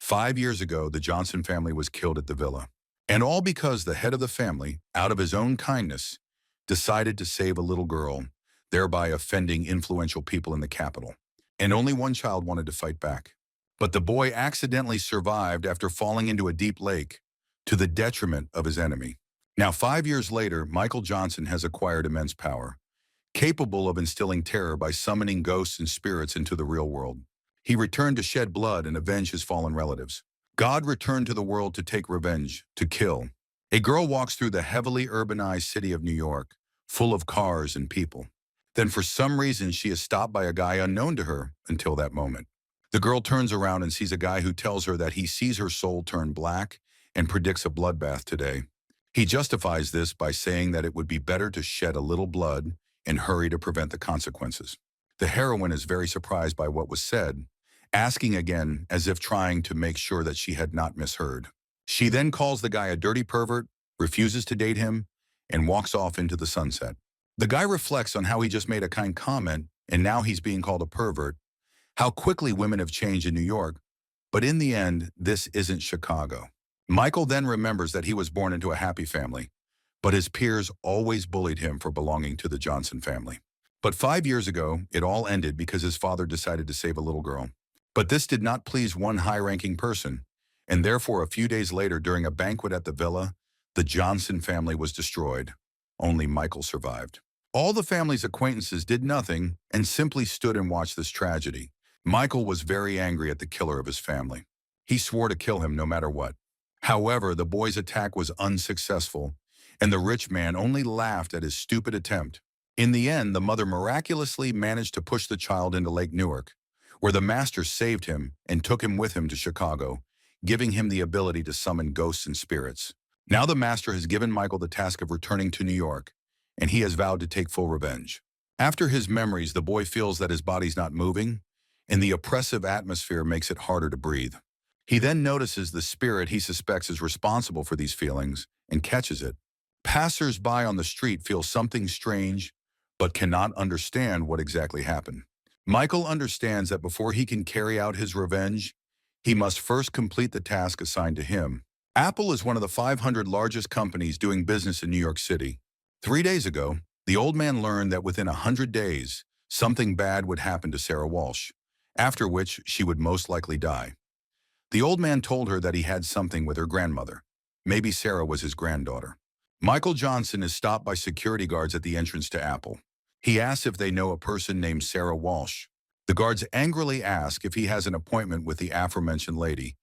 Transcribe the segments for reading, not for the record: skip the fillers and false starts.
5 years ago, the Johnson family was killed at the villa. And all because the head of the family, out of his own kindness, decided to save a little girl, thereby offending influential people in the capital. And only one child wanted to fight back. But the boy accidentally survived after falling into a deep lake, to the detriment of his enemy. Now, 5 years later, Michael Johnson has acquired immense power, capable of instilling terror by summoning ghosts and spirits into the real world. He returned to shed blood and avenge his fallen relatives. God returned to the world to take revenge, to kill. A girl walks through the heavily urbanized city of New York, full of cars and people. Then for some reason, she is stopped by a guy unknown to her until that moment. The girl turns around and sees a guy who tells her that he sees her soul turn black and predicts a bloodbath today. He justifies this by saying that it would be better to shed a little blood and hurry to prevent the consequences. The heroine is very surprised by what was said, asking again as if trying to make sure that she had not misheard. She then calls the guy a dirty pervert, refuses to date him, and walks off into the sunset. The guy reflects on how he just made a kind comment and now he's being called a pervert, how quickly women have changed in New York, but in the end, this isn't Chicago. Michael then remembers that he was born into a happy family, but his peers always bullied him for belonging to the Johnson family. But 5 years ago, it all ended because his father decided to save a little girl. But this did not please one high-ranking person, and therefore a few days later during a banquet at the villa, the Johnson family was destroyed. Only Michael survived. All the family's acquaintances did nothing and simply stood and watched this tragedy. Michael was very angry at the killer of his family. He swore to kill him no matter what. However, the boy's attack was unsuccessful, and the rich man only laughed at his stupid attempt. In the end, the mother miraculously managed to push the child into Lake Newark, where the master saved him and took him with him to Chicago, giving him the ability to summon ghosts and spirits. Now the master has given Michael the task of returning to New York, and he has vowed to take full revenge. After his memories, the boy feels that his body's not moving, and the oppressive atmosphere makes it harder to breathe. He then notices the spirit he suspects is responsible for these feelings and catches it. Passers-by on the street feel something strange, but cannot understand what exactly happened. Michael understands that before he can carry out his revenge, he must first complete the task assigned to him. Apple is one of the 500 largest companies doing business in New York City. 3 days ago, the old man learned that within 100 days, something bad would happen to Sarah Walsh, after which she would most likely die. The old man told her that he had something with her grandmother. Maybe Sarah was his granddaughter. Michael Johnson is stopped by security guards at the entrance to Apple. He asks if they know a person named Sarah Walsh. The guards angrily ask if he has an appointment with the aforementioned lady,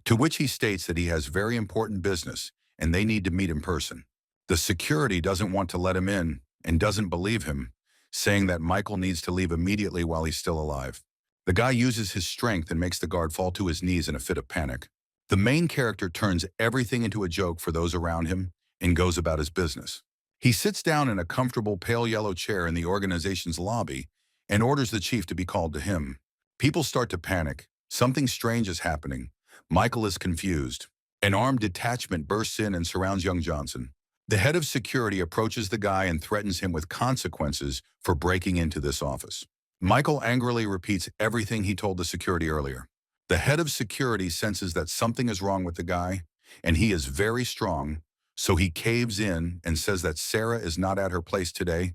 to which he states that he has very important business and they need to meet in person. The security doesn't want to let him in and doesn't believe him, saying that Michael needs to leave immediately while he's still alive. The guy uses his strength and makes the guard fall to his knees in a fit of panic. The main character turns everything into a joke for those around him and goes about his business. He sits down in a comfortable pale yellow chair in the organization's lobby and orders the chief to be called to him. People start to panic. Something strange is happening. Michael is confused. An armed detachment bursts in and surrounds young Johnson. The head of security approaches the guy and threatens him with consequences for breaking into this office. Michael angrily repeats everything he told the security earlier. The head of security senses that something is wrong with the guy, and he is very strong, so he caves in and says that Sarah is not at her place today,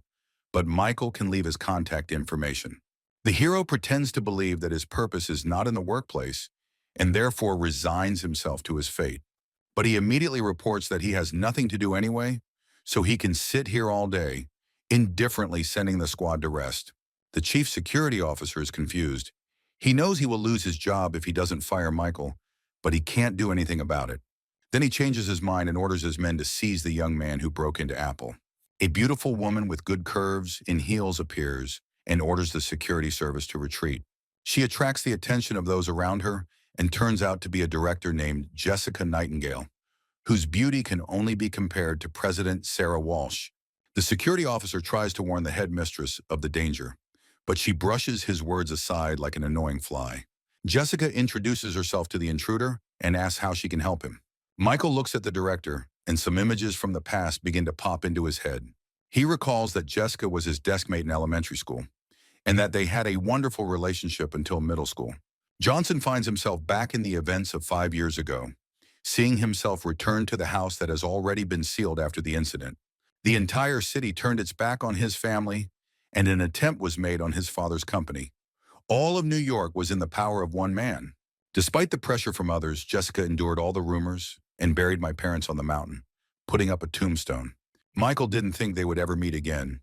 but Michael can leave his contact information. The hero pretends to believe that his purpose is not in the workplace and therefore resigns himself to his fate. But he immediately reports that he has nothing to do anyway, so he can sit here all day, indifferently sending the squad to rest. The chief security officer is confused. He knows he will lose his job if he doesn't fire Michael, but he can't do anything about it. Then he changes his mind and orders his men to seize the young man who broke into Apple. A beautiful woman with good curves in heels appears and orders the security service to retreat. She attracts the attention of those around her and turns out to be a director named Jessica Nightingale, whose beauty can only be compared to President Sarah Walsh. The security officer tries to warn the headmistress of the danger, but she brushes his words aside like an annoying fly. Jessica introduces herself to the intruder and asks how she can help him. Michael looks at the director, and some images from the past begin to pop into his head. He recalls that Jessica was his deskmate in elementary school, and that they had a wonderful relationship until middle school. Johnson finds himself back in the events of 5 years ago, seeing himself return to the house that has already been sealed after the incident. The entire city turned its back on his family, and an attempt was made on his father's company. All of New York was in the power of one man. Despite the pressure from others, Jessica endured all the rumors and buried my parents on the mountain, putting up a tombstone. Michael didn't think they would ever meet again.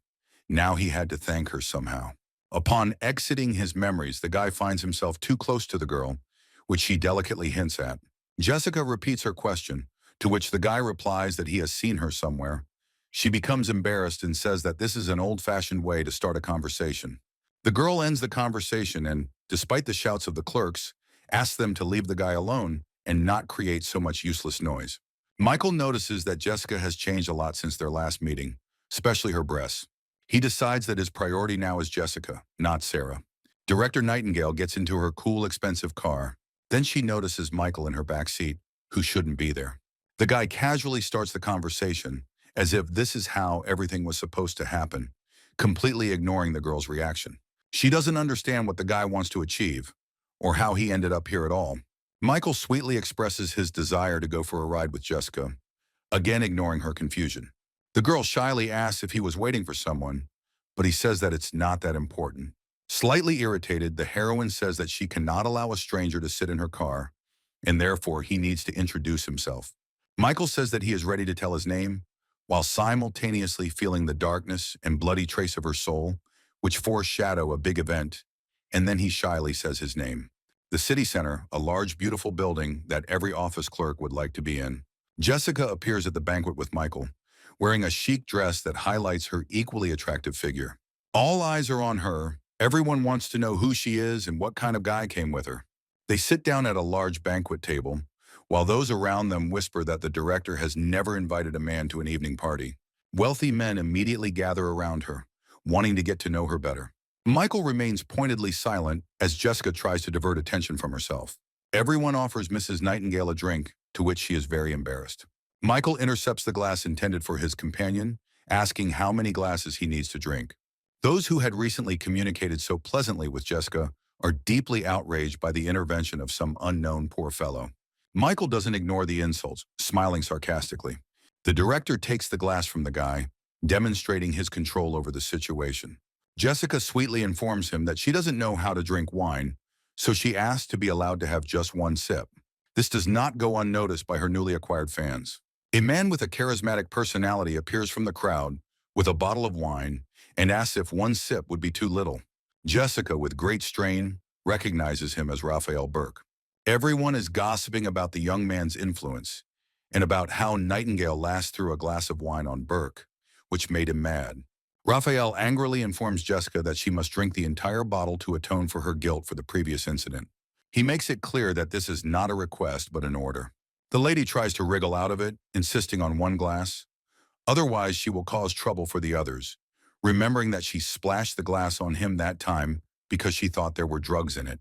Now he had to thank her somehow. Upon exiting his memories, the guy finds himself too close to the girl, which she delicately hints at. Jessica repeats her question, to which the guy replies that he has seen her somewhere. She becomes embarrassed and says that this is an old-fashioned way to start a conversation. The girl ends the conversation and, despite the shouts of the clerks, asks them to leave the guy alone and not create so much useless noise. Michael notices that Jessica has changed a lot since their last meeting, especially her breasts. He decides that his priority now is Jessica, not Sarah. Director Nightingale gets into her cool, expensive car. Then she notices Michael in her back seat, who shouldn't be there. The guy casually starts the conversation, as if this is how everything was supposed to happen, completely ignoring the girl's reaction. She doesn't understand what the guy wants to achieve, or how he ended up here at all. Michael sweetly expresses his desire to go for a ride with Jessica, again ignoring her confusion. The girl shyly asks if he was waiting for someone, but he says that it's not that important. Slightly irritated, the heroine says that she cannot allow a stranger to sit in her car, and therefore he needs to introduce himself. Michael says that he is ready to tell his name, while simultaneously feeling the darkness and bloody trace of her soul, which foreshadow a big event, and then he shyly says his name. The city center, a large, beautiful building that every office clerk would like to be in. Jessica appears at the banquet with Michael, wearing a chic dress that highlights her equally attractive figure. All eyes are on her. Everyone wants to know who she is and what kind of guy came with her. They sit down at a large banquet table, while those around them whisper that the director has never invited a man to an evening party. Wealthy men immediately gather around her, wanting to get to know her better. Michael remains pointedly silent as Jessica tries to divert attention from herself. Everyone offers Mrs. Nightingale a drink, to which she is very embarrassed. Michael intercepts the glass intended for his companion, asking how many glasses he needs to drink. Those who had recently communicated so pleasantly with Jessica are deeply outraged by the intervention of some unknown poor fellow. Michael doesn't ignore the insults, smiling sarcastically. The director takes the glass from the guy, demonstrating his control over the situation. Jessica sweetly informs him that she doesn't know how to drink wine, so she asks to be allowed to have just one sip. This does not go unnoticed by her newly acquired fans. A man with a charismatic personality appears from the crowd with a bottle of wine and asks if one sip would be too little. Jessica, with great strain, recognizes him as Raphael Burke. Everyone is gossiping about the young man's influence and about how Nightingale last threw a glass of wine on Burke, which made him mad. Raphael angrily informs Jessica that she must drink the entire bottle to atone for her guilt for the previous incident. He makes it clear that this is not a request but an order. The lady tries to wriggle out of it, insisting on one glass. Otherwise, she will cause trouble for the others, remembering that she splashed the glass on him that time because she thought there were drugs in it.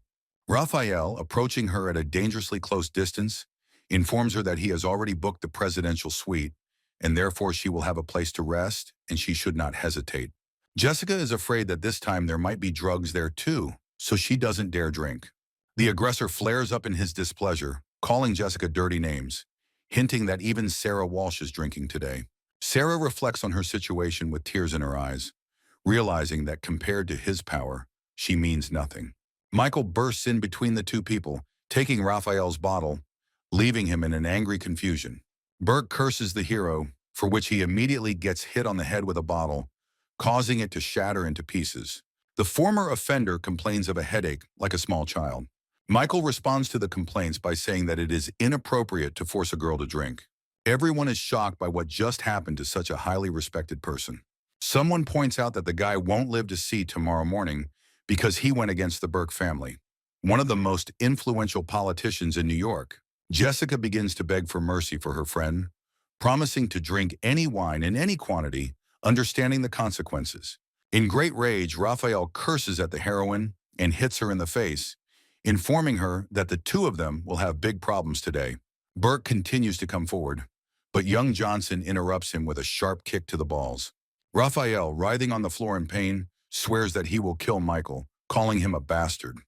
Raphael, approaching her at a dangerously close distance, informs her that he has already booked the presidential suite, and therefore she will have a place to rest, and she should not hesitate. Jessica is afraid that this time there might be drugs there too, so she doesn't dare drink. The aggressor flares up in his displeasure, calling Jessica dirty names, hinting that even Sarah Walsh is drinking today. Sarah reflects on her situation with tears in her eyes, realizing that compared to his power, she means nothing. Michael bursts in between the two people, taking Raphael's bottle, leaving him in an angry confusion. Burke curses the hero, for which he immediately gets hit on the head with a bottle, causing it to shatter into pieces. The former offender complains of a headache like a small child. Michael responds to the complaints by saying that it is inappropriate to force a girl to drink. Everyone is shocked by what just happened to such a highly respected person. Someone points out that the guy won't live to see tomorrow morning because he went against the Burke family, one of the most influential politicians in New York. Jessica begins to beg for mercy for her friend, promising to drink any wine in any quantity, understanding the consequences. In great rage, Raphael curses at the heroine and hits her in the face, informing her that the two of them will have big problems today. Burke continues to come forward, but young Johnson interrupts him with a sharp kick to the balls. Raphael, writhing on the floor in pain, swears that he will kill Michael, calling him a bastard.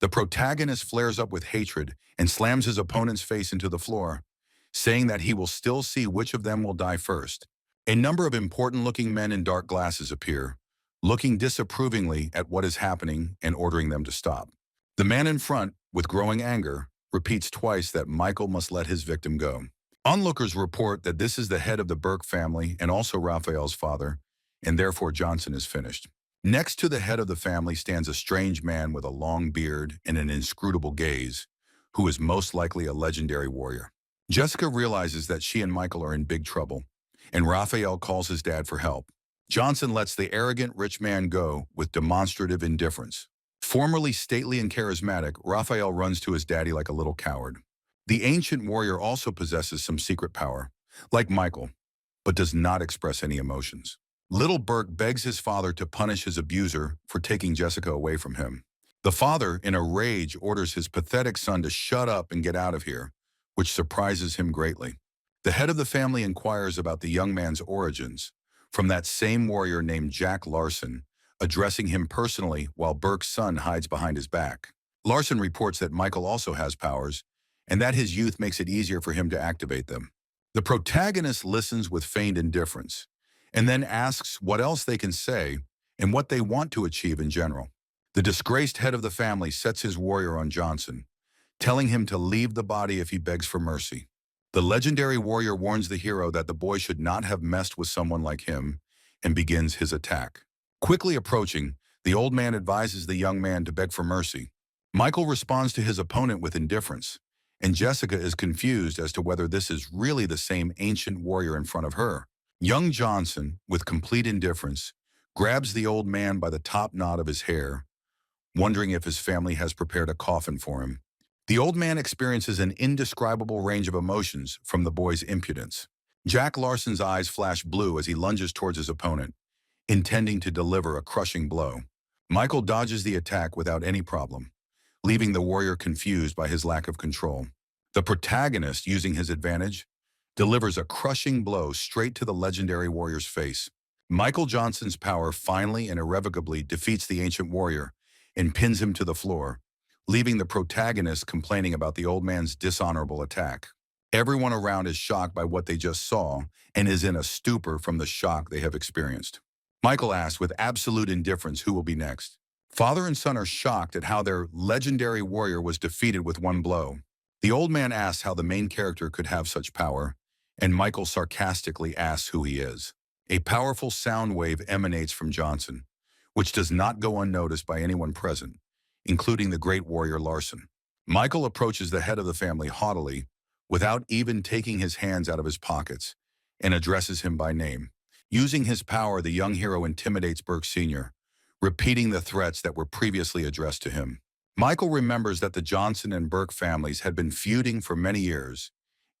The protagonist flares up with hatred and slams his opponent's face into the floor, saying that he will still see which of them will die first. A number of important-looking men in dark glasses appear, looking disapprovingly at what is happening and ordering them to stop. The man in front, with growing anger, repeats twice that Michael must let his victim go. Onlookers report that this is the head of the Burke family and also Raphael's father, and therefore Johnson is finished. Next to the head of the family stands a strange man with a long beard and an inscrutable gaze, who is most likely a legendary warrior. Jessica realizes that she and Michael are in big trouble, and Raphael calls his dad for help. Johnson lets the arrogant rich man go with demonstrative indifference. Formerly stately and charismatic, Raphael runs to his daddy like a little coward. The ancient warrior also possesses some secret power, like Michael, but does not express any emotions. Little Burke begs his father to punish his abuser for taking Jessica away from him. The father, in a rage, orders his pathetic son to shut up and get out of here, which surprises him greatly. The head of the family inquires about the young man's origins, from that same warrior named Jack Larson, addressing him personally while Burke's son hides behind his back. Larson reports that Michael also has powers, and that his youth makes it easier for him to activate them. The protagonist listens with feigned indifference, and then asks what else they can say and what they want to achieve in general. The disgraced head of the family sets his warrior on Johnson, telling him to leave the body if he begs for mercy. The legendary warrior warns the hero that the boy should not have messed with someone like him and begins his attack. Quickly approaching, the old man advises the young man to beg for mercy. Michael responds to his opponent with indifference, and Jessica is confused as to whether this is really the same ancient warrior in front of her. Young Johnson, with complete indifference, grabs the old man by the top knot of his hair, wondering if his family has prepared a coffin for him. The old man experiences an indescribable range of emotions from the boy's impudence. Jack Larson's eyes flash blue as he lunges towards his opponent, intending to deliver a crushing blow. Michael dodges the attack without any problem, leaving the warrior confused by his lack of control. The protagonist, using his advantage, delivers a crushing blow straight to the legendary warrior's face. Michael Johnson's power finally and irrevocably defeats the ancient warrior and pins him to the floor, leaving the protagonist complaining about the old man's dishonorable attack. Everyone around is shocked by what they just saw and is in a stupor from the shock they have experienced. Michael asks with absolute indifference who will be next. Father and son are shocked at how their legendary warrior was defeated with one blow. The old man asks how the main character could have such power, and Michael sarcastically asks who he is. A powerful sound wave emanates from Johnson, which does not go unnoticed by anyone present, including the great warrior Larson. Michael approaches the head of the family haughtily, without even taking his hands out of his pockets, and addresses him by name. Using his power, the young hero intimidates Burke Sr., repeating the threats that were previously addressed to him. Michael remembers that the Johnson and Burke families had been feuding for many years,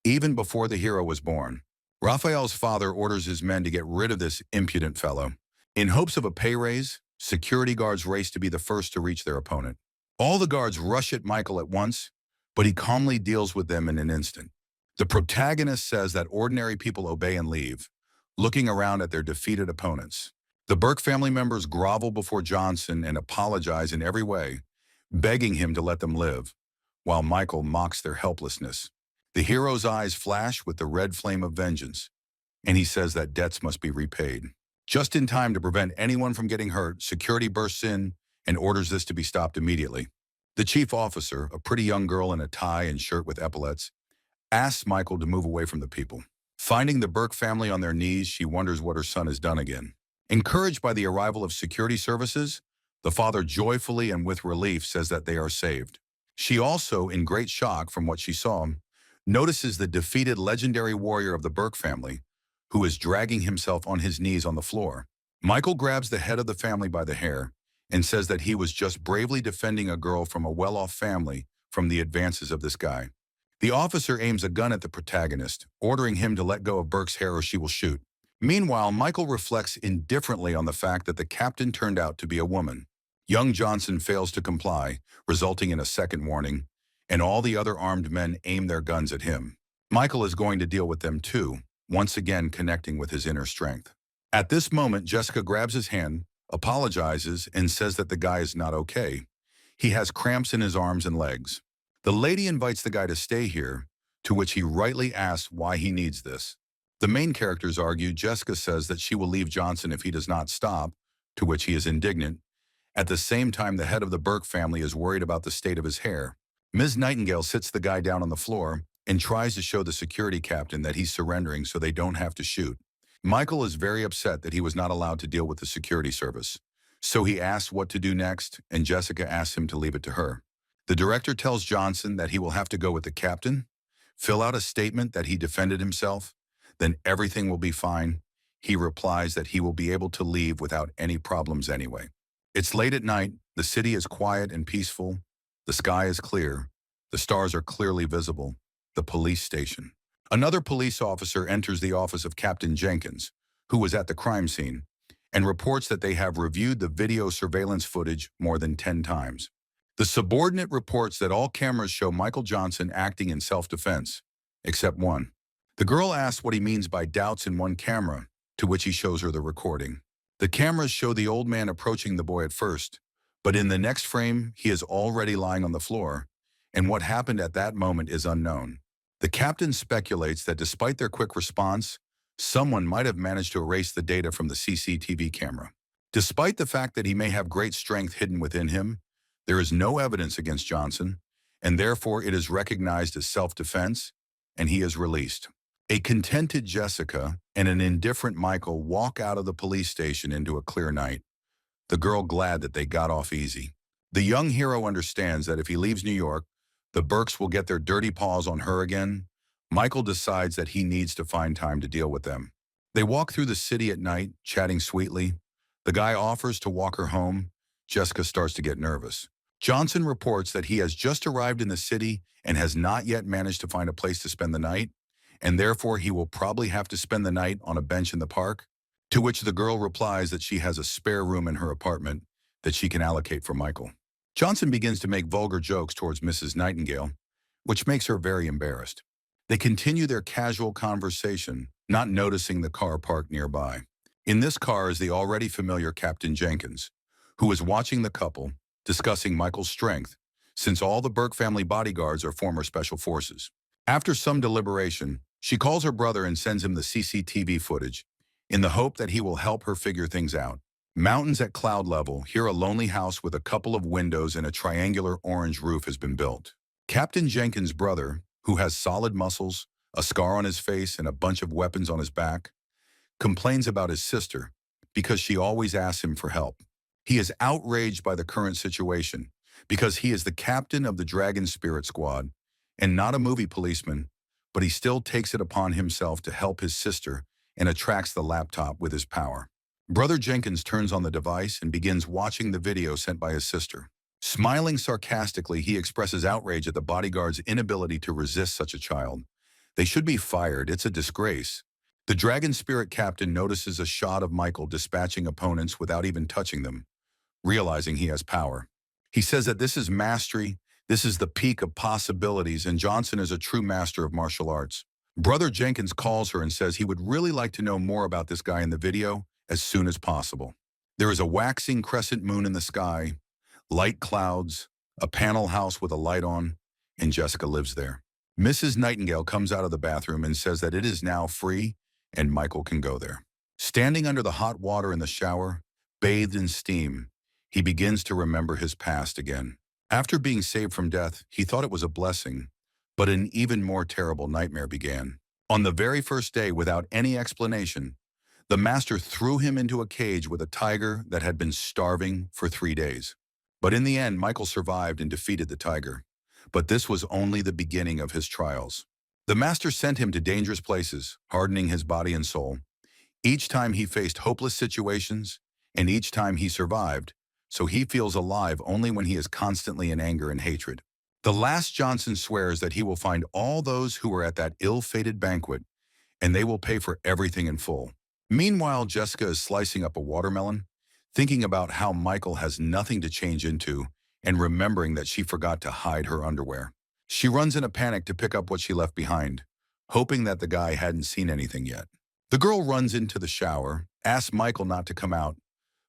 even before the hero was born. Raphael's father orders his men to get rid of this impudent fellow. In hopes of a pay raise, security guards race to be the first to reach their opponent. All the guards rush at Michael at once, but he calmly deals with them in an instant. The protagonist says that ordinary people obey and leave, looking around at their defeated opponents. The Burke family members grovel before Johnson and apologize in every way, begging him to let them live, while Michael mocks their helplessness. The hero's eyes flash with the red flame of vengeance, and he says that debts must be repaid. Just in time to prevent anyone from getting hurt, security bursts in and orders this to be stopped immediately. The chief officer, a pretty young girl in a tie and shirt with epaulets, asks Michael to move away from the people. Finding the Burke family on their knees, she wonders what her son has done again. Encouraged by the arrival of security services, the father joyfully and with relief says that they are saved. She also, in great shock from what she saw, notices the defeated legendary warrior of the Burke family, who is dragging himself on his knees on the floor. Michael grabs the head of the family by the hair and says that he was just bravely defending a girl from a well-off family from the advances of this guy. The officer aims a gun at the protagonist, ordering him to let go of Burke's hair or she will shoot. Meanwhile, Michael reflects indifferently on the fact that the captain turned out to be a woman. Young Johnson fails to comply, resulting in a second warning, and all the other armed men aim their guns at him. Michael is going to deal with them too, once again connecting with his inner strength. At this moment, Jessica grabs his hand, apologizes, and says that the guy is not okay. He has cramps in his arms and legs. The lady invites the guy to stay here, to which he rightly asks why he needs this. The main characters argue. Jessica says that she will leave Johnson if he does not stop, to which he is indignant. At the same time, the head of the Burke family is worried about the state of his hair. Ms. Nightingale sits the guy down on the floor and tries to show the security captain that he's surrendering so they don't have to shoot. Michael is very upset that he was not allowed to deal with the security service. So he asks what to do next, and Jessica asks him to leave it to her. The director tells Johnson that he will have to go with the captain, fill out a statement that he defended himself, then everything will be fine. He replies that he will be able to leave without any problems anyway. It's late at night, the city is quiet and peaceful, the sky is clear, the stars are clearly visible, the police station. Another police officer enters the office of Captain Jenkins, who was at the crime scene, and reports that they have reviewed the video surveillance footage more than 10 times. The subordinate reports that all cameras show Michael Johnson acting in self-defense, except one. The girl asks what he means by doubts in one camera, to which he shows her the recording. The cameras show the old man approaching the boy at first, but in the next frame, he is already lying on the floor, and what happened at that moment is unknown. The captain speculates that despite their quick response, someone might have managed to erase the data from the CCTV camera. Despite the fact that he may have great strength hidden within him, there is no evidence against Johnson, and therefore it is recognized as self-defense, and he is released. A contented Jessica and an indifferent Michael walk out of the police station into a clear night, the girl glad that they got off easy. The young hero understands that if he leaves New York, the Burkes will get their dirty paws on her again. Michael decides that he needs to find time to deal with them. They walk through the city at night, chatting sweetly. The guy offers to walk her home. Jessica starts to get nervous. Johnson reports that he has just arrived in the city and has not yet managed to find a place to spend the night, and therefore he will probably have to spend the night on a bench in the park, to which the girl replies that she has a spare room in her apartment that she can allocate for Michael. Johnson begins to make vulgar jokes towards Mrs. Nightingale, which makes her very embarrassed. They continue their casual conversation, not noticing the car parked nearby. In this car is the already familiar Captain Jenkins, who is watching the couple, discussing Michael's strength, since all the Burke family bodyguards are former special forces. After some deliberation, she calls her brother and sends him the CCTV footage, in the hope that he will help her figure things out. Mountains at cloud level, here a lonely house with a couple of windows and a triangular orange roof has been built. Captain Jenkins' brother, who has solid muscles, a scar on his face, and a bunch of weapons on his back, complains about his sister because she always asks him for help. He is outraged by the current situation because he is the captain of the Dragon Spirit Squad and not a movie policeman, but he still takes it upon himself to help his sister and attracts the laptop with his power. Brother Jenkins turns on the device and begins watching the video sent by his sister. Smiling sarcastically, he expresses outrage at the bodyguard's inability to resist such a child. They should be fired. It's a disgrace. The Dragon Spirit captain notices a shot of Michael dispatching opponents without even touching them, realizing he has power. He says that this is mastery, this is the peak of possibilities, and Johnson is a true master of martial arts. Brother Jenkins calls her and says he would really like to know more about this guy in the video as soon as possible. There is a waxing crescent moon in the sky, light clouds, a panel house with a light on, and Jessica lives there. Mrs. Nightingale comes out of the bathroom and says that it is now free and Michael can go there. Standing under the hot water in the shower, bathed in steam, he begins to remember his past again. After being saved from death, he thought it was a blessing, but an even more terrible nightmare began. On the very first day, without any explanation, the master threw him into a cage with a tiger that had been starving for 3 days. But in the end, Michael survived and defeated the tiger. But this was only the beginning of his trials. The master sent him to dangerous places, hardening his body and soul. Each time he faced hopeless situations, and each time he survived, so he feels alive only when he is constantly in anger and hatred. The last Johnson swears that he will find all those who were at that ill-fated banquet, and they will pay for everything in full. Meanwhile, Jessica is slicing up a watermelon, thinking about how Michael has nothing to change into, and remembering that she forgot to hide her underwear. She runs in a panic to pick up what she left behind, hoping that the guy hadn't seen anything yet. The girl runs into the shower, asks Michael not to come out,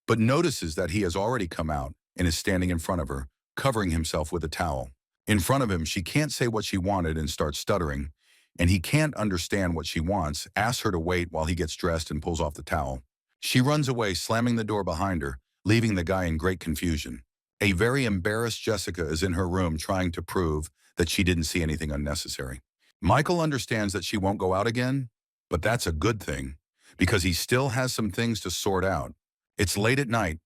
but notices that he has already come out and is standing in front of her, covering himself with a towel. In front of him, she can't say what she wanted and starts stuttering, and he can't understand what she wants, asks her to wait while he gets dressed and pulls off the towel. She runs away, slamming the door behind her, leaving the guy in great confusion. A very embarrassed Jessica is in her room trying to prove that she didn't see anything unnecessary. Michael understands that she won't go out again, but that's a good thing, because he still has some things to sort out. It's late at night.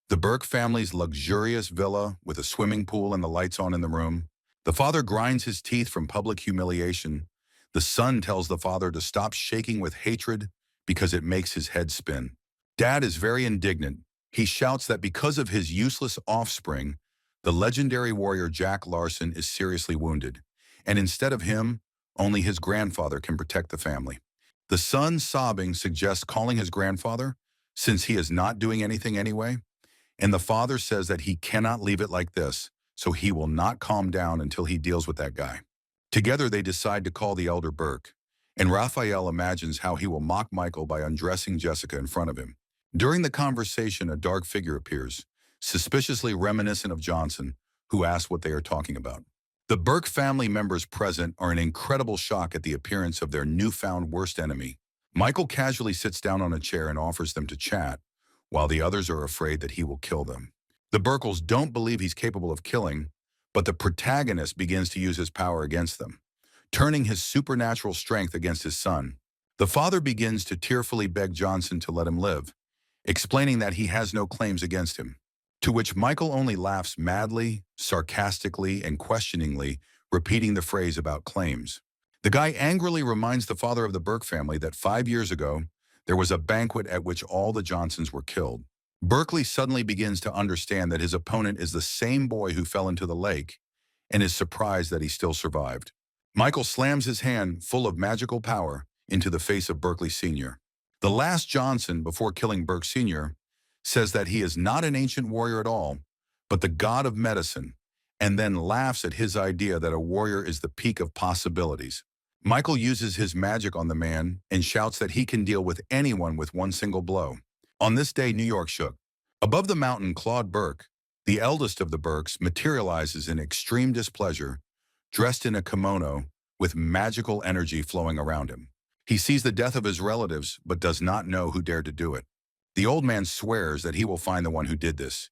The Burke family's luxurious villa with a swimming pool and the lights on in the room. The father grinds his teeth from public humiliation. The son tells the father to stop shaking with hatred because it makes his head spin. Dad is very indignant. He shouts that because of his useless offspring, the legendary warrior Jack Larson is seriously wounded, and instead of him, only his grandfather can protect the family. The son, sobbing, suggests calling his grandfather, since he is not doing anything anyway, and the father says that he cannot leave it like this, so he will not calm down until he deals with that guy. Together they decide to call the elder Burke, and Raphael imagines how he will mock Michael by undressing Jessica in front of him. During the conversation, a dark figure appears, suspiciously reminiscent of Johnson, who asks what they are talking about. The Burke family members present are in incredible shock at the appearance of their newfound worst enemy. Michael casually sits down on a chair and offers them to chat, while the others are afraid that he will kill them. The Burkles don't believe he's capable of killing, but the protagonist begins to use his power against them, turning his supernatural strength against his son. The father begins to tearfully beg Johnson to let him live, explaining that he has no claims against him, to which Michael only laughs madly, sarcastically, and questioningly, repeating the phrase about claims. The guy angrily reminds the father of the Burke family that 5 years ago, there was a banquet at which all the Johnsons were killed. Berkeley suddenly begins to understand that his opponent is the same boy who fell into the lake and is surprised that he still survived. Michael slams his hand, full of magical power, into the face of Berkeley Sr. The last Johnson, before killing Burke Sr., says that he is not an ancient warrior at all, but the god of medicine, and then laughs at his idea that a warrior is the peak of possibilities. Michael uses his magic on the man and shouts that he can deal with anyone with one single blow. On this day, New York shook. Above the mountain, Claude Burke, the eldest of the Burkes, materializes in extreme displeasure, dressed in a kimono with magical energy flowing around him. He sees the death of his relatives, but does not know who dared to do it. The old man swears that he will find the one who did this,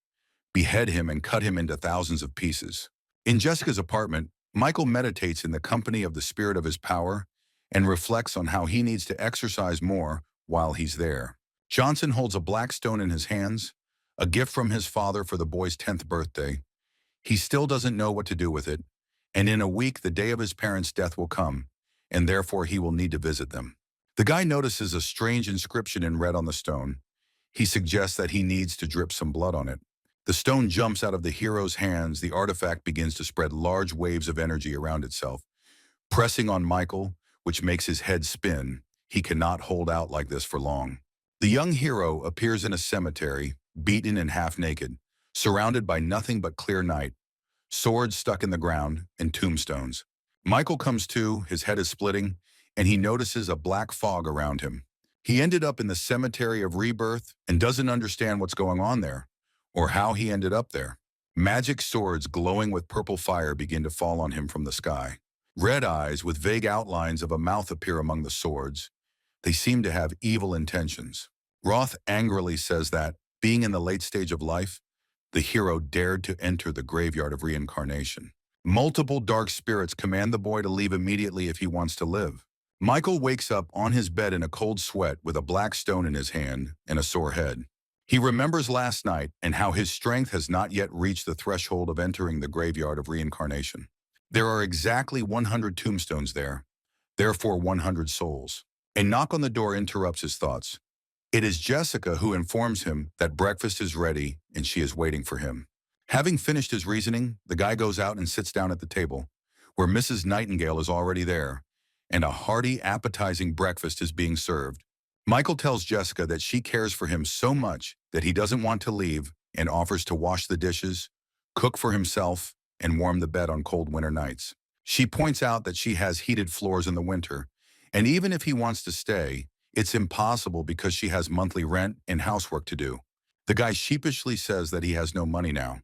behead him, and cut him into thousands of pieces. In Jessica's apartment, Michael meditates in the company of the spirit of his power and reflects on how he needs to exercise more while he's there. Johnson holds a black stone in his hands, a gift from his father for the boy's 10th birthday. He still doesn't know what to do with it, and in a week the day of his parents' death will come, and therefore he will need to visit them. The guy notices a strange inscription in red on the stone. He suggests that he needs to drip some blood on it. The stone jumps out of the hero's hands. The artifact begins to spread large waves of energy around itself, pressing on Michael, which makes his head spin. He cannot hold out like this for long. The young hero appears in a cemetery, beaten and half naked, surrounded by nothing but clear night, swords stuck in the ground, and tombstones. Michael comes to, his head is splitting, and he notices a black fog around him. He ended up in the cemetery of rebirth and doesn't understand what's going on there, or how he ended up there. Magic swords glowing with purple fire begin to fall on him from the sky. Red eyes with vague outlines of a mouth appear among the swords. They seem to have evil intentions. Roth angrily says that, being in the late stage of life, the hero dared to enter the graveyard of reincarnation. Multiple dark spirits command the boy to leave immediately if he wants to live. Michael wakes up on his bed in a cold sweat with a black stone in his hand and a sore head. He remembers last night and how his strength has not yet reached the threshold of entering the graveyard of reincarnation. There are exactly 100 tombstones there, therefore 100 souls. A knock on the door interrupts his thoughts. It is Jessica who informs him that breakfast is ready and she is waiting for him. Having finished his reasoning, the guy goes out and sits down at the table, where Mrs. Nightingale is already there, and a hearty, appetizing breakfast is being served. Michael tells Jessica that she cares for him so much that he doesn't want to leave and offers to wash the dishes, cook for himself, and warm the bed on cold winter nights. She points out that she has heated floors in the winter, and even if he wants to stay, it's impossible because she has monthly rent and housework to do. The guy sheepishly says that he has no money now.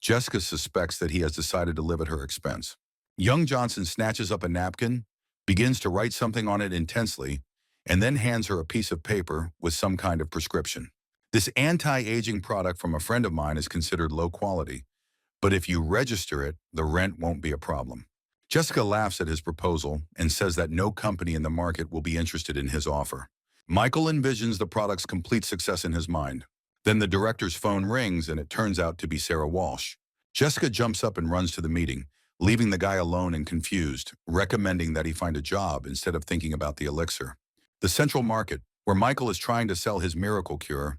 Jessica suspects that he has decided to live at her expense. Young Johnson snatches up a napkin, begins to write something on it intensely, and then hands her a piece of paper with some kind of prescription. This anti-aging product from a friend of mine is considered low quality, but if you register it, the rent won't be a problem. Jessica laughs at his proposal and says that no company in the market will be interested in his offer. Michael envisions the product's complete success in his mind. Then the director's phone rings and it turns out to be Sarah Walsh. Jessica jumps up and runs to the meeting, leaving the guy alone and confused, recommending that he find a job instead of thinking about the elixir. The Central Market, where Michael is trying to sell his miracle cure,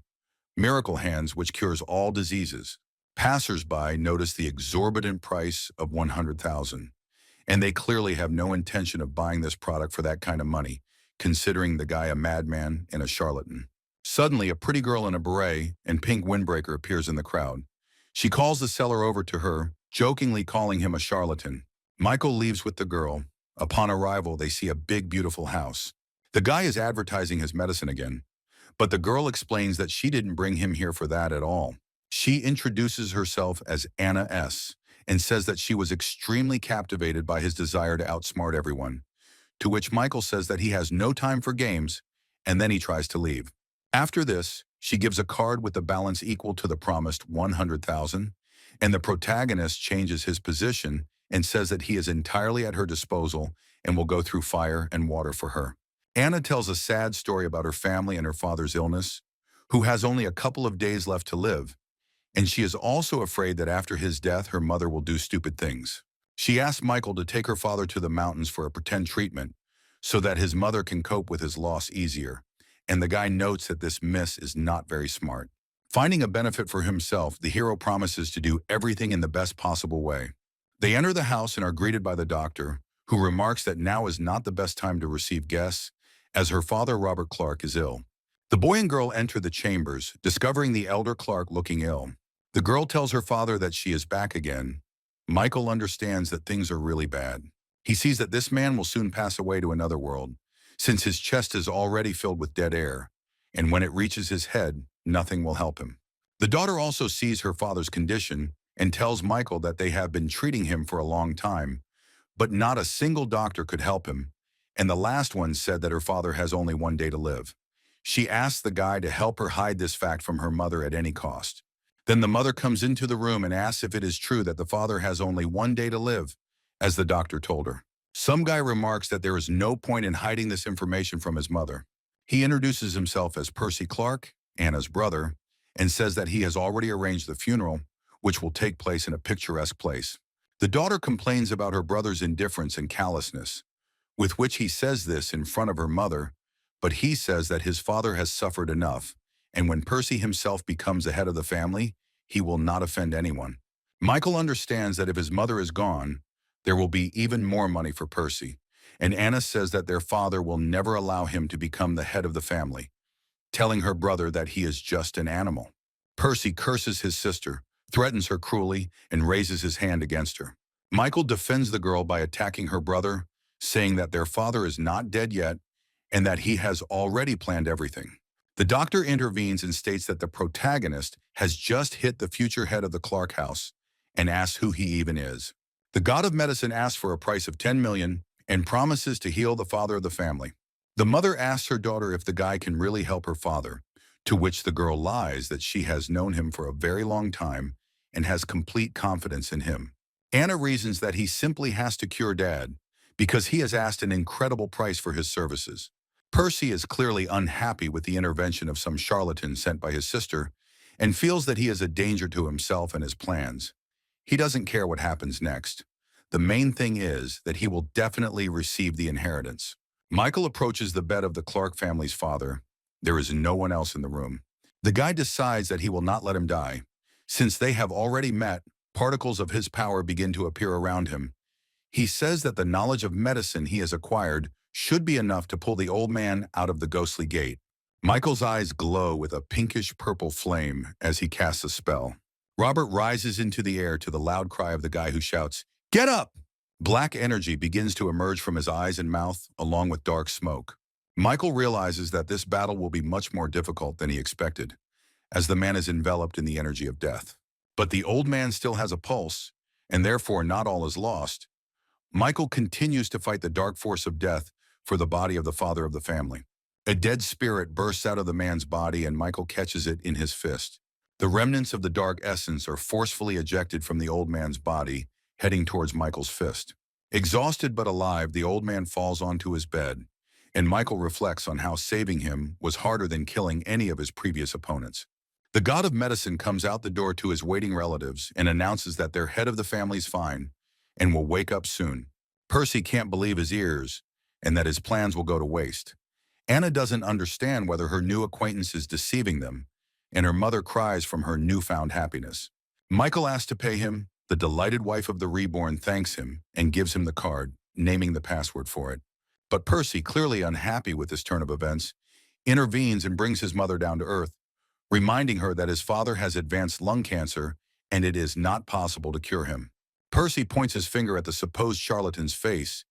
Miracle Hands, which cures all diseases. Passers-by notice the exorbitant price of $100,000, and they clearly have no intention of buying this product for that kind of money, considering the guy a madman and a charlatan. Suddenly, a pretty girl in a beret and pink windbreaker appears in the crowd. She calls the seller over to her, jokingly calling him a charlatan. Michael leaves with the girl. Upon arrival, they see a big, beautiful house. The guy is advertising his medicine again, but the girl explains that she didn't bring him here for that at all. She introduces herself as Anna S. and says that she was extremely captivated by his desire to outsmart everyone, to which Michael says that he has no time for games, and then he tries to leave. After this, she gives a card with the balance equal to the promised $100,000, and the protagonist changes his position and says that he is entirely at her disposal and will go through fire and water for her. Anna tells a sad story about her family and her father's illness, who has only a couple of days left to live, and she is also afraid that after his death her mother will do stupid things. She asks Michael to take her father to the mountains for a pretend treatment so that his mother can cope with his loss easier, and the guy notes that this miss is not very smart. Finding a benefit for himself, the hero promises to do everything in the best possible way. They enter the house and are greeted by the doctor, who remarks that now is not the best time to receive guests, as her father Robert Clark is ill. The boy and girl enter the chambers, discovering the elder Clark looking ill. The girl tells her father that she is back again. Michael understands that things are really bad. He sees that this man will soon pass away to another world, since his chest is already filled with dead air, and when it reaches his head, nothing will help him. The daughter also sees her father's condition and tells Michael that they have been treating him for a long time, but not a single doctor could help him, and the last one said that her father has only one day to live. She asks the guy to help her hide this fact from her mother at any cost. Then the mother comes into the room and asks if it is true that the father has only one day to live, as the doctor told her. Some guy remarks that there is no point in hiding this information from his mother. He introduces himself as Percy Clark, Anna's brother, and says that he has already arranged the funeral, which will take place in a picturesque place. The daughter complains about her brother's indifference and callousness, with which he says this in front of her mother, but he says that his father has suffered enough, and when Percy himself becomes the head of the family, he will not offend anyone. Michael understands that if his mother is gone, there will be even more money for Percy, and Anna says that their father will never allow him to become the head of the family, telling her brother that he is just an animal. Percy curses his sister, threatens her cruelly, and raises his hand against her. Michael defends the girl by attacking her brother, saying that their father is not dead yet and that he has already planned everything. The doctor intervenes and states that the protagonist has just hit the future head of the Clark house and asks who he even is. The god of medicine asks for a price of $10 million and promises to heal the father of the family. The mother asks her daughter if the guy can really help her father, to which the girl lies that she has known him for a very long time and has complete confidence in him. Anna reasons that he simply has to cure Dad because he has asked an incredible price for his services. Percy is clearly unhappy with the intervention of some charlatan sent by his sister and feels that he is a danger to himself and his plans. He doesn't care what happens next. The main thing is that he will definitely receive the inheritance. Michael approaches the bed of the Clark family's father. There is no one else in the room. The guy decides that he will not let him die. Since they have already met, particles of his power begin to appear around him. He says that the knowledge of medicine he has acquired should be enough to pull the old man out of the ghostly gate. Michael's eyes glow with a pinkish-purple flame as he casts a spell. Robert rises into the air to the loud cry of the guy who shouts, "Get up!" Black energy begins to emerge from his eyes and mouth, along with dark smoke. Michael realizes that this battle will be much more difficult than he expected, as the man is enveloped in the energy of death. But the old man still has a pulse, and therefore not all is lost. Michael continues to fight the dark force of death for the body of the father of the family. A dead spirit bursts out of the man's body and Michael catches it in his fist. The remnants of the dark essence are forcefully ejected from the old man's body, heading towards Michael's fist. Exhausted but alive, the old man falls onto his bed, and Michael reflects on how saving him was harder than killing any of his previous opponents. The god of medicine comes out the door to his waiting relatives and announces that their head of the family's fine and will wake up soon. Percy can't believe his ears and that his plans will go to waste. Anna doesn't understand whether her new acquaintance is deceiving them, and her mother cries from her newfound happiness. Michael asks to pay him. The delighted wife of the reborn thanks him and gives him the card, naming the password for it. But Percy, clearly unhappy with this turn of events, intervenes and brings his mother down to earth, reminding her that his father has advanced lung cancer and it is not possible to cure him. Percy points his finger at the supposed charlatan's face,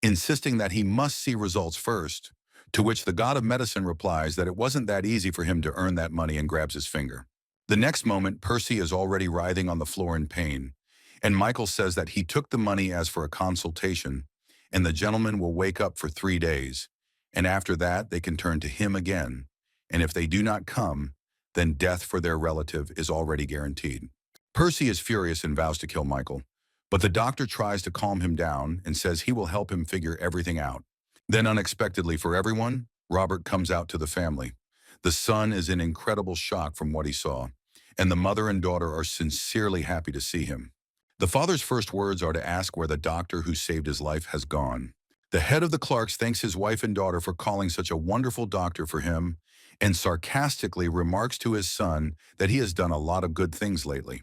insisting that he must see results first, to which the god of medicine replies that it wasn't that easy for him to earn that money and grabs his finger. The next moment, Percy is already writhing on the floor in pain, and Michael says that he took the money as for a consultation, and the gentleman will wake up for 3 days, and after that they can turn to him again, and if they do not come, then death for their relative is already guaranteed. Percy is furious and vows to kill Michael, but the doctor tries to calm him down and says he will help him figure everything out. Then unexpectedly for everyone, Robert comes out to the family. The son is in incredible shock from what he saw, and the mother and daughter are sincerely happy to see him. The father's first words are to ask where the doctor who saved his life has gone. The head of the Clarks thanks his wife and daughter for calling such a wonderful doctor for him, and sarcastically remarks to his son that he has done a lot of good things lately.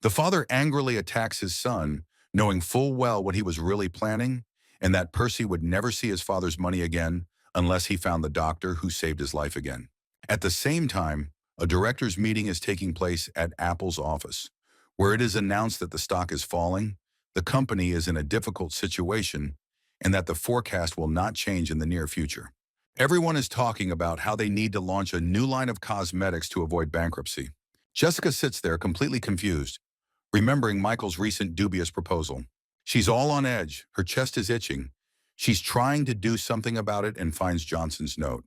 The father angrily attacks his son, knowing full well what he was really planning, and that Percy would never see his father's money again unless he found the doctor who saved his life again. At the same time, a director's meeting is taking place at Apple's office, where it is announced that the stock is falling, the company is in a difficult situation, and that the forecast will not change in the near future. Everyone is talking about how they need to launch a new line of cosmetics to avoid bankruptcy. Jessica sits there completely confused, remembering Michael's recent dubious proposal. She's all on edge, her chest is itching. She's trying to do something about it and finds Johnson's note.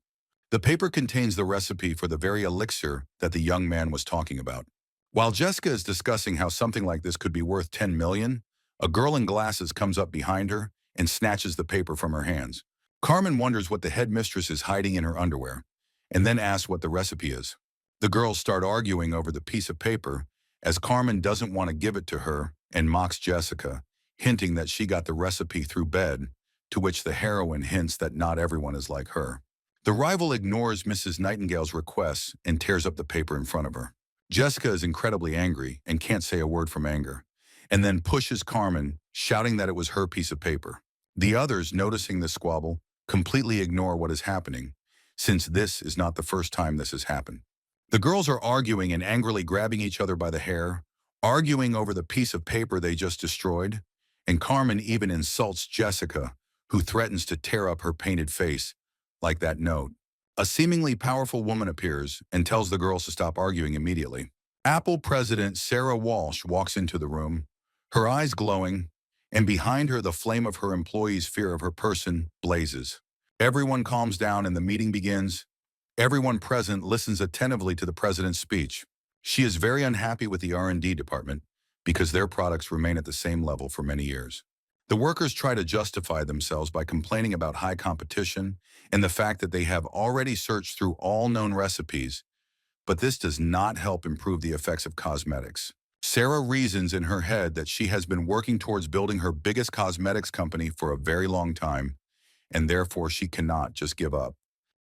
The paper contains the recipe for the very elixir that the young man was talking about. While Jessica is discussing how something like this could be worth $10 million, a girl in glasses comes up behind her and snatches the paper from her hands. Carmen wonders what the headmistress is hiding in her underwear, and then asks what the recipe is. The girls start arguing over the piece of paper, as Carmen doesn't want to give it to her and mocks Jessica, hinting that she got the recipe through bed, to which the heroine hints that not everyone is like her. The rival ignores Mrs. Nightingale's requests and tears up the paper in front of her. Jessica is incredibly angry and can't say a word from anger, and then pushes Carmen, shouting that it was her piece of paper. The others, noticing the squabble, completely ignore what is happening, since this is not the first time this has happened. The girls are arguing and angrily grabbing each other by the hair, arguing over the piece of paper they just destroyed, and Carmen even insults Jessica, who threatens to tear up her painted face, like that note. A seemingly powerful woman appears and tells the girls to stop arguing immediately. Apple president Sarah Walsh walks into the room, her eyes glowing, and behind her the flame of her employees' fear of her person blazes. Everyone calms down and the meeting begins. Everyone present listens attentively to the president's speech. She is very unhappy with the R&D department because their products remain at the same level for many years. The workers try to justify themselves by complaining about high competition and the fact that they have already searched through all known recipes, but this does not help improve the effects of cosmetics. Sarah reasons in her head that she has been working towards building her biggest cosmetics company for a very long time, and therefore she cannot just give up.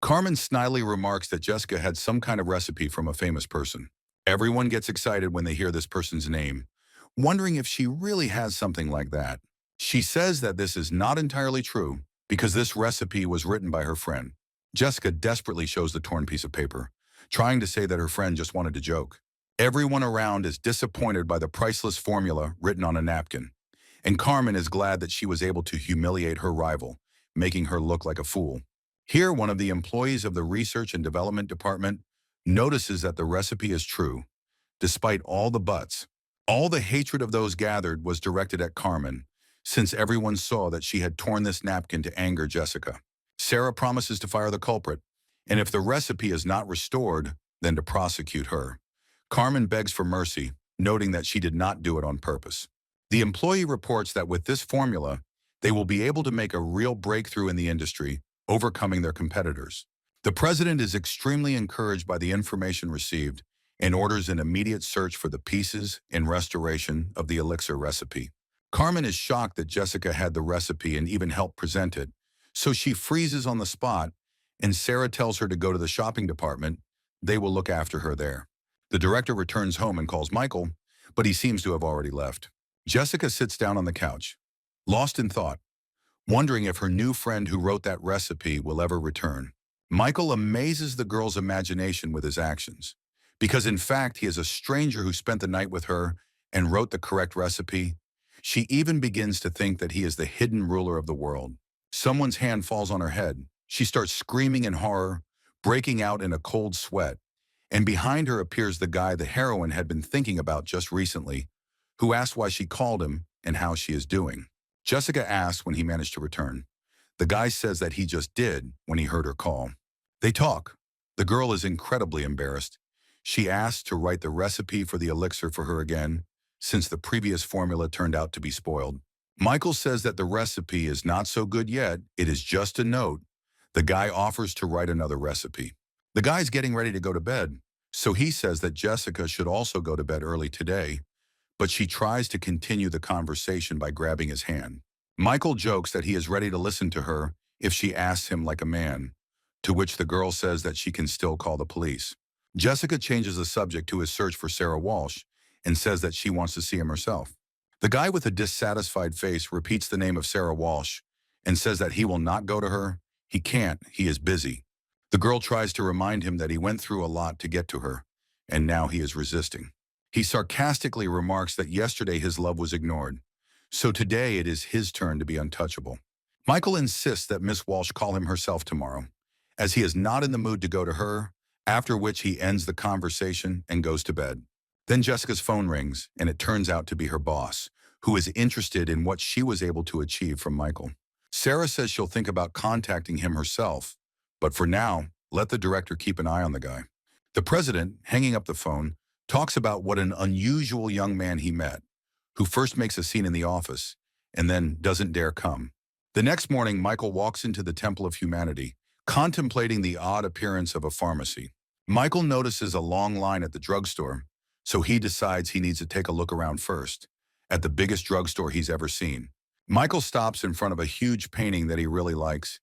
Carmen snidely remarks that Jessica had some kind of recipe from a famous person. Everyone gets excited when they hear this person's name, wondering if she really has something like that. She says that this is not entirely true because this recipe was written by her friend. Jessica desperately shows the torn piece of paper, trying to say that her friend just wanted to joke. Everyone around is disappointed by the priceless formula written on a napkin, and Carmen is glad that she was able to humiliate her rival, making her look like a fool. Here, one of the employees of the Research and Development Department notices that the recipe is true, despite all the buts. All the hatred of those gathered was directed at Carmen, since everyone saw that she had torn this napkin to anger Jessica. Sarah promises to fire the culprit, and if the recipe is not restored, then to prosecute her. Carmen begs for mercy, noting that she did not do it on purpose. The employee reports that with this formula, they will be able to make a real breakthrough in the industry, overcoming their competitors. The president is extremely encouraged by the information received and orders an immediate search for the pieces and restoration of the elixir recipe. Carmen is shocked that Jessica had the recipe and even helped present it, so she freezes on the spot, and Sarah tells her to go to the shopping department. They will look after her there. The director returns home and calls Michael, but he seems to have already left. Jessica sits down on the couch, lost in thought, wondering if her new friend who wrote that recipe will ever return. Michael amazes the girl's imagination with his actions, because in fact he is a stranger who spent the night with her and wrote the correct recipe. She even begins to think that he is the hidden ruler of the world. Someone's hand falls on her head. She starts screaming in horror, breaking out in a cold sweat, and behind her appears the guy the heroine had been thinking about just recently, who asked why she called him and how she is doing. Jessica asks when he managed to return. The guy says that he just did when he heard her call. They talk. The girl is incredibly embarrassed. She asks to write the recipe for the elixir for her again, since the previous formula turned out to be spoiled. Michael says that the recipe is not so good yet, it is just a note. The guy offers to write another recipe. The guy's getting ready to go to bed, so he says that Jessica should also go to bed early today, but she tries to continue the conversation by grabbing his hand. Michael jokes that he is ready to listen to her if she asks him like a man, to which the girl says that she can still call the police. Jessica changes the subject to his search for Sarah Walsh and says that she wants to see him herself. The guy with a dissatisfied face repeats the name of Sarah Walsh and says that he will not go to her. He can't, he is busy. The girl tries to remind him that he went through a lot to get to her, and now he is resisting. He sarcastically remarks that yesterday his love was ignored, so today it is his turn to be untouchable. Michael insists that Miss Walsh call him herself tomorrow, as he is not in the mood to go to her, after which he ends the conversation and goes to bed. Then Jessica's phone rings, and it turns out to be her boss, who is interested in what she was able to achieve from Michael. Sarah says she'll think about contacting him herself, but for now, let the director keep an eye on the guy. The president, hanging up the phone, talks about what an unusual young man he met, who first makes a scene in the office and then doesn't dare come. The next morning, Michael walks into the Temple of Humanity, contemplating the odd appearance of a pharmacy. Michael notices a long line at the drugstore, so he decides he needs to take a look around first, at the biggest drugstore he's ever seen. Michael stops in front of a huge painting that he really likes,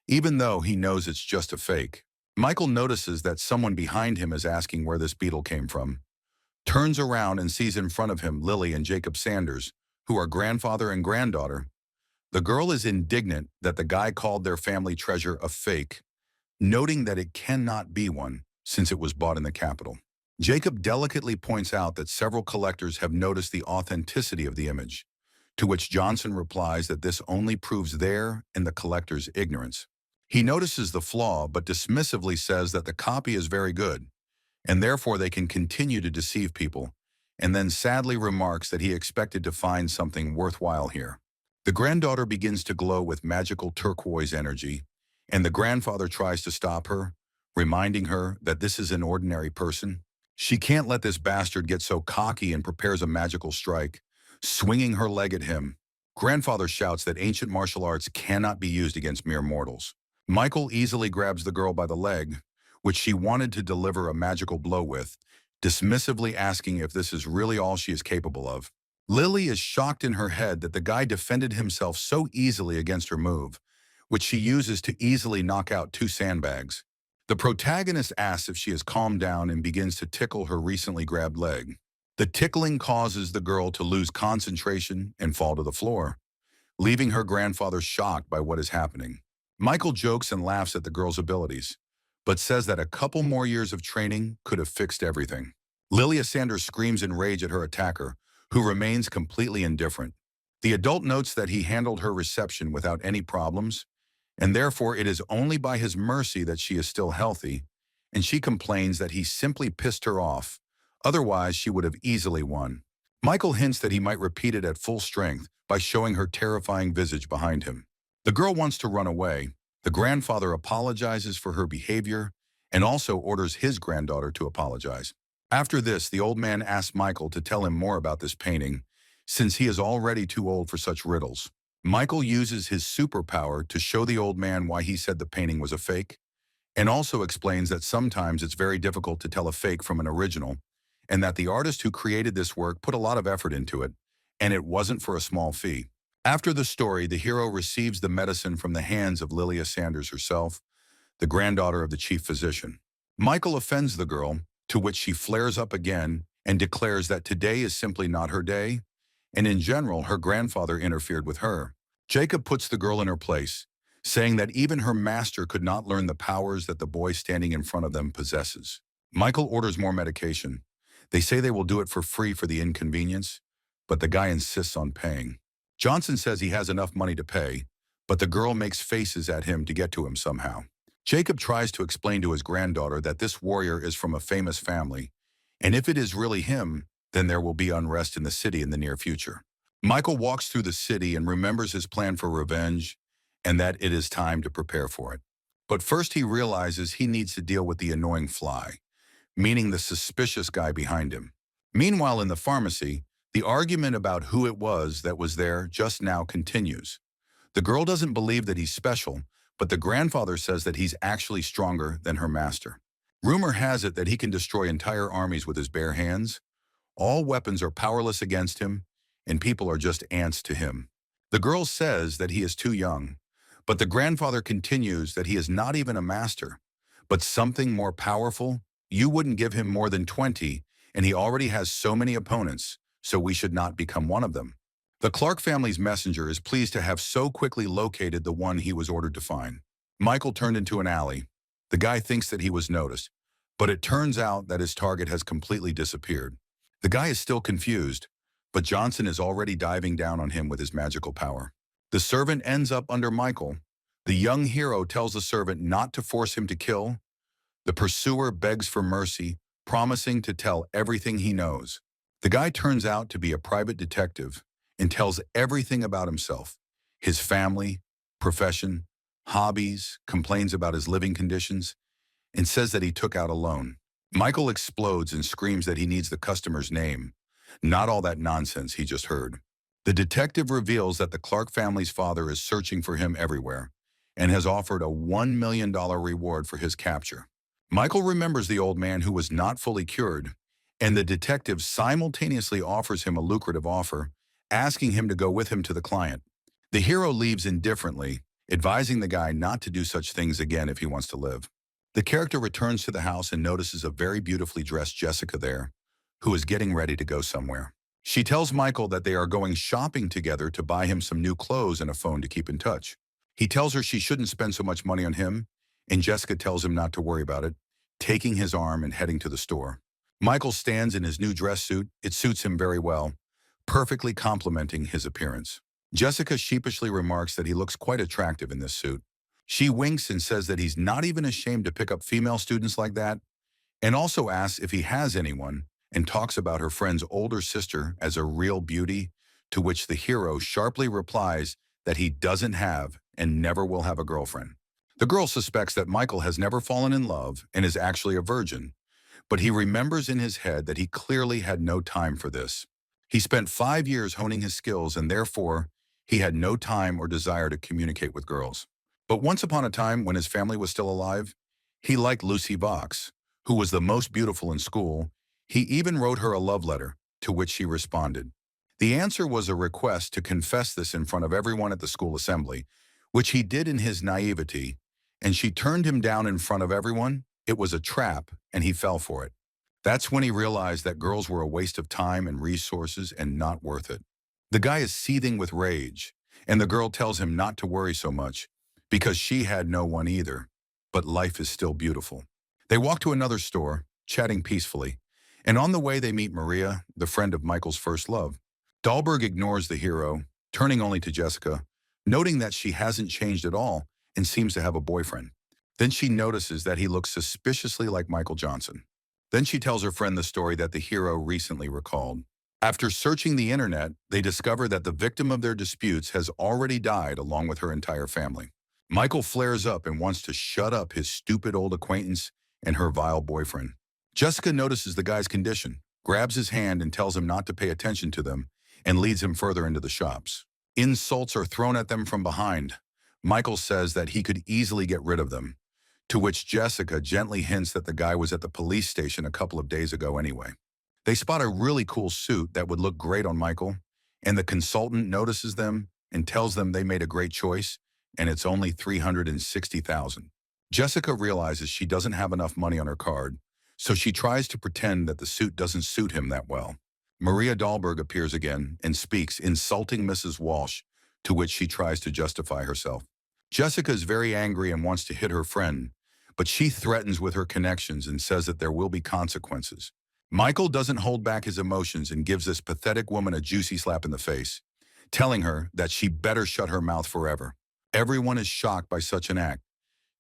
even though he knows it's just a fake. Michael notices that someone behind him is asking where this beetle came from, turns around and sees in front of him Lily and Jacob Sanders, who are grandfather and granddaughter. The girl is indignant that the guy called their family treasure a fake, noting that it cannot be one since it was bought in the capital. Jacob delicately points out that several collectors have noticed the authenticity of the image, to which Johnson replies that this only proves their and the collector's ignorance. He notices the flaw but dismissively says that the copy is very good, and therefore they can continue to deceive people, and then sadly remarks that he expected to find something worthwhile here. The granddaughter begins to glow with magical turquoise energy, and the grandfather tries to stop her, reminding her that this is an ordinary person. She can't let this bastard get so cocky and prepares a magical strike, swinging her leg at him. Grandfather shouts that ancient martial arts cannot be used against mere mortals. Michael easily grabs the girl by the leg, which she wanted to deliver a magical blow with, dismissively asking if this is really all she is capable of. Lily is shocked in her head that the guy defended himself so easily against her move, which she uses to easily knock out 2 sandbags. The protagonist asks if she has calmed down and begins to tickle her recently grabbed leg. The tickling causes the girl to lose concentration and fall to the floor, leaving her grandfather shocked by what is happening. Michael jokes and laughs at the girl's abilities, but says that a couple more years of training could have fixed everything. Lilia Sanders screams in rage at her attacker, who remains completely indifferent. The adult notes that he handled her reception without any problems, and therefore it is only by his mercy that she is still healthy, and she complains that he simply pissed her off, otherwise she would have easily won. Michael hints that he might repeat it at full strength by showing her terrifying visage behind him. The girl wants to run away. The grandfather apologizes for her behavior and also orders his granddaughter to apologize. After this, the old man asks Michael to tell him more about this painting, since he is already too old for such riddles. Michael uses his superpower to show the old man why he said the painting was a fake, and also explains that sometimes it's very difficult to tell a fake from an original, and that the artist who created this work put a lot of effort into it, and it wasn't for a small fee. After the story, the hero receives the medicine from the hands of Lilia Sanders herself, the granddaughter of the chief physician. Michael offends the girl, to which she flares up again and declares that today is simply not her day, and in general, her grandfather interfered with her. Jacob puts the girl in her place, saying that even her master could not learn the powers that the boy standing in front of them possesses. Michael orders more medication. They say they will do it for free for the inconvenience, but the guy insists on paying. Johnson says he has enough money to pay, but the girl makes faces at him to get to him somehow. Jacob tries to explain to his granddaughter that this warrior is from a famous family, and if it is really him, then there will be unrest in the city in the near future. Michael walks through the city and remembers his plan for revenge, and that it is time to prepare for it. But first he realizes he needs to deal with the annoying fly, meaning the suspicious guy behind him. Meanwhile, in the pharmacy, the argument about who it was that was there just now continues. The girl doesn't believe that he's special, but the grandfather says that he's actually stronger than her master. Rumor has it that he can destroy entire armies with his bare hands. All weapons are powerless against him, and people are just ants to him. The girl says that he is too young, but the grandfather continues that he is not even a master, but something more powerful. You wouldn't give him more than 20, and he already has so many opponents, so we should not become one of them. The Clark family's messenger is pleased to have so quickly located the one he was ordered to find. Michael turned into an alley. The guy thinks that he was noticed, but it turns out that his target has completely disappeared. The guy is still confused, but Johnson is already diving down on him with his magical power. The servant ends up under Michael. The young hero tells the servant not to force him to kill. The pursuer begs for mercy, promising to tell everything he knows. The guy turns out to be a private detective and tells everything about himself, his family, profession, hobbies, complains about his living conditions, and says that he took out a loan. Michael explodes and screams that he needs the customer's name, not all that nonsense he just heard. The detective reveals that the Clark family's father is searching for him everywhere and has offered a $1 million reward for his capture. Michael remembers the old man who was not fully cured, and the detective simultaneously offers him a lucrative offer, asking him to go with him to the client. The hero leaves indifferently, advising the guy not to do such things again if he wants to live. The character returns to the house and notices a very beautifully dressed Jessica there, who is getting ready to go somewhere. She tells Michael that they are going shopping together to buy him some new clothes and a phone to keep in touch. He tells her she shouldn't spend so much money on him, and Jessica tells him not to worry about it, taking his arm and heading to the store. Michael stands in his new dress suit. It suits him very well, perfectly complementing his appearance. Jessica sheepishly remarks that he looks quite attractive in this suit. She winks and says that he's not even ashamed to pick up female students like that, and also asks if he has anyone, and talks about her friend's older sister as a real beauty, to which the hero sharply replies that he doesn't have and never will have a girlfriend. The girl suspects that Michael has never fallen in love and is actually a virgin, but he remembers in his head that he clearly had no time for this. He spent 5 years honing his skills, and therefore, he had no time or desire to communicate with girls. But once upon a time, when his family was still alive, he liked Lucy Vox, who was the most beautiful in school. He even wrote her a love letter, to which she responded. The answer was a request to confess this in front of everyone at the school assembly, which he did in his naivety, and she turned him down in front of everyone. It was a trap, and he fell for it. That's when he realized that girls were a waste of time and resources and not worth it. The guy is seething with rage, and the girl tells him not to worry so much, because she had no one either, but life is still beautiful. They walk to another store, chatting peacefully, and on the way they meet Maria, the friend of Michael's first love. Dahlberg ignores the hero, turning only to Jessica, noting that she hasn't changed at all and seems to have a boyfriend. Then she notices that he looks suspiciously like Michael Johnson. Then she tells her friend the story that the hero recently recalled. After searching the internet, they discover that the victim of their disputes has already died along with her entire family. Michael flares up and wants to shut up his stupid old acquaintance and her vile boyfriend. Jessica notices the guy's condition, grabs his hand and tells him not to pay attention to them, and leads him further into the shops. Insults are thrown at them from behind. Michael says that he could easily get rid of them, to which Jessica gently hints that the guy was at the police station a couple of days ago anyway. They spot a really cool suit that would look great on Michael, and the consultant notices them and tells them they made a great choice, and it's only $360,000. Jessica realizes she doesn't have enough money on her card, so she tries to pretend that the suit doesn't suit him that well. Maria Dahlberg appears again and speaks, insulting Mrs. Walsh, to which she tries to justify herself. Jessica is very angry and wants to hit her friend, but she threatens with her connections and says that there will be consequences. Michael doesn't hold back his emotions and gives this pathetic woman a juicy slap in the face, telling her that she better shut her mouth forever. Everyone is shocked by such an act.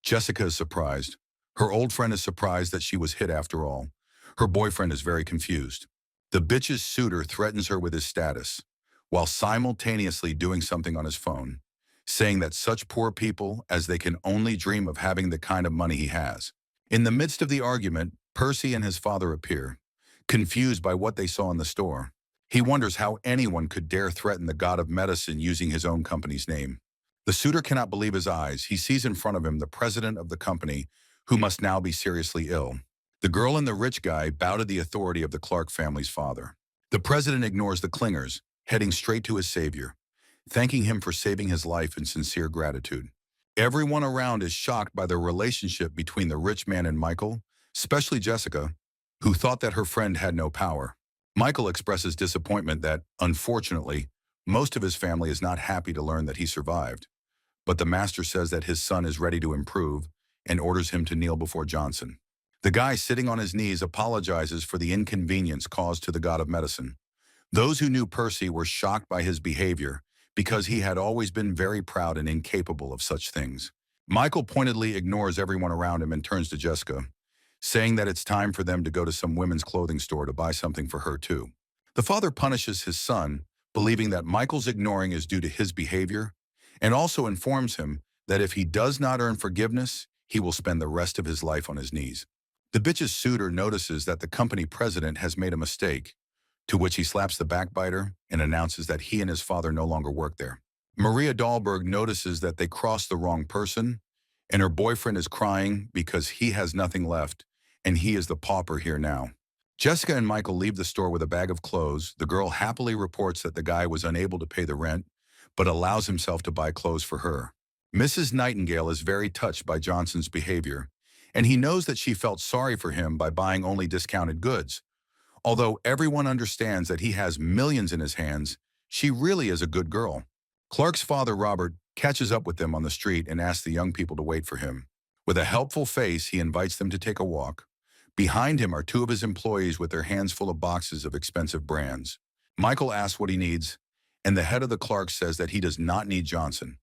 Jessica is surprised. Her old friend is surprised that she was hit after all. Her boyfriend is very confused. The bitch's suitor threatens her with his status, while simultaneously doing something on his phone, saying that such poor people as they can only dream of having the kind of money he has. In the midst of the argument, Percy and his father appear, confused by what they saw in the store. He wonders how anyone could dare threaten the god of medicine using his own company's name. The suitor cannot believe his eyes. He sees in front of him the president of the company, who must now be seriously ill. The girl and the rich guy bow to the authority of the Clark family's father. The president ignores the clingers, heading straight to his savior, thanking him for saving his life in sincere gratitude. Everyone around is shocked by the relationship between the rich man and Michael, especially Jessica, who thought that her friend had no power. Michael expresses disappointment that, unfortunately, most of his family is not happy to learn that he survived. But the master says that his son is ready to improve and orders him to kneel before Johnson. The guy sitting on his knees apologizes for the inconvenience caused to the god of medicine. Those who knew Percy were shocked by his behavior because he had always been very proud and incapable of such things. Michael pointedly ignores everyone around him and turns to Jessica, saying that it's time for them to go to some women's clothing store to buy something for her too. The father punishes his son, believing that Michael's ignoring is due to his behavior, and also informs him that if he does not earn forgiveness, he will spend the rest of his life on his knees. The bitch's suitor notices that the company president has made a mistake, to which he slaps the backbiter and announces that he and his father no longer work there. Maria Dahlberg notices that they crossed the wrong person, and her boyfriend is crying because he has nothing left, and he is the pauper here now. Jessica and Michael leave the store with a bag of clothes. The girl happily reports that the guy was unable to pay the rent, but allows himself to buy clothes for her. Mrs. Nightingale is very touched by Johnson's behavior, and he knows that she felt sorry for him by buying only discounted goods. Although everyone understands that he has millions in his hands, she really is a good girl. Clark's father, Robert, catches up with them on the street and asks the young people to wait for him. With a helpful face, he invites them to take a walk. Behind him are two of his employees with their hands full of boxes of expensive brands. Michael asks what he needs, and the head of the Clarks says that he does not need Johnson.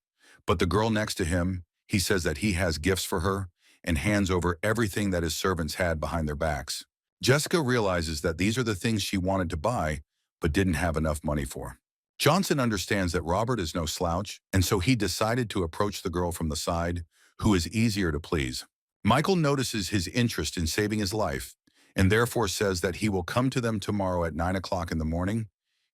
But the girl next to him, he says that he has gifts for her and hands over everything that his servants had behind their backs. Jessica realizes that these are the things she wanted to buy, but didn't have enough money for. Johnson understands that Robert is no slouch, and so he decided to approach the girl from the side, who is easier to please. Michael notices his interest in saving his life, and therefore says that he will come to them tomorrow at 9 o'clock in the morning,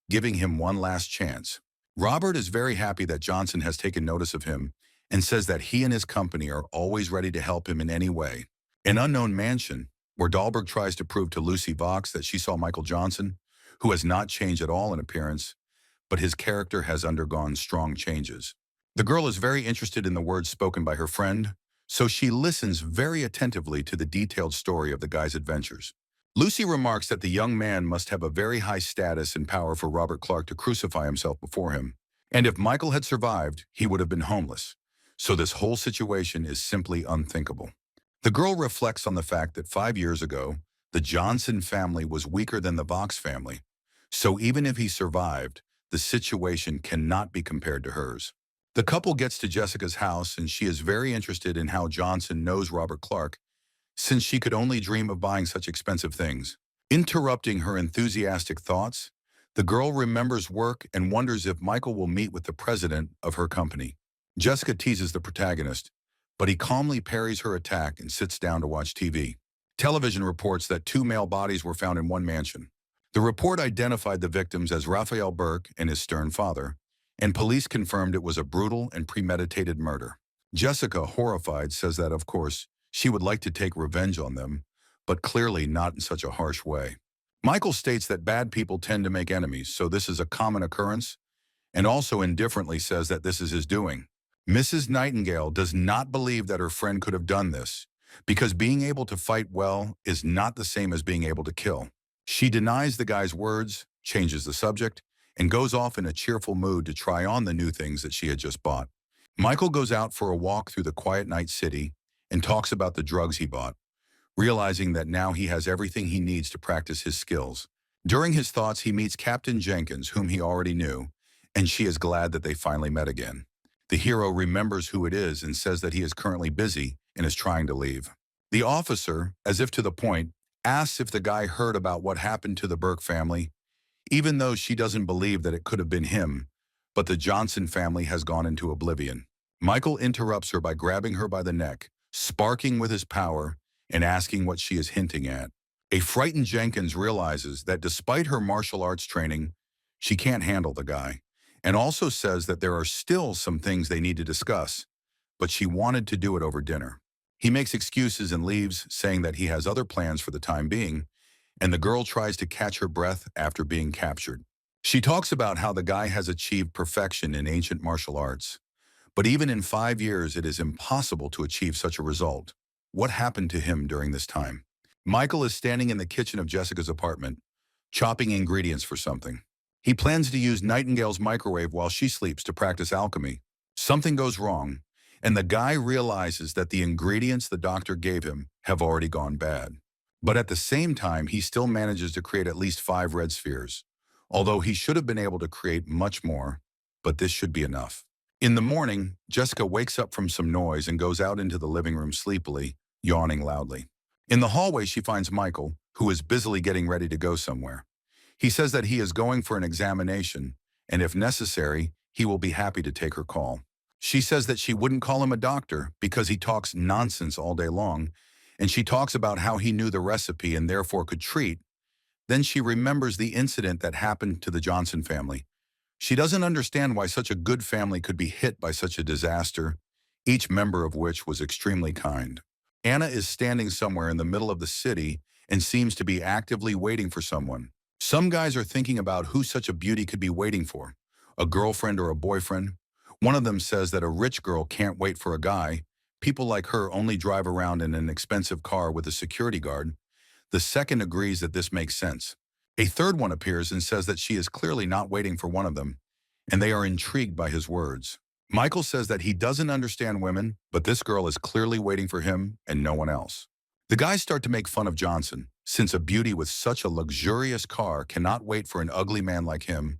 giving him one last chance. Robert is very happy that Johnson has taken notice of him and says that he and his company are always ready to help him in any way. An unknown mansion, where Dahlberg tries to prove to Lucy Vox that she saw Michael Johnson, who has not changed at all in appearance, but his character has undergone strong changes. The girl is very interested in the words spoken by her friend, so she listens very attentively to the detailed story of the guy's adventures. Lucy remarks that the young man must have a very high status and power for Robert Clark to crucify himself before him, and if Michael had survived, he would have been homeless. So this whole situation is simply unthinkable. The girl reflects on the fact that 5 years ago, the Johnson family was weaker than the Vox family, so even if he survived, the situation cannot be compared to hers. The couple gets to Jessica's house, and she is very interested in how Johnson knows Robert Clark, since she could only dream of buying such expensive things. Interrupting her enthusiastic thoughts, The girl remembers work and wonders if Michael will meet with the president of her company. Jessica teases the protagonist, but he calmly parries her attack and sits down to watch TV. Television reports that 2 male bodies were found in one mansion. The report identified the victims as Raphael Burke and his stern father, and police confirmed it was a brutal and premeditated murder. Jessica, horrified, says that, of course, she would like to take revenge on them, but clearly not in such a harsh way. Michael states that bad people tend to make enemies, so this is a common occurrence, and also indifferently says that this is his doing. Mrs. Nightingale does not believe that her friend could have done this, because being able to fight well is not the same as being able to kill. She denies the guy's words, changes the subject, and goes off in a cheerful mood to try on the new things that she had just bought. Michael goes out for a walk through the quiet night city and talks about the drugs he bought, realizing that now he has everything he needs to practice his skills. During his thoughts, he meets Captain Jenkins, whom he already knew, and she is glad that they finally met again. The hero remembers who it is and says that he is currently busy and is trying to leave. The officer, as if to the point, asks if the guy heard about what happened to the Burke family, even though she doesn't believe that it could have been him, but the Johnson family has gone into oblivion. Michael interrupts her by grabbing her by the neck, sparking with his power, and asking what she is hinting at. A frightened Jenkins realizes that despite her martial arts training, she can't handle the guy, and also says that there are still some things they need to discuss, but she wanted to do it over dinner. He makes excuses and leaves, saying that he has other plans for the time being, and the girl tries to catch her breath after being captured. She talks about how the guy has achieved perfection in ancient martial arts, but even in 5 years it is impossible to achieve such a result. What happened to him during this time? Michael is standing in the kitchen of Jessica's apartment, chopping ingredients for something. He plans to use Nightingale's microwave while she sleeps to practice alchemy. Something goes wrong, and the guy realizes that the ingredients the doctor gave him have already gone bad. But at the same time, he still manages to create at least 5 red spheres, although he should have been able to create much more, but this should be enough. In the morning, Jessica wakes up from some noise and goes out into the living room sleepily, yawning loudly. In the hallway, she finds Michael, who is busily getting ready to go somewhere. He says that he is going for an examination, and if necessary, he will be happy to take her call. She says that she wouldn't call him a doctor because he talks nonsense all day long, and she talks about how he knew the recipe and therefore could treat. Then she remembers the incident that happened to the Johnson family. She doesn't understand why such a good family could be hit by such a disaster, each member of which was extremely kind. Anna is standing somewhere in the middle of the city and seems to be actively waiting for someone. Some guys are thinking about who such a beauty could be waiting for, a girlfriend or a boyfriend. One of them says that a rich girl can't wait for a guy. People like her only drive around in an expensive car with a security guard. The second agrees that this makes sense. A third one appears and says that she is clearly not waiting for one of them, and they are intrigued by his words. Michael says that he doesn't understand women, but this girl is clearly waiting for him and no one else. The guys start to make fun of Johnson, since a beauty with such a luxurious car cannot wait for an ugly man like him,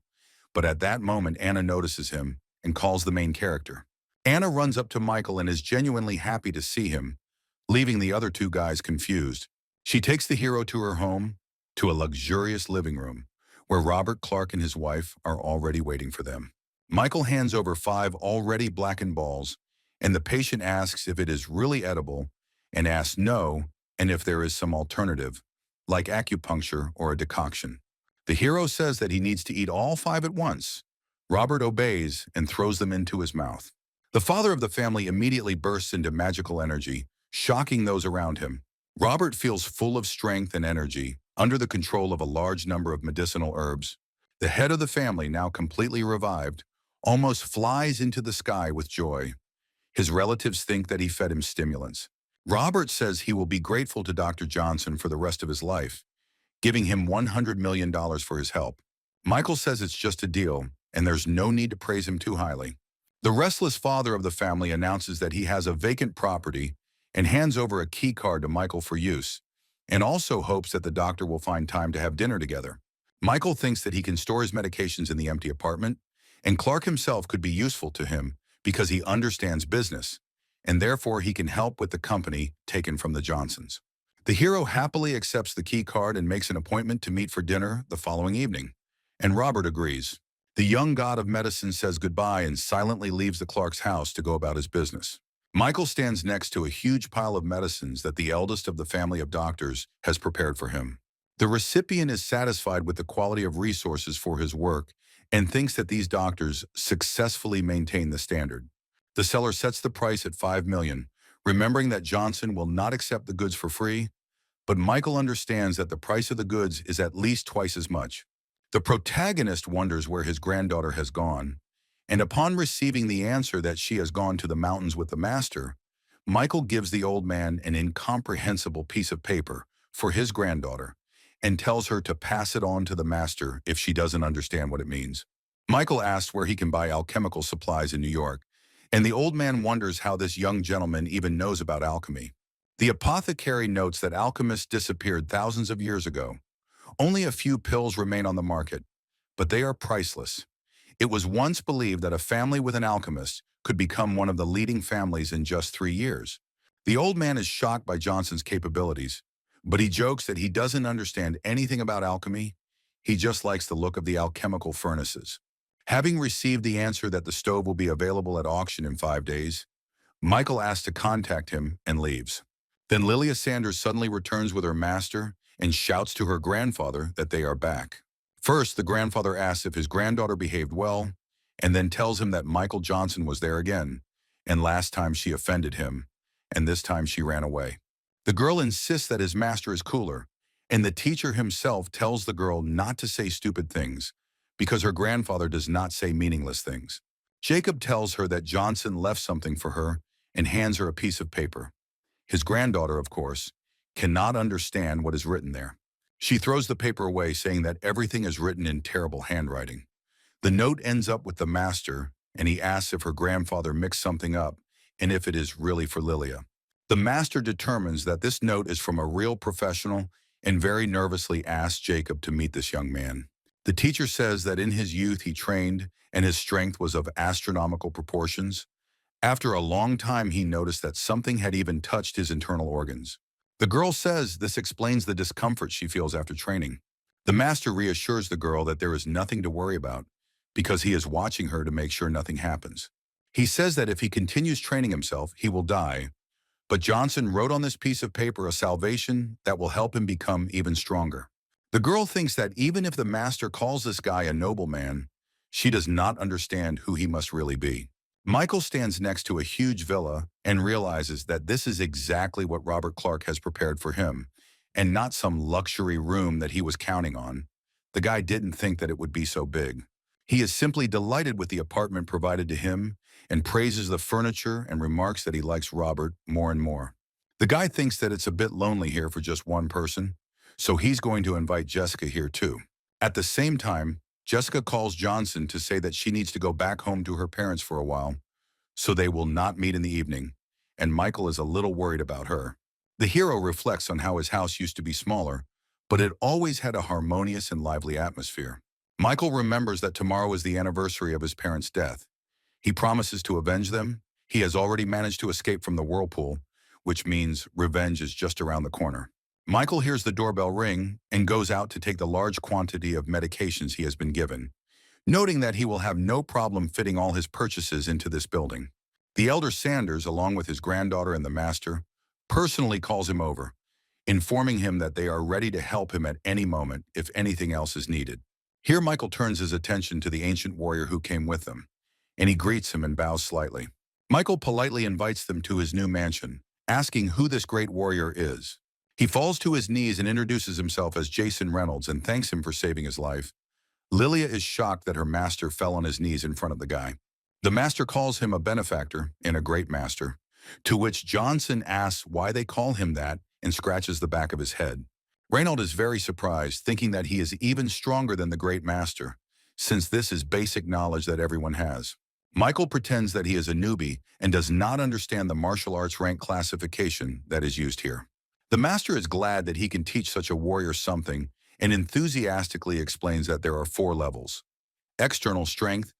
but at that moment Anna notices him and calls the main character. Anna runs up to Michael and is genuinely happy to see him, leaving the other 2 guys confused. She takes the hero to her home, to a luxurious living room, where Robert Clark and his wife are already waiting for them. Michael hands over 5 already blackened balls, and the patient asks if it is really edible, and asks no, and if there is some alternative, like acupuncture or a decoction. The hero says that he needs to eat all 5 at once. Robert obeys and throws them into his mouth. The father of the family immediately bursts into magical energy, shocking those around him. Robert feels full of strength and energy, under the control of a large number of medicinal herbs. The head of the family, now completely revived, almost flies into the sky with joy. His relatives think that he fed him stimulants. Robert says he will be grateful to Dr. Johnson for the rest of his life, giving him $100 million for his help. Michael says it's just a deal, and there's no need to praise him too highly. The restless father of the family announces that he has a vacant property and hands over a key card to Michael for use, and also hopes that the doctor will find time to have dinner together. Michael thinks that he can store his medications in the empty apartment, and Clark himself could be useful to him because he understands business, and therefore he can help with the company taken from the Johnsons. The hero happily accepts the key card and makes an appointment to meet for dinner the following evening. And Robert agrees. The young god of medicine says goodbye and silently leaves the Clark's house to go about his business. Michael stands next to a huge pile of medicines that the eldest of the family of doctors has prepared for him. The recipient is satisfied with the quality of resources for his work and thinks that these doctors successfully maintain the standard. The seller sets the price at $5 million, remembering that Johnson will not accept the goods for free, but Michael understands that the price of the goods is at least twice as much. The protagonist wonders where his granddaughter has gone, and upon receiving the answer that she has gone to the mountains with the master, Michael gives the old man an incomprehensible piece of paper for his granddaughter and tells her to pass it on to the master if she doesn't understand what it means. Michael asks where he can buy alchemical supplies in New York, and the old man wonders how this young gentleman even knows about alchemy. The apothecary notes that alchemists disappeared thousands of years ago. Only a few pills remain on the market, but they are priceless. It was once believed that a family with an alchemist could become one of the leading families in just 3 years. The old man is shocked by Johnson's capabilities, but he jokes that he doesn't understand anything about alchemy. He just likes the look of the alchemical furnaces. Having received the answer that the stove will be available at auction in 5 days, Michael asks to contact him and leaves. Then Lilia Sanders suddenly returns with her master and shouts to her grandfather that they are back. First, the grandfather asks if his granddaughter behaved well, and then tells him that Michael Johnson was there again, and last time she offended him, and this time she ran away. The girl insists that his master is cooler, and the teacher himself tells the girl not to say stupid things, because her grandfather does not say meaningless things. Jacob tells her that Johnson left something for her and hands her a piece of paper. His granddaughter, of course, cannot understand what is written there. She throws the paper away, saying that everything is written in terrible handwriting. The note ends up with the master, and he asks if her grandfather mixed something up and if it is really for Lilia. The master determines that this note is from a real professional and very nervously asks Jacob to meet this young man. The teacher says that in his youth he trained and his strength was of astronomical proportions. After a long time, he noticed that something had even touched his internal organs. The girl says this explains the discomfort she feels after training. The master reassures the girl that there is nothing to worry about because he is watching her to make sure nothing happens. He says that if he continues training himself, he will die, but Johnson wrote on this piece of paper a salvation that will help him become even stronger. The girl thinks that even if the master calls this guy a nobleman, she does not understand who he must really be. Michael stands next to a huge villa and realizes that this is exactly what Robert Clark has prepared for him, and not some luxury room that he was counting on. The guy didn't think that it would be so big. He is simply delighted with the apartment provided to him and praises the furniture and remarks that he likes Robert more and more. The guy thinks that it's a bit lonely here for just one person, so he's going to invite Jessica here too. At the same time, Jessica calls Johnson to say that she needs to go back home to her parents for a while, so they will not meet in the evening, and Michael is a little worried about her. The hero reflects on how his house used to be smaller, but it always had a harmonious and lively atmosphere. Michael remembers that tomorrow is the anniversary of his parents' death. He promises to avenge them. He has already managed to escape from the whirlpool, which means revenge is just around the corner. Michael hears the doorbell ring and goes out to take the large quantity of medications he has been given, noting that he will have no problem fitting all his purchases into this building. The elder Sanders, along with his granddaughter and the master, personally calls him over, informing him that they are ready to help him at any moment if anything else is needed. Here Michael turns his attention to the ancient warrior who came with them, and he greets him and bows slightly. Michael politely invites them to his new mansion, asking who this great warrior is. He falls to his knees and introduces himself as Jason Reynolds and thanks him for saving his life. Lilia is shocked that her master fell on his knees in front of the guy. The master calls him a benefactor and a great master, to which Johnson asks why they call him that and scratches the back of his head. Reynolds is very surprised, thinking that he is even stronger than the great master, since this is basic knowledge that everyone has. Michael pretends that he is a newbie and does not understand the martial arts rank classification that is used here. The master is glad that he can teach such a warrior something and enthusiastically explains that there are 4 levels: external strength,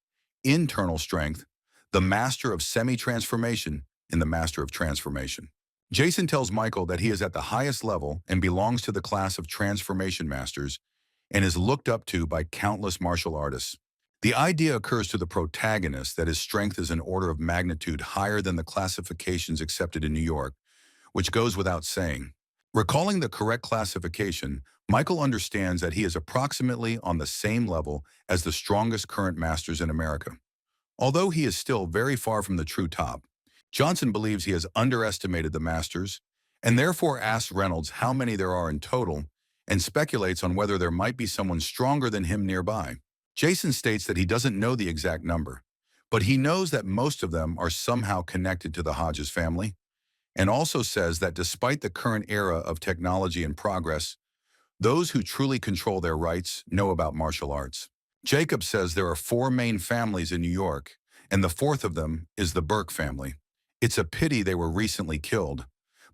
internal strength, the master of semi-transformation, and the master of transformation. Jason tells Michael that he is at the highest level and belongs to the class of transformation masters, and is looked up to by countless martial artists. The idea occurs to the protagonist that his strength is an order of magnitude higher than the classifications accepted in New York, which goes without saying. Recalling the correct classification, Michael understands that he is approximately on the same level as the strongest current masters in America. Although he is still very far from the true top, Johnson believes he has underestimated the masters and therefore asks Reynolds how many there are in total and speculates on whether there might be someone stronger than him nearby. Jason states that he doesn't know the exact number, but he knows that most of them are somehow connected to the Hodges family, and also says that despite the current era of technology and progress, those who truly control their rights know about martial arts. Jacob says there are 4 main families in New York, and the fourth of them is the Burke family. It's a pity they were recently killed,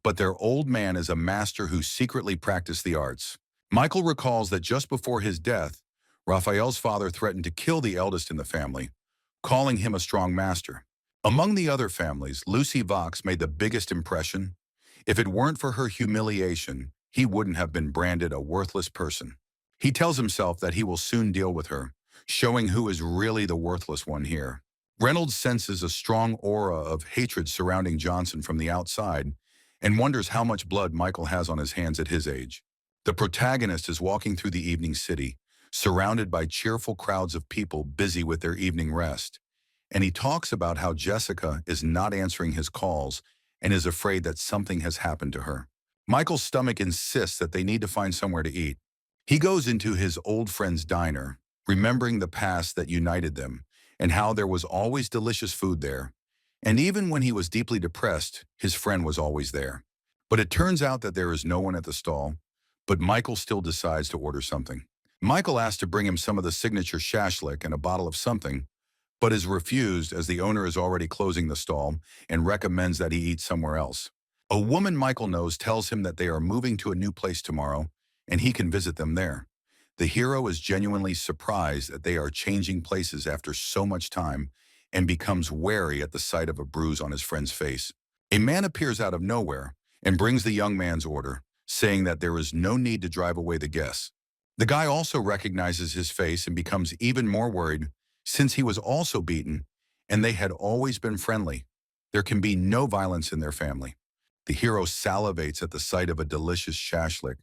but their old man is a master who secretly practiced the arts. Michael recalls that just before his death, Raphael's father threatened to kill the eldest in the family, calling him a strong master. Among the other families, Lucy Vox made the biggest impression. If it weren't for her humiliation, he wouldn't have been branded a worthless person. He tells himself that he will soon deal with her, showing who is really the worthless one here. Reynolds senses a strong aura of hatred surrounding Johnson from the outside and wonders how much blood Michael has on his hands at his age. The protagonist is walking through the evening city, surrounded by cheerful crowds of people busy with their evening rest. And he talks about how Jessica is not answering his calls and is afraid that something has happened to her. Michael's stomach insists that they need to find somewhere to eat. He goes into his old friend's diner, remembering the past that united them and how there was always delicious food there. And even when he was deeply depressed, his friend was always there. But it turns out that there is no one at the stall, but Michael still decides to order something. Michael asks to bring him some of the signature shashlik and a bottle of something, but is refused as the owner is already closing the stall and recommends that he eat somewhere else. A woman Michael knows tells him that they are moving to a new place tomorrow and he can visit them there. The hero is genuinely surprised that they are changing places after so much time and becomes wary at the sight of a bruise on his friend's face. A man appears out of nowhere and brings the young man's order, saying that there is no need to drive away the guests. The guy also recognizes his face and becomes even more worried since he was also beaten and they had always been friendly. There can be no violence in their family. The hero salivates at the sight of a delicious shashlik,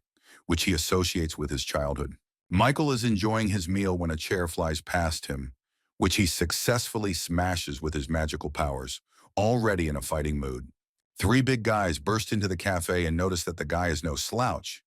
which he associates with his childhood. Michael is enjoying his meal when a chair flies past him, which he successfully smashes with his magical powers, already in a fighting mood. 3 big guys burst into the cafe and notice that the guy is no slouch,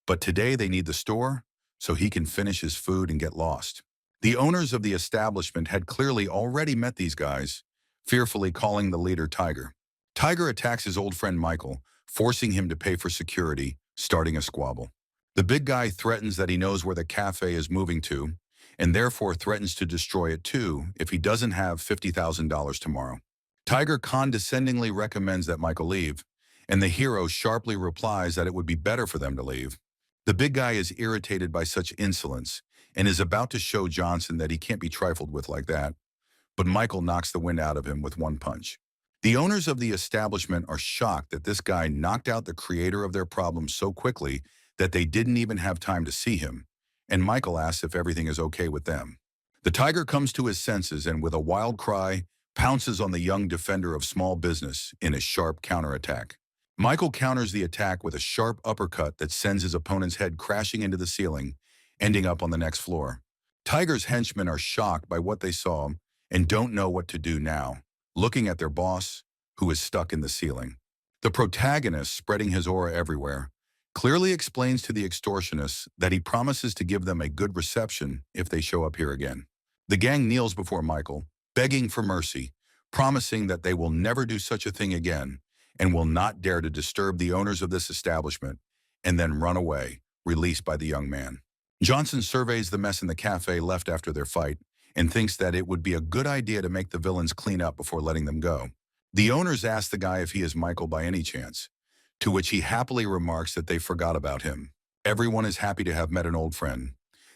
but today they need the store so he can finish his food and get lost. The owners of the establishment had clearly already met these guys, fearfully calling the leader Tiger. Tiger attacks his old friend Michael, forcing him to pay for security, starting a squabble. The big guy threatens that he knows where the cafe is moving to, and therefore threatens to destroy it too if he doesn't have $50,000 tomorrow. Tiger condescendingly recommends that Michael leave, and the hero sharply replies that it would be better for them to leave. The big guy is irritated by such insolence and is about to show Johnson that he can't be trifled with like that, but Michael knocks the wind out of him with one punch. The owners of the establishment are shocked that this guy knocked out the creator of their problem so quickly that they didn't even have time to see him, and Michael asks if everything is okay with them. The tiger comes to his senses and with a wild cry, pounces on the young defender of small business in a sharp counterattack. Michael counters the attack with a sharp uppercut that sends his opponent's head crashing into the ceiling, ending up on the next floor. Tiger's henchmen are shocked by what they saw and don't know what to do now, looking at their boss, who is stuck in the ceiling. The protagonist, spreading his aura everywhere, clearly explains to the extortionists that he promises to give them a good reception if they show up here again. The gang kneels before Michael, begging for mercy, promising that they will never do such a thing again and will not dare to disturb the owners of this establishment, and then run away, released by the young man. Johnson surveys the mess in the cafe left after their fight and thinks that it would be a good idea to make the villains clean up before letting them go. The owners ask the guy if he is Michael by any chance, to which he happily remarks that they forgot about him. Everyone is happy to have met an old friend.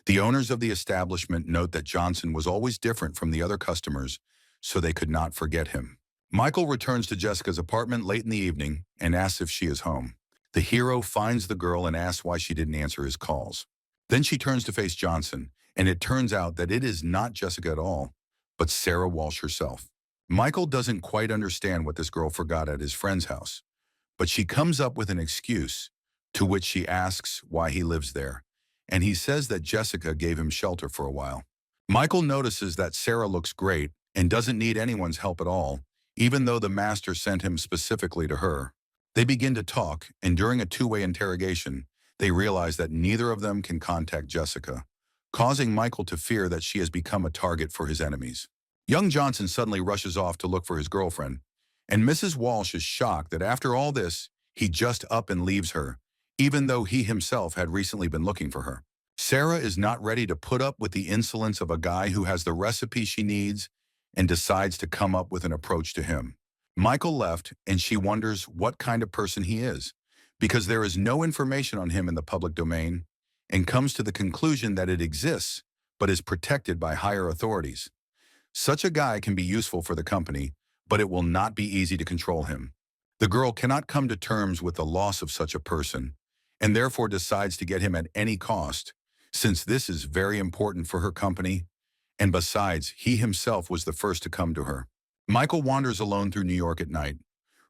The owners of the establishment note that Johnson was always different from the other customers, so they could not forget him. Michael returns to Jessica's apartment late in the evening and asks if she is home. The hero finds the girl and asks why she didn't answer his calls. Then she turns to face Johnson, and it turns out that it is not Jessica at all, but Sarah Walsh herself. Michael doesn't quite understand what this girl forgot at his friend's house, but she comes up with an excuse, to which she asks why he lives there, and he says that Jessica gave him shelter for a while. Michael notices that Sarah looks great and doesn't need anyone's help at all, even though the master sent him specifically to her. They begin to talk, and during a two-way interrogation, they realize that neither of them can contact Jessica, causing Michael to fear that she has become a target for his enemies. Young Johnson suddenly rushes off to look for his girlfriend, and Mrs. Walsh is shocked that after all this, he just up and leaves her, even though he himself had recently been looking for her. Sarah is not ready to put up with the insolence of a guy who has the recipe she needs and decides to come up with an approach to him. Michael left, and she wonders what kind of person he is, because there is no information on him in the public domain, and comes to the conclusion that it exists, but is protected by higher authorities. Such a guy can be useful for the company, but it will not be easy to control him. The girl cannot come to terms with the loss of such a person, and therefore decides to get him at any cost, since this is very important for her company, and besides, he himself was the first to come to her. Michael wanders alone through New York at night,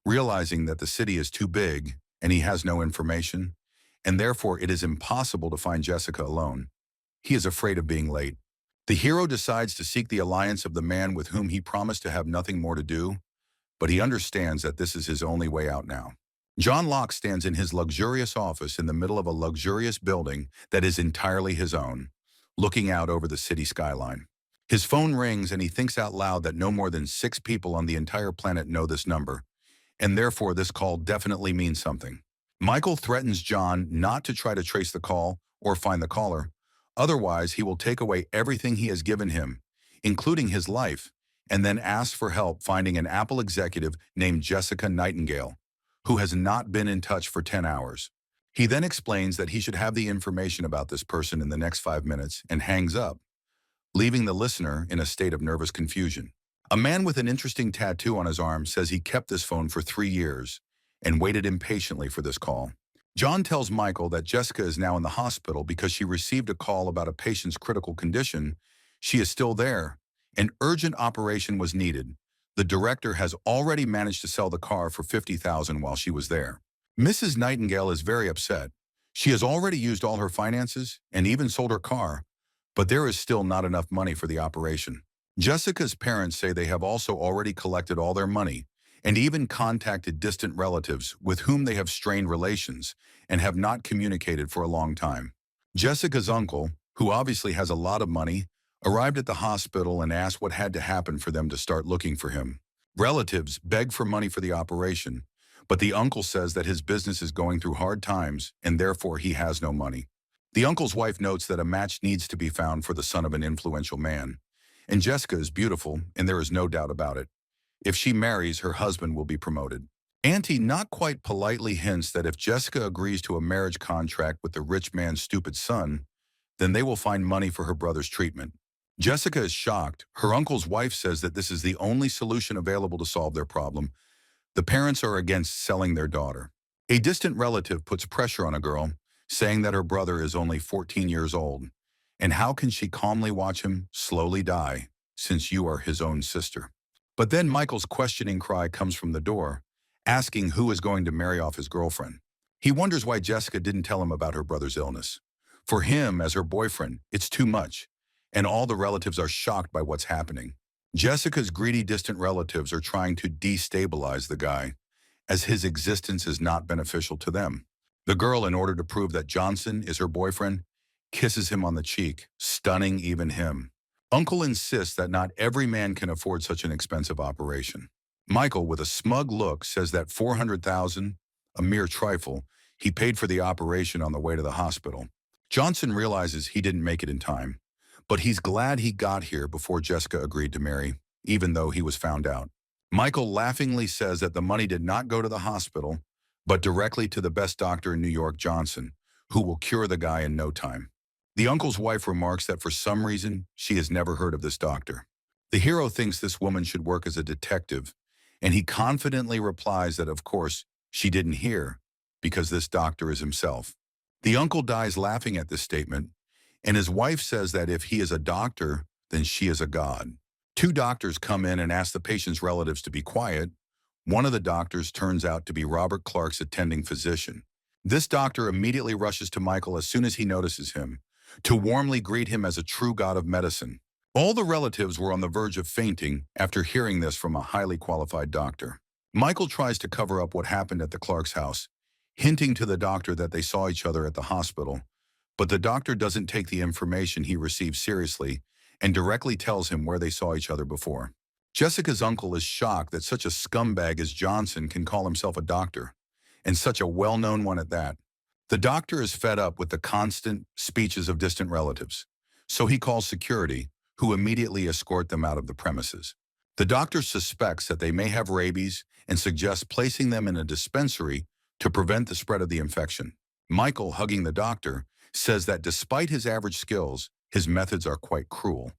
realizing that the city is too big and he has no information, and therefore it is impossible to find Jessica alone. He is afraid of being late. The hero decides to seek the alliance of the man with whom he promised to have nothing more to do, but he understands that this is his only way out now. John Locke stands in his luxurious office in the middle of a luxurious building that is entirely his own, looking out over the city skyline. His phone rings and he thinks out loud that no more than 6 people on the entire planet know this number, and therefore this call definitely means something. Michael threatens John not to try to trace the call or find the caller, otherwise he will take away everything he has given him, including his life, and then asks for help finding an Apple executive named Jessica Nightingale, who has not been in touch for 10 hours. He then explains that he should have the information about this person in the next 5 minutes and hangs up, leaving the listener in a state of nervous confusion. A man with an interesting tattoo on his arm says he kept this phone for 3 years and waited impatiently for this call. John tells Michael that Jessica is now in the hospital because she received a call about a patient's critical condition. She is still there. An urgent operation was needed. The director has already managed to sell the car for $50,000 while she was there. Mrs. Nightingale is very upset. She has already used all her finances and even sold her car, but there is still not enough money for the operation. Jessica's parents say they have also already collected all their money and even contacted distant relatives with whom they have strained relations and have not communicated for a long time. Jessica's uncle, who obviously has a lot of money, arrived at the hospital and asked what had to happen for them to start looking for him. Relatives beg for money for the operation, but the uncle says that his business is going through hard times and therefore he has no money. The uncle's wife notes that a match needs to be found for the son of an influential man, and Jessica is beautiful, and there is no doubt about it. If she marries, her husband will be promoted. Auntie not quite politely hints that if Jessica agrees to a marriage contract with the rich man's stupid son, then they will find money for her brother's treatment. Jessica is shocked. Her uncle's wife says that this is the only solution available to solve their problem. The parents are against selling their daughter. A distant relative puts pressure on a girl, saying that her brother is only 14 years old, and how can she calmly watch him slowly die, since you are his own sister? But then Michael's questioning cry comes from the door, asking who is going to marry off his girlfriend. He wonders why Jessica didn't tell him about her brother's illness. For him, as her boyfriend, it's too much, and all the relatives are shocked by what's happening. Jessica's greedy distant relatives are trying to destabilize the guy, as his existence is not beneficial to them. The girl, in order to prove that Johnson is her boyfriend, kisses him on the cheek, stunning even him. Uncle insists that not every man can afford such an expensive operation. Michael, with a smug look, says that $400,000, a mere trifle, he paid for the operation on the way to the hospital. Johnson realizes he didn't make it in time, but he's glad he got here before Jessica agreed to marry, even though he was found out. Michael laughingly says that the money did not go to the hospital, but directly to the best doctor in New York, Johnson, who will cure the guy in no time. The uncle's wife remarks that for some reason, she has never heard of this doctor. The hero thinks this woman should work as a detective, and he confidently replies that, of course, she didn't hear, because this doctor is himself. The uncle dies laughing at this statement, and his wife says that if he is a doctor, then she is a god. Two doctors come in and ask the patient's relatives to be quiet. One of the doctors turns out to be Robert Clark's attending physician. This doctor immediately rushes to Michael as soon as he notices him, to warmly greet him as a true god of medicine. All the relatives were on the verge of fainting after hearing this from a highly qualified doctor. Michael tries to cover up what happened at the Clark's house, hinting to the doctor that they saw each other at the hospital, but the doctor doesn't take the information he received seriously and directly tells him where they saw each other before. Jessica's uncle is shocked that such a scumbag as Johnson can call himself a doctor, and such a well-known one at that. The doctor is fed up with the constant speeches of distant relatives, so he calls security, who immediately escort them out of the premises. The doctor suspects that they may have rabies and suggests placing them in a dispensary to prevent the spread of the infection. Michael, hugging the doctor, says that despite his average skills, his methods are quite cruel,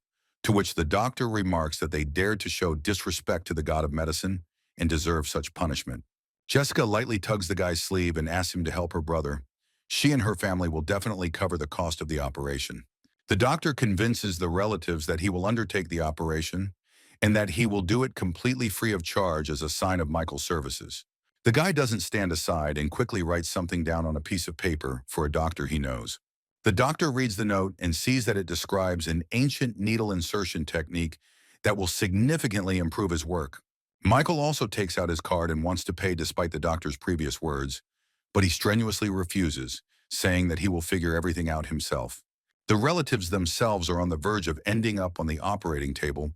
to which the doctor remarks that they dared to show disrespect to the god of medicine and deserve such punishment. Jessica lightly tugs the guy's sleeve and asks him to help her brother. She and her family will definitely cover the cost of the operation. The doctor convinces the relatives that he will undertake the operation and that he will do it completely free of charge as a sign of Michael's services. The guy doesn't stand aside and quickly writes something down on a piece of paper for a doctor he knows. The doctor reads the note and sees that it describes an ancient needle insertion technique that will significantly improve his work. Michael also takes out his card and wants to pay despite the doctor's previous words, but he strenuously refuses, saying that he will figure everything out himself. The relatives themselves are on the verge of ending up on the operating table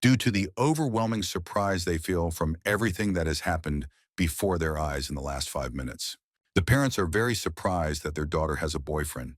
due to the overwhelming surprise they feel from everything that has happened before their eyes in the last 5 minutes. The parents are very surprised that their daughter has a boyfriend,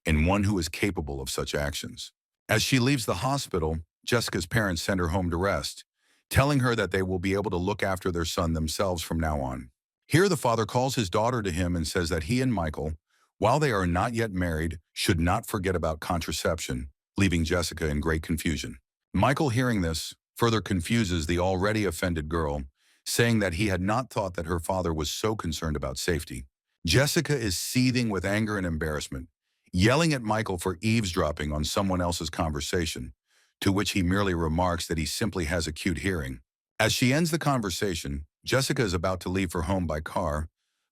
and one who is capable of such actions. As she leaves the hospital, Jessica's parents send her home to rest, telling her that they will be able to look after their son themselves from now on. Here the father calls his daughter to him and says that he and Michael, while they are not yet married, should not forget about contraception, leaving Jessica in great confusion. Michael, hearing this, further confuses the already offended girl, saying that he had not thought that her father was so concerned about safety. Jessica is seething with anger and embarrassment, yelling at Michael for eavesdropping on someone else's conversation, to which he merely remarks that he simply has acute hearing. As she ends the conversation, Jessica is about to leave her home by car,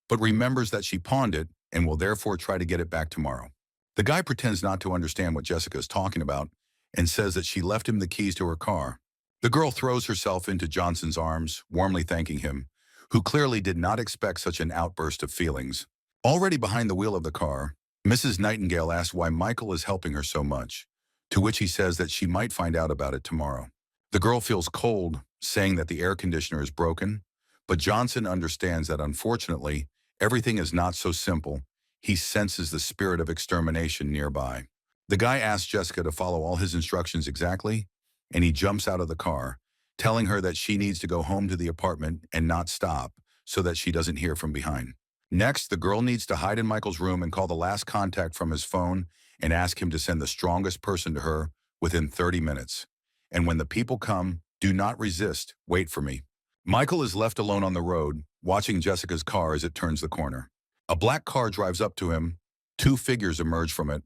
but remembers that she pawned it and will therefore try to get it back tomorrow. The guy pretends not to understand what Jessica is talking about and says that she left him the keys to her car. The girl throws herself into Johnson's arms, warmly thanking him, who clearly did not expect such an outburst of feelings. Already behind the wheel of the car, Mrs. Nightingale asks why Michael is helping her so much, to which he says that she might find out about it tomorrow. The girl feels cold, saying that the air conditioner is broken, but Johnson understands that unfortunately, everything is not so simple. He senses the spirit of extermination nearby. The guy asks Jessica to follow all his instructions exactly, and he jumps out of the car, telling her that she needs to go home to the apartment and not stop so that she doesn't hear from behind. Next, the girl needs to hide in Michael's room and call the last contact from his phone and ask him to send the strongest person to her within 30 minutes. And when the people come, do not resist, wait for me. Michael is left alone on the road, watching Jessica's car as it turns the corner. A black car drives up to him. Two figures emerge from it.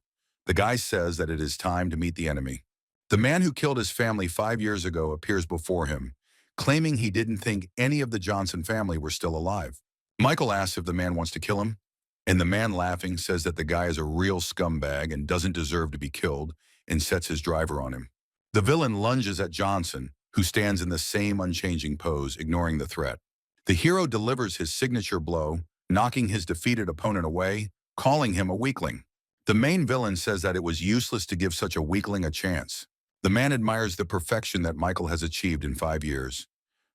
The guy says that it is time to meet the enemy. The man who killed his family 5 years ago appears before him, claiming he didn't think any of the Johnson family were still alive. Michael asks if the man wants to kill him, and the man, laughing, says that the guy is a real scumbag and doesn't deserve to be killed, and sets his driver on him. The villain lunges at Johnson, who stands in the same unchanging pose, ignoring the threat. The hero delivers his signature blow, knocking his defeated opponent away, calling him a weakling. The main villain says that it was useless to give such a weakling a chance. The man admires the perfection that Michael has achieved in 5 years.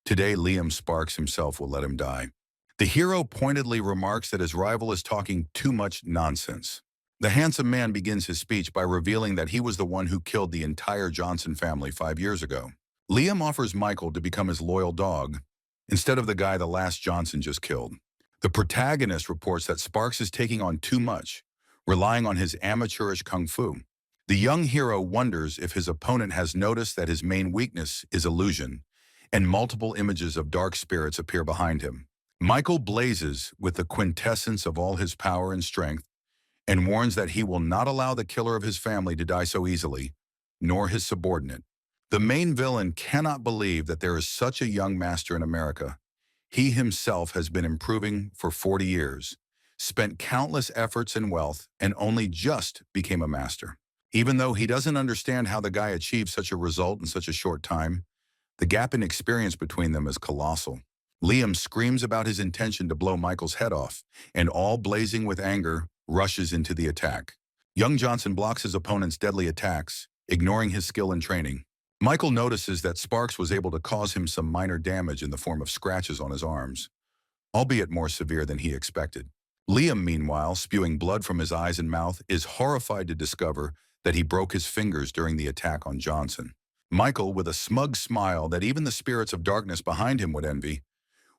Today, Liam Sparks himself will let him die. The hero pointedly remarks that his rival is talking too much nonsense. The handsome man begins his speech by revealing that he was the one who killed the entire Johnson family 5 years ago. Liam offers Michael to become his loyal dog, instead of the guy the last Johnson just killed. The protagonist reports that Sparks is taking on too much, relying on his amateurish kung fu. The young hero wonders if his opponent has noticed that his main weakness is illusion, and multiple images of dark spirits appear behind him. Michael blazes with the quintessence of all his power and strength, and warns that he will not allow the killer of his family to die so easily, nor his subordinate. The main villain cannot believe that there is such a young master in America. He himself has been improving for 40 years, spent countless efforts and wealth, and only just became a master. Even though he doesn't understand how the guy achieved such a result in such a short time, the gap in experience between them is colossal. Liam screams about his intention to blow Michael's head off, and all blazing with anger, rushes into the attack. Young Johnson blocks his opponent's deadly attacks, ignoring his skill and training. Michael notices that Sparks was able to cause him some minor damage in the form of scratches on his arms, albeit more severe than he expected. Liam, meanwhile, spewing blood from his eyes and mouth, is horrified to discover that he broke his fingers during the attack on Johnson. Michael, with a smug smile that even the spirits of darkness behind him would envy,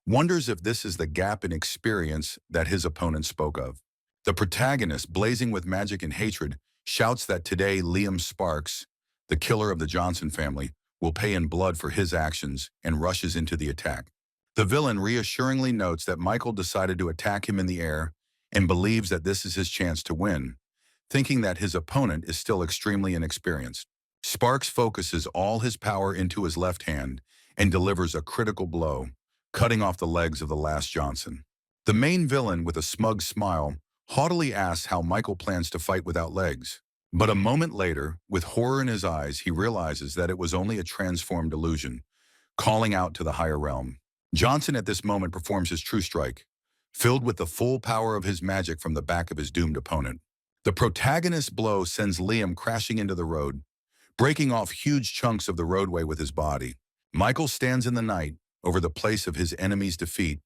wonders if this is the gap in experience that his opponent spoke of. The protagonist, blazing with magic and hatred, shouts that today Liam Sparks, the killer of the Johnson family, will pay in blood for his actions and rushes into the attack. The villain reassuringly notes that Michael decided to attack him in the air and believes that this is his chance to win, thinking that his opponent is still extremely inexperienced. Sparks focuses all his power into his left hand and delivers a critical blow, cutting off the legs of the last Johnson. The main villain, with a smug smile, haughtily asks how Michael plans to fight without legs. But a moment later, with horror in his eyes, he realizes that it was only a transformed illusion, calling out to the higher realm. Johnson at this moment performs his true strike, filled with the full power of his magic from the back of his doomed opponent. The protagonist's blow sends Liam crashing into the road, breaking off huge chunks of the roadway with his body. Michael stands in the night over the place of his enemy's defeat,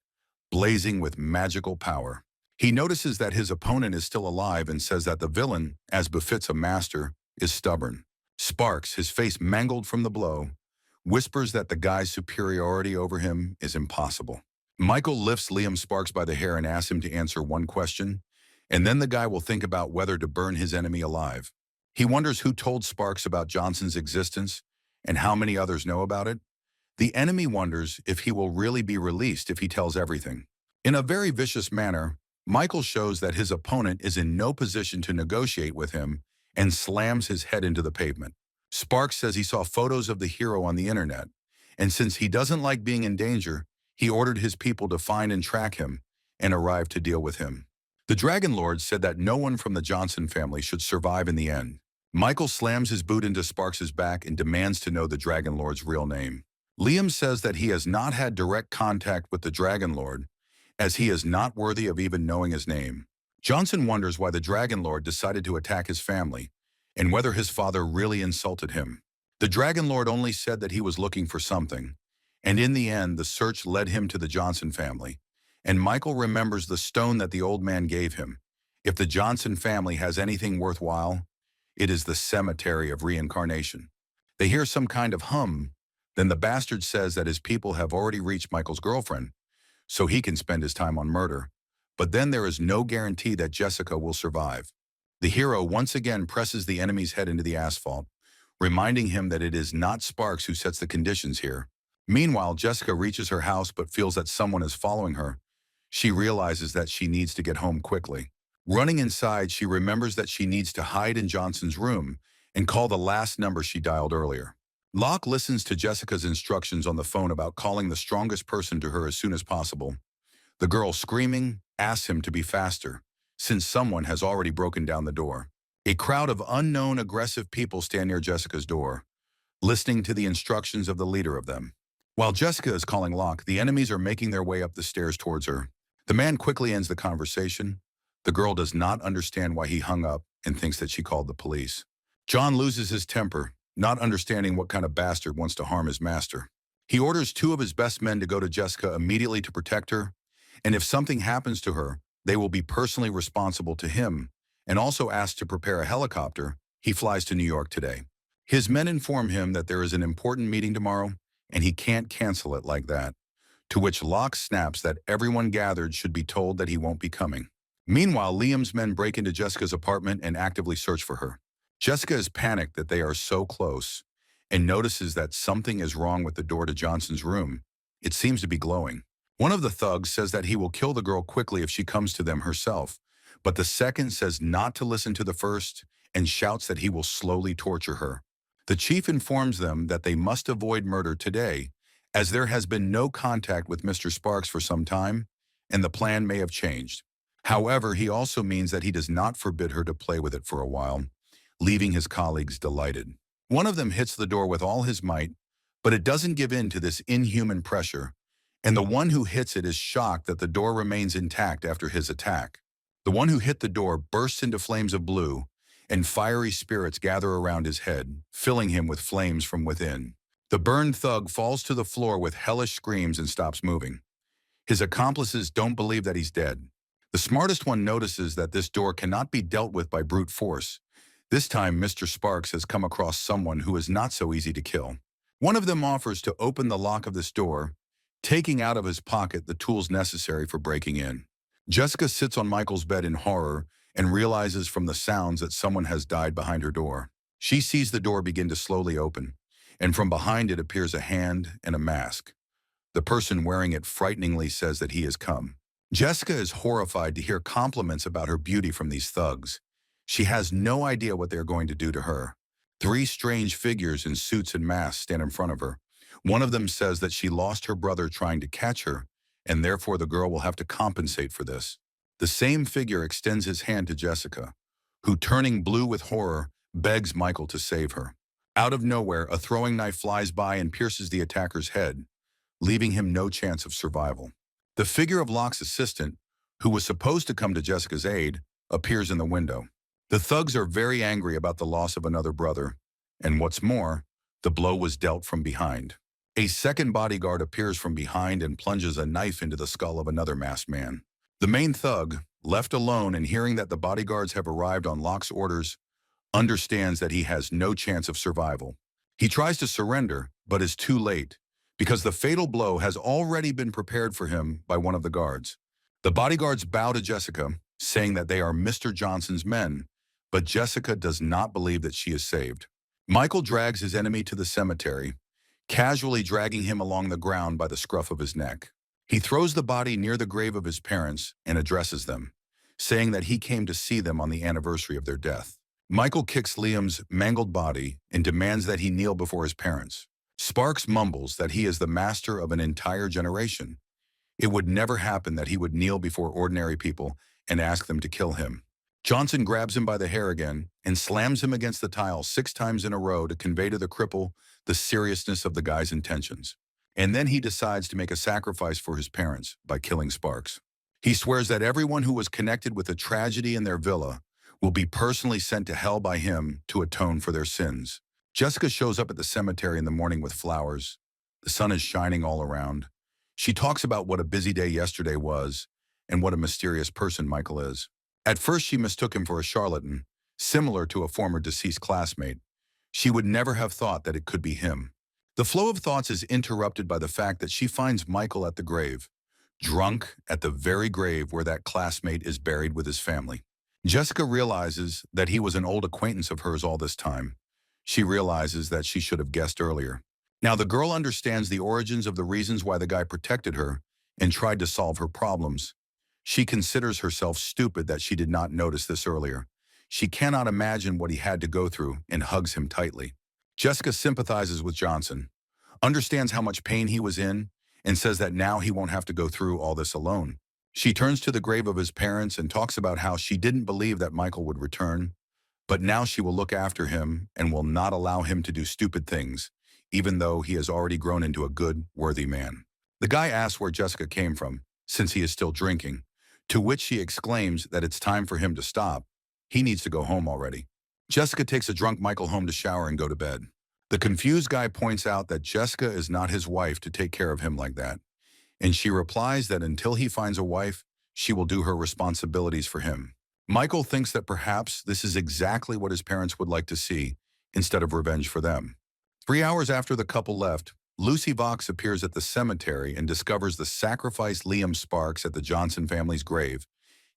blazing with magical power. He notices that his opponent is still alive and says that the villain, as befits a master, is stubborn. Sparks, his face mangled from the blow, whispers that the guy's superiority over him is impossible. Michael lifts Liam Sparks by the hair and asks him to answer one question, and then the guy will think about whether to burn his enemy alive. He wonders who told Sparks about Johnson's existence and how many others know about it. The enemy wonders if he will really be released if he tells everything. In a very vicious manner, Michael shows that his opponent is in no position to negotiate with him and slams his head into the pavement. Sparks says he saw photos of the hero on the internet, and since he doesn't like being in danger, he ordered his people to find and track him and arrive to deal with him. The Dragon Lord said that no one from the Johnson family should survive in the end. Michael slams his boot into Sparks' back and demands to know the Dragon Lord's real name. Liam says that he has not had direct contact with the Dragon Lord, as he is not worthy of even knowing his name. Johnson wonders why the Dragon Lord decided to attack his family, and whether his father really insulted him. The Dragon Lord only said that he was looking for something, and in the end, the search led him to the Johnson family, and Michael remembers the stone that the old man gave him. If the Johnson family has anything worthwhile, it is the cemetery of reincarnation. They hear some kind of hum, then the bastard says that his people have already reached Michael's girlfriend, so he can spend his time on murder. But then there is no guarantee that Jessica will survive. The hero once again presses the enemy's head into the asphalt, reminding him that it is not Sparks who sets the conditions here. Meanwhile, Jessica reaches her house but feels that someone is following her. She realizes that she needs to get home quickly. Running inside, she remembers that she needs to hide in Johnson's room and call the last number she dialed earlier. Locke listens to Jessica's instructions on the phone about calling the strongest person to her as soon as possible. The girl, screaming, asks him to be faster, since someone has already broken down the door. A crowd of unknown aggressive people stand near Jessica's door, listening to the instructions of the leader of them. While Jessica is calling Locke, the enemies are making their way up the stairs towards her. The man quickly ends the conversation. The girl does not understand why he hung up and thinks that she called the police. John loses his temper, not understanding what kind of bastard wants to harm his master. He orders 2 of his best men to go to Jessica immediately to protect her, and if something happens to her, they will be personally responsible to him, and also asks to prepare a helicopter. He flies to New York today. His men inform him that there is an important meeting tomorrow, and he can't cancel it like that, to which Locke snaps that everyone gathered should be told that he won't be coming. Meanwhile, Liam's men break into Jessica's apartment and actively search for her. Jessica is panicked that they are so close and notices that something is wrong with the door to Johnson's room. It seems to be glowing. One of the thugs says that he will kill the girl quickly if she comes to them herself, but the second says not to listen to the first and shouts that he will slowly torture her. The chief informs them that they must avoid murder today, as there has been no contact with Mr. Sparks for some time, and the plan may have changed. However, he also means that he does not forbid her to play with it for a while, leaving his colleagues delighted. One of them hits the door with all his might, but it doesn't give in to this inhuman pressure, and the one who hits it is shocked that the door remains intact after his attack. The one who hit the door bursts into flames of blue, and fiery spirits gather around his head, filling him with flames from within. The burned thug falls to the floor with hellish screams and stops moving. His accomplices don't believe that he's dead. The smartest one notices that this door cannot be dealt with by brute force. This time, Mr. Sparks has come across someone who is not so easy to kill. One of them offers to open the lock of this door, taking out of his pocket the tools necessary for breaking in. Jessica sits on Michael's bed in horror and realizes from the sounds that someone has died behind her door. She sees the door begin to slowly open, and from behind it appears a hand and a mask. The person wearing it frighteningly says that he has come. Jessica is horrified to hear compliments about her beauty from these thugs. She has no idea what they are going to do to her. Three strange figures in suits and masks stand in front of her. One of them says that she lost her brother trying to catch her, and therefore the girl will have to compensate for this. The same figure extends his hand to Jessica, who, turning blue with horror, begs Michael to save her. Out of nowhere, a throwing knife flies by and pierces the attacker's head, leaving him no chance of survival. The figure of Locke's assistant, who was supposed to come to Jessica's aid, appears in the window. The thugs are very angry about the loss of another brother, and what's more, the blow was dealt from behind. A second bodyguard appears from behind and plunges a knife into the skull of another masked man. The main thug, left alone and hearing that the bodyguards have arrived on Locke's orders, understands that he has no chance of survival. He tries to surrender, but is too late, because the fatal blow has already been prepared for him by one of the guards. The bodyguards bow to Jessica, saying that they are Mr. Johnson's men, but Jessica does not believe that she is saved. Michael drags his enemy to the cemetery, casually dragging him along the ground by the scruff of his neck. He throws the body near the grave of his parents and addresses them, saying that he came to see them on the anniversary of their death. Michael kicks Liam's mangled body and demands that he kneel before his parents. Sparks mumbles that he is the master of an entire generation. It would never happen that he would kneel before ordinary people and ask them to kill him. Johnson grabs him by the hair again and slams him against the tile 6 times in a row to convey to the cripple the seriousness of the guy's intentions. And then he decides to make a sacrifice for his parents by killing Sparks. He swears that everyone who was connected with the tragedy in their villa will be personally sent to hell by him to atone for their sins. Jessica shows up at the cemetery in the morning with flowers. The sun is shining all around. She talks about what a busy day yesterday was and what a mysterious person Michael is. At first, she mistook him for a charlatan, similar to a former deceased classmate. She would never have thought that it could be him. The flow of thoughts is interrupted by the fact that she finds Michael at the grave, drunk at the very grave where that classmate is buried with his family. Jessica realizes that he was an old acquaintance of hers all this time. She realizes that she should have guessed earlier. Now the girl understands the origins of the reasons why the guy protected her and tried to solve her problems. She considers herself stupid that she did not notice this earlier. She cannot imagine what he had to go through and hugs him tightly. Jessica sympathizes with Johnson, understands how much pain he was in, and says that now he won't have to go through all this alone. She turns to the grave of his parents and talks about how she didn't believe that Michael would return, but now she will look after him and will not allow him to do stupid things, even though he has already grown into a good, worthy man. The guy asks where Jessica came from, since he is still drinking, to which she exclaims that it's time for him to stop. He needs to go home already. Jessica takes a drunk Michael home to shower and go to bed. The confused guy points out that Jessica is not his wife to take care of him like that, and she replies that until he finds a wife, she will do her responsibilities for him. Michael thinks that perhaps this is exactly what his parents would like to see, instead of revenge for them. 3 hours after the couple left, Lucy Vox appears at the cemetery and discovers the sacrificed Liam Sparks at the Johnson family's grave,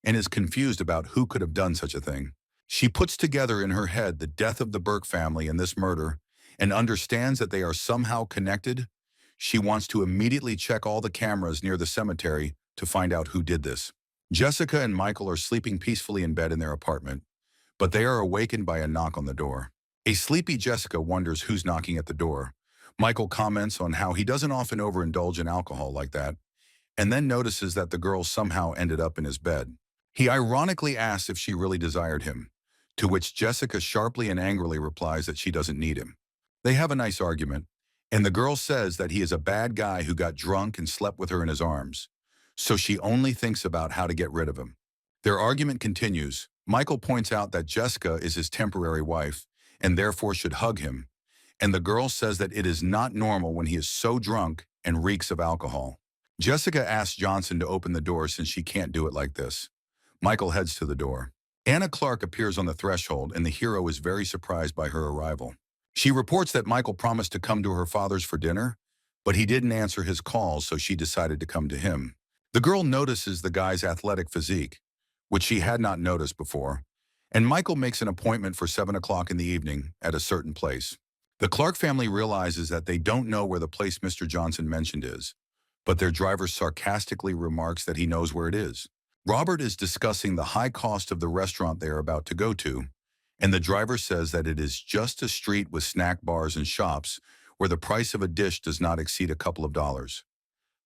and is confused about who could have done such a thing. She puts together in her head the death of the Burke family and this murder, and understands that they are somehow connected. She wants to immediately check all the cameras near the cemetery to find out who did this. Jessica and Michael are sleeping peacefully in bed in their apartment, but they are awakened by a knock on the door. A sleepy Jessica wonders who's knocking at the door. Michael comments on how he doesn't often overindulge in alcohol like that, and then notices that the girl somehow ended up in his bed. He ironically asks if she really desired him, to which Jessica sharply and angrily replies that she doesn't need him. They have a nice argument, and the girl says that he is a bad guy who got drunk and slept with her in his arms, so she only thinks about how to get rid of him. Their argument continues. Michael points out that Jessica is his temporary wife and therefore should hug him, and the girl says that it is not normal when he is so drunk and reeks of alcohol. Jessica asks Johnson to open the door since she can't do it like this. Michael heads to the door. Anna Clark appears on the threshold, and the hero is very surprised by her arrival. She reports that Michael promised to come to her father's for dinner, but he didn't answer his calls, so she decided to come to him. The girl notices the guy's athletic physique, which she had not noticed before, and Michael makes an appointment for 7 o'clock in the evening at a certain place. The Clark family realizes that they don't know where the place Mr. Johnson mentioned is, but their driver sarcastically remarks that he knows where it is. Robert is discussing the high cost of the restaurant they are about to go to, and the driver says that it is just a street with snack bars and shops where the price of a dish does not exceed a couple of dollars.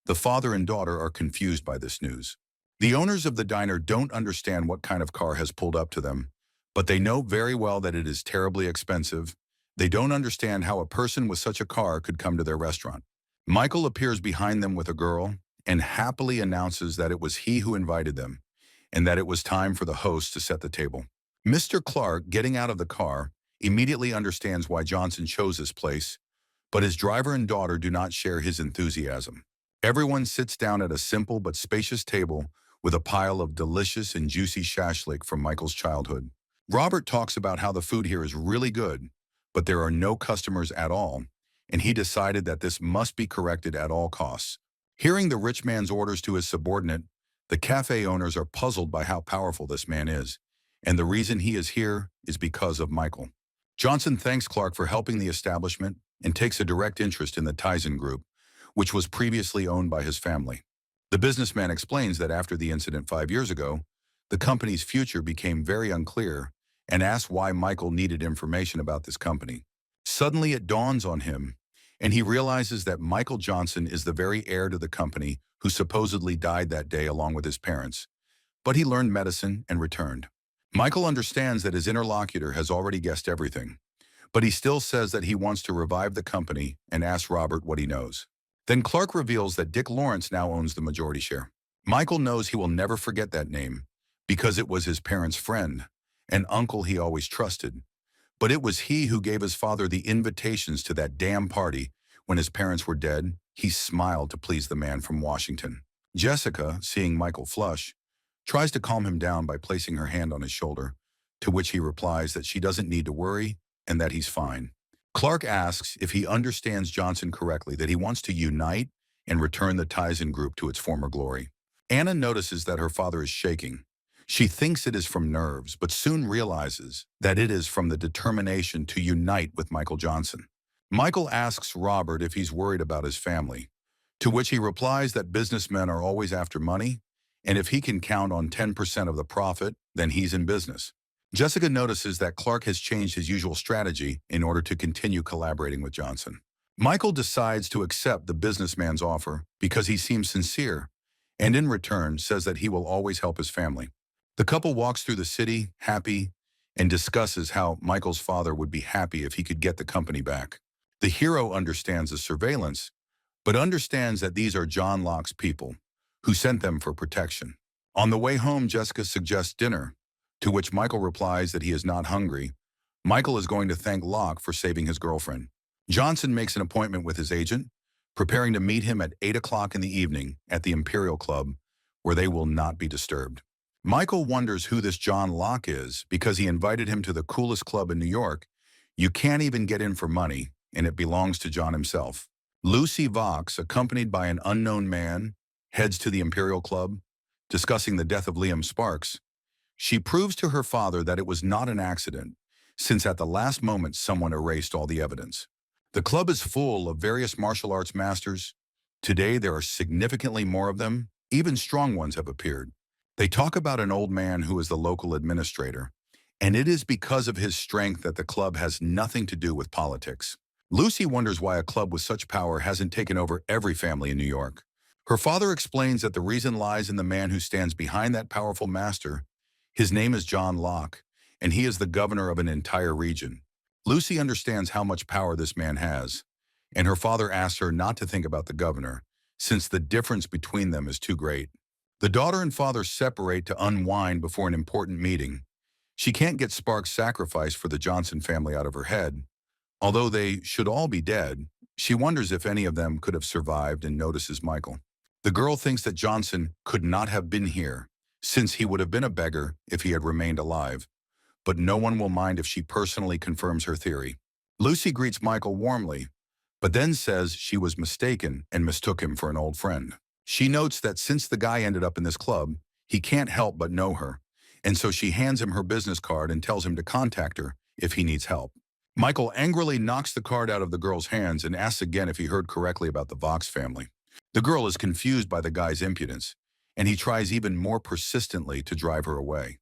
The father and daughter are confused by this news. The owners of the diner don't understand what kind of car has pulled up to them, but they know very well that it is terribly expensive. They don't understand how a person with such a car could come to their restaurant. Michael appears behind them with a girl and happily announces that it was he who invited them and that it was time for the host to set the table. Mr. Clark, getting out of the car, immediately understands why Johnson chose this place, but his driver and daughter do not share his enthusiasm. Everyone sits down at a simple but spacious table with a pile of delicious and juicy shashlik from Michael's childhood. Robert talks about how the food here is really good, but there are no customers at all, and he decided that this must be corrected at all costs. Hearing the rich man's orders to his subordinate, the cafe owners are puzzled by how powerful this man is, and the reason he is here is because of Michael. Johnson thanks Clark for helping the establishment and takes a direct interest in the Tizen Group, which was previously owned by his family. The businessman explains that after the incident 5 years ago, the company's future became very unclear and asks why Michael needed information about this company. Suddenly it dawns on him, and he realizes that Michael Johnson is the very heir to the company who supposedly died that day along with his parents, but he learned medicine and returned. Michael understands that his interlocutor has already guessed everything, but he still says that he wants to revive the company and asks Robert what he knows. Then Clark reveals that Dick Lawrence now owns the majority share. Michael knows he will never forget that name because it was his parents' friend, an uncle he always trusted. But it was he who gave his father the invitations to that damn party when his parents were dead. He smiled to please the man from Washington. Jessica, seeing Michael flush, tries to calm him down by placing her hand on his shoulder, to which he replies that she doesn't need to worry and that he's fine. Clark asks if he understands Johnson correctly, that he wants to unite and return the Tizen Group to its former glory. Anna notices that her father is shaking. She thinks it is from nerves, but soon realizes that it is from the determination to unite with Michael Johnson. Michael asks Robert if he's worried about his family, to which he replies that businessmen are always after money, and if he can count on 10% of the profit, then he's in business. Jessica notices that Clark has changed his usual strategy in order to continue collaborating with Johnson. Michael decides to accept the businessman's offer because he seems sincere, and in return says that he will always help his family. The couple walks through the city, happy, and discusses how Michael's father would be happy if he could get the company back. The hero understands the surveillance, but understands that these are John Locke's people, who sent them for protection. On the way home, Jessica suggests dinner, to which Michael replies that he is not hungry. Michael is going to thank Locke for saving his girlfriend. Johnson makes an appointment with his agent, preparing to meet him at 8 o'clock in the evening at the Imperial Club, where they will not be disturbed. Michael wonders who this John Locke is because he invited him to the coolest club in New York. You can't even get in for money, and it belongs to John himself. Lucy Vox, accompanied by an unknown man, heads to the Imperial Club, discussing the death of Liam Sparks. She proves to her father that it was not an accident, since at the last moment someone erased all the evidence. The club is full of various martial arts masters. Today there are significantly more of them. Even strong ones have appeared. They talk about an old man who is the local administrator, and it is because of his strength that the club has nothing to do with politics. Lucy wonders why a club with such power hasn't taken over every family in New York. Her father explains that the reason lies in the man who stands behind that powerful master. His name is John Locke, and he is the governor of an entire region. Lucy understands how much power this man has, and her father asks her not to think about the governor, since the difference between them is too great. The daughter and father separate to unwind before an important meeting. She can't get Spark's sacrifice for the Johnson family out of her head. Although they should all be dead, she wonders if any of them could have survived and notices Michael. The girl thinks that Johnson could not have been here, since he would have been a beggar if he had remained alive. But no one will mind if she personally confirms her theory. Lucy greets Michael warmly, but then says she was mistaken and mistook him for an old friend. She notes that since the guy ended up in this club, he can't help but know her, and so she hands him her business card and tells him to contact her if he needs help. Michael angrily knocks the card out of the girl's hands and asks again if he heard correctly about the Vox family. The girl is confused by the guy's impudence, and he tries even more persistently to drive her away.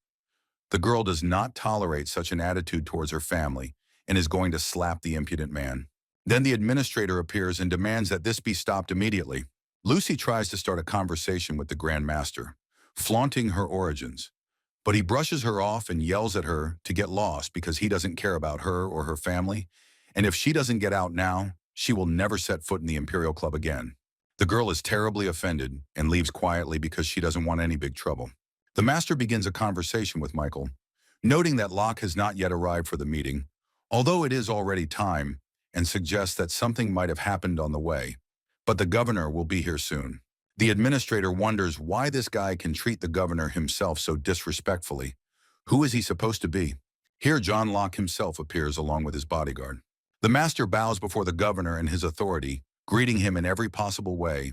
The girl does not tolerate such an attitude towards her family and is going to slap the impudent man. Then the administrator appears and demands that this be stopped immediately. Lucy tries to start a conversation with the Grand Master, flaunting her origins, but he brushes her off and yells at her to get lost because he doesn't care about her or her family, and if she doesn't get out now, she will never set foot in the Imperial Club again. The girl is terribly offended and leaves quietly because she doesn't want any big trouble. The Master begins a conversation with Michael, noting that Locke has not yet arrived for the meeting, although it is already time, and suggests that something might have happened on the way. But the governor will be here soon. The administrator wonders why this guy can treat the governor himself so disrespectfully. Who is he supposed to be? Here John Locke himself appears along with his bodyguard. The master bows before the governor and his authority, greeting him in every possible way,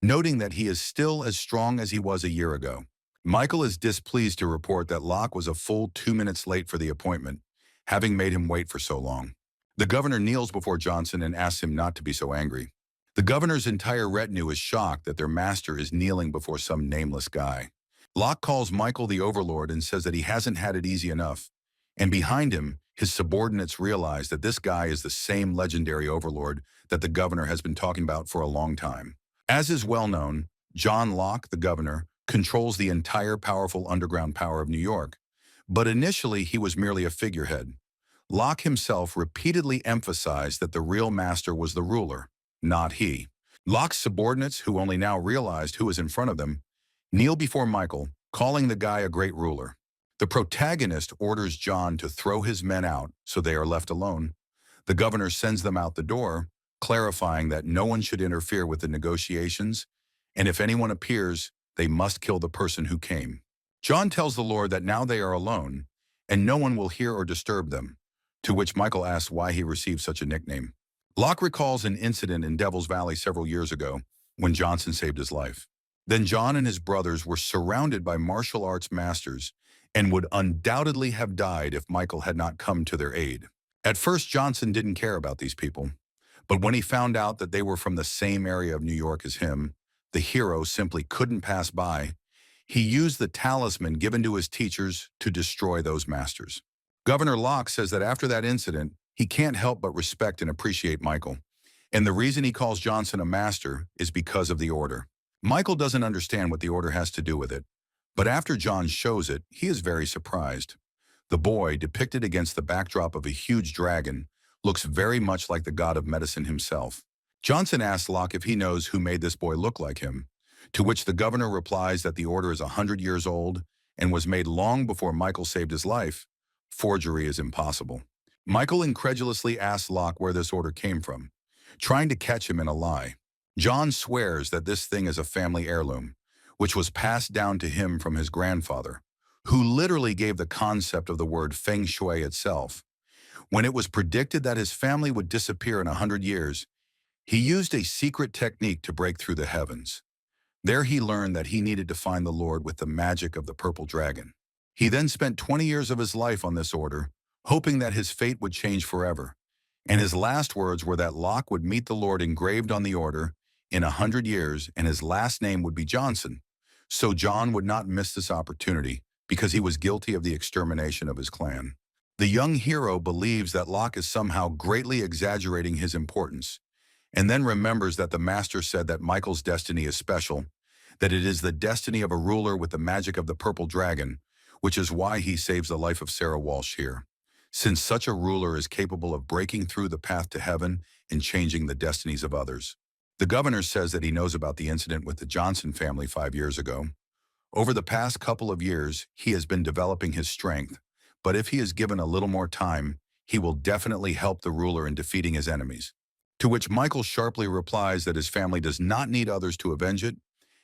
noting that he is still as strong as he was a year ago. Michael is displeased to report that Locke was a full 2 minutes late for the appointment, having made him wait for so long. The governor kneels before Johnson and asks him not to be so angry. The governor's entire retinue is shocked that their master is kneeling before some nameless guy. Locke calls Michael the Overlord and says that he hasn't had it easy enough, and behind him, his subordinates realize that this guy is the same legendary Overlord that the governor has been talking about for a long time. As is well known, John Locke, the governor, controls the entire powerful underground power of New York, but initially he was merely a figurehead. Locke himself repeatedly emphasized that the real master was the ruler, not he. Locke's subordinates, who only now realized who was in front of them, kneel before Michael, calling the guy a great ruler. The protagonist orders John to throw his men out so they are left alone. The governor sends them out the door, clarifying that no one should interfere with the negotiations, and if anyone appears, they must kill the person who came. John tells the Lord that now they are alone, and no one will hear or disturb them, to which Michael asks why he received such a nickname. Locke recalls an incident in Devil's Valley several years ago when Johnson saved his life. Then John and his brothers were surrounded by martial arts masters and would undoubtedly have died if Michael had not come to their aid. At first, Johnson didn't care about these people, but when he found out that they were from the same area of New York as him, the hero simply couldn't pass by. He used the talisman given to his teachers to destroy those masters. Governor Locke says that after that incident, he can't help but respect and appreciate Michael, and the reason he calls Johnson a master is because of the order. Michael doesn't understand what the order has to do with it, but after John shows it, he is very surprised. The boy, depicted against the backdrop of a huge dragon, looks very much like the god of medicine himself. Johnson asks Locke if he knows who made this boy look like him, to which the governor replies that the order is 100 years old and was made long before Michael saved his life. Forgery is impossible. Michael incredulously asks Locke where this order came from, trying to catch him in a lie. John swears that this thing is a family heirloom, which was passed down to him from his grandfather, who literally gave the concept of the word feng shui itself. When it was predicted that his family would disappear in 100 years, he used a secret technique to break through the heavens. There he learned that he needed to find the Lord with the magic of the purple dragon. He then spent 20 years of his life on this order, hoping that his fate would change forever, and his last words were that Locke would meet the Lord engraved on the order in 100 years, and his last name would be Johnson, So John would not miss this opportunity because he was guilty of the extermination of his clan. The young hero believes that Locke is somehow greatly exaggerating his importance, and then remembers that the master said that Michael's destiny is special, that it is the destiny of a ruler with the magic of the purple dragon, which is why he saves the life of Sarah Walsh here, since such a ruler is capable of breaking through the path to heaven and changing the destinies of others. The governor says that he knows about the incident with the Johnson family 5 years ago. Over the past couple of years, he has been developing his strength, but if he is given a little more time, he will definitely help the ruler in defeating his enemies. To which Michael sharply replies that his family does not need others to avenge it,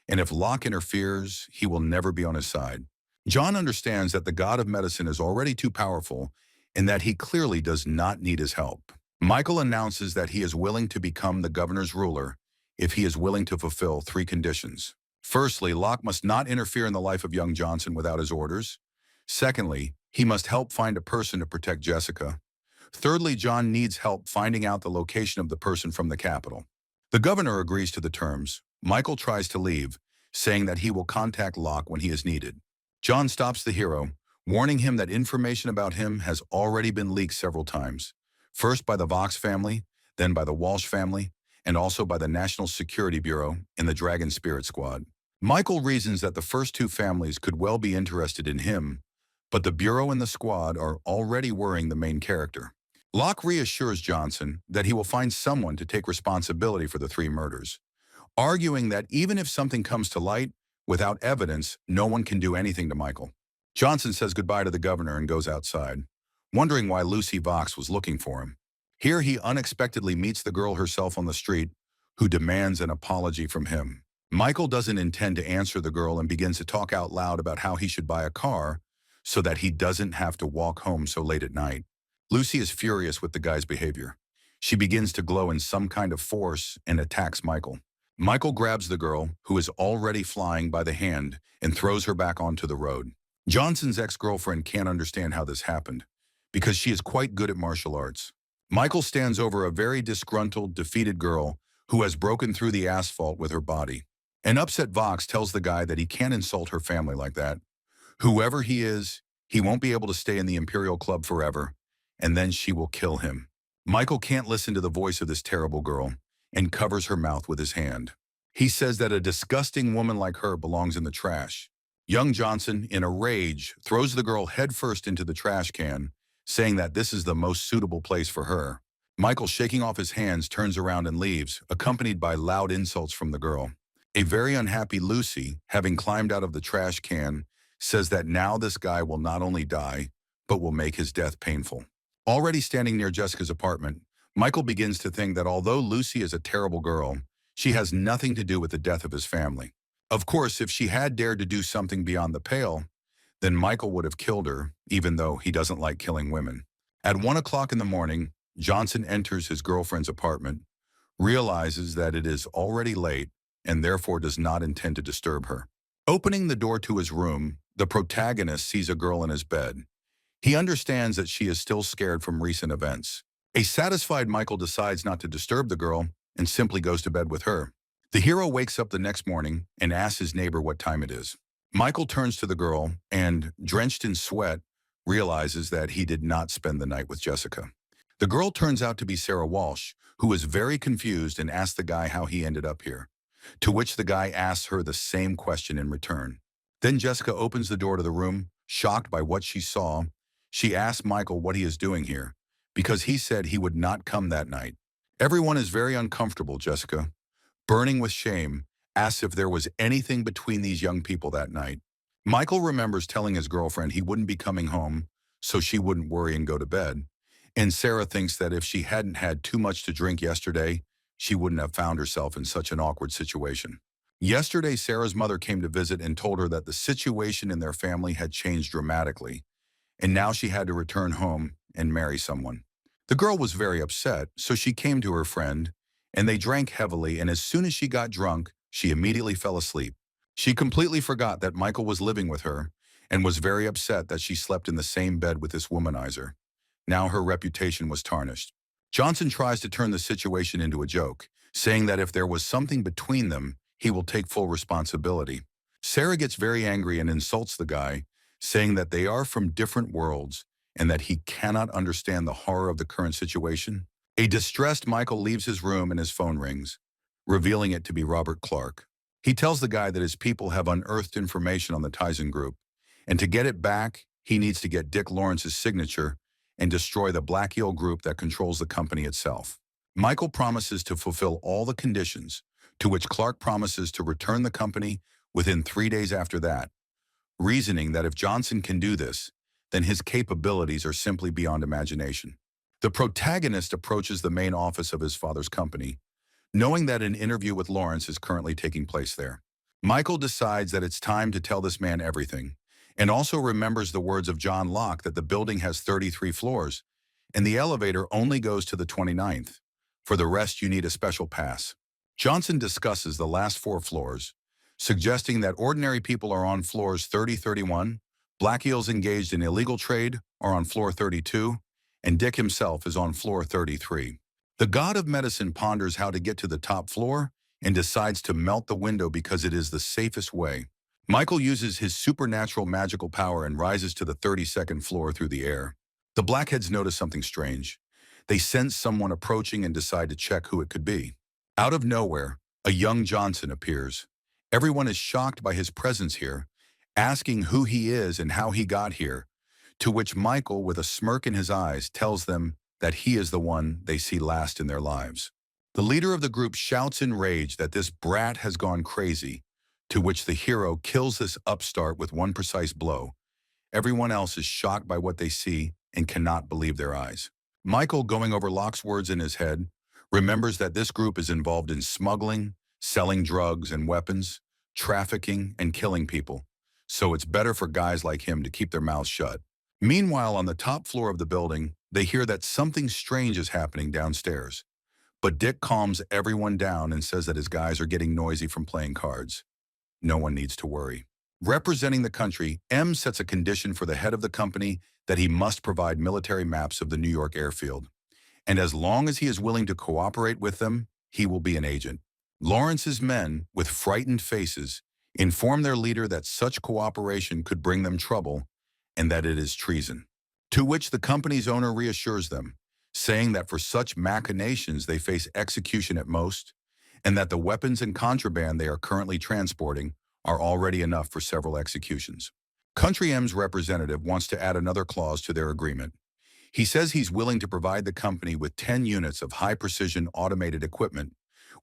and if Locke interferes, he will never be on his side. John understands that the god of medicine is already too powerful and that he clearly does not need his help. Michael announces that he is willing to become the governor's ruler if he is willing to fulfill 3 conditions. Firstly, Locke must not interfere in the life of young Johnson without his orders. Secondly, he must help find a person to protect Jessica. Thirdly, John needs help finding out the location of the person from the capital. The governor agrees to the terms. Michael tries to leave, saying that he will contact Locke when he is needed. John stops the hero, warning him that information about him has already been leaked several times, first by the Vox family, then by the Walsh family, and also by the National Security Bureau and the Dragon Spirit Squad. Michael reasons that the first 2 families could well be interested in him, but the Bureau and the Squad are already worrying the main character. Locke reassures Johnson that he will find someone to take responsibility for the 3 murders, arguing that even if something comes to light, without evidence, no one can do anything to Michael. Johnson says goodbye to the governor and goes outside, wondering why Lucy Vox was looking for him. Here he unexpectedly meets the girl herself on the street, who demands an apology from him. Michael doesn't intend to answer the girl and begins to talk out loud about how he should buy a car so that he doesn't have to walk home so late at night. Lucy is furious with the guy's behavior. She begins to glow in some kind of force and attacks Michael. Michael grabs the girl, who is already flying, by the hand and throws her back onto the road. Johnson's ex-girlfriend can't understand how this happened, because she is quite good at martial arts. Michael stands over a very disgruntled, defeated girl who has broken through the asphalt with her body. An upset Vox tells the guy that he can't insult her family like that. Whoever he is, he won't be able to stay in the Imperial Club forever, and then she will kill him. Michael can't listen to the voice of this terrible girl and covers her mouth with his hand. He says that a disgusting woman like her belongs in the trash. Young Johnson, in a rage, throws the girl headfirst into the trash can, saying that this is the most suitable place for her. Michael, shaking off his hands, turns around and leaves, accompanied by loud insults from the girl. A very unhappy Lucy, having climbed out of the trash can, says that now this guy will not only die, but will make his death painful. Already standing near Jessica's apartment, Michael begins to think that although Lucy is a terrible girl, she has nothing to do with the death of his family. Of course, if she had dared to do something beyond the pale, then Michael would have killed her, even though he doesn't like killing women. At 1 o'clock in the morning, Johnson enters his girlfriend's apartment, realizes that it is already late, and therefore does not intend to disturb her. Opening the door to his room, the protagonist sees a girl in his bed. He understands that she is still scared from recent events. A satisfied Michael decides not to disturb the girl and simply goes to bed with her. The hero wakes up the next morning and asks his neighbor what time it is. Michael turns to the girl and, drenched in sweat, realizes that he did not spend the night with Jessica. The girl turns out to be Sarah Walsh, who is very confused and asks the guy how he ended up here, to which the guy asks her the same question in return. Then Jessica opens the door to the room, shocked by what she saw. She asks Michael what he is doing here, because he said he would not come that night. Everyone is very uncomfortable. Jessica, burning with shame, asks if there was anything between these young people that night. Michael remembers telling his girlfriend he wouldn't be coming home, so she wouldn't worry and go to bed. And Sarah thinks that if she hadn't had too much to drink yesterday, she wouldn't have found herself in such an awkward situation. Yesterday, Sarah's mother came to visit and told her that the situation in their family had changed dramatically, and now she had to return home and marry someone. The girl was very upset, so she came to her friend, and they drank heavily, and as soon as she got drunk, she immediately fell asleep. She completely forgot that Michael was living with her and was very upset that she slept in the same bed with this womanizer. Now her reputation was tarnished. Johnson tries to turn the situation into a joke, saying that if there was something between them, he will take full responsibility. Sarah gets very angry and insults the guy, saying that they are from different worlds and that he cannot understand the horror of the current situation. A distressed Michael leaves his room and his phone rings, revealing it to be Robert Clark. He tells the guy that his people have unearthed information on the Tizen group, and to get it back, he needs to get Dick Lawrence's signature and destroy the Black Eel group that controls the company itself. Michael promises to fulfill all the conditions, to which Clark promises to return the company within 3 days after that, reasoning that if Johnson can do this, then his capabilities are simply beyond imagination. The protagonist approaches the main office of his father's company, knowing that an interview with Lawrence is currently taking place there. Michael decides that it's time to tell this man everything, and also remembers the words of John Locke that the building has 33 floors, and the elevator only goes to the 29th. For the rest, you need a special pass. Johnson discusses the last 4 floors, suggesting that ordinary people are on floors 30-31, Black Eels engaged in illegal trade are on floor 32, and Dick himself is on floor 33. The god of medicine ponders how to get to the top floor and decides to melt the window because it is the safest way. Michael uses his supernatural magical power and rises to the 32nd floor through the air. The Blackheads notice something strange. They sense someone approaching and decide to check who it could be. Out of nowhere, a young Johnson appears. Everyone is shocked by his presence here, asking who he is and how he got here, to which Michael, with a smirk in his eyes, tells them that he is the one they see last in their lives. The leader of the group shouts in rage that this brat has gone crazy, to which the hero kills this upstart with one precise blow. Everyone else is shocked by what they see and cannot believe their eyes. Michael, going over Locke's words in his head, remembers that this group is involved in smuggling, selling drugs and weapons, trafficking, and killing people. So it's better for guys like him to keep their mouths shut. Meanwhile, on the top floor of the building, they hear that something strange is happening downstairs. But Dick calms everyone down and says that his guys are getting noisy from playing cards. No one needs to worry. Representing the country, M sets a condition for the head of the company that he must provide military maps of the New York airfield. And as long as he is willing to cooperate with them, he will be an agent. Lawrence's men, with frightened faces, inform their leader that such cooperation could bring them trouble and that it is treason. To which the company's owner reassures them, saying that for such machinations they face execution at most, and that the weapons and contraband they are currently transporting are already enough for several executions. Country M's representative wants to add another clause to their agreement. He says he's willing to provide the company with 10 units of high-precision automated equipment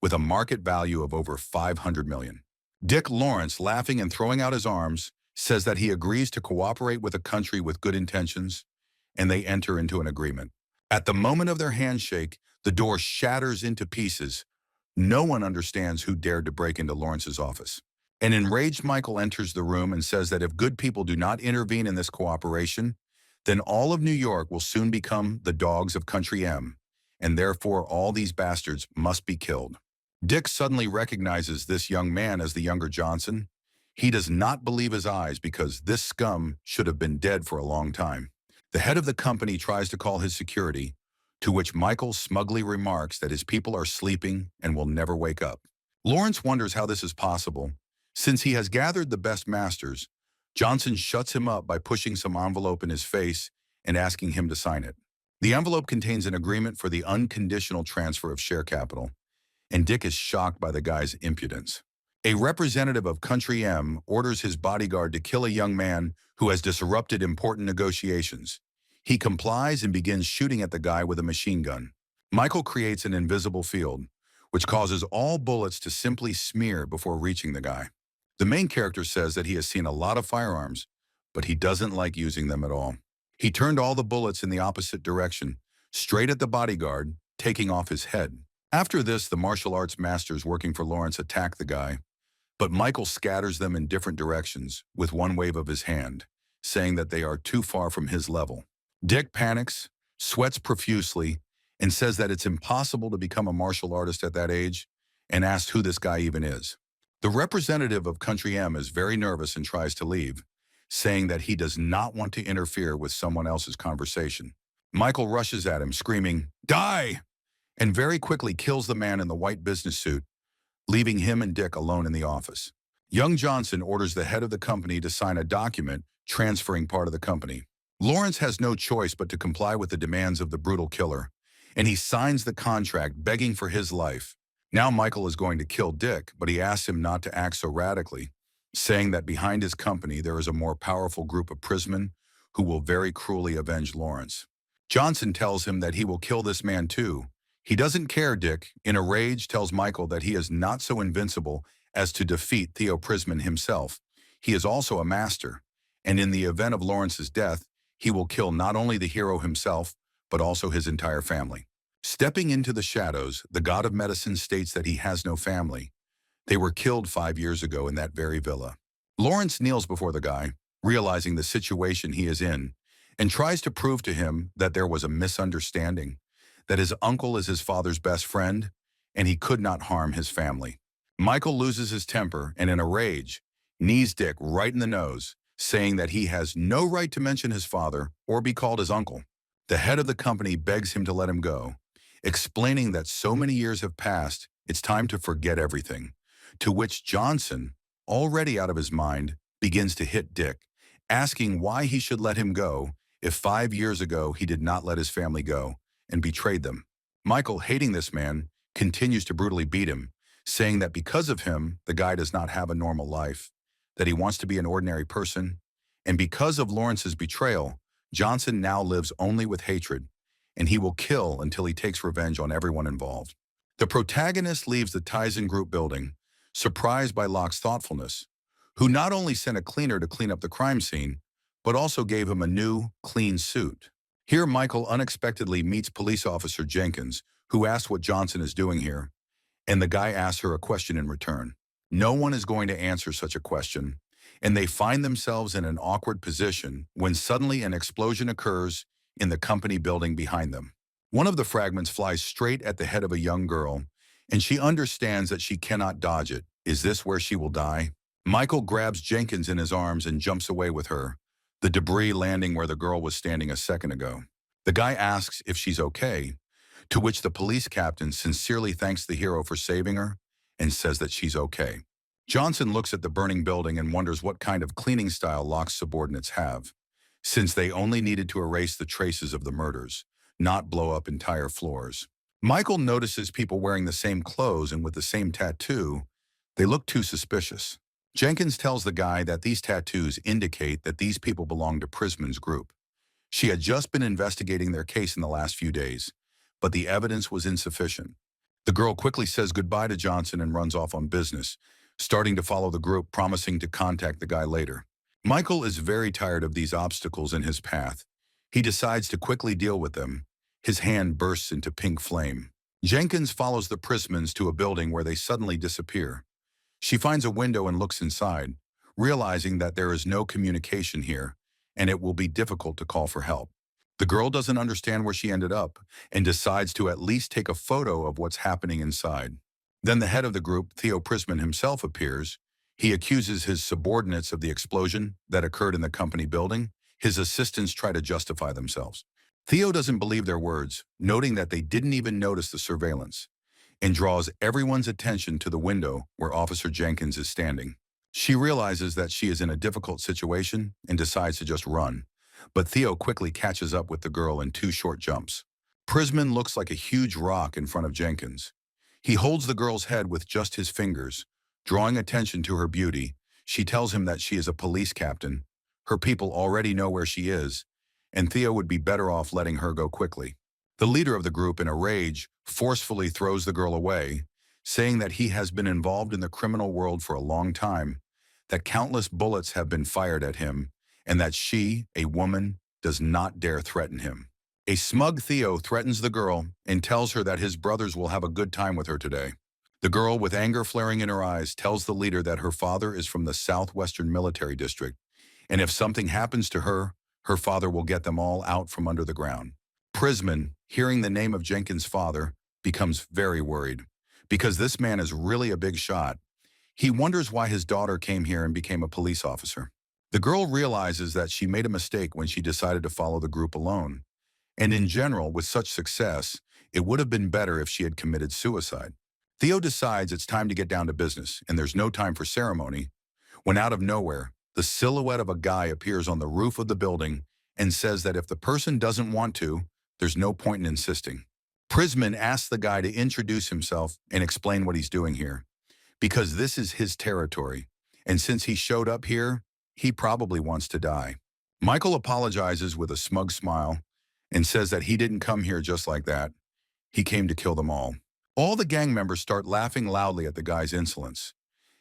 with a market value of over $500 million. Dick Lawrence, laughing and throwing out his arms, says that he agrees to cooperate with a country with good intentions, and they enter into an agreement. At the moment of their handshake, the door shatters into pieces. No one understands who dared to break into Lawrence's office. An enraged Michael enters the room and says that if good people do not intervene in this cooperation, then all of New York will soon become the dogs of Country M, and therefore all these bastards must be killed. Dick suddenly recognizes this young man as the younger Johnson. He does not believe his eyes because this scum should have been dead for a long time. The head of the company tries to call his security, to which Michael smugly remarks that his people are sleeping and will never wake up. Lawrence wonders how this is possible. Since he has gathered the best masters, Johnson shuts him up by pushing some envelope in his face and asking him to sign it. The envelope contains an agreement for the unconditional transfer of share capital, and Dick is shocked by the guy's impudence. A representative of Country M orders his bodyguard to kill a young man who has disrupted important negotiations. He complies and begins shooting at the guy with a machine gun. Michael creates an invisible field, which causes all bullets to simply smear before reaching the guy. The main character says that he has seen a lot of firearms, but he doesn't like using them at all. He turned all the bullets in the opposite direction, straight at the bodyguard, taking off his head. After this, the martial arts masters working for Lawrence attack the guy, but Michael scatters them in different directions with one wave of his hand, saying that they are too far from his level. Dick panics, sweats profusely, and says that it's impossible to become a martial artist at that age, and asks who this guy even is. The representative of Country M is very nervous and tries to leave, saying that he does not want to interfere with someone else's conversation. Michael rushes at him, screaming, "Die!" and very quickly kills the man in the white business suit, leaving him and Dick alone in the office. Young Johnson orders the head of the company to sign a document transferring part of the company. Lawrence has no choice but to comply with the demands of the brutal killer, and he signs the contract begging for his life. Now Michael is going to kill Dick, but he asks him not to act so radically, saying that behind his company there is a more powerful group of prismen who will very cruelly avenge Lawrence. Johnson tells him that he will kill this man too. He doesn't care. Dick, in a rage, tells Michael that he is not so invincible as to defeat Theo Prisman himself. He is also a master, and in the event of Lawrence's death, he will kill not only the hero himself, but also his entire family. Stepping into the shadows, the god of medicine states that he has no family. They were killed 5 years ago in that very villa. Lawrence kneels before the guy, realizing the situation he is in, and tries to prove to him that there was a misunderstanding, that his uncle is his father's best friend, and he could not harm his family. Michael loses his temper and, in a rage, knees Dick right in the nose, saying that he has no right to mention his father or be called his uncle. The head of the company begs him to let him go, explaining that so many years have passed, it's time to forget everything. To which Johnson, already out of his mind, begins to hit Dick, asking why he should let him go if 5 years ago he did not let his family go and betrayed them. Michael, hating this man, continues to brutally beat him, saying that because of him, the guy does not have a normal life, that he wants to be an ordinary person, and because of Lawrence's betrayal, Johnson now lives only with hatred, and he will kill until he takes revenge on everyone involved. The protagonist leaves the Tizen Group building, surprised by Locke's thoughtfulness, who not only sent a cleaner to clean up the crime scene, but also gave him a new, clean suit. Here, Michael unexpectedly meets police officer Jenkins, who asks what Johnson is doing here, and the guy asks her a question in return. No one is going to answer such a question, and they find themselves in an awkward position when suddenly an explosion occurs in the company building behind them. One of the fragments flies straight at the head of a young girl, and she understands that she cannot dodge it. Is this where she will die? Michael grabs Jenkins in his arms and jumps away with her, the debris landing where the girl was standing a second ago. The guy asks if she's okay, to which the police captain sincerely thanks the hero for saving her and says that she's okay. Johnson looks at the burning building and wonders what kind of cleaning style Locke's subordinates have, since they only needed to erase the traces of the murders, not blow up entire floors. Michael notices people wearing the same clothes and with the same tattoo. They look too suspicious. Jenkins tells the guy that these tattoos indicate that these people belong to Prisman's group. She had just been investigating their case in the last few days, but the evidence was insufficient. The girl quickly says goodbye to Johnson and runs off on business, starting to follow the group, promising to contact the guy later. Michael is very tired of these obstacles in his path. He decides to quickly deal with them. His hand bursts into pink flame. Jenkins follows the Prismans to a building where they suddenly disappear. She finds a window and looks inside, realizing that there is no communication here, and it will be difficult to call for help. The girl doesn't understand where she ended up and decides to at least take a photo of what's happening inside. Then the head of the group, Theo Prisman himself, appears. He accuses his subordinates of the explosion that occurred in the company building. His assistants try to justify themselves. Theo doesn't believe their words, noting that they didn't even notice the surveillance, and draws everyone's attention to the window where Officer Jenkins is standing. She realizes that she is in a difficult situation and decides to just run, but Theo quickly catches up with the girl in 2 short jumps. Prisman looks like a huge rock in front of Jenkins. He holds the girl's head with just his fingers, drawing attention to her beauty. She tells him that she is a police captain. Her people already know where she is, and Theo would be better off letting her go quickly. The leader of the group, in a rage, forcefully throws the girl away, saying that he has been involved in the criminal world for a long time, that countless bullets have been fired at him, and that she, a woman, does not dare threaten him. A smug Theo threatens the girl and tells her that his brothers will have a good time with her today. The girl, with anger flaring in her eyes, tells the leader that her father is from the Southwestern Military District, and if something happens to her, her father will get them all out from under the ground. Prisman, hearing the name of Jenkins' father, becomes very worried, because this man is really a big shot. He wonders why his daughter came here and became a police officer. The girl realizes that she made a mistake when she decided to follow the group alone, and in general, with such success, it would have been better if she had committed suicide. Theo decides it's time to get down to business, and there's no time for ceremony, when out of nowhere, the silhouette of a guy appears on the roof of the building and says that if the person doesn't want to, there's no point in insisting. Prisman asks the guy to introduce himself and explain what he's doing here, because this is his territory, and since he showed up here, he probably wants to die. Michael apologizes with a smug smile and says that he didn't come here just like that. He came to kill them all. All the gang members start laughing loudly at the guy's insolence,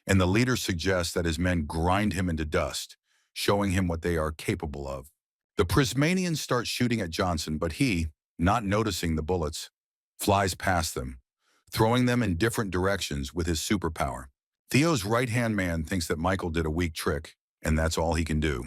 and the leader suggests that his men grind him into dust, showing him what they are capable of. The Prismanians start shooting at Johnson, but he, not noticing the bullets, flies past them, throwing them in different directions with his superpower. Theo's right-hand man thinks that Michael did a weak trick, and that's all he can do.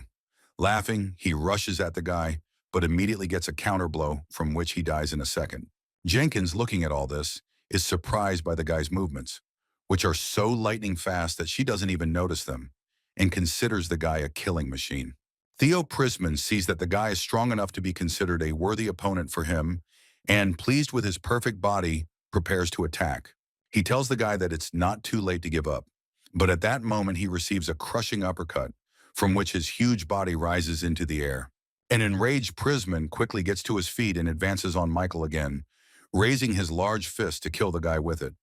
Laughing, he rushes at the guy, but immediately gets a counterblow from which he dies in a second. Jenkins, looking at all this, is surprised by the guy's movements, which are so lightning fast that she doesn't even notice them, and considers the guy a killing machine. Theo Prisman sees that the guy is strong enough to be considered a worthy opponent for him, and, pleased with his perfect body, prepares to attack. He tells the guy that it's not too late to give up, but at that moment he receives a crushing uppercut, from which his huge body rises into the air. An enraged Prisman quickly gets to his feet and advances on Michael again, raising his large fist to kill the guy with it.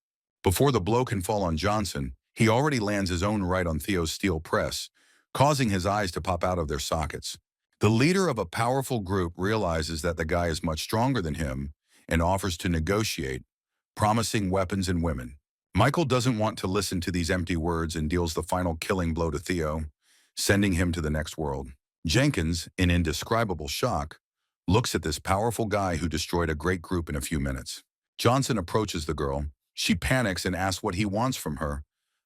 Before the blow can fall on Johnson, he already lands his own right on Theo's steel press, causing his eyes to pop out of their sockets. The leader of a powerful group realizes that the guy is much stronger than him and offers to negotiate, promising weapons and women. Michael doesn't want to listen to these empty words and deals the final killing blow to Theo, sending him to the next world. Jenkins, in indescribable shock, looks at this powerful guy who destroyed a great group in a few minutes. Johnson approaches the girl. She panics and asks what he wants from her.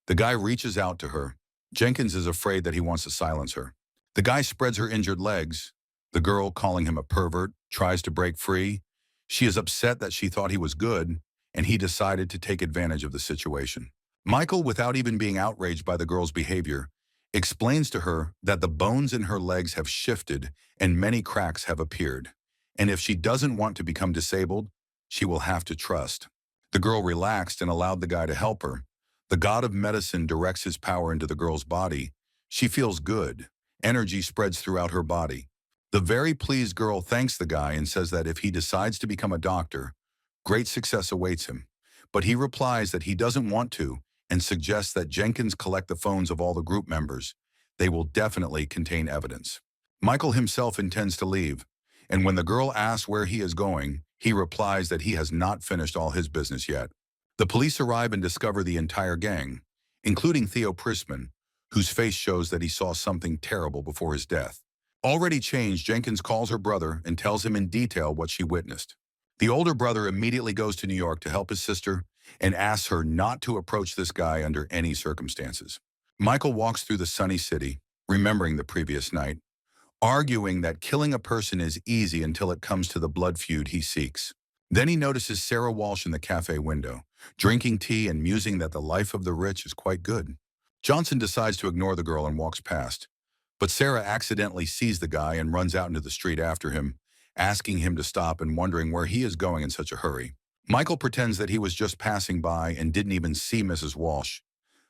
The guy reaches out to her. Jenkins is afraid that he wants to silence her. The guy spreads her injured legs. The girl, calling him a pervert, tries to break free. She is upset that she thought he was good, and he decided to take advantage of the situation. Michael, without even being outraged by the girl's behavior, explains to her that the bones in her legs have shifted and many cracks have appeared, and if she doesn't want to become disabled, she will have to trust. The girl relaxed and allowed the guy to help her. The god of medicine directs his power into the girl's body. She feels good. Energy spreads throughout her body. The very pleased girl thanks the guy and says that if he decides to become a doctor, great success awaits him. But he replies that he doesn't want to and suggests that Jenkins collect the phones of all the group members. They will definitely contain evidence. Michael himself intends to leave, and when the girl asks where he is going, he replies that he has not finished all his business yet. The police arrive and discover the entire gang, including Theo Prisman, whose face shows that he saw something terrible before his death. Already changed, Jenkins calls her brother and tells him in detail what she witnessed. The older brother immediately goes to New York to help his sister and asks her not to approach this guy under any circumstances. Michael walks through the sunny city, remembering the previous night, arguing that killing a person is easy until it comes to the blood feud he seeks. Then he notices Sarah Walsh in the cafe window, drinking tea and musing that the life of the rich is quite good. Johnson decides to ignore the girl and walks past, but Sarah accidentally sees the guy and runs out into the street after him, asking him to stop and wondering where he is going in such a hurry. Michael pretends that he was just passing by and didn't even see Mrs. Walsh,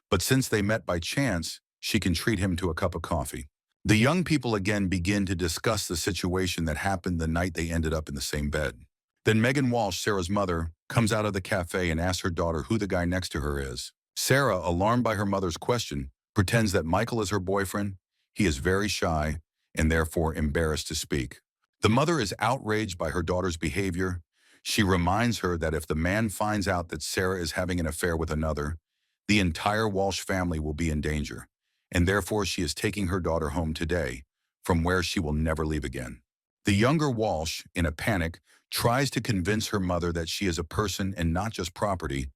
but since they met by chance, she can treat him to a cup of coffee. The young people again begin to discuss the situation that happened the night they ended up in the same bed. Then Megan Walsh, Sarah's mother, comes out of the cafe and asks her daughter who the guy next to her is. Sarah, alarmed by her mother's question, pretends that Michael is her boyfriend. He is very shy and therefore embarrassed to speak. The mother is outraged by her daughter's behavior. She reminds her that if the man finds out that Sarah is having an affair with another, the entire Walsh family will be in danger, and therefore she is taking her daughter home today, from where she will never leave again. The younger Walsh, in a panic, tries to convince her mother that she is a person and not just property,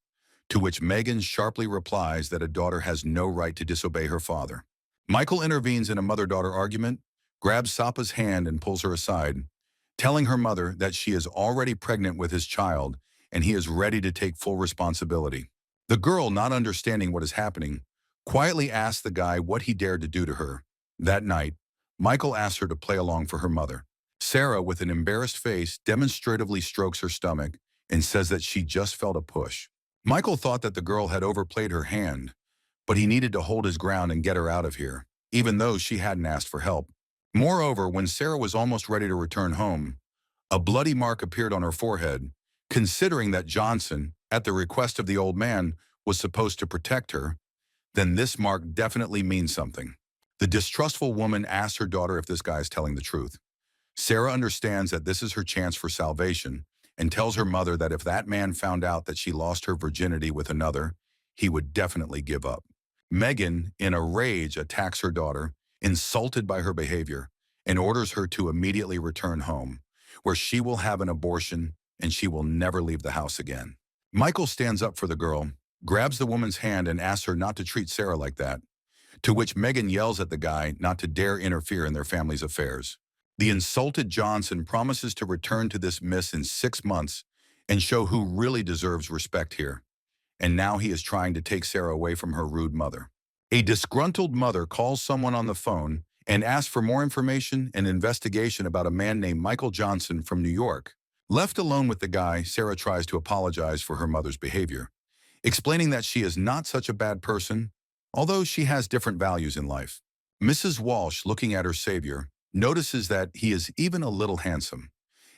to which Megan sharply replies that a daughter has no right to disobey her father. Michael intervenes in a mother-daughter argument, grabs Sapa's hand and pulls her aside, telling her mother that she is already pregnant with his child and he is ready to take full responsibility. The girl, not understanding what is happening, quietly asks the guy what he dared to do to her. That night, Michael asks her to play along for her mother. Sarah, with an embarrassed face, demonstratively strokes her stomach and says that she just felt a push. Michael thought that the girl had overplayed her hand, but he needed to hold his ground and get her out of here, even though she hadn't asked for help. Moreover, when Sarah was almost ready to return home, a bloody mark appeared on her forehead, considering that Johnson, at the request of the old man, was supposed to protect her. Then this mark definitely means something. The distrustful woman asks her daughter if this guy is telling the truth. Sarah understands that this is her chance for salvation and tells her mother that if that man found out that she lost her virginity with another, he would definitely give up. Megan, in a rage, attacks her daughter, insulted by her behavior, and orders her to immediately return home, where she will have an abortion and she will never leave the house again. Michael stands up for the girl, grabs the woman's hand and asks her not to treat Sarah like that, to which Megan yells at the guy not to dare interfere in their family's affairs. The insulted Johnson promises to return to this miss in 6 months and show who really deserves respect here. And now he is trying to take Sarah away from her rude mother. A disgruntled mother calls someone on the phone and asks for more information and investigation about a man named Michael Johnson from New York. Left alone with the guy, Sarah tries to apologize for her mother's behavior, explaining that she is not such a bad person, although she has different values in life. Mrs. Walsh, looking at her savior, notices that he is even a little handsome,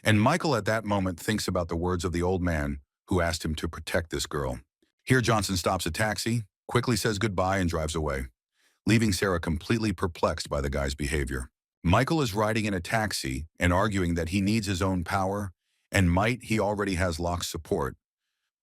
and Michael at that moment thinks about the words of the old man who asked him to protect this girl. Here Johnson stops a taxi, quickly says goodbye and drives away, leaving Sarah completely perplexed by the guy's behavior. Michael is riding in a taxi and arguing that he needs his own power and might. He already has Locke's support,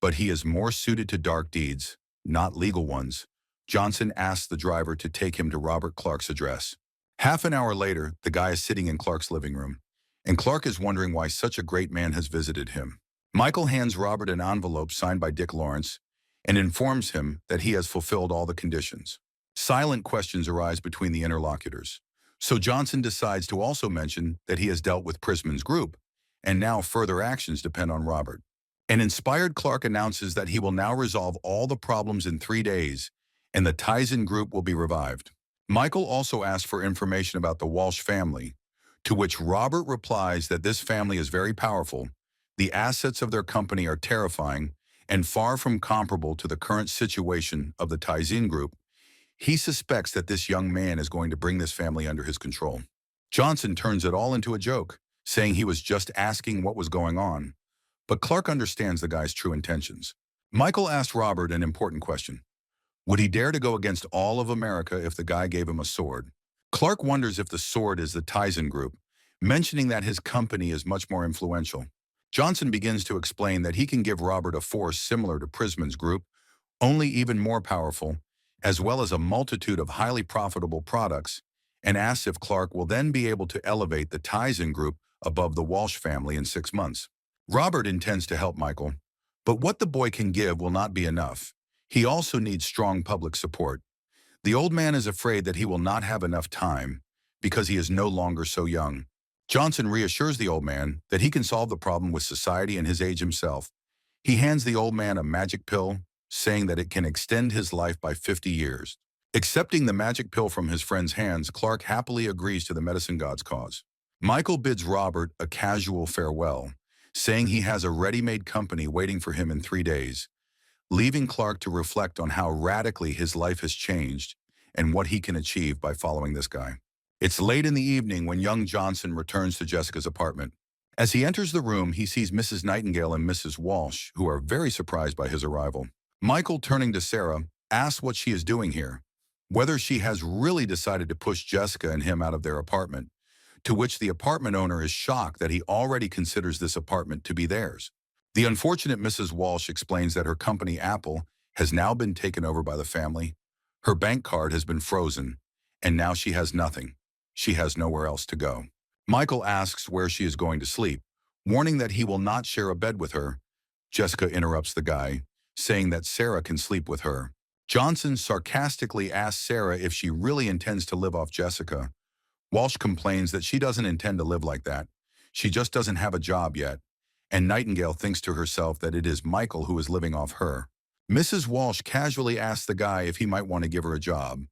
but he is more suited to dark deeds, not legal ones. Johnson asks the driver to take him to Robert Clark's address. Half an hour later, the guy is sitting in Clark's living room, and Clark is wondering why such a great man has visited him. Michael hands Robert an envelope signed by Dick Lawrence and informs him that he has fulfilled all the conditions. Silent questions arise between the interlocutors, so Johnson decides to also mention that he has dealt with Prisman's group, and now further actions depend on Robert. An inspired Clark announces that he will now resolve all the problems in 3 days, and the Tizen group will be revived. Michael also asks for information about the Walsh family, to which Robert replies that this family is very powerful, the assets of their company are terrifying, and far from comparable to the current situation of the Tizen group. He suspects that this young man is going to bring this family under his control. Johnson turns it all into a joke, saying he was just asking what was going on, but Clark understands the guy's true intentions. Michael asked Robert an important question. Would he dare to go against all of America if the guy gave him a sword? Clark wonders if the sword is the Tizen group, mentioning that his company is much more influential. Johnson begins to explain that he can give Robert a force similar to Prisman's group, only even more powerful, as well as a multitude of highly profitable products, and asks if Clark will then be able to elevate the Tizen group above the Walsh family in 6 months. Robert intends to help Michael, but what the boy can give will not be enough. He also needs strong public support. The old man is afraid that he will not have enough time because he is no longer so young. Johnson reassures the old man that he can solve the problem with society and his age himself. He hands the old man a magic pill, saying that it can extend his life by 50 years. Accepting the magic pill from his friend's hands, Clark happily agrees to the medicine god's cause. Michael bids Robert a casual farewell, saying he has a ready-made company waiting for him in 3 days, leaving Clark to reflect on how radically his life has changed and what he can achieve by following this guy. It's late in the evening when young Johnson returns to Jessica's apartment. As he enters the room, he sees Mrs. Nightingale and Mrs. Walsh, who are very surprised by his arrival. Michael, turning to Sarah, asks what she is doing here, whether she has really decided to push Jessica and him out of their apartment, to which the apartment owner is shocked that he already considers this apartment to be theirs. The unfortunate Mrs. Walsh explains that her company, Apple, has now been taken over by the family. Her bank card has been frozen, and now she has nothing. She has nowhere else to go. Michael asks where she is going to sleep, warning that he will not share a bed with her. Jessica interrupts the guy, saying that Sarah can sleep with her. Johnson sarcastically asks Sarah if she really intends to live off Jessica. Walsh complains that she doesn't intend to live like that. She just doesn't have a job yet. And Nightingale thinks to herself that it is Michael who is living off her. Mrs. Walsh casually asks the guy if he might want to give her a job,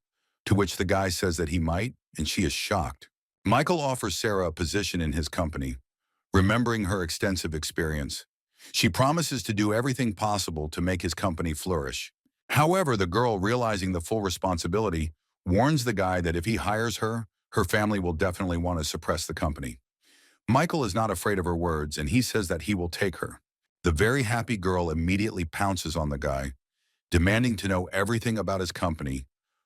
to which the guy says that he might, and she is shocked. Michael offers Sarah a position in his company, remembering her extensive experience. She promises to do everything possible to make his company flourish. However, the girl, realizing the full responsibility, warns the guy that if he hires her, her family will definitely want to suppress the company. Michael is not afraid of her words, and he says that he will take her. The very happy girl immediately pounces on the guy, demanding to know everything about his company,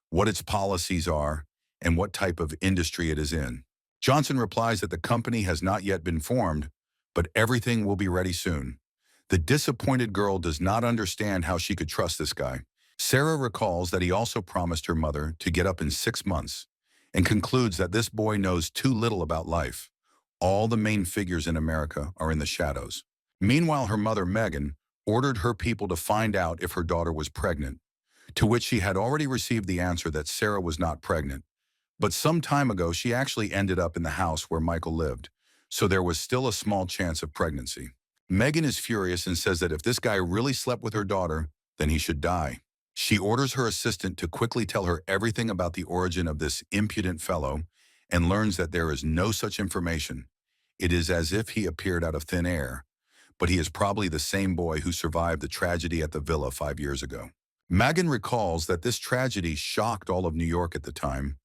what its policies are, and what type of industry it is in. Johnson replies that the company has not yet been formed, but everything will be ready soon. The disappointed girl does not understand how she could trust this guy. Sarah recalls that he also promised her mother to get up in 6 months and concludes that this boy knows too little about life. All the main figures in America are in the shadows. Meanwhile, her mother, Megan, ordered her people to find out if her daughter was pregnant, to which she had already received the answer that Sarah was not pregnant. But some time ago, she actually ended up in the house where Michael lived, so there was still a small chance of pregnancy. Megan is furious and says that if this guy really slept with her daughter, then he should die. She orders her assistant to quickly tell her everything about the origin of this impudent fellow and learns that there is no such information. It is as if he appeared out of thin air, but he is probably the same boy who survived the tragedy at the villa 5 years ago. Megan recalls that this tragedy shocked all of New York at the time.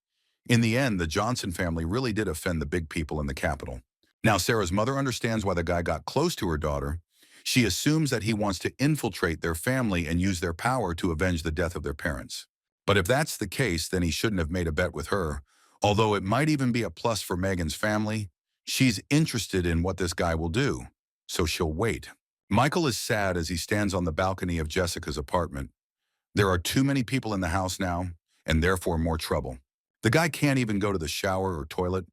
In the end, the Johnson family really did offend the big people in the capital. Now, Sarah's mother understands why the guy got close to her daughter. She assumes that he wants to infiltrate their family and use their power to avenge the death of their parents. But if that's the case, then he shouldn't have made a bet with her. Although it might even be a plus for Megan's family, she's interested in what this guy will do, so she'll wait. Michael is sad as he stands on the balcony of Jessica's apartment. There are too many people in the house now, and therefore more trouble. The guy can't even go to the shower or toilet.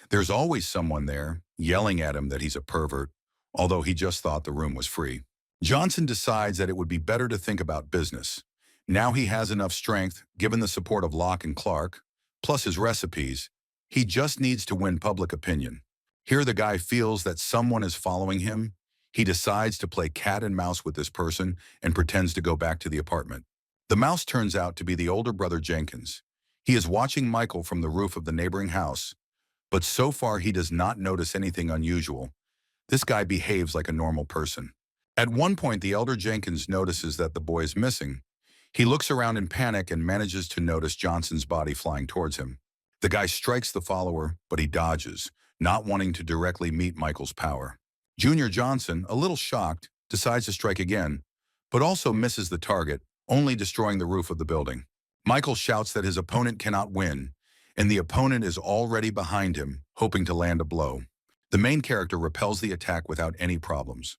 There's always someone there, yelling at him that he's a pervert, although he just thought the room was free. Johnson decides that it would be better to think about business. Now he has enough strength, given the support of Locke and Clark, plus his recipes. He just needs to win public opinion. Here the guy feels that someone is following him. He decides to play cat and mouse with this person and pretends to go back to the apartment. The mouse turns out to be the older brother Jenkins. He is watching Michael from the roof of the neighboring house, but so far he does not notice anything unusual. This guy behaves like a normal person. At one point, the elder Jenkins notices that the boy is missing. He looks around in panic and manages to notice Johnson's body flying towards him. The guy strikes the follower, but he dodges, not wanting to directly meet Michael's power. Junior Johnson, a little shocked, decides to strike again, but also misses the target, only destroying the roof of the building. Michael shouts that his opponent cannot win, and the opponent is already behind him, hoping to land a blow. The main character repels the attack without any problems.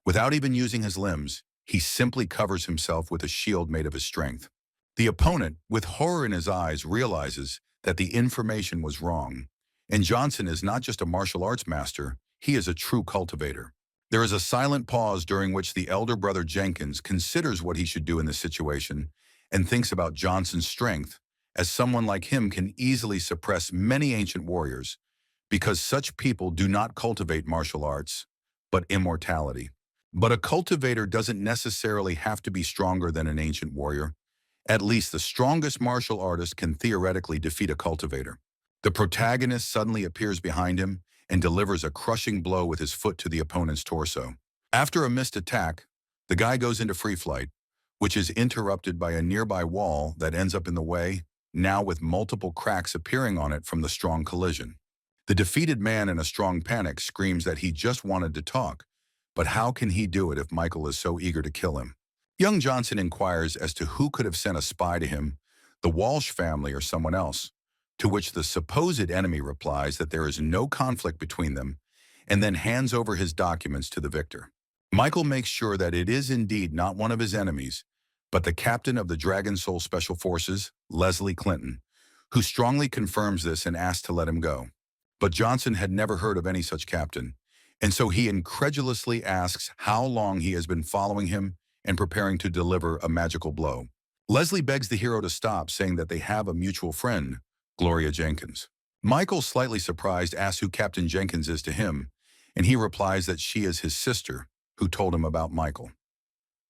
Without even using his limbs, he simply covers himself with a shield made of his strength. The opponent, with horror in his eyes, realizes that the information was wrong, and Johnson is not just a martial arts master, he is a true cultivator. There is a silent pause during which the elder brother Jenkins considers what he should do in this situation and thinks about Johnson's strength, as someone like him can easily suppress many ancient warriors, because such people do not cultivate martial arts, but immortality. But a cultivator doesn't necessarily have to be stronger than an ancient warrior. At least the strongest martial artist can theoretically defeat a cultivator. The protagonist suddenly appears behind him and delivers a crushing blow with his foot to the opponent's torso. After a missed attack, the guy goes into free flight, which is interrupted by a nearby wall that ends up in the way, now with multiple cracks appearing on it from the strong collision. The defeated man, in a strong panic, screams that he just wanted to talk, but how can he do it if Michael is so eager to kill him? Young Johnson inquires as to who could have sent a spy to him, the Walsh family or someone else, to which the supposed enemy replies that there is no conflict between them, and then hands over his documents to the victor. Michael makes sure that it is indeed not one of his enemies, but the captain of the Dragon Soul Special Forces, Leslie Clinton, who strongly confirms this and asks to let him go. But Johnson had never heard of any such captain, and so he incredulously asks how long he has been following him and preparing to deliver a magical blow. Leslie begs the hero to stop, saying that they have a mutual friend, Gloria Jenkins. Michael, slightly surprised, asks who Captain Jenkins is to him, and he replies that she is his sister, who told him about Michael.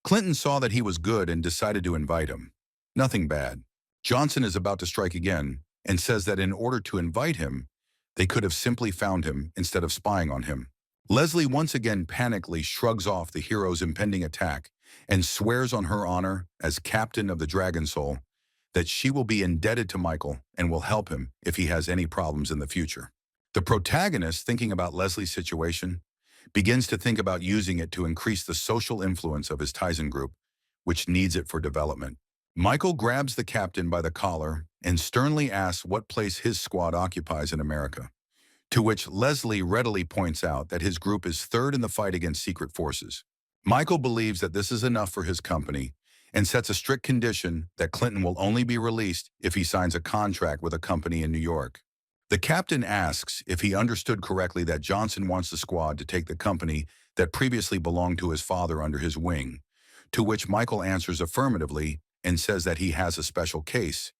Clinton saw that he was good and decided to invite him. Nothing bad. Johnson is about to strike again and says that in order to invite him, they could have simply found him instead of spying on him. Leslie once again panically shrugs off the hero's impending attack and swears on her honor as captain of the Dragon Soul that she will be indebted to Michael and will help him if he has any problems in the future. The protagonist, thinking about Leslie's situation, begins to think about using it to increase the social influence of his Tizen group, which needs it for development. Michael grabs the captain by the collar and sternly asks what place his squad occupies in America, to which Leslie readily points out that his group is third in the fight against secret forces. Michael believes that this is enough for his company and sets a strict condition that Clinton will only be released if he signs a contract with a company in New York. The captain asks if he understood correctly that Johnson wants the squad to take the company that previously belonged to his father under his wing, to which Michael answers affirmatively and says that he has a special case,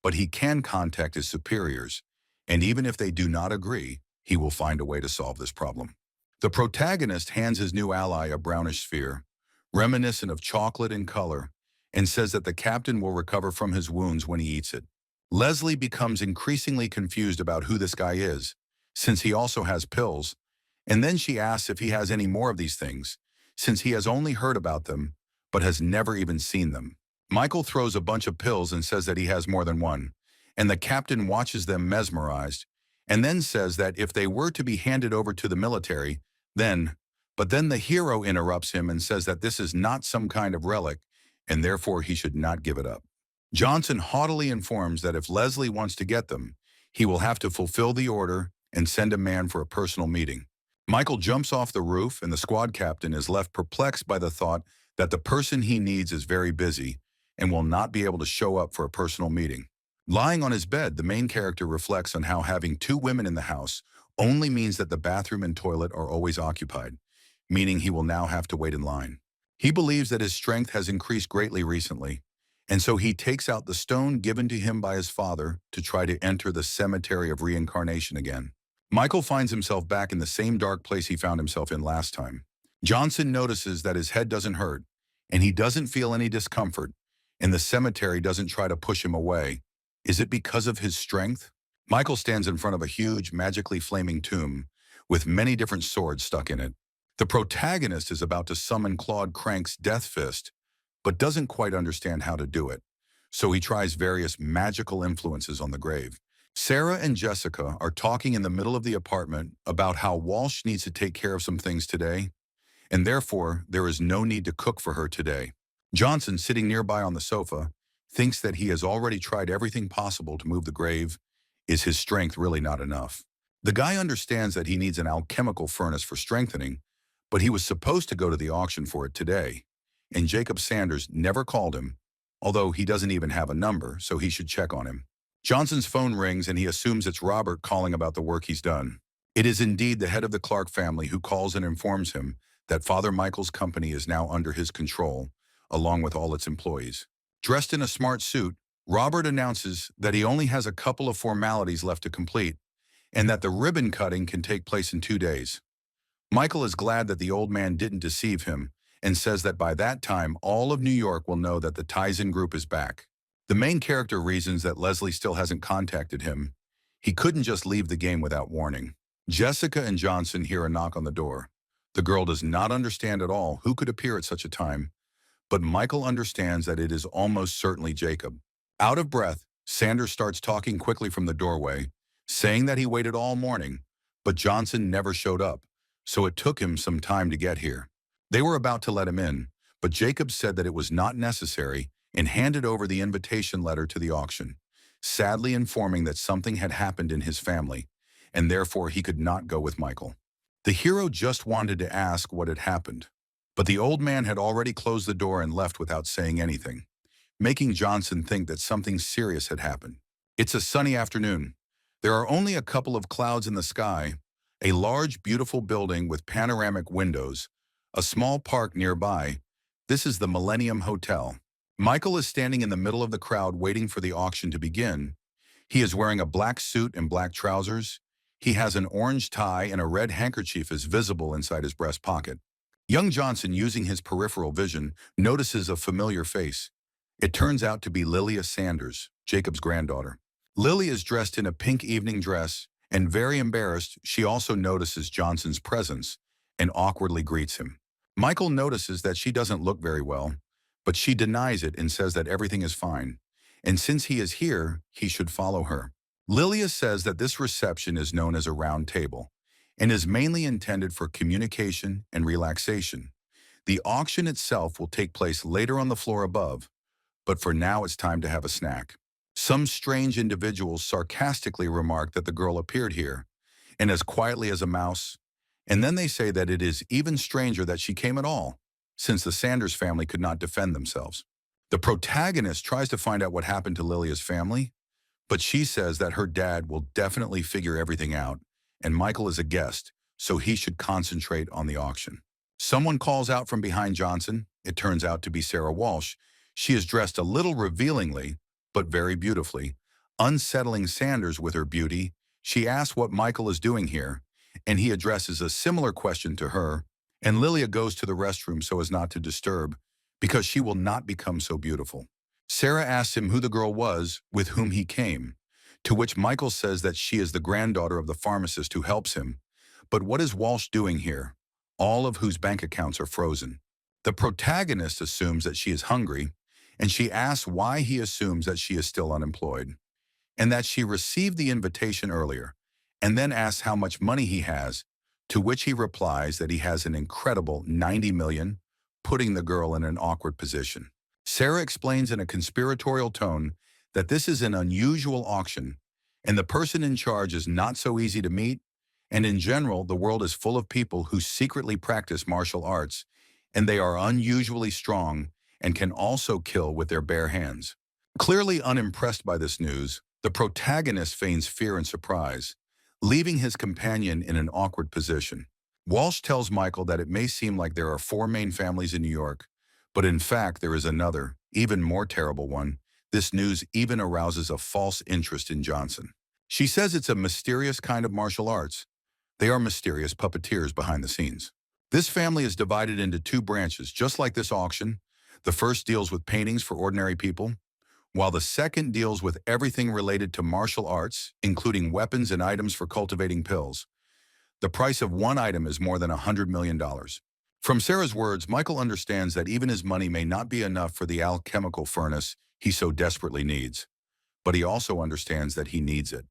but he can contact his superiors, and even if they do not agree, he will find a way to solve this problem. The protagonist hands his new ally a brownish sphere, reminiscent of chocolate in color, and says that the captain will recover from his wounds when he eats it. Leslie becomes increasingly confused about who this guy is, since he also has pills, and then she asks if he has any more of these things, since he has only heard about them, but has never even seen them. Michael throws a bunch of pills and says that he has more than one, and the captain watches them mesmerized, and then says that if they were to be handed over to the military, but then the hero interrupts him and says that this is not some kind of relic, and therefore he should not give it up. Johnson haughtily informs that if Leslie wants to get them, he will have to fulfill the order and send a man for a personal meeting. Michael jumps off the roof, and the squad captain is left perplexed by the thought that the person he needs is very busy and will not be able to show up for a personal meeting. Lying on his bed, the main character reflects on how having two women in the house only means that the bathroom and toilet are always occupied, meaning he will now have to wait in line. He believes that his strength has increased greatly recently, and so he takes out the stone given to him by his father to try to enter the cemetery of reincarnation again. Michael finds himself back in the same dark place he found himself in last time. Johnson notices that his head doesn't hurt, and he doesn't feel any discomfort, and the cemetery doesn't try to push him away. Is it because of his strength? Michael stands in front of a huge, magically flaming tomb with many different swords stuck in it. The protagonist is about to summon Claude Crank's Death Fist, but doesn't quite understand how to do it, so he tries various magical influences on the grave. Sarah and Jessica are talking in the middle of the apartment about how Walsh needs to take care of some things today, and therefore there is no need to cook for her today. Johnson, sitting nearby on the sofa, thinks that he has already tried everything possible to move the grave. Is his strength really not enough? The guy understands that he needs an alchemical furnace for strengthening, but he was supposed to go to the auction for it today, and Jacob Sanders never called him, although he doesn't even have a number, so he should check on him. Johnson's phone rings and he assumes it's Robert calling about the work he's done. It is indeed the head of the Clark family who calls and informs him that Father Michael's company is now under his control, along with all its employees. Dressed in a smart suit, Robert announces that he only has a couple of formalities left to complete, and that the ribbon cutting can take place in 2 days. Michael is glad that the old man didn't deceive him, and says that by that time all of New York will know that the Tizen group is back. The main character reasons that Leslie still hasn't contacted him. He couldn't just leave the game without warning. Jessica and Johnson hear a knock on the door. The girl does not understand at all who could appear at such a time, but Michael understands that it is almost certainly Jacob. Out of breath, Sanders starts talking quickly from the doorway, saying that he waited all morning, but Johnson never showed up, so it took him some time to get here. They were about to let him in, but Jacob said that it was not necessary and handed over the invitation letter to the auction, sadly informing that something had happened in his family, and therefore he could not go with Michael. The hero just wanted to ask what had happened, but the old man had already closed the door and left without saying anything, making Johnson think that something serious had happened. It's a sunny afternoon. There are only a couple of clouds in the sky, a large, beautiful building with panoramic windows, a small park nearby. This is the Millennium Hotel. Michael is standing in the middle of the crowd waiting for the auction to begin. He is wearing a black suit and black trousers. He has an orange tie and a red handkerchief is visible inside his breast pocket. Young Johnson, using his peripheral vision, notices a familiar face. It turns out to be Lilia Sanders, Jacob's granddaughter. Lily is dressed in a pink evening dress, and very embarrassed, she also notices Johnson's presence and awkwardly greets him. Michael notices that she doesn't look very well, but she denies it and says that everything is fine. And since he is here, he should follow her. Lilia says that this reception is known as a round table and is mainly intended for communication and relaxation. The auction itself will take place later on the floor above, but for now it's time to have a snack. Some strange individuals sarcastically remark that the girl appeared here, and as quietly as a mouse, and then they say that it is even stranger that she came at all, since the Sanders family could not defend themselves. The protagonist tries to find out what happened to Lilia's family, but she says that her dad will definitely figure everything out, and Michael is a guest, so he should concentrate on the auction. Someone calls out from behind Johnson. It turns out to be Sarah Walsh. She is dressed a little revealingly, but very beautifully, unsettling Sanders with her beauty. She asks what Michael is doing here, and he addresses a similar question to her, and Lilia goes to the restroom so as not to disturb, because she will not become so beautiful. Sarah asks him who the girl was with whom he came, to which Michael says that she is the granddaughter of the pharmacist who helps him. But what is Walsh doing here, all of whose bank accounts are frozen? The protagonist assumes that she is hungry, and she asks why he assumes that she is still unemployed, and that she received the invitation earlier, and then asks how much money he has, to which he replies that he has an incredible 90 million, putting the girl in an awkward position. Sarah explains in a conspiratorial tone that this is an unusual auction, and the person in charge is not so easy to meet, and in general, the world is full of people who secretly practice martial arts, and they are unusually strong and can also kill with their bare hands. Clearly unimpressed by this news, the protagonist feigns fear and surprise, leaving his companion in an awkward position. Walsh tells Michael that it may seem like there are 4 main families in New York, but in fact there is another, even more terrible one. This news even arouses a false interest in Johnson. She says it's a mysterious kind of martial arts. They are mysterious puppeteers behind the scenes. This family is divided into 2 branches, just like this auction. The first deals with paintings for ordinary people, while the second deals with everything related to martial arts, including weapons and items for cultivating pills. The price of one item is more than $100 million. From Sarah's words, Michael understands that even his money may not be enough for the alchemical furnace he so desperately needs, but he also understands that he needs it.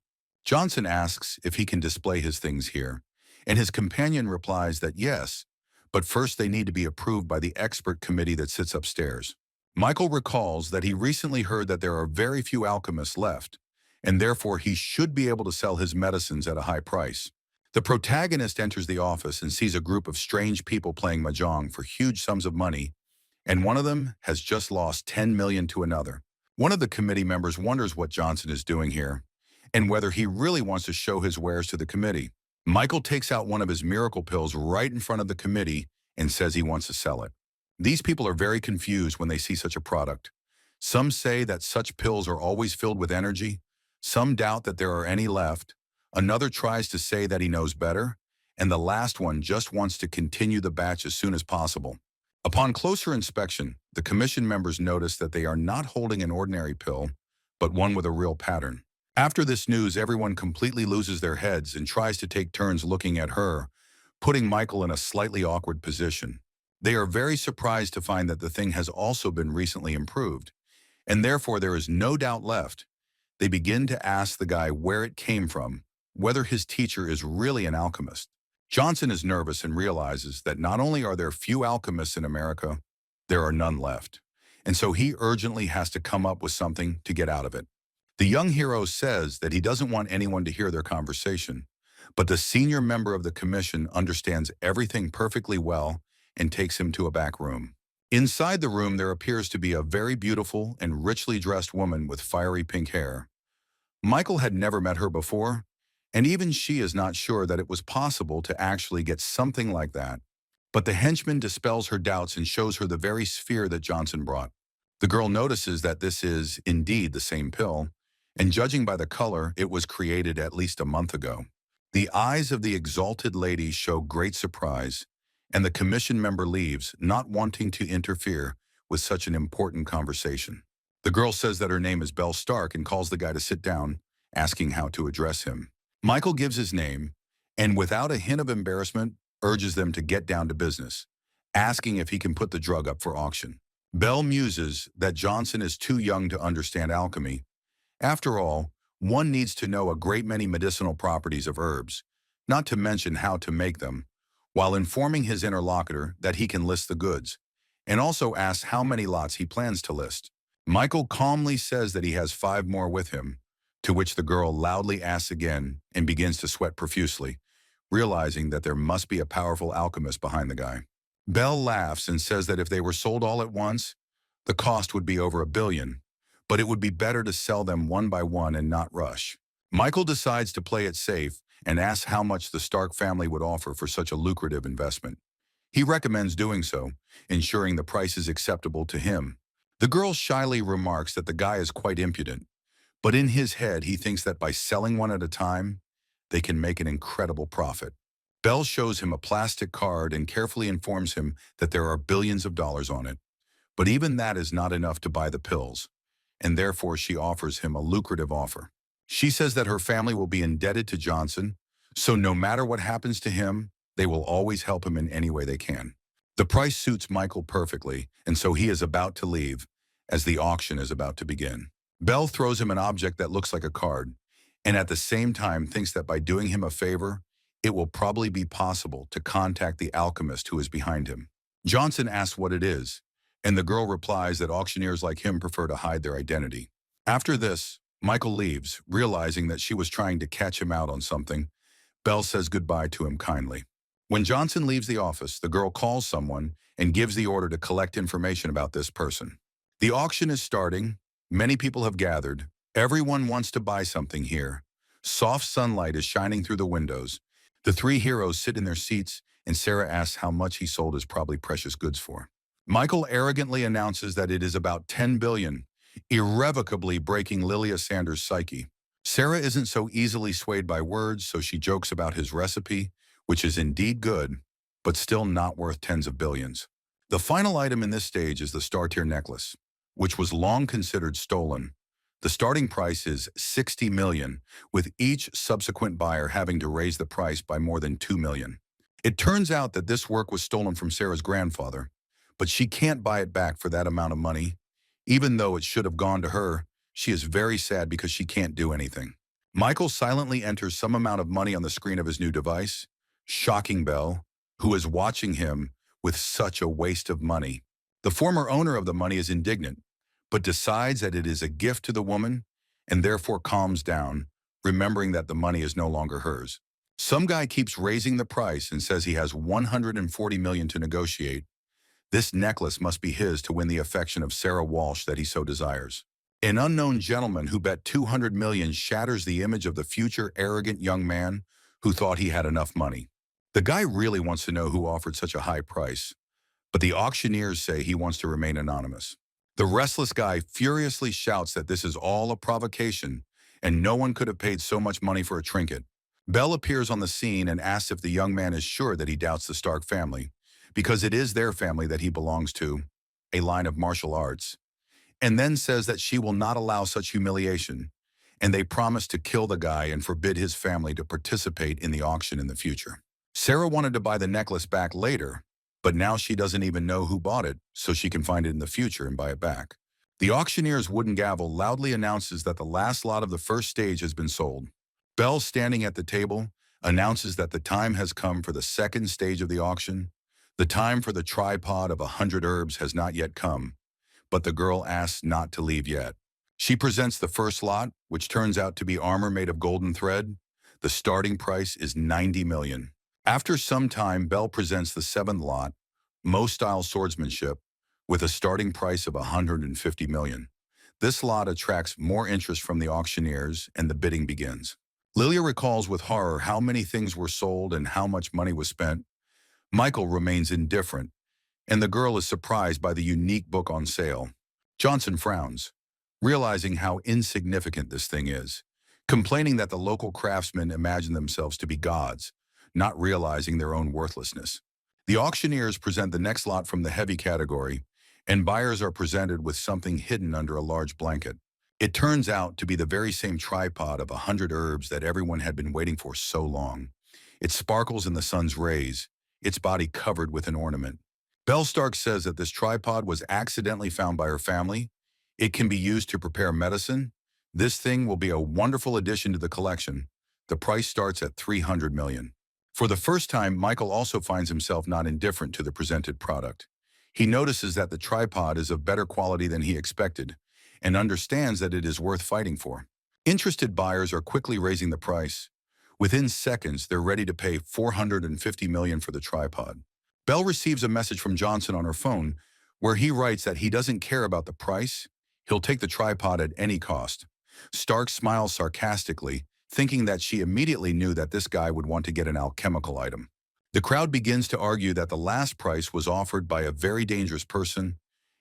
Johnson asks if he can display his things here, and his companion replies that yes, but first they need to be approved by the expert committee that sits upstairs. Michael recalls that he recently heard that there are very few alchemists left, and therefore he should be able to sell his medicines at a high price. The protagonist enters the office and sees a group of strange people playing mahjong for huge sums of money, and one of them has just lost 10 million to another. One of the committee members wonders what Johnson is doing here, and whether he really wants to show his wares to the committee. Michael takes out one of his miracle pills right in front of the committee and says he wants to sell it. These people are very confused when they see such a product. Some say that such pills are always filled with energy. Some doubt that there are any left. Another tries to say that he knows better. And the last one just wants to continue the batch as soon as possible. Upon closer inspection, the commission members notice that they are not holding an ordinary pill, but one with a real pattern. After this news, everyone completely loses their heads and tries to take turns looking at her, putting Michael in a slightly awkward position. They are very surprised to find that the thing has also been recently improved, and therefore there is no doubt left. They begin to ask the guy where it came from, whether his teacher is really an alchemist. Johnson is nervous and realizes that not only are there few alchemists in America, there are none left, and so he urgently has to come up with something to get out of it. The young hero says that he doesn't want anyone to hear their conversation, but the senior member of the commission understands everything perfectly well and takes him to a back room. Inside the room, there appears to be a very beautiful and richly dressed woman with fiery pink hair. Michael had never met her before, and even she is not sure that it was possible to actually get something like that. But the henchman dispels her doubts and shows her the very sphere that Johnson brought. The girl notices that this is, indeed, the same pill, and judging by the color, it was created at least a month ago. The eyes of the exalted lady show great surprise, and the commission member leaves, not wanting to interfere with such an important conversation. The girl says that her name is Belle Stark and calls the guy to sit down, asking how to address him. Michael gives his name, and without a hint of embarrassment, urges them to get down to business, asking if he can put the drug up for auction. Bell muses that Johnson is too young to understand alchemy. After all, one needs to know a great many medicinal properties of herbs, not to mention how to make them, while informing his interlocutor that he can list the goods, and also asks how many lots he plans to list. Michael calmly says that he has 5 more with him, to which the girl loudly asks again and begins to sweat profusely, realizing that there must be a powerful alchemist behind the guy. Bell laughs and says that if they were sold all at once, the cost would be over $1 billion, but it would be better to sell them one by one and not rush. Michael decides to play it safe and asks how much the Stark family would offer for such a lucrative investment. He recommends doing so, ensuring the price is acceptable to him. The girl shyly remarks that the guy is quite impudent, but in his head he thinks that by selling one at a time, they can make an incredible profit. Bell shows him a plastic card and carefully informs him that there are billions of dollars on it. But even that is not enough to buy the pills, and therefore she offers him a lucrative offer. She says that her family will be indebted to Johnson, so no matter what happens to him, they will always help him in any way they can. The price suits Michael perfectly, and so he is about to leave as the auction is about to begin. Bell throws him an object that looks like a card, and at the same time thinks that by doing him a favor, it will probably be possible to contact the alchemist who is behind him. Johnson asks what it is, and the girl replies that auctioneers like him prefer to hide their identity. After this, Michael leaves, realizing that she was trying to catch him out on something. Bell says goodbye to him kindly. When Johnson leaves the office, the girl calls someone and gives the order to collect information about this person. The auction is starting. Many people have gathered. Everyone wants to buy something here. Soft sunlight is shining through the windows. The 3 heroes sit in their seats, and Sarah asks how much he sold his probably precious goods for. Michael arrogantly announces that it is about $10 billion, irrevocably breaking Lilia Sanders' psyche. Sarah isn't so easily swayed by words, so she jokes about his recipe, which is indeed good, but still not worth tens of billions. The final item in this stage is the Star Tier necklace, which was long considered stolen. The starting price is $60 million, with each subsequent buyer having to raise the price by more than $2 million. It turns out that this work was stolen from Sarah's grandfather, but she can't buy it back for that amount of money. Even though it should have gone to her, she is very sad because she can't do anything. Michael silently enters some amount of money on the screen of his new device, shocking Bell, who is watching him with such a waste of money. The former owner of the money is indignant, but decides that it is a gift to the woman and therefore calms down, remembering that the money is no longer hers. Some guy keeps raising the price and says he has $140 million to negotiate. This necklace must be his to win the affection of Sarah Walsh that he so desires. An unknown gentleman who bet $200 million shatters the image of the future arrogant young man who thought he had enough money. The guy really wants to know who offered such a high price, but the auctioneers say he wants to remain anonymous. The restless guy furiously shouts that this is all a provocation and no one could have paid so much money for a trinket. Bell appears on the scene and asks if the young man is sure that he doubts the Stark family, because it is their family that he belongs to, a line of martial arts, and then says that she will not allow such humiliation, and they promise to kill the guy and forbid his family to participate in the auction in the future. Sarah wanted to buy the necklace back later, but now she doesn't even know who bought it, so she can find it in the future and buy it back. The auctioneer's wooden gavel loudly announces that the last lot of the first stage has been sold. Bell, standing at the table, announces that the time has come for the second stage of the auction. The time for the tripod of 100 herbs has not yet come, but the girl asks not to leave yet. She presents the first lot, which turns out to be armor made of golden thread. The starting price is $90 million. After some time, Bell presents the 7th lot, Mo-style swordsmanship, with a starting price of $150 million. This lot attracts more interest from the auctioneers, and the bidding begins. Lilia recalls with horror how many things were sold and how much money was spent. Michael remains indifferent, and the girl is surprised by the unique book on sale. Johnson frowns, realizing how insignificant this thing is, complaining that the local craftsmen imagine themselves to be gods, not realizing their own worthlessness. The auctioneers present the next lot from the heavy category, and buyers are presented with something hidden under a large blanket. It turns out to be the very same tripod of 100 herbs that everyone had been waiting for so long. It sparkles in the sun's rays, its body covered with an ornament. Belle Stark says that this tripod was accidentally found by her family. It can be used to prepare medicine. This thing will be a wonderful addition to the collection. The price starts at $300 million. For the first time, Michael also finds himself not indifferent to the presented product. He notices that the tripod is of better quality than he expected and understands that it is worth fighting for. Interested buyers are quickly raising the price. Within seconds, they're ready to pay $450 million for the tripod. Belle receives a message from Johnson on her phone where he writes that he doesn't care about the price. He'll take the tripod at any cost. Stark smiles sarcastically, thinking that she immediately knew that this guy would want to get an alchemical item. The crowd begins to argue that the last price was offered by a very dangerous person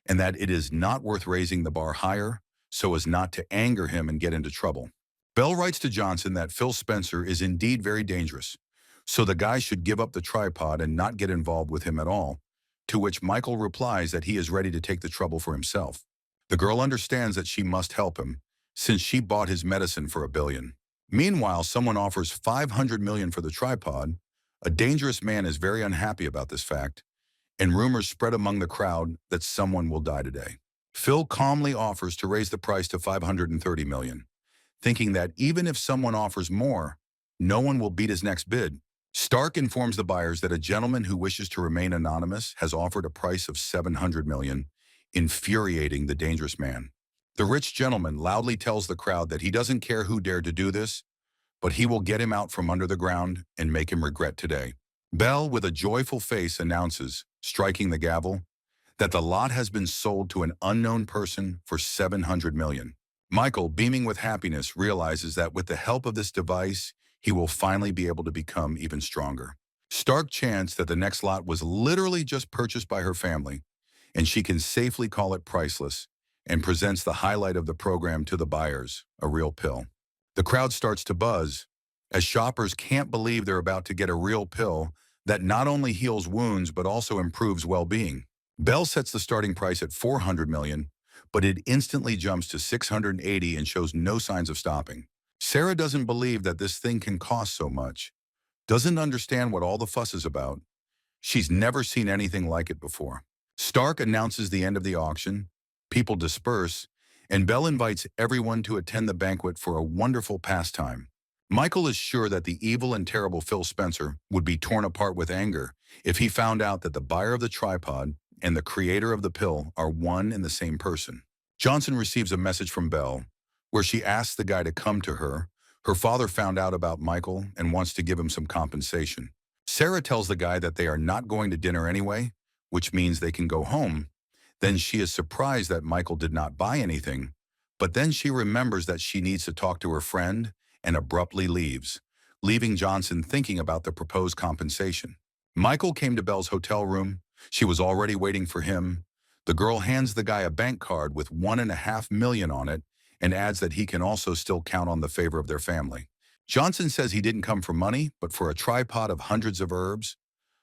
and that it is not worth raising the bar higher so as not to anger him and get into trouble. Bell writes to Johnson that Phil Spencer is indeed very dangerous, so the guy should give up the tripod and not get involved with him at all, to which Michael replies that he is ready to take the trouble for himself. The girl understands that she must help him, since she bought his medicine for $1 billion. Meanwhile, someone offers $500 million for the tripod. A dangerous man is very unhappy about this fact, and rumors spread among the crowd that someone will die today. Phil calmly offers to raise the price to $530 million, thinking that even if someone offers more, no one will beat his next bid. Stark informs the buyers that a gentleman who wishes to remain anonymous has offered a price of $700 million, infuriating the dangerous man. The rich gentleman loudly tells the crowd that he doesn't care who dared to do this, but he will get him out from under the ground and make him regret today. Bell, with a joyful face, announces, striking the gavel, that the lot has been sold to an unknown person for $700 million. Michael, beaming with happiness, realizes that with the help of this device, he will finally be able to become even stronger. Stark chants that the next lot was literally just purchased by her family, and she can safely call it priceless, and presents the highlight of the program to the buyers, a real pill. The crowd starts to buzz, as shoppers can't believe they're about to get a real pill that not only heals wounds but also improves well-being. Bell sets the starting price at $400 million, but it instantly jumps to $680 and shows no signs of stopping. Sarah doesn't believe that this thing can cost so much, doesn't understand what all the fuss is about. She's never seen anything like it before. Stark announces the end of the auction, people disperse, and Bell invites everyone to attend the banquet for a wonderful pastime. Michael is sure that the evil and terrible Phil Spencer would be torn apart with anger if he found out that the buyer of the tripod and the creator of the pill are one and the same person. Johnson receives a message from Belle, where she asks the guy to come to her. Her father found out about Michael and wants to give him some compensation. Sarah tells the guy that they are not going to dinner anyway, which means they can go home. Then she is surprised that Michael did not buy anything, but then she remembers that she needs to talk to her friend and abruptly leaves, leaving Johnson thinking about the proposed compensation. Michael came to Belle's hotel room. She was already waiting for him. The girl hands the guy a bank card with $1.5 million on it and adds that he can also still count on the favor of their family. Johnson says he didn't come for money, but for a tripod of hundreds of herbs.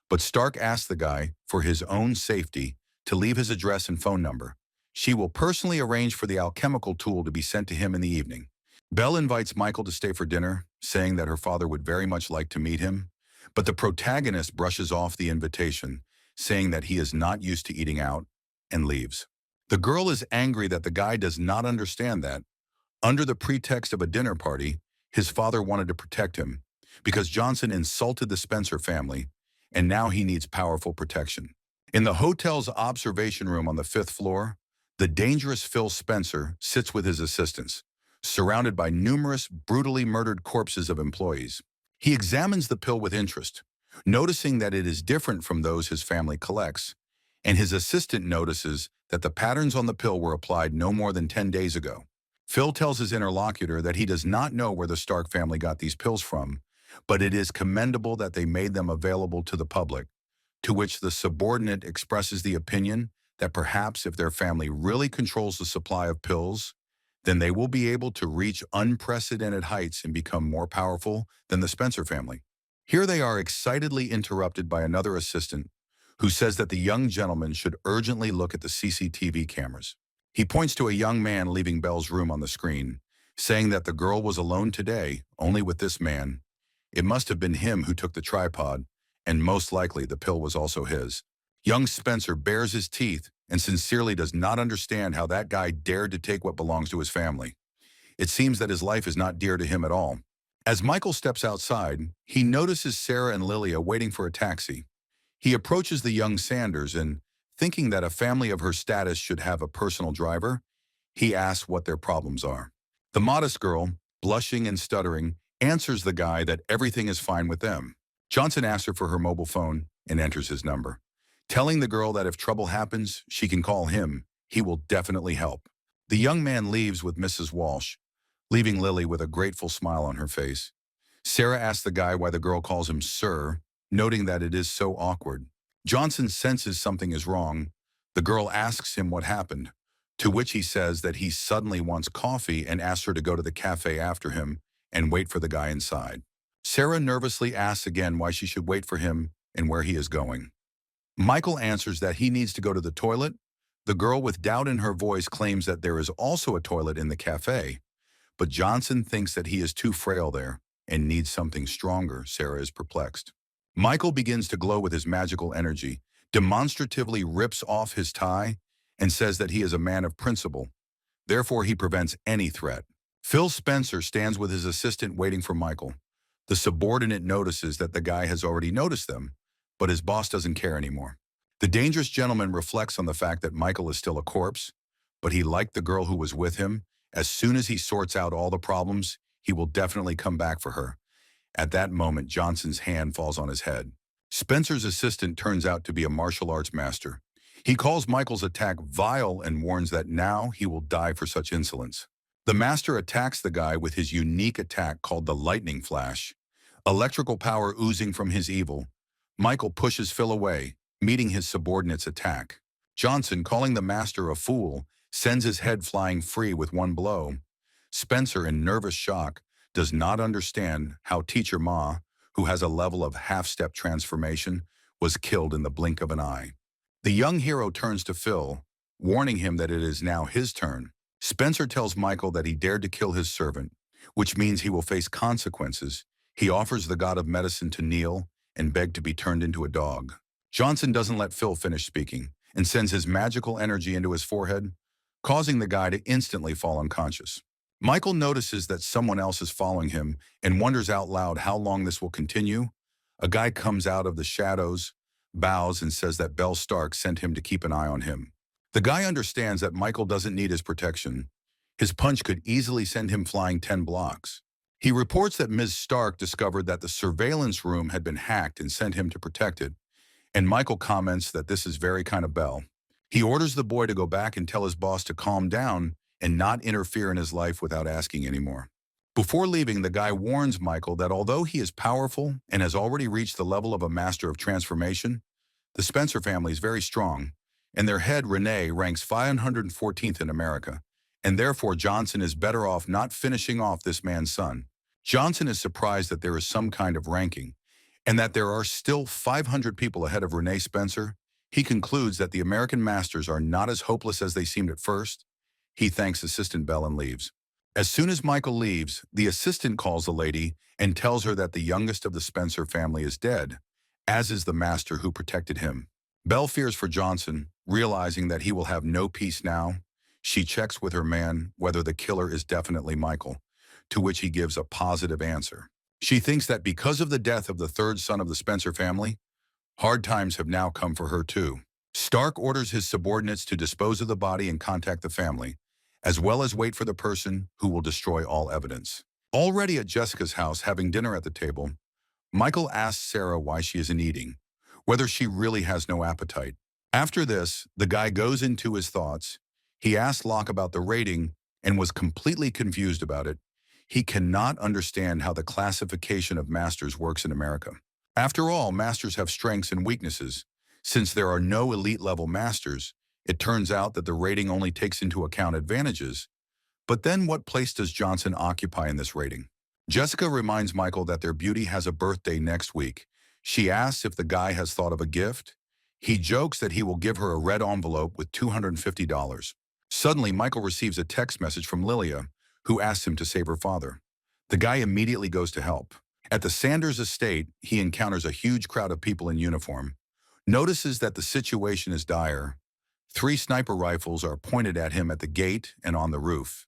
But Stark asks the guy, for his own safety, to leave his address and phone number. She will personally arrange for the alchemical tool to be sent to him in the evening. Belle invites Michael to stay for dinner, saying that her father would very much like to meet him, but the protagonist brushes off the invitation, saying that he is not used to eating out, and leaves. The girl is angry that the guy does not understand that, under the pretext of a dinner party, his father wanted to protect him, because Johnson insulted the Spencer family, and now he needs powerful protection. In the hotel's observation room on the 5th floor, the dangerous Phil Spencer sits with his assistants, surrounded by numerous brutally murdered corpses of employees. He examines the pill with interest, noticing that it is different from those his family collects, and his assistant notices that the patterns on the pill were applied no more than 10 days ago. Phil tells his interlocutor that he does not know where the Stark family got these pills from, but it is commendable that they made them available to the public, to which the subordinate expresses the opinion that perhaps if their family really controls the supply of pills, then they will be able to reach unprecedented heights and become more powerful than the Spencer family. Here they are excitedly interrupted by another assistant who says that the young gentleman should urgently look at the CCTV cameras. He points to a young man leaving Belle's room on the screen, saying that the girl was alone today, only with this man. It must have been him who took the tripod, and most likely the pill was also his. Young Spencer bares his teeth and sincerely does not understand how that guy dared to take what belongs to his family. It seems that his life is not dear to him at all. As Michael steps outside, he notices Sarah and Lilia waiting for a taxi. He approaches the young Sanders and, thinking that a family of her status should have a personal driver, he asks what their problems are. The modest girl, blushing and stuttering, answers the guy that everything is fine with them. Johnson asks her for her mobile phone and enters his number, telling the girl that if trouble happens, she can call him. He will definitely help. The young man leaves with Mrs. Walsh, leaving Lily with a grateful smile on her face. Sarah asks the guy why the girl calls him sir, noting that it is so awkward. Johnson senses something is wrong. The girl asks him what happened, to which he says that he suddenly wants coffee and asks her to go to the cafe after him and wait for the guy inside. Sarah nervously asks again why she should wait for him and where he is going. Michael answers that he needs to go to the toilet. The girl with doubt in her voice claims that there is also a toilet in the cafe, but Johnson thinks that he is too frail there and needs something stronger. Sarah is perplexed. Michael begins to glow with his magical energy, demonstratively rips off his tie, and says that he is a man of principle. Therefore, he prevents any threat. Phil Spencer stands with his assistant waiting for Michael. The subordinate notices that the guy has already noticed them, but his boss doesn't care anymore. The dangerous gentleman reflects on the fact that Michael is still a corpse, but he liked the girl who was with him. As soon as he sorts out all the problems, he will definitely come back for her. At that moment, Johnson's hand falls on his head. Spencer's assistant turns out to be a martial arts master. He calls Michael's attack vile and warns that now he will die for such insolence. The master attacks the guy with his unique attack called the lightning flash. Electrical power oozing from his evil, Michael pushes Phil away, meeting his subordinate's attack. Johnson, calling the master a fool, sends his head flying free with one blow. Spencer, in nervous shock, does not understand how Teacher Ma, who has a level of half-step transformation, was killed in the blink of an eye. The young hero turns to Phil, warning him that it is now his turn. Spencer tells Michael that he dared to kill his servant, which means he will face consequences. He offers the god of medicine to kneel and beg to be turned into a dog. Johnson doesn't let Phil finish speaking and sends his magical energy into his forehead, causing the guy to instantly fall unconscious. Michael notices that someone else is following him and wonders out loud how long this will continue. A guy comes out of the shadows, bows, and says that Belle Stark sent him to keep an eye on him. The guy understands that Michael doesn't need his protection. His punch could easily send him flying 10 blocks. He reports that Ms. Stark discovered that the surveillance room had been hacked and sent him to protect it, and Michael comments that this is very kind of Belle. He orders the boy to go back and tell his boss to calm down and not interfere in his life without asking anymore. Before leaving, the guy warns Michael that although he is powerful and has already reached the level of a master of transformation, the Spencer family is very strong, and their head, Renee, ranks 514th in America, and therefore Johnson is better off not finishing off this man's son. Johnson is surprised that there is some kind of ranking, and that there are still 500 people ahead of Renee Spencer. He concludes that the American masters are not as hopeless as they seemed at first. He thanks Assistant Bell and leaves. As soon as Michael leaves, the assistant calls the lady and tells her that the youngest of the Spencer family is dead, as is the master who protected him. Belle fears for Johnson, realizing that he will have no peace now. She checks with her man whether the killer is definitely Michael, to which he gives a positive answer. She thinks that because of the death of the third son of the Spencer family, hard times have now come for her too. Stark orders his subordinates to dispose of the body and contact the family, as well as wait for the person who will destroy all evidence. Already at Jessica's house, having dinner at the table, Michael asks Sarah why she isn't eating, whether she really has no appetite. After this, the guy goes into his thoughts. He asked Locke about the rating and was completely confused about it. He cannot understand how the classification of masters works in America. After all, masters have strengths and weaknesses. Since there are no elite-level masters, it turns out that the rating only takes into account advantages. But then what place does Johnson occupy in this rating? Jessica reminds Michael that their beauty has a birthday next week. She asks if the guy has thought of a gift. He jokes that he will give her a red envelope with $250. Suddenly, Michael receives a text message from Lilia, who asks him to save her father. The guy immediately goes to help. At the Sanders estate, he encounters a huge crowd of people in uniform. notices that the situation is dire. 3 sniper rifles are pointed at him at the gate and on the roof.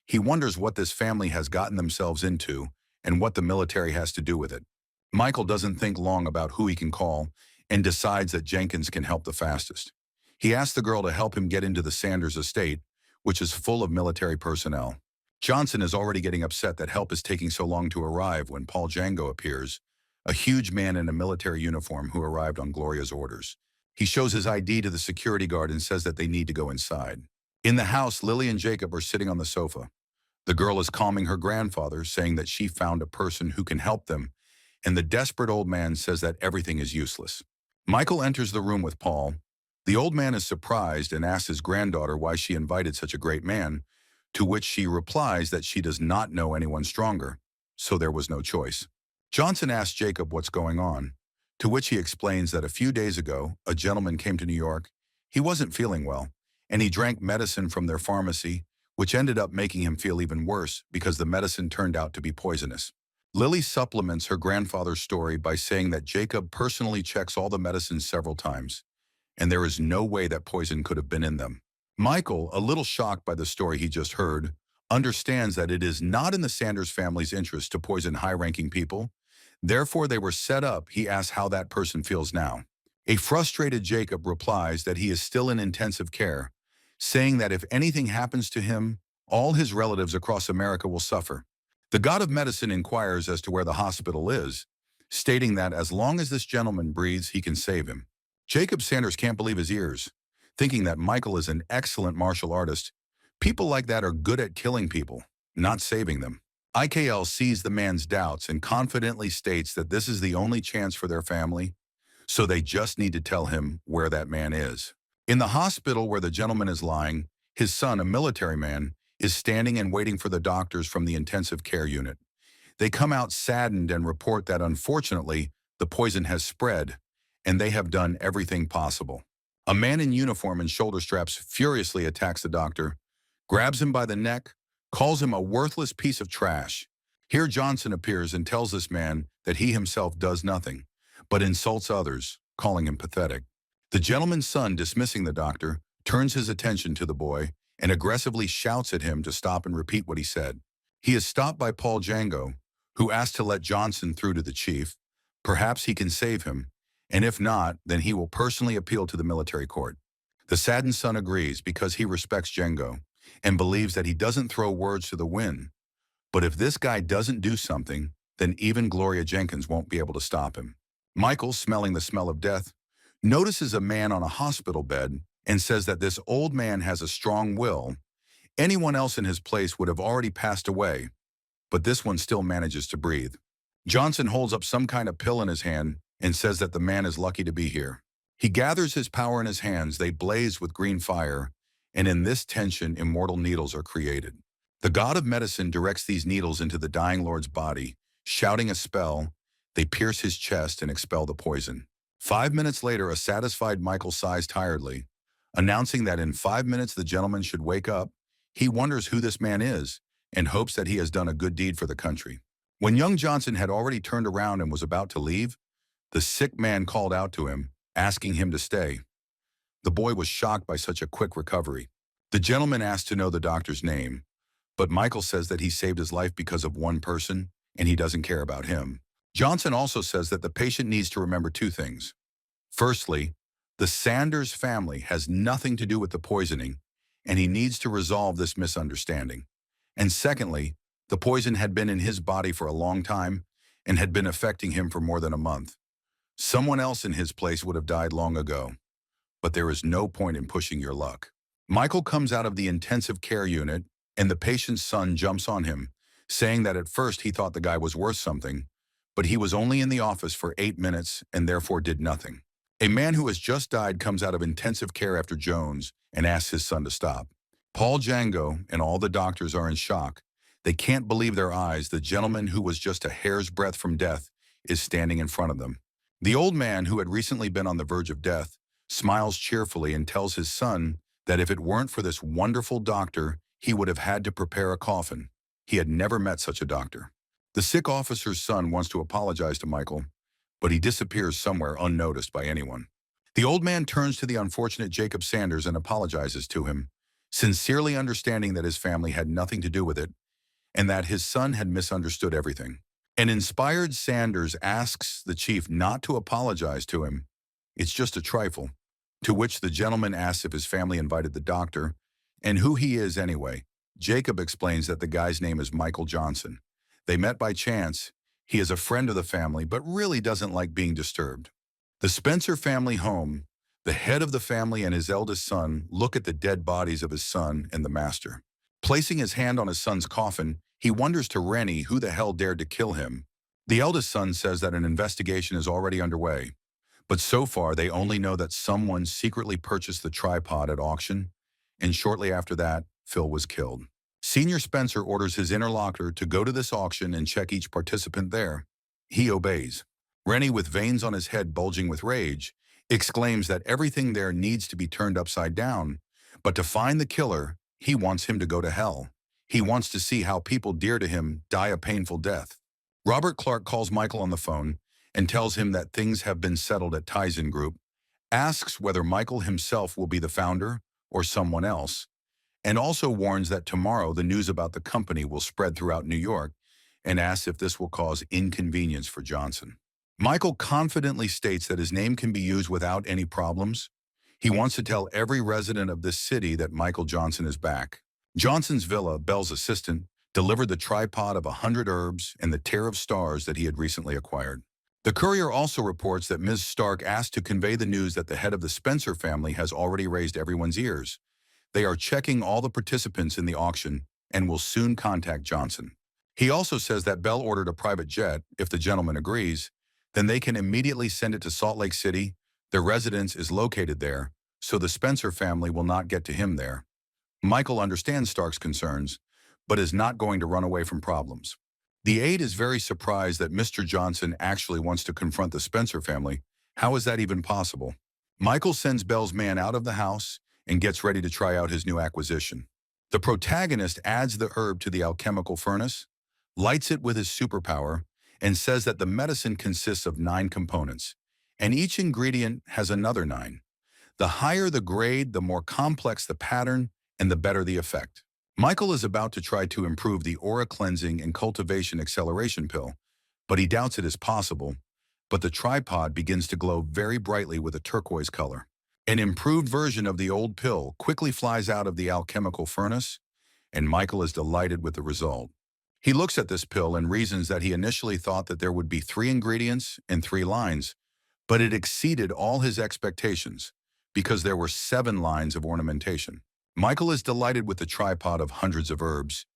He wonders what this family has gotten themselves into and what the military has to do with it. Michael doesn't think long about who he can call and decides that Jenkins can help the fastest. He asks the girl to help him get into the Sanders estate, which is full of military personnel. Johnson is already getting upset that help is taking so long to arrive when Paul Django appears, a huge man in a military uniform who arrived on Gloria's orders. He shows his ID to the security guard and says that they need to go inside. In the house, Lily and Jacob are sitting on the sofa. The girl is calming her grandfather, saying that she found a person who can help them, and the desperate old man says that everything is useless. Michael enters the room with Paul. The old man is surprised and asks his granddaughter why she invited such a great man, to which she replies that she does not know anyone stronger, so there was no choice. Johnson asks Jacob what's going on, to which he explains that a few days ago, a gentleman came to New York. He wasn't feeling well, and he drank medicine from their pharmacy, which ended up making him feel even worse because the medicine turned out to be poisonous. Lily supplements her grandfather's story by saying that Jacob personally checks all the medicines several times, and there is no way that poison could have been in them. Michael, a little shocked by the story he just heard, understands that it is not in the Sanders family's interest to poison high-ranking people. Therefore, they were set up. He asks how that person feels now. A frustrated Jacob replies that he is still in intensive care, saying that if anything happens to him, all his relatives across America will suffer. The god of medicine inquires as to where the hospital is, stating that as long as this gentleman breathes, he can save him. Jacob Sanders can't believe his ears, thinking that Michael is an excellent martial artist. People like that are good at killing people, not saving them. IKL sees the man's doubts and confidently states that this is the only chance for their family, so they just need to tell him where that man is. In the hospital where the gentleman is lying, his son, a military man, is standing and waiting for the doctors from the intensive care unit. They come out saddened and report that unfortunately, the poison has spread, and they have done everything possible. A man in uniform and shoulder straps furiously attacks the doctor, grabs him by the neck, calls him a worthless piece of trash. Here Johnson appears and tells this man that he himself does nothing, but insults others, calling him pathetic. The gentleman's son, dismissing the doctor, turns his attention to the boy and aggressively shouts at him to stop and repeat what he said. He is stopped by Paul Django, who asks to let Johnson through to the chief. Perhaps he can save him, and if not, then he will personally appeal to the military court. The saddened son agrees because he respects Django and believes that he doesn't throw words to the wind. But if this guy doesn't do something, then even Gloria Jenkins won't be able to stop him. Michael, smelling the smell of death, notices a man on a hospital bed and says that this old man has a strong will. Anyone else in his place would have already passed away, but this one still manages to breathe. Johnson holds up some kind of pill in his hand and says that the man is lucky to be here. He gathers his power in his hands. They blaze with green fire, and in this tension, immortal needles are created. The god of medicine directs these needles into the dying lord's body, shouting a spell. They pierce his chest and expel the poison. 5 minutes later, a satisfied Michael sighs tiredly, announcing that in 5 minutes the gentleman should wake up. He wonders who this man is and hopes that he has done a good deed for the country. When young Johnson had already turned around and was about to leave, the sick man called out to him, asking him to stay. The boy was shocked by such a quick recovery. The gentleman asked to know the doctor's name, but Michael says that he saved his life because of one person, and he doesn't care about him. Johnson also says that the patient needs to remember 2 things. Firstly, the Sanders family has nothing to do with the poisoning, and he needs to resolve this misunderstanding. And secondly, the poison had been in his body for a long time and had been affecting him for more than a month. Someone else in his place would have died long ago, but there is no point in pushing your luck. Michael comes out of the intensive care unit, and the patient's son jumps on him, saying that at first he thought the guy was worth something, but he was only in the office for 8 minutes and therefore did nothing. A man who has just died comes out of intensive care after Jones and asks his son to stop. Paul Django and all the doctors are in shock. They can't believe their eyes. The gentleman who was just a hair's breadth from death is standing in front of them. The old man, who had recently been on the verge of death, smiles cheerfully and tells his son that if it weren't for this wonderful doctor, he would have had to prepare a coffin. He had never met such a doctor. The sick officer's son wants to apologize to Michael, but he disappears somewhere unnoticed by anyone. The old man turns to the unfortunate Jacob Sanders and apologizes to him, sincerely understanding that his family had nothing to do with it and that his son had misunderstood everything. An inspired Sanders asks the chief not to apologize to him. It's just a trifle. To which the gentleman asks if his family invited the doctor and who he is anyway. Jacob explains that the guy's name is Michael Johnson. They met by chance. He is a friend of the family, but really doesn't like being disturbed. The Spencer family home, the head of the family and his eldest son look at the dead bodies of his son and the master. Placing his hand on his son's coffin, he wonders to Rennie who the hell dared to kill him. The eldest son says that an investigation is already underway, but so far they only know that someone secretly purchased the tripod at auction, and shortly after that, Phil was killed. Senior Spencer orders his interlocutor to go to this auction and check each participant there. He obeys. Rennie, with veins on his head bulging with rage, exclaims that everything there needs to be turned upside down, but to find the killer, he wants him to go to hell. He wants to see how people dear to him die a painful death. Robert Clark calls Michael on the phone and tells him that things have been settled at Tizen Group, asks whether Michael himself will be the founder or someone else, and also warns that tomorrow the news about the company will spread throughout New York and asks if this will cause inconvenience for Johnson. Michael confidently states that his name can be used without any problems. He wants to tell every resident of this city that Michael Johnson is back. Johnson's villa, Bell's assistant, delivered the tripod of 100 herbs and the tear of stars that he had recently acquired. The courier also reports that Ms. Stark asked to convey the news that the head of the Spencer family has already raised everyone's ears. They are checking all the participants in the auction and will soon contact Johnson. He also says that Bell ordered a private jet. If the gentleman agrees, then they can immediately send it to Salt Lake City. Their residence is located there, so the Spencer family will not get to him there. Michael understands Stark's concerns, but is not going to run away from problems. The aide is very surprised that Mr. Johnson actually wants to confront the Spencer family. How is that even possible? Michael sends Bell's man out of the house and gets ready to try out his new acquisition. The protagonist adds the herb to the alchemical furnace, lights it with his superpower, and says that the medicine consists of 9 components, and each ingredient has another 9. The higher the grade, the more complex the pattern, and the better the effect. Michael is about to try to improve the aura cleansing and cultivation acceleration pill, but he doubts it is possible. But the tripod begins to glow very brightly with a turquoise color. An improved version of the old pill quickly flies out of the alchemical furnace, and Michael is delighted with the result. He looks at this pill and reasons that he initially thought that there would be 3 ingredients and 3 lines, but it exceeded all his expectations because there were 7 lines of ornamentation. Michael is delighted with the tripod of hundreds of herbs.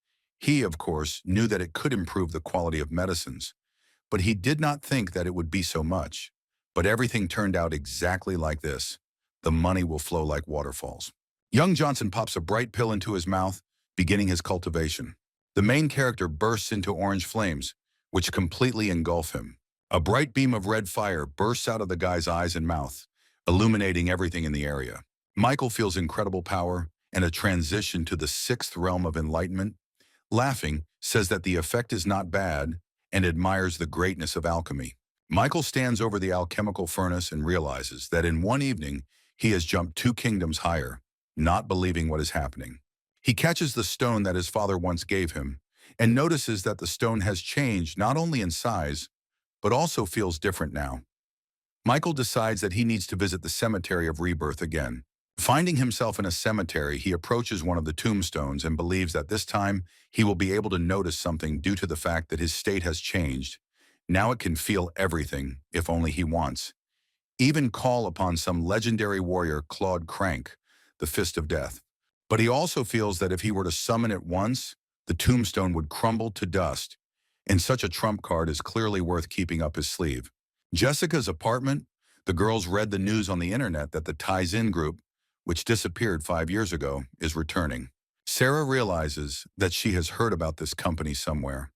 He, of course, knew that it could improve the quality of medicines, but he did not think that it would be so much. But everything turned out exactly like this. The money will flow like waterfalls. Young Johnson pops a bright pill into his mouth, beginning his cultivation. The main character bursts into orange flames, which completely engulf him. A bright beam of red fire bursts out of the guy's eyes and mouth, illuminating everything in the area. Michael feels incredible power and a transition to the 6th realm of enlightenment. Laughing, says that the effect is not bad and admires the greatness of alchemy. Michael stands over the alchemical furnace and realizes that in one evening he has jumped 2 kingdoms higher, not believing what is happening. He catches the stone that his father once gave him and notices that the stone has changed not only in size, but also feels different now. Michael decides that he needs to visit the cemetery of rebirth again. Finding himself in a cemetery, he approaches one of the tombstones and believes that this time he will be able to notice something due to the fact that his state has changed. Now it can feel everything, if only he wants. Even call upon some legendary warrior, Claude Crank, the Fist of Death. But he also feels that if he were to summon it once, the tombstone would crumble to dust, and such a trump card is clearly worth keeping up his sleeve. Jessica's apartment. The girls read the news on the internet that the Tizen Group, which disappeared 5 years ago, is returning. Sarah realizes that she has heard about this company somewhere,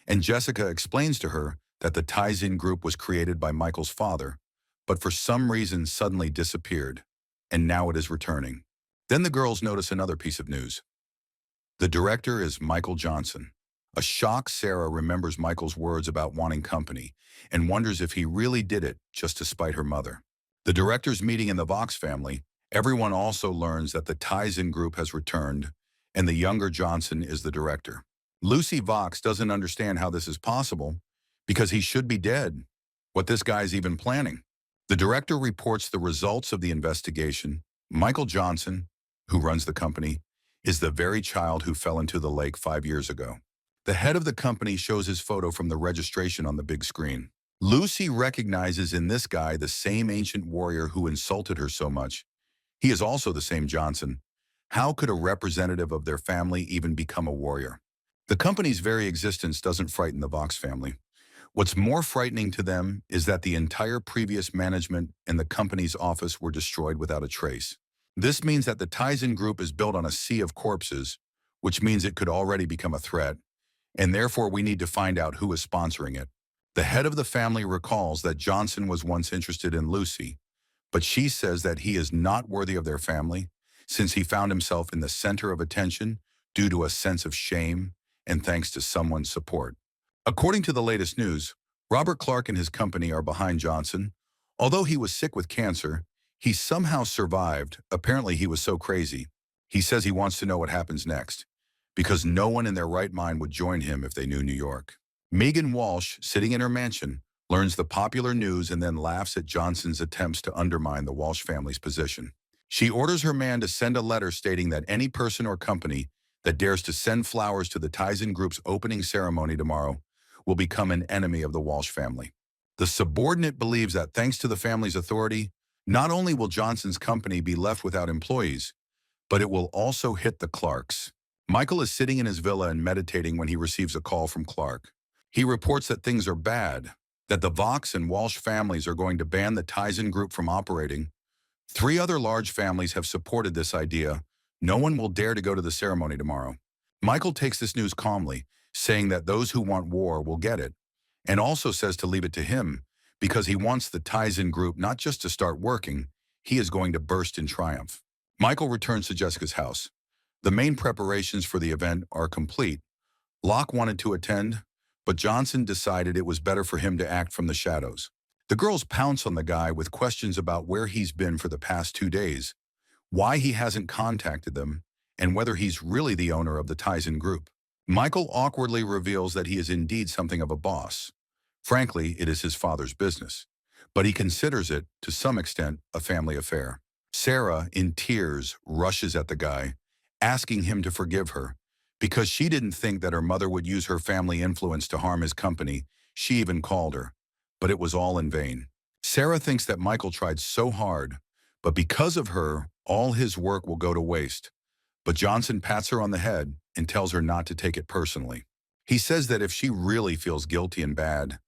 and Jessica explains to her that the Tizen Group was created by Michael's father, but for some reason suddenly disappeared, and now it is returning. Then the girls notice another piece of news. The director is Michael Johnson. A shocked Sarah remembers Michael's words about wanting company and wonders if he really did it just to spite her mother. The director's meeting in the Vox family, everyone also learns that the Tizen group has returned, and the younger Johnson is the director. Lucy Vox doesn't understand how this is possible, because he should be dead. What this guy's even planning. The director reports the results of the investigation. Michael Johnson, who runs the company, is the very child who fell into the lake 5 years ago. The head of the company shows his photo from the registration on the big screen. Lucy recognizes in this guy the same ancient warrior who insulted her so much. He is also the same Johnson. How could a representative of their family even become a warrior? The company's very existence doesn't frighten the Vox family. What's more frightening to them is that the entire previous management and the company's office were destroyed without a trace. This means that the Tizen group is built on a sea of corpses, which means it could already become a threat, and therefore we need to find out who is sponsoring it. The head of the family recalls that Johnson was once interested in Lucy, but she says that he is not worthy of their family since he found himself in the center of attention due to a sense of shame and thanks to someone's support. According to the latest news, Robert Clark and his company are behind Johnson. Although he was sick with cancer, he somehow survived. Apparently he was so crazy. He says he wants to know what happens next, because no one in their right mind would join him if they knew New York. Megan Walsh, sitting in her mansion, learns the popular news and then laughs at Johnson's attempts to undermine the Walsh family's position. She orders her man to send a letter stating that any person or company that dares to send flowers to the Tizen Group's opening ceremony tomorrow will become an enemy of the Walsh family. The subordinate believes that thanks to the family's authority, not only will Johnson's company be left without employees, but it will also hit the Clarks. Michael is sitting in his villa and meditating when he receives a call from Clark. He reports that things are bad, that the Vox and Walsh families are going to ban the Tizen Group from operating. 3 other large families have supported this idea. No one will dare to go to the ceremony tomorrow. Michael takes this news calmly, saying that those who want war will get it, and also says to leave it to him because he wants the Tizen Group not just to start working, he is going to burst in triumph. Michael returns to Jessica's house. The main preparations for the event are complete. Locke wanted to attend, but Johnson decided it was better for him to act from the shadows. The girls pounce on the guy with questions about where he's been for the past 2 days, why he hasn't contacted them, and whether he's really the owner of the Tizen Group. Michael awkwardly reveals that he is indeed something of a boss. Frankly, it is his father's business, but he considers it, to some extent, a family affair. Sarah, in tears, rushes at the guy, asking him to forgive her. Because she didn't think that her mother would use her family influence to harm his company, she even called her. But it was all in vain. Sarah thinks that Michael tried so hard, but because of her, all his work will go to waste. But Johnson pats her on the head and tells her not to take it personally. He says that if she really feels guilty and bad,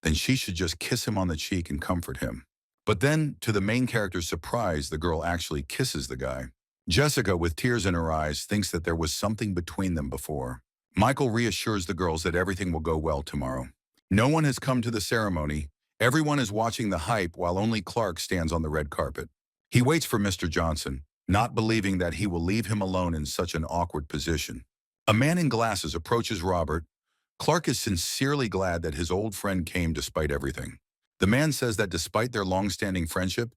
then she should just kiss him on the cheek and comfort him. But then, to the main character's surprise, the girl actually kisses the guy. Jessica, with tears in her eyes, thinks that there was something between them before. Michael reassures the girls that everything will go well tomorrow. No one has come to the ceremony. Everyone is watching the hype while only Clark stands on the red carpet. He waits for Mr. Johnson, not believing that he will leave him alone in such an awkward position. A man in glasses approaches Robert. Clark is sincerely glad that his old friend came despite everything. The man says that despite their long-standing friendship,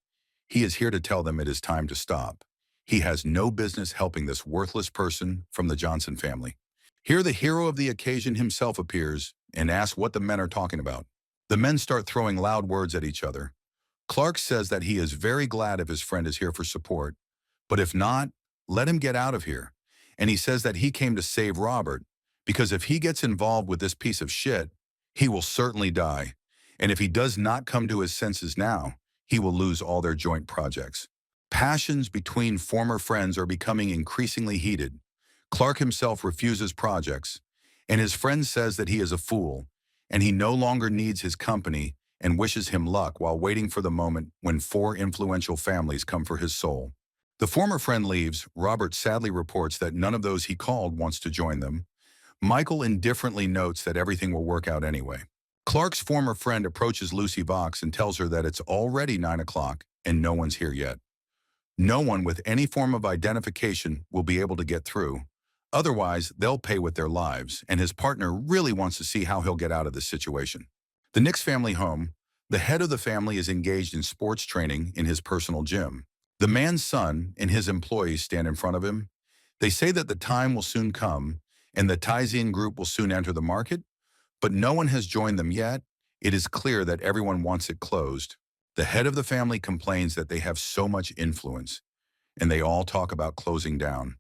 he is here to tell them it is time to stop. He has no business helping this worthless person from the Johnson family. Here the hero of the occasion himself appears and asks what the men are talking about. The men start throwing loud words at each other. Clark says that he is very glad if his friend is here for support, but if not, let him get out of here. And he says that he came to save Robert, because if he gets involved with this piece of shit, he will certainly die. And if he does not come to his senses now, he will lose all their joint projects. Passions between former friends are becoming increasingly heated. Clark himself refuses projects, and his friend says that he is a fool, and he no longer needs his company and wishes him luck while waiting for the moment when 4 influential families come for his soul. The former friend leaves. Robert sadly reports that none of those he called wants to join them. Michael indifferently notes that everything will work out anyway. Clark's former friend approaches Lucy Vox and tells her that it's already 9 o'clock and no one's here yet. No one with any form of identification will be able to get through. Otherwise, they'll pay with their lives, and his partner really wants to see how he'll get out of this situation. The Nix family home, The head of the family is engaged in sports training in his personal gym. The man's son and his employees stand in front of him. They say that the time will soon come and the Taizin group will soon enter the market, but no one has joined them yet. It is clear that everyone wants it closed. The head of the family complains that they have so much influence, and they all talk about closing down.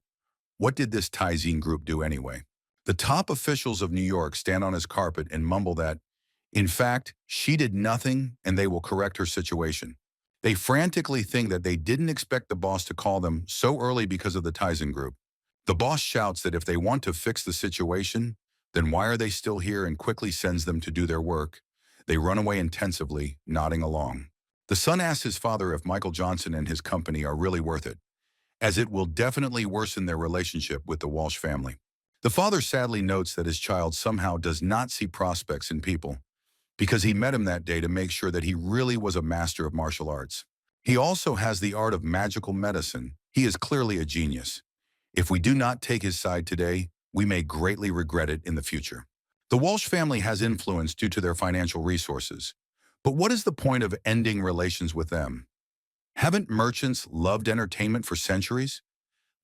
What did this Taizin group do anyway? The top officials of New York stand on his carpet and mumble that, in fact, she did nothing and they will correct her situation. They frantically think that they didn't expect the boss to call them so early because of the Tizen group. The boss shouts that if they want to fix the situation, then why are they still here, and quickly sends them to do their work. They run away intensively, nodding along. The son asks his father if Michael Johnson and his company are really worth it, as it will definitely worsen their relationship with the Walsh family. The father sadly notes that his child somehow does not see prospects in people, because he met him that day to make sure that he really was a master of martial arts. He also has the art of magical medicine. He is clearly a genius. If we do not take his side today, we may greatly regret it in the future. The Walsh family has influence due to their financial resources. But what is the point of ending relations with them? Haven't merchants loved entertainment for centuries?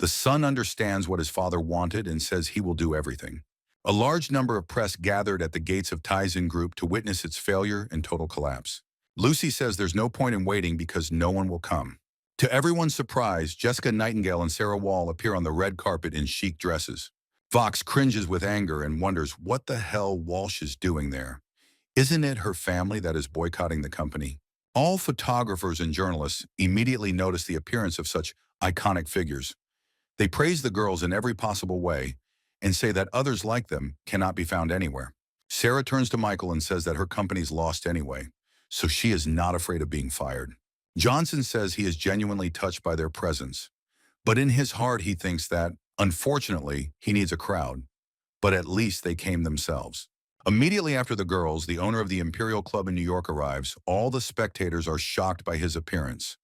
The son understands what his father wanted and says he will do everything. A large number of press gathered at the gates of Tizen Group to witness its failure and total collapse. Lucy says there's no point in waiting because no one will come. To everyone's surprise, Jessica Nightingale and Sarah Wall appear on the red carpet in chic dresses. Fox cringes with anger and wonders what the hell Walsh is doing there. Isn't it her family that is boycotting the company? All photographers and journalists immediately notice the appearance of such iconic figures. They praise the girls in every possible way and say that others like them cannot be found anywhere. Sarah turns to Michael and says that her company's lost anyway, so she is not afraid of being fired. Johnson says he is genuinely touched by their presence, but in his heart he thinks that, unfortunately, he needs a crowd. But at least they came themselves. Immediately after the girls, the owner of the Imperial Club in New York arrives. All the spectators are shocked by his appearance,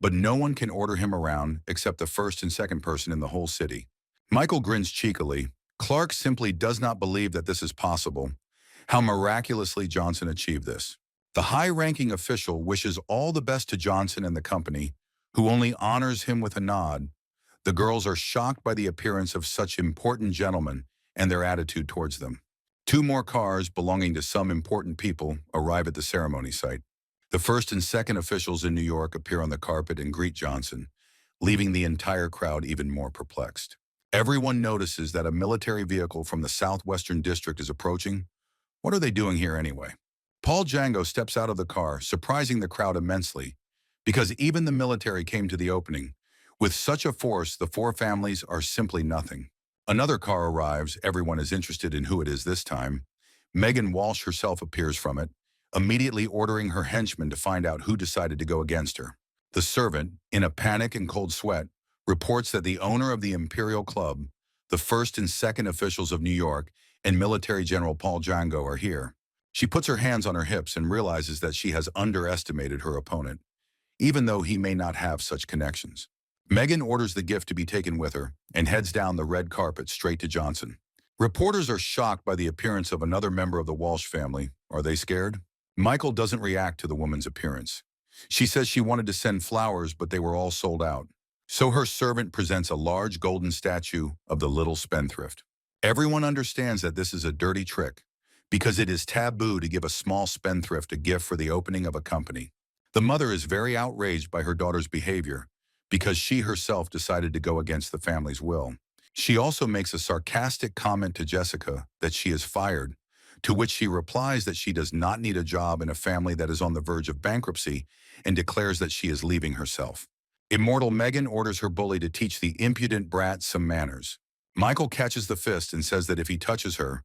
but no one can order him around except the first and second person in the whole city. Michael grins cheekily. Clark simply does not believe that this is possible. How miraculously Johnson achieved this. The high-ranking official wishes all the best to Johnson and the company, who only honors him with a nod. The girls are shocked by the appearance of such important gentlemen and their attitude towards them. Two more cars belonging to some important people arrive at the ceremony site. The first and second officials in New York appear on the carpet and greet Johnson, leaving the entire crowd even more perplexed. Everyone notices that a military vehicle from the Southwestern District is approaching. What are they doing here anyway? Paul Django steps out of the car, surprising the crowd immensely, because even the military came to the opening. With such a force, the four families are simply nothing. Another car arrives. Everyone is interested in who it is this time. Megan Walsh herself appears from it, immediately ordering her henchmen to find out who decided to go against her. The servant, in a panic and cold sweat, reports that the owner of the Imperial Club, the first and second officials of New York, and military general Paul Django are here. She puts her hands on her hips and realizes that she has underestimated her opponent, even though he may not have such connections. Megan orders the gift to be taken with her and heads down the red carpet straight to Johnson. Reporters are shocked by the appearance of another member of the Walsh family. Are they scared? Michael doesn't react to the woman's appearance. She says she wanted to send flowers, but they were all sold out. So her servant presents a large golden statue of the little spendthrift. Everyone understands that this is a dirty trick, because it is taboo to give a small spendthrift a gift for the opening of a company. The mother is very outraged by her daughter's behavior, because she herself decided to go against the family's will. She also makes a sarcastic comment to Jessica that she is fired, to which she replies that she does not need a job in a family that is on the verge of bankruptcy and declares that she is leaving herself. Immortal Megan orders her bully to teach the impudent brat some manners. Michael catches the fist and says that if he touches her,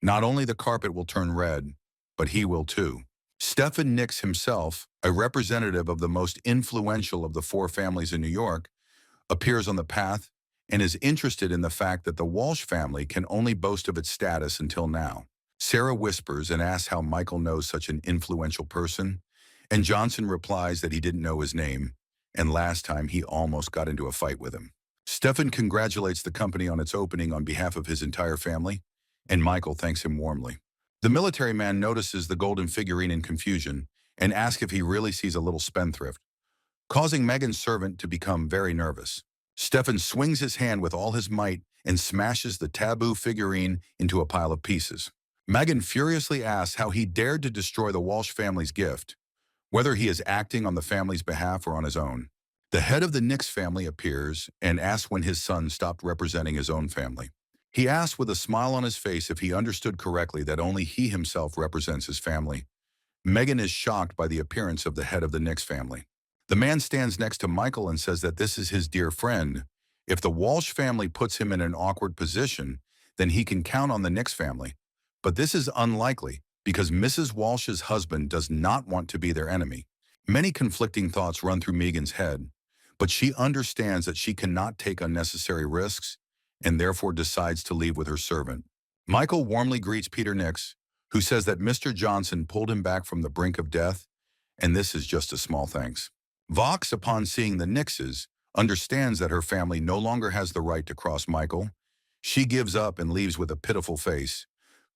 not only the carpet will turn red, but he will too. Stephen Nix himself, a representative of the most influential of the four families in New York, appears on the path and is interested in the fact that the Walsh family can only boast of its status until now. Sarah whispers and asks how Michael knows such an influential person, and Johnson replies that he didn't know his name, and last time he almost got into a fight with him. Stefan congratulates the company on its opening on behalf of his entire family, and Michael thanks him warmly. The military man notices the golden figurine in confusion and asks if he really sees a little spendthrift, causing Megan's servant to become very nervous. Stefan swings his hand with all his might and smashes the taboo figurine into a pile of pieces. Megan furiously asks how he dared to destroy the Walsh family's gift, whether he is acting on the family's behalf or on his own. The head of the Nix family appears and asks when his son stopped representing his own family. He asks with a smile on his face if he understood correctly that only he himself represents his family. Megan is shocked by the appearance of the head of the Nix family. The man stands next to Michael and says that this is his dear friend. If the Walsh family puts him in an awkward position, then he can count on the Nix family. But this is unlikely because Mrs. Walsh's husband does not want to be their enemy. Many conflicting thoughts run through Megan's head, but she understands that she cannot take unnecessary risks and therefore decides to leave with her servant. Michael warmly greets Peter Nix, who says that Mr. Johnson pulled him back from the brink of death, and this is just a small thanks. Vox, upon seeing the Nixes, understands that her family no longer has the right to cross Michael. She gives up and leaves with a pitiful face.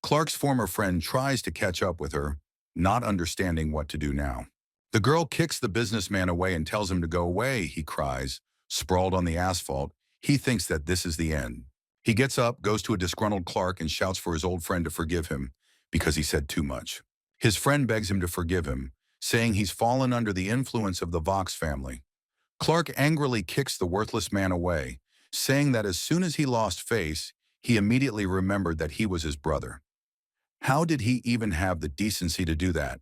Clark's former friend tries to catch up with her, not understanding what to do now. The girl kicks the businessman away and tells him to go away, he cries. Sprawled on the asphalt, he thinks that this is the end. He gets up, goes to a disgruntled Clark, and shouts for his old friend to forgive him because he said too much. His friend begs him to forgive him, saying he's fallen under the influence of the Vox family. Clark angrily kicks the worthless man away, saying that as soon as he lost face, he immediately remembered that he was his brother. How did he even have the decency to do that?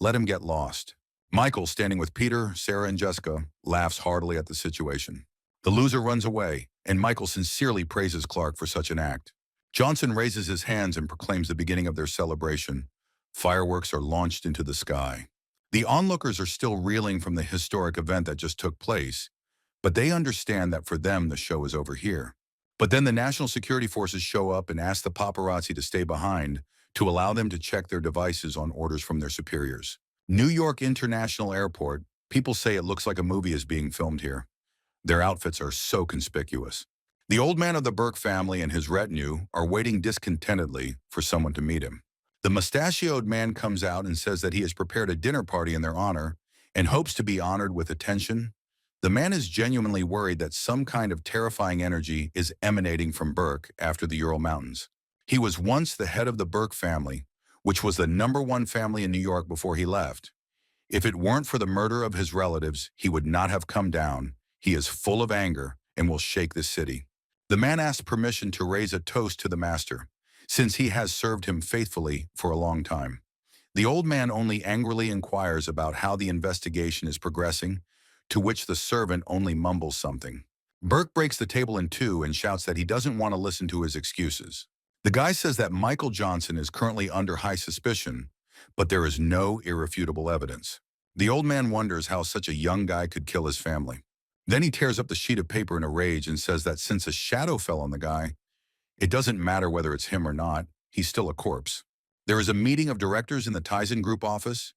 Let him get lost. Michael, standing with Peter, Sarah, and Jessica, laughs heartily at the situation. The loser runs away, and Michael sincerely praises Clark for such an act. Johnson raises his hands and proclaims the beginning of their celebration. Fireworks are launched into the sky. The onlookers are still reeling from the historic event that just took place, but they understand that for them the show is over here. But then the national security forces show up and ask the paparazzi to stay behind to allow them to check their devices on orders from their superiors. New York International Airport, people say it looks like a movie is being filmed here. Their outfits are so conspicuous. The old man of the Burke family and his retinue are waiting discontentedly for someone to meet him. The mustachioed man comes out and says that he has prepared a dinner party in their honor and hopes to be honored with attention. The man is genuinely worried that some kind of terrifying energy is emanating from Burke after the Ural Mountains. He was once the head of the Burke family, which was the #1 family in New York before he left. If it weren't for the murder of his relatives, he would not have come down. He is full of anger and will shake the city. The man asks permission to raise a toast to the master, since he has served him faithfully for a long time. The old man only angrily inquires about how the investigation is progressing, to which the servant only mumbles something. Burke breaks the table in two and shouts that he doesn't want to listen to his excuses. The guy says that Michael Johnson is currently under high suspicion, but there is no irrefutable evidence. The old man wonders how such a young guy could kill his family. Then he tears up the sheet of paper in a rage and says that since a shadow fell on the guy, it doesn't matter whether it's him or not, he's still a corpse. There is a meeting of directors in the Tizen Group office.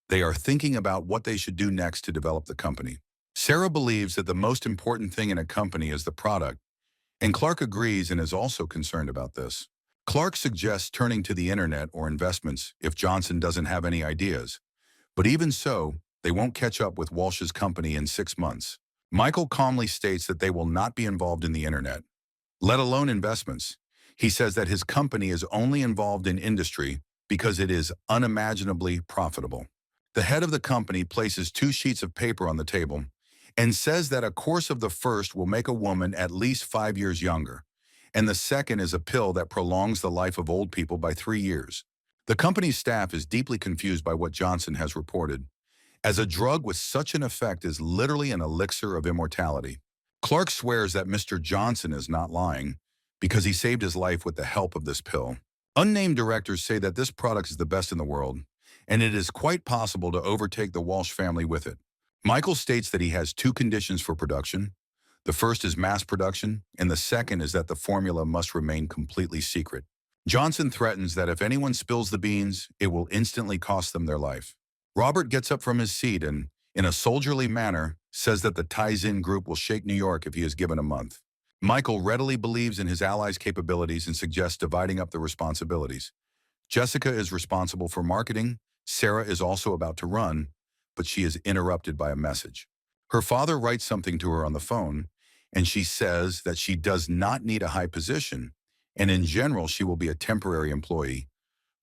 They are thinking about what they should do next to develop the company. Sarah believes that the most important thing in a company is the product, and Clark agrees and is also concerned about this. Clark suggests turning to the internet or investments if Johnson doesn't have any ideas. But even so, they won't catch up with Walsh's company in 6 months. Michael calmly states that they will not be involved in the internet, let alone investments. He says that his company is only involved in industry because it is unimaginably profitable. The head of the company places 2 sheets of paper on the table and says that a course of the first will make a woman at least 5 years younger, and the second is a pill that prolongs the life of old people by 3 years. The company's staff is deeply confused by what Johnson has reported, as a drug with such an effect is literally an elixir of immortality. Clark swears that Mr. Johnson is not lying because he saved his life with the help of this pill. Unnamed directors say that this product is the best in the world, and it is quite possible to overtake the Walsh family with it. Michael states that he has 2 conditions for production. The first is mass production, and the second is that the formula must remain completely secret. Johnson threatens that if anyone spills the beans, it will instantly cost them their life. Robert gets up from his seat and, in a soldierly manner, says that the Tizen Group will shake New York if he is given a month. Michael readily believes in his allies' capabilities and suggests dividing up the responsibilities. Jessica is responsible for marketing, Sarah is also about to run, but she is interrupted by a message. Her father writes something to her on the phone, and she says that she does not need a high position, and in general she will be a temporary employee,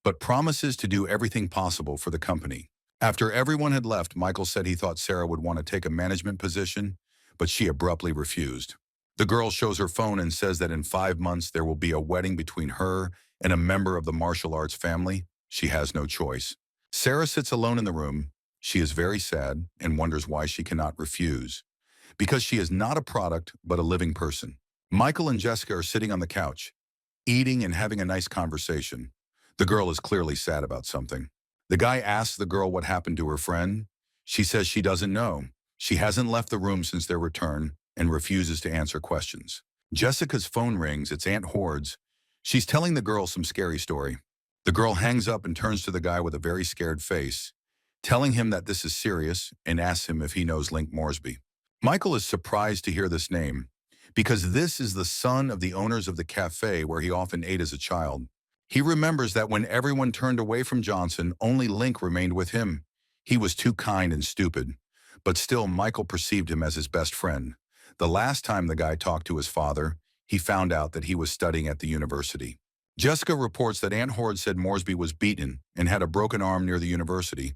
but promises to do everything possible for the company. After everyone had left, Michael said he thought Sarah would want to take a management position, but she abruptly refused. The girl shows her phone and says that in 5 months there will be a wedding between her and a member of the martial arts family. She has no choice. Sarah sits alone in the room. She is very sad and wonders why she cannot refuse. Because she is not a product, but a living person. Michael and Jessica are sitting on the couch, eating and having a nice conversation. The girl is clearly sad about something. The guy asks the girl what happened to her friend. She says she doesn't know. She hasn't left the room since their return and refuses to answer questions. Jessica's phone rings. It's Aunt Horde's. She's telling the girl some scary story. The girl hangs up and turns to the guy with a very scared face, telling him that this is serious and asks him if he knows Link Moresby. Michael is surprised to hear this name because this is the son of the owners of the cafe where he often ate as a child. He remembers that when everyone turned away from Johnson, only Link remained with him. He was too kind and stupid, but still Michael perceived him as his best friend. The last time the guy talked to his father, he found out that he was studying at the university. Jessica reports that Aunt Horde said Moresby was beaten and had a broken arm near the university,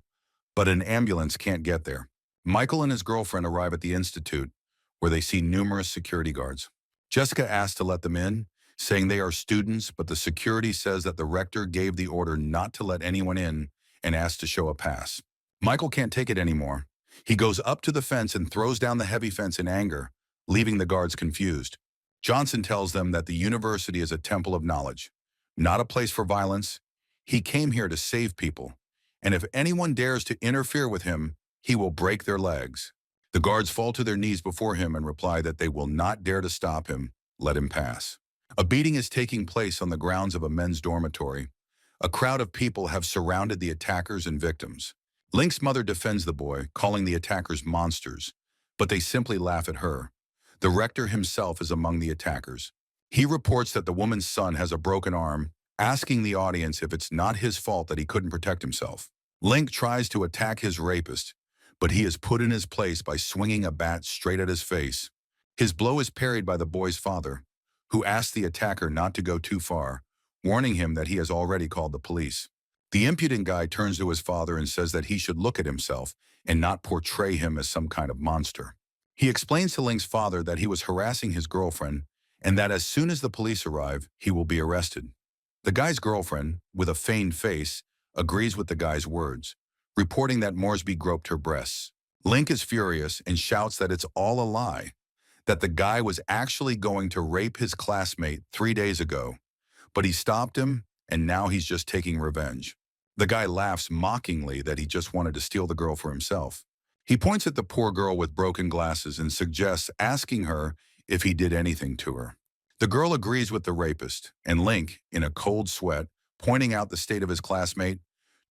but an ambulance can't get there. Michael and his girlfriend arrive at the institute, where they see numerous security guards. Jessica asks to let them in, saying they are students, but the security says that the rector gave the order not to let anyone in and asks to show a pass. Michael can't take it anymore. He goes up to the fence and throws down the heavy fence in anger, leaving the guards confused. Johnson tells them that the university is a temple of knowledge, not a place for violence. He came here to save people, and if anyone dares to interfere with him, he will break their legs. The guards fall to their knees before him and reply that they will not dare to stop him. Let him pass. A beating is taking place on the grounds of a men's dormitory. A crowd of people have surrounded the attackers and victims. Link's mother defends the boy, calling the attackers monsters, but they simply laugh at her. The rector himself is among the attackers. He reports that the woman's son has a broken arm, asking the audience if it's not his fault that he couldn't protect himself. Link tries to attack his rapist, but he is put in his place by swinging a bat straight at his face. His blow is parried by the boy's father, who asks the attacker not to go too far, warning him that he has already called the police. The impudent guy turns to his father and says that he should look at himself and not portray him as some kind of monster. He explains to Link's father that he was harassing his girlfriend and that as soon as the police arrive, he will be arrested. The guy's girlfriend, with a feigned face, agrees with the guy's words, reporting that Moresby groped her breasts. Link is furious and shouts that it's all a lie, that the guy was actually going to rape his classmate 3 days ago, but he stopped him and now he's just taking revenge. The guy laughs mockingly that he just wanted to steal the girl for himself. He points at the poor girl with broken glasses and suggests asking her if he did anything to her. The girl agrees with the rapist, and Link, in a cold sweat, pointing out the state of his classmate,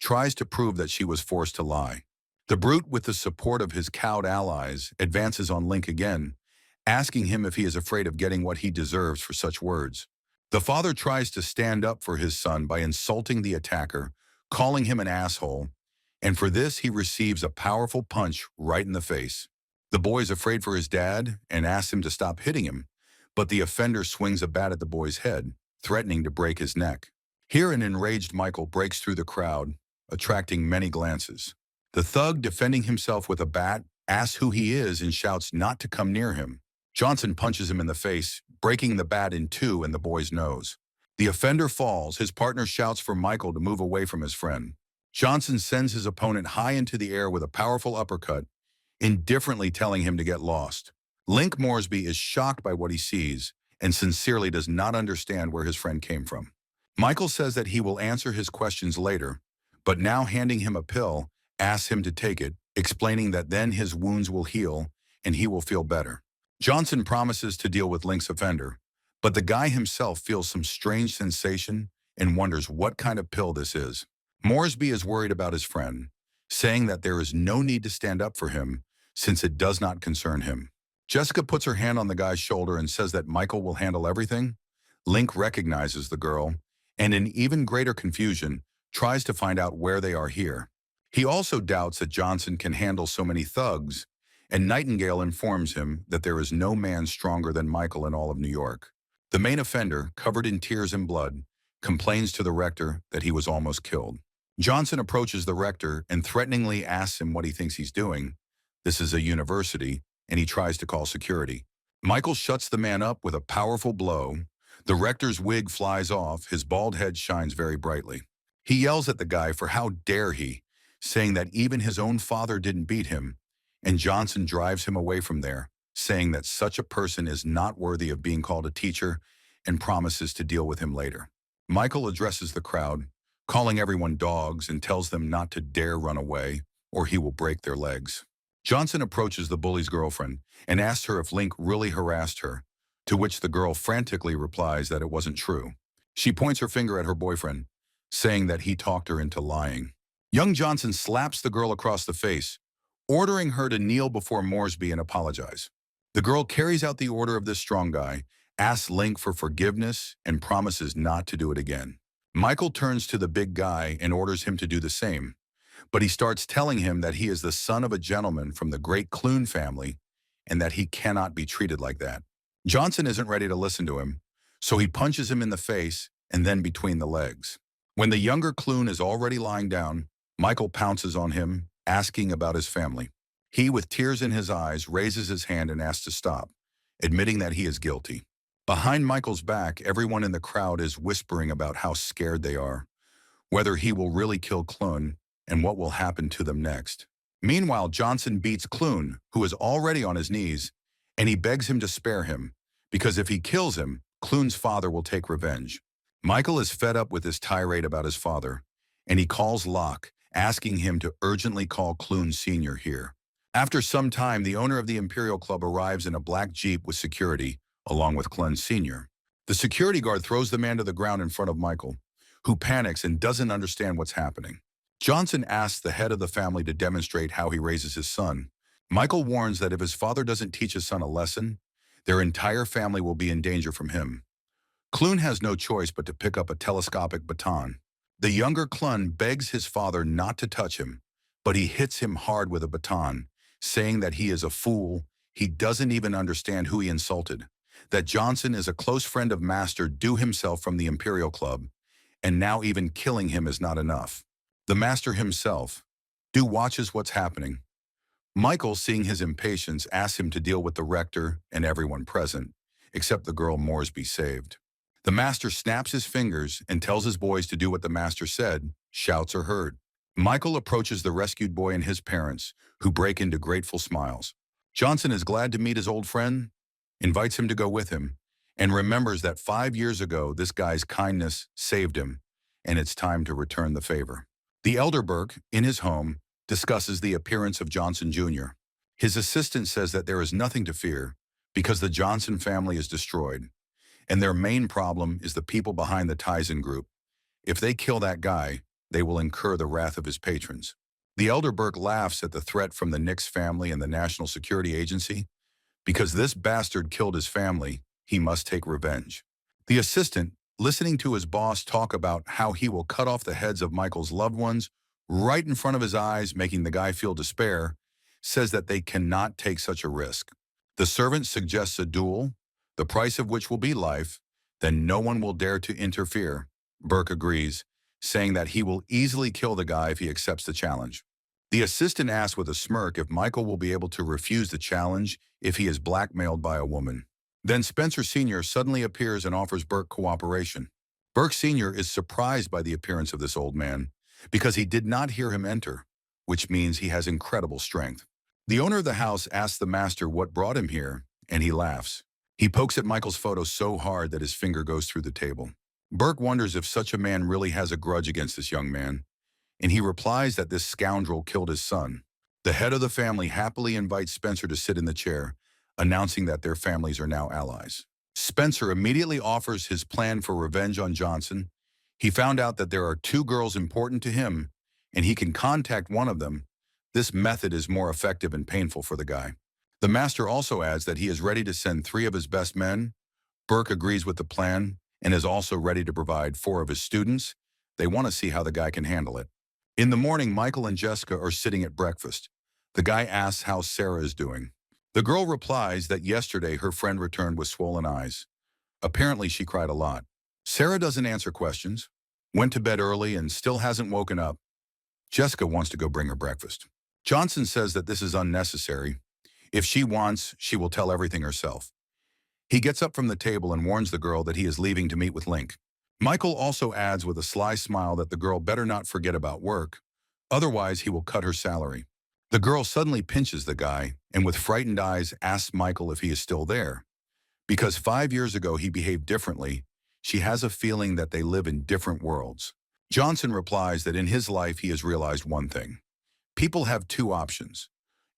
tries to prove that she was forced to lie. The brute, with the support of his cowed allies, advances on Link again, asking him if he is afraid of getting what he deserves for such words. The father tries to stand up for his son by insulting the attacker, calling him an asshole, and for this he receives a powerful punch right in the face. The boy is afraid for his dad and asks him to stop hitting him, but the offender swings a bat at the boy's head, threatening to break his neck. Here an enraged Michael breaks through the crowd, attracting many glances. The thug, defending himself with a bat, asks who he is and shouts not to come near him. Johnson punches him in the face, breaking the bat in two in the boy's nose. The offender falls. His partner shouts for Michael to move away from his friend. Johnson sends his opponent high into the air with a powerful uppercut, indifferently telling him to get lost. Link Moresby is shocked by what he sees and sincerely does not understand where his friend came from. Michael says that he will answer his questions later, but now handing him a pill, asks him to take it, explaining that then his wounds will heal and he will feel better. Johnson promises to deal with Link's offender, but the guy himself feels some strange sensation and wonders what kind of pill this is. Moresby is worried about his friend, saying that there is no need to stand up for him since it does not concern him. Jessica puts her hand on the guy's shoulder and says that Michael will handle everything. Link recognizes the girl and in even greater confusion tries to find out where they are here. He also doubts that Johnson can handle so many thugs, and Nightingale informs him that there is no man stronger than Michael in all of New York. The main offender, covered in tears and blood, complains to the rector that he was almost killed. Johnson approaches the rector and threateningly asks him what he thinks he's doing. This is a university, and he tries to call security. Michael shuts the man up with a powerful blow. The rector's wig flies off, his bald head shines very brightly. He yells at the guy for how dare he, saying that even his own father didn't beat him, and Johnson drives him away from there, saying that such a person is not worthy of being called a teacher and promises to deal with him later. Michael addresses the crowd, calling everyone dogs and tells them not to dare run away or he will break their legs. Johnson approaches the bully's girlfriend and asks her if Link really harassed her, to which the girl frantically replies that it wasn't true. She points her finger at her boyfriend, saying that he talked her into lying. Young Johnson slaps the girl across the face, ordering her to kneel before Moresby and apologize. The girl carries out the order of this strong guy, asks Link for forgiveness, and promises not to do it again. Michael turns to the big guy and orders him to do the same, but he starts telling him that he is the son of a gentleman from the great Clune family and that he cannot be treated like that. Johnson isn't ready to listen to him, so he punches him in the face and then between the legs. When the younger Clune is already lying down, Michael pounces on him, asking about his family. He, with tears in his eyes, raises his hand and asks to stop, admitting that he is guilty. Behind Michael's back, everyone in the crowd is whispering about how scared they are, whether he will really kill Clune, and what will happen to them next. Meanwhile, Johnson beats Clune, who is already on his knees, and he begs him to spare him, because if he kills him, Clune's father will take revenge. Michael is fed up with this tirade about his father, and he calls Locke, asking him to urgently call Clune Sr. here. After some time, the owner of the Imperial Club arrives in a black Jeep with security, along with Clune Sr. The security guard throws the man to the ground in front of Michael, who panics and doesn't understand what's happening. Johnson asks the head of the family to demonstrate how he raises his son. Michael warns that if his father doesn't teach his son a lesson, their entire family will be in danger from him. Clune has no choice but to pick up a telescopic baton. The younger Clune begs his father not to touch him, but he hits him hard with a baton, saying that he is a fool, he doesn't even understand who he insulted, that Johnson is a close friend of Master Due himself from the Imperial Club, and now even killing him is not enough. The Master himself, Due, watches what's happening. Michael, seeing his impatience, asks him to deal with the rector and everyone present, except the girl Moresby saved. The Master snaps his fingers and tells his boys to do what the Master said. Shouts are heard. Michael approaches the rescued boy and his parents, who break into grateful smiles. Johnson is glad to meet his old friend, invites him to go with him, and remembers that 5 years ago this guy's kindness saved him, and it's time to return the favor. The elder Burke, in his home, discusses the appearance of Johnson Jr. His assistant says that there is nothing to fear because the Johnson family is destroyed, and their main problem is the people behind the Tizen group. If they kill that guy, they will incur the wrath of his patrons. The elder Burke laughs at the threat from the Nix family and the National Security Agency. Because this bastard killed his family, he must take revenge. The assistant, listening to his boss talk about how he will cut off the heads of Michael's loved ones right in front of his eyes, making the guy feel despair, says that they cannot take such a risk. The servant suggests a duel, the price of which will be life, then no one will dare to interfere. Burke agrees, saying that he will easily kill the guy if he accepts the challenge. The assistant asks with a smirk if Michael will be able to refuse the challenge if he is blackmailed by a woman. Then Spencer Sr. suddenly appears and offers Burke cooperation. Burke Sr. is surprised by the appearance of this old man because he did not hear him enter, which means he has incredible strength. The owner of the house asks the Master what brought him here, and he laughs. He pokes at Michael's photo so hard that his finger goes through the table. Burke wonders if such a man really has a grudge against this young man, and he replies that this scoundrel killed his son. The head of the family happily invites Spencer to sit in the chair, announcing that their families are now allies. Spencer immediately offers his plan for revenge on Johnson. He found out that there are 2 girls important to him, and he can contact one of them. This method is more effective and painful for the guy. The Master also adds that he is ready to send 3 of his best men. Burke agrees with the plan and is also ready to provide 4 of his students. They want to see how the guy can handle it. In the morning, Michael and Jessica are sitting at breakfast. The guy asks how Sarah is doing. The girl replies that yesterday her friend returned with swollen eyes. Apparently, she cried a lot. Sarah doesn't answer questions, went to bed early and still hasn't woken up. Jessica wants to go bring her breakfast. Johnson says that this is unnecessary. If she wants, she will tell everything herself. He gets up from the table and warns the girl that he is leaving to meet with Link. Michael also adds with a sly smile that the girl better not forget about work, otherwise he will cut her salary. The girl suddenly pinches the guy and with frightened eyes asks Michael if he is still there. Because 5 years ago he behaved differently, she has a feeling that they live in different worlds. Johnson replies that in his life he has realized one thing. People have two options.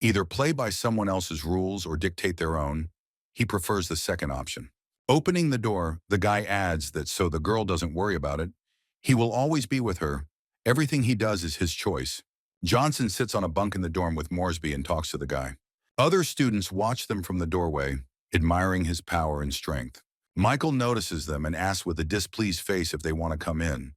Either play by someone else's rules or dictate their own. He prefers the second option. Opening the door, the guy adds that so the girl doesn't worry about it, he will always be with her. Everything he does is his choice. Johnson sits on a bunk in the dorm with Moresby and talks to the guy. Other students watch them from the doorway, admiring his power and strength. Michael notices them and asks with a displeased face if they want to come in.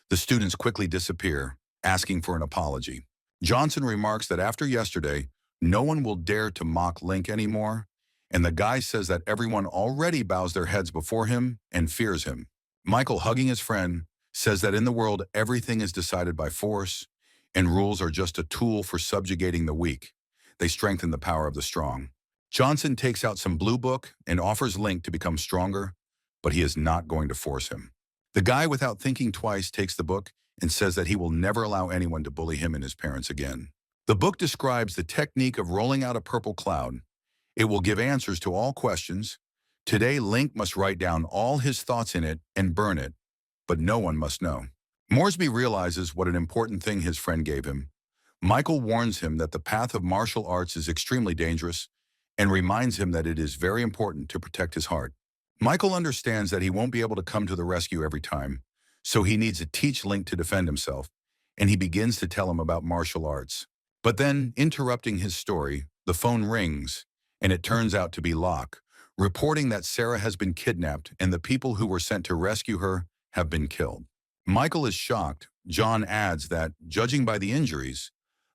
The students quickly disappear, asking for an apology. Johnson remarks that after yesterday, no one will dare to mock Link anymore, and the guy says that everyone already bows their heads before him and fears him. Michael, hugging his friend, says that in the world everything is decided by force, and rules are just a tool for subjugating the weak. They strengthen the power of the strong. Johnson takes out some blue book and offers Link to become stronger, but he is not going to force him. The guy, without thinking twice, takes the book and says that he will never allow anyone to bully him and his parents again. The book describes the technique of rolling out a purple cloud. It will give answers to all questions. Today, Link must write down all his thoughts in it and burn it, but no one must know. Moresby realizes what an important thing his friend gave him. Michael warns him that the path of martial arts is extremely dangerous and reminds him that it is very important to protect his heart. Michael understands that he won't be able to come to the rescue every time, so he needs to teach Link to defend himself, and he begins to tell him about martial arts. But then, interrupting his story, the phone rings, and it turns out to be Locke, reporting that Sarah has been kidnapped and the people who were sent to rescue her have been killed. Michael is shocked. John adds that, judging by the injuries,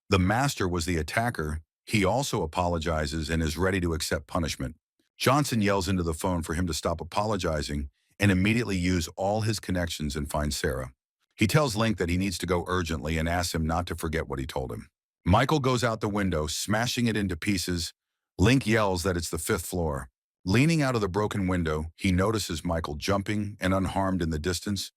the master was the attacker. He also apologizes and is ready to accept punishment. Johnson yells into the phone for him to stop apologizing and immediately use all his connections and find Sarah. He tells Link that he needs to go urgently and asks him not to forget what he told him. Michael goes out the window, smashing it into pieces. Link yells that it's the 5th floor. Leaning out of the broken window, he notices Michael jumping and unharmed in the distance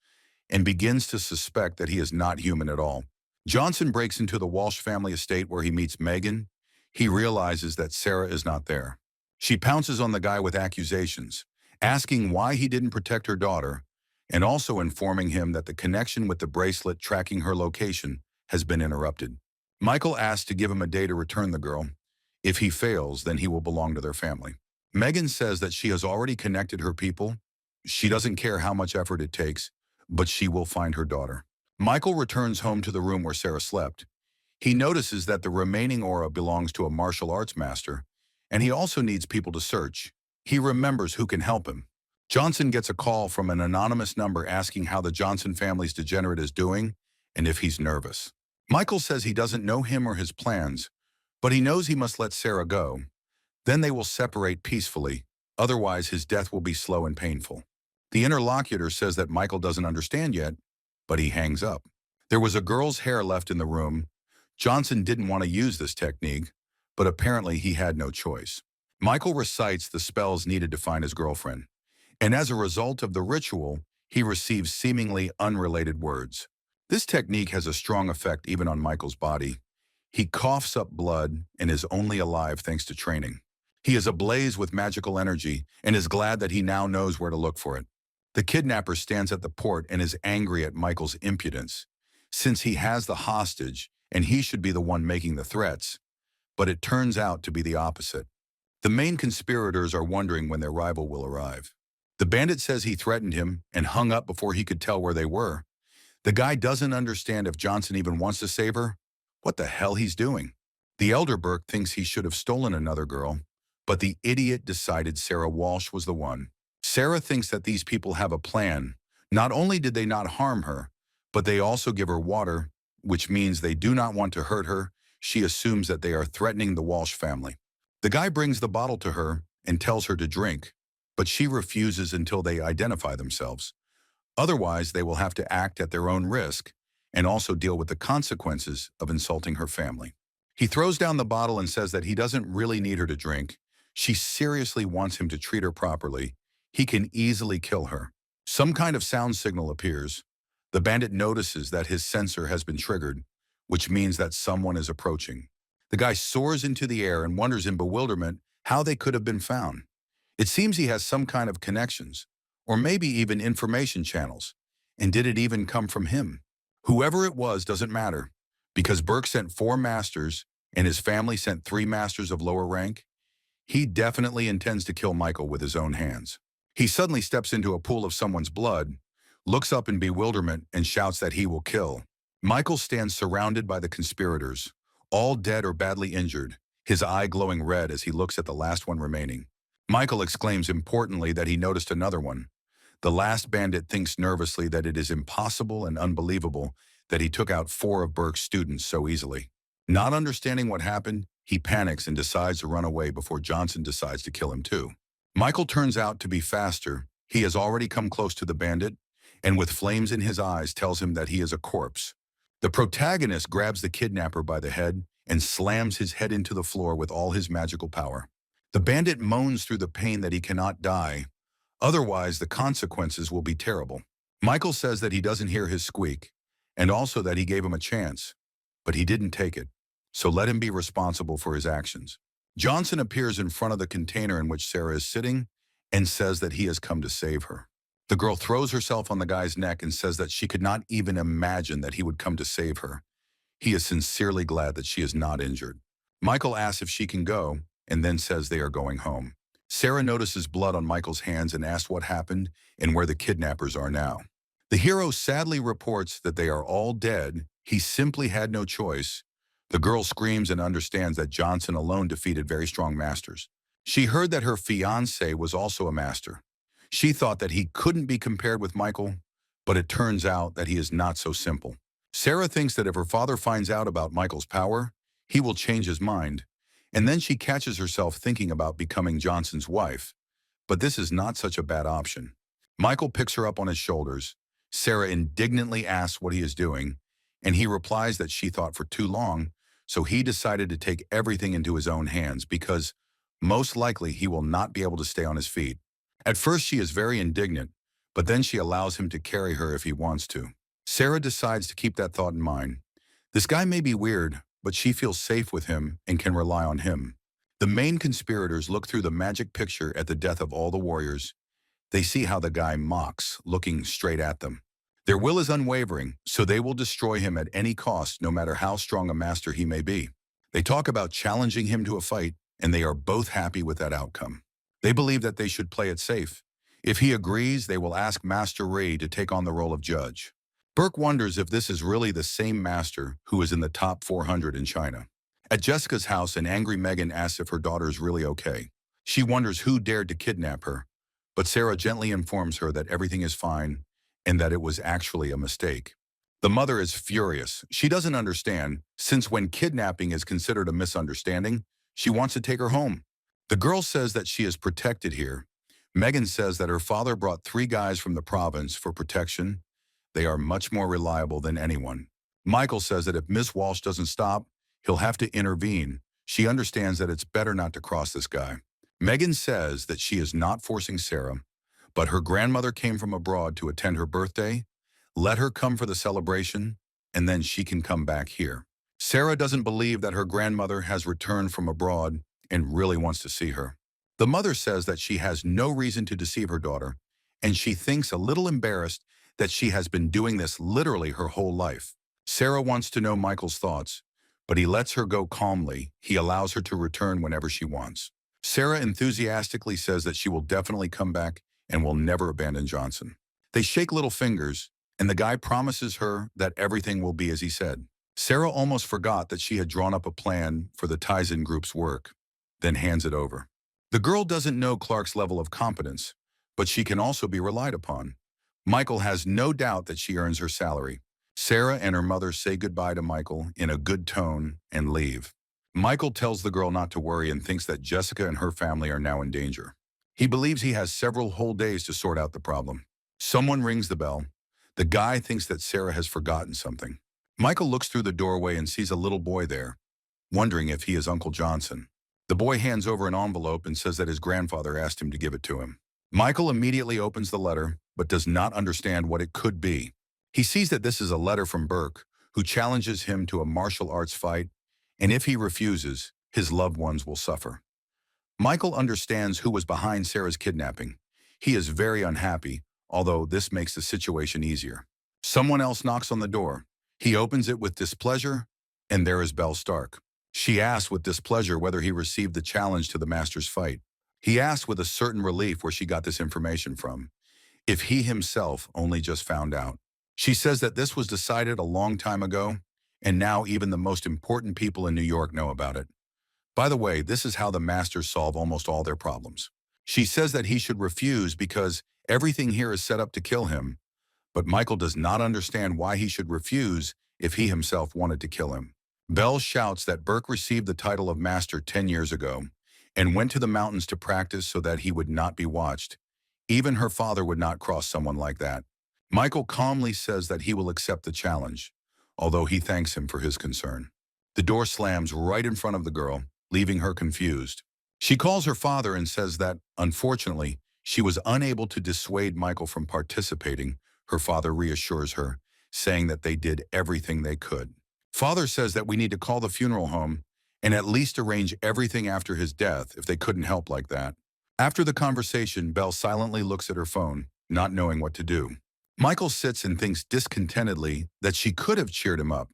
and begins to suspect that he is not human at all. Johnson breaks into the Walsh family estate where he meets Megan. He realizes that Sarah is not there. She pounces on the guy with accusations, asking why he didn't protect her daughter, and also informing him that the connection with the bracelet tracking her location has been interrupted. Michael asks to give him a day to return the girl. If he fails, then he will belong to their family. Megan says that she has already connected her people. She doesn't care how much effort it takes, but she will find her daughter. Michael returns home to the room where Sarah slept. He notices that the remaining aura belongs to a martial arts master, and he also needs people to search. He remembers who can help him. Johnson gets a call from an anonymous number asking how the Johnson family's degenerate is doing and if he's nervous. Michael says he doesn't know him or his plans, but he knows he must let Sarah go. Then they will separate peacefully, otherwise his death will be slow and painful. The interlocutor says that Michael doesn't understand yet, but he hangs up. There was a girl's hair left in the room. Johnson didn't want to use this technique, but apparently he had no choice. Michael recites the spells needed to find his girlfriend, and as a result of the ritual, he receives seemingly unrelated words. This technique has a strong effect even on Michael's body. He coughs up blood and is only alive thanks to training. He is ablaze with magical energy and is glad that he now knows where to look for it. The kidnapper stands at the port and is angry at Michael's impudence, since he has the hostage and he should be the one making the threats. But it turns out to be the opposite. The main conspirators are wondering when their rival will arrive. The bandit says he threatened him and hung up before he could tell where they were. The guy doesn't understand if Johnson even wants to save her, what the hell he's doing. The elder Burke thinks he should have stolen another girl, but the idiot decided Sarah Walsh was the one. Sarah thinks that these people have a plan. Not only did they not harm her, but they also give her water, which means they do not want to hurt her. She assumes that they are threatening the Walsh family. The guy brings the bottle to her and tells her to drink, but she refuses until they identify themselves. Otherwise, they will have to act at their own risk and also deal with the consequences of insulting her family. He throws down the bottle and says that he doesn't really need her to drink. She seriously wants him to treat her properly. He can easily kill her. Some kind of sound signal appears. The bandit notices that his sensor has been triggered, which means that someone is approaching. The guy soars into the air and wonders in bewilderment how they could have been found. It seems he has some kind of connections, or maybe even information channels. And did it even come from him? Whoever it was doesn't matter, because Burke sent 4 masters and his family sent 3 masters of lower rank. He definitely intends to kill Michael with his own hands. He suddenly steps into a pool of someone's blood, looks up in bewilderment, and shouts that he will kill. Michael stands surrounded by the conspirators, all dead or badly injured, his eye glowing red as he looks at the last one remaining. Michael exclaims importantly that he noticed another one. The last bandit thinks nervously that it is impossible and unbelievable that he took out 4 of Burke's students so easily. Not understanding what happened, he panics and decides to run away before Johnson decides to kill him too. Michael turns out to be faster. He has already come close to the bandit, and with flames in his eyes tells him that he is a corpse. The protagonist grabs the kidnapper by the head and slams his head into the floor with all his magical power. The bandit moans through the pain that he cannot die. Otherwise, the consequences will be terrible. Michael says that he doesn't hear his squeak, and also that he gave him a chance, but he didn't take it. So let him be responsible for his actions. Johnson appears in front of the container in which Sarah is sitting and says that he has come to save her. The girl throws herself on the guy's neck and says that she could not even imagine that he would come to save her. He is sincerely glad that she is not injured. Michael asks if she can go, and then says they are going home. Sarah notices blood on Michael's hands and asks what happened and where the kidnappers are now. The hero sadly reports that they are all dead. He simply had no choice. The girl screams and understands that Johnson alone defeated very strong masters. She heard that her fiancé was also a master. She thought that he couldn't be compared with Michael, but it turns out that he is not so simple. Sarah thinks that if her father finds out about Michael's power, he will change his mind, and then she catches herself thinking about becoming Johnson's wife. But this is not such a bad option. Michael picks her up on his shoulders. Sarah indignantly asks what he is doing, and he replies that she thought for too long, so he decided to take everything into his own hands because most likely he will not be able to stay on his feet. At first she is very indignant, but then she allows him to carry her if he wants to. Sarah decides to keep that thought in mind. This guy may be weird, but she feels safe with him and can rely on him. The main conspirators look through the magic picture at the death of all the warriors. They see how the guy mocks, looking straight at them. Their will is unwavering, so they will destroy him at any cost, no matter how strong a master he may be. They talk about challenging him to a fight, and they are both happy with that outcome. They believe that they should play it safe. If he agrees, they will ask Master Ray to take on the role of judge. Burke wonders if this is really the same master who is in the top 400 in China. At Jessica's house, an angry Megan asks if her daughter is really okay. She wonders who dared to kidnap her, but Sarah gently informs her that everything is fine and that it was actually a mistake. The mother is furious. She doesn't understand, since when kidnapping is considered a misunderstanding, she wants to take her home. The girl says that she is protected here. Megan says that her father brought 3 guys from the province for protection. They are much more reliable than anyone. Michael says that if Miss Walsh doesn't stop, he'll have to intervene. She understands that it's better not to cross this guy. Megan says that she is not forcing Sarah, but her grandmother came from abroad to attend her birthday. Let her come for the celebration, and then she can come back here. Sarah doesn't believe that her grandmother has returned from abroad and really wants to see her. The mother says that she has no reason to deceive her daughter, and she thinks a little embarrassed that she has been doing this literally her whole life. Sarah wants to know Michael's thoughts, but he lets her go calmly. He allows her to return whenever she wants. Sarah enthusiastically says that she will definitely come back and will never abandon Johnson. They shake little fingers, and the guy promises her that everything will be as he said. Sarah almost forgot that she had drawn up a plan for the Tizen group's work, then hands it over. The girl doesn't know Clark's level of competence, but she can also be relied upon. Michael has no doubt that she earns her salary. Sarah and her mother say goodbye to Michael in a good tone and leave. Michael tells the girl not to worry and thinks that Jessica and her family are now in danger. He believes he has several whole days to sort out the problem. Someone rings the bell. The guy thinks that Sarah has forgotten something. Michael looks through the doorway and sees a little boy there, wondering if he is Uncle Johnson. The boy hands over an envelope and says that his grandfather asked him to give it to him. Michael immediately opens the letter, but does not understand what it could be. He sees that this is a letter from Burke, who challenges him to a martial arts fight, and if he refuses, his loved ones will suffer. Michael understands who was behind Sarah's kidnapping. He is very unhappy, although this makes the situation easier. Someone else knocks on the door. He opens it with displeasure, and there is Belle Stark. She asks with displeasure whether he received the challenge to the Master's fight. He asks with a certain relief where she got this information from, if he himself only just found out. She says that this was decided a long time ago, and now even the most important people in New York know about it. By the way, this is how the Masters solve almost all their problems. She says that he should refuse because everything here is set up to kill him, but Michael does not understand why he should refuse if he himself wanted to kill him. Belle shouts that Burke received the title of Master 10 years ago and went to the mountains to practice so that he would not be watched. Even her father would not cross someone like that. Michael calmly says that he will accept the challenge, although he thanks him for his concern. The door slams right in front of the girl, leaving her confused. She calls her father and says that, unfortunately, she was unable to dissuade Michael from participating. Her father reassures her, saying that they did everything they could. Father says that we need to call the funeral home and at least arrange everything after his death if they couldn't help like that. After the conversation, Belle silently looks at her phone, not knowing what to do. Michael sits and thinks discontentedly that she could have cheered him up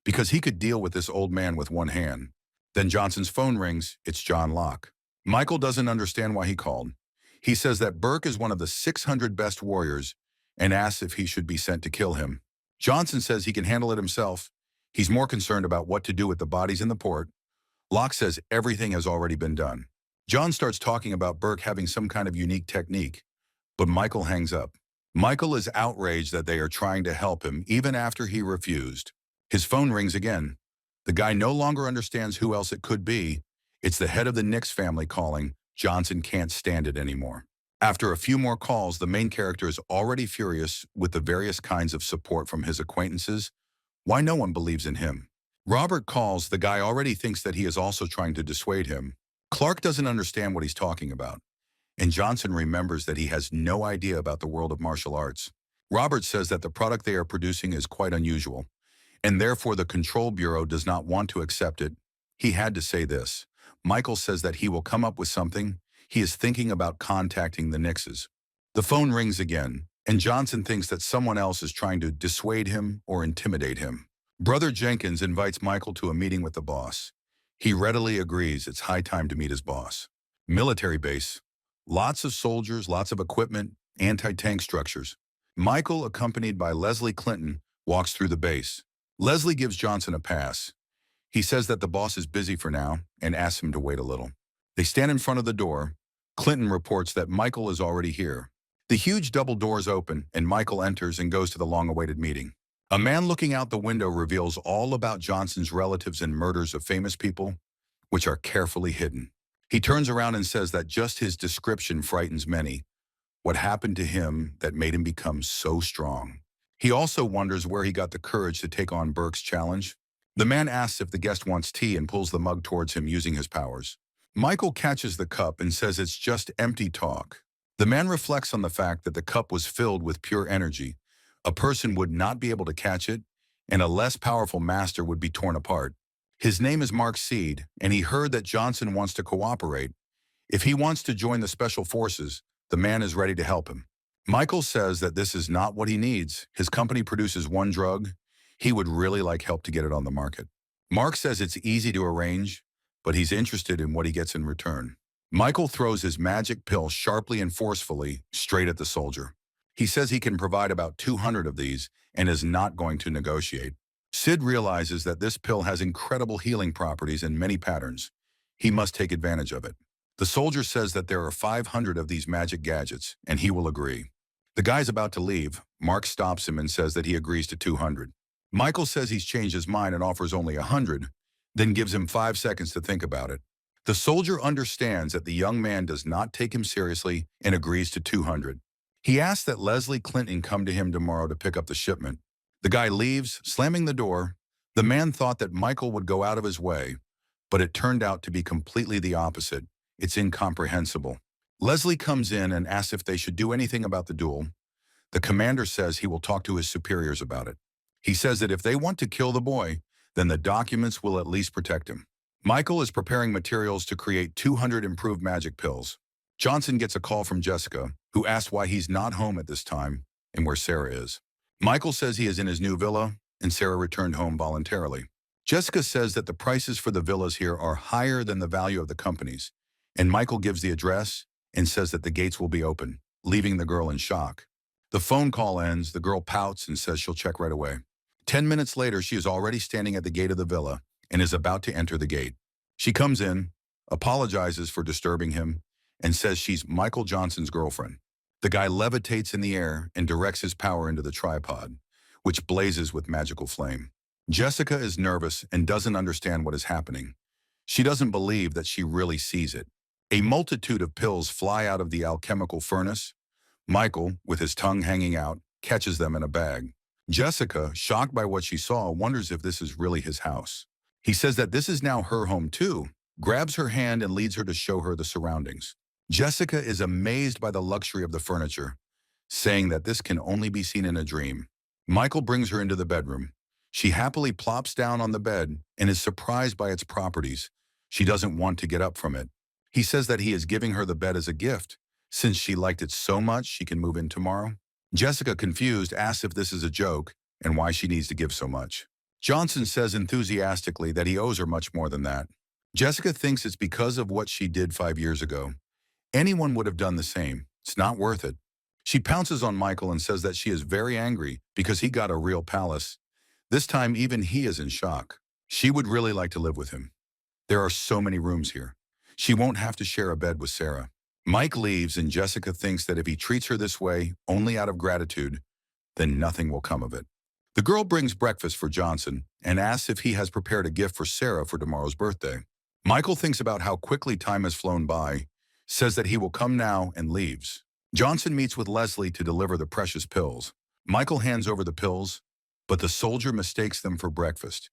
because he could deal with this old man with one hand. Then Johnson's phone rings. It's John Locke. Michael doesn't understand why he called. He says that Burke is one of the 600 best warriors and asks if he should be sent to kill him. Johnson says he can handle it himself. He's more concerned about what to do with the bodies in the port. Locke says everything has already been done. John starts talking about Burke having some kind of unique technique, but Michael hangs up. Michael is outraged that they are trying to help him even after he refused. His phone rings again. The guy no longer understands who else it could be. It's the head of the Nix family calling. Johnson can't stand it anymore. After a few more calls, the main character is already furious with the various kinds of support from his acquaintances. Why no one believes in him? Robert calls. The guy already thinks that he is also trying to dissuade him. Clark doesn't understand what he's talking about, and Johnson remembers that he has no idea about the world of martial arts. Robert says that the product they are producing is quite unusual, and therefore the Control Bureau does not want to accept it. He had to say this. Michael says that he will come up with something. He is thinking about contacting the Nixes. The phone rings again, and Johnson thinks that someone else is trying to dissuade him or intimidate him. Brother Jenkins invites Michael to a meeting with the boss. He readily agrees it's high time to meet his boss. Military base. Lots of soldiers, lots of equipment, anti-tank structures. Michael, accompanied by Leslie Clinton, walks through the base. Leslie gives Johnson a pass. He says that the boss is busy for now and asks him to wait a little. They stand in front of the door. Clinton reports that Michael is already here. The huge double doors open and Michael enters and goes to the long-awaited meeting. A man looking out the window reveals all about Johnson's relatives and murders of famous people, which are carefully hidden. He turns around and says that just his description frightens many. What happened to him that made him become so strong? He also wonders where he got the courage to take on Burke's challenge. The man asks if the guest wants tea and pulls the mug towards him using his powers. Michael catches the cup and says it's just empty talk. The man reflects on the fact that the cup was filled with pure energy. A person would not be able to catch it, and a less powerful master would be torn apart. His name is Mark Seed, and he heard that Johnson wants to cooperate. If he wants to join the special forces, the man is ready to help him. Michael says that this is not what he needs. His company produces one drug. He would really like help to get it on the market. Mark says it's easy to arrange, but he's interested in what he gets in return. Michael throws his magic pill sharply and forcefully straight at the soldier. He says he can provide about 200 of these and is not going to negotiate. Sid realizes that this pill has incredible healing properties and many patterns. He must take advantage of it. The soldier says that there are 500 of these magic gadgets, and he will agree. The guy's about to leave. Mark stops him and says that he agrees to 200. Michael says he's changed his mind and offers only 100, then gives him 5 seconds to think about it. The soldier understands that the young man does not take him seriously and agrees to 200. He asks that Leslie Clinton come to him tomorrow to pick up the shipment. The guy leaves, slamming the door. The man thought that Michael would go out of his way, but it turned out to be completely the opposite. It's incomprehensible. Leslie comes in and asks if they should do anything about the duel. The commander says he will talk to his superiors about it. He says that if they want to kill the boy, then the documents will at least protect him. Michael is preparing materials to create 200 improved magic pills. Johnson gets a call from Jessica, who asks why he's not home at this time and where Sarah is. Michael says he is in his new villa, and Sarah returned home voluntarily. Jessica says that the prices for the villas here are higher than the value of the companies, and Michael gives the address and says that the gates will be open, leaving the girl in shock. The phone call ends, the girl pouts and says she'll check right away. 10 minutes later, she is already standing at the gate of the villa and is about to enter the gate. She comes in, apologizes for disturbing him, and says she's Michael Johnson's girlfriend. The guy levitates in the air and directs his power into the tripod, which blazes with magical flame. Jessica is nervous and doesn't understand what is happening. She doesn't believe that she really sees it. A multitude of pills fly out of the alchemical furnace. Michael, with his tongue hanging out, catches them in a bag. Jessica, shocked by what she saw, wonders if this is really his house. He says that this is now her home too, grabs her hand and leads her to show her the surroundings. Jessica is amazed by the luxury of the furniture, saying that this can only be seen in a dream. Michael brings her into the bedroom. She happily plops down on the bed and is surprised by its properties. She doesn't want to get up from it. He says that he is giving her the bed as a gift, since she liked it so much she can move in tomorrow. Jessica, confused, asks if this is a joke and why she needs to give so much. Johnson says enthusiastically that he owes her much more than that. Jessica thinks it's because of what she did 5 years ago. Anyone would have done the same. It's not worth it. She pounces on Michael and says that she is very angry because he got a real palace. This time, even he is in shock. She would really like to live with him. There are so many rooms here. She won't have to share a bed with Sarah. Mike leaves and Jessica thinks that if he treats her this way, only out of gratitude, then nothing will come of it. The girl brings breakfast for Johnson and asks if he has prepared a gift for Sarah for tomorrow's birthday. Michael thinks about how quickly time has flown by, says that he will come now and leaves. Johnson meets with Leslie to deliver the precious pills. Michael hands over the pills, but the soldier mistakes them for breakfast,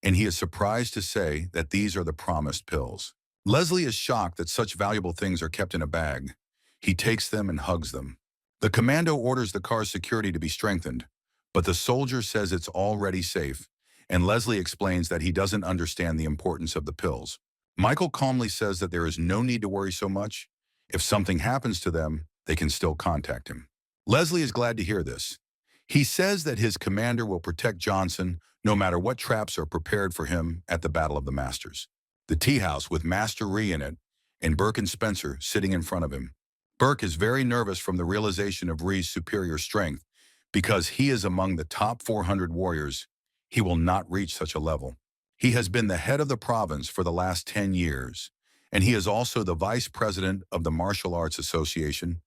and he is surprised to say that these are the promised pills. Leslie is shocked that such valuable things are kept in a bag. He takes them and hugs them. The commando orders the car's security to be strengthened, but the soldier says it's already safe, and Leslie explains that he doesn't understand the importance of the pills. Michael calmly says that there is no need to worry so much. If something happens to them, they can still contact him. Leslie is glad to hear this. He says that his commander will protect Johnson no matter what traps are prepared for him at the Battle of the Masters. The tea house with Master Ree in it, and Burke and Spencer sitting in front of him. Burke is very nervous from the realization of Ree's superior strength. Because he is among the top 400 warriors, he will not reach such a level. He has been the head of the province for the last 10 years, and he is also the vice president of the Martial Arts Association.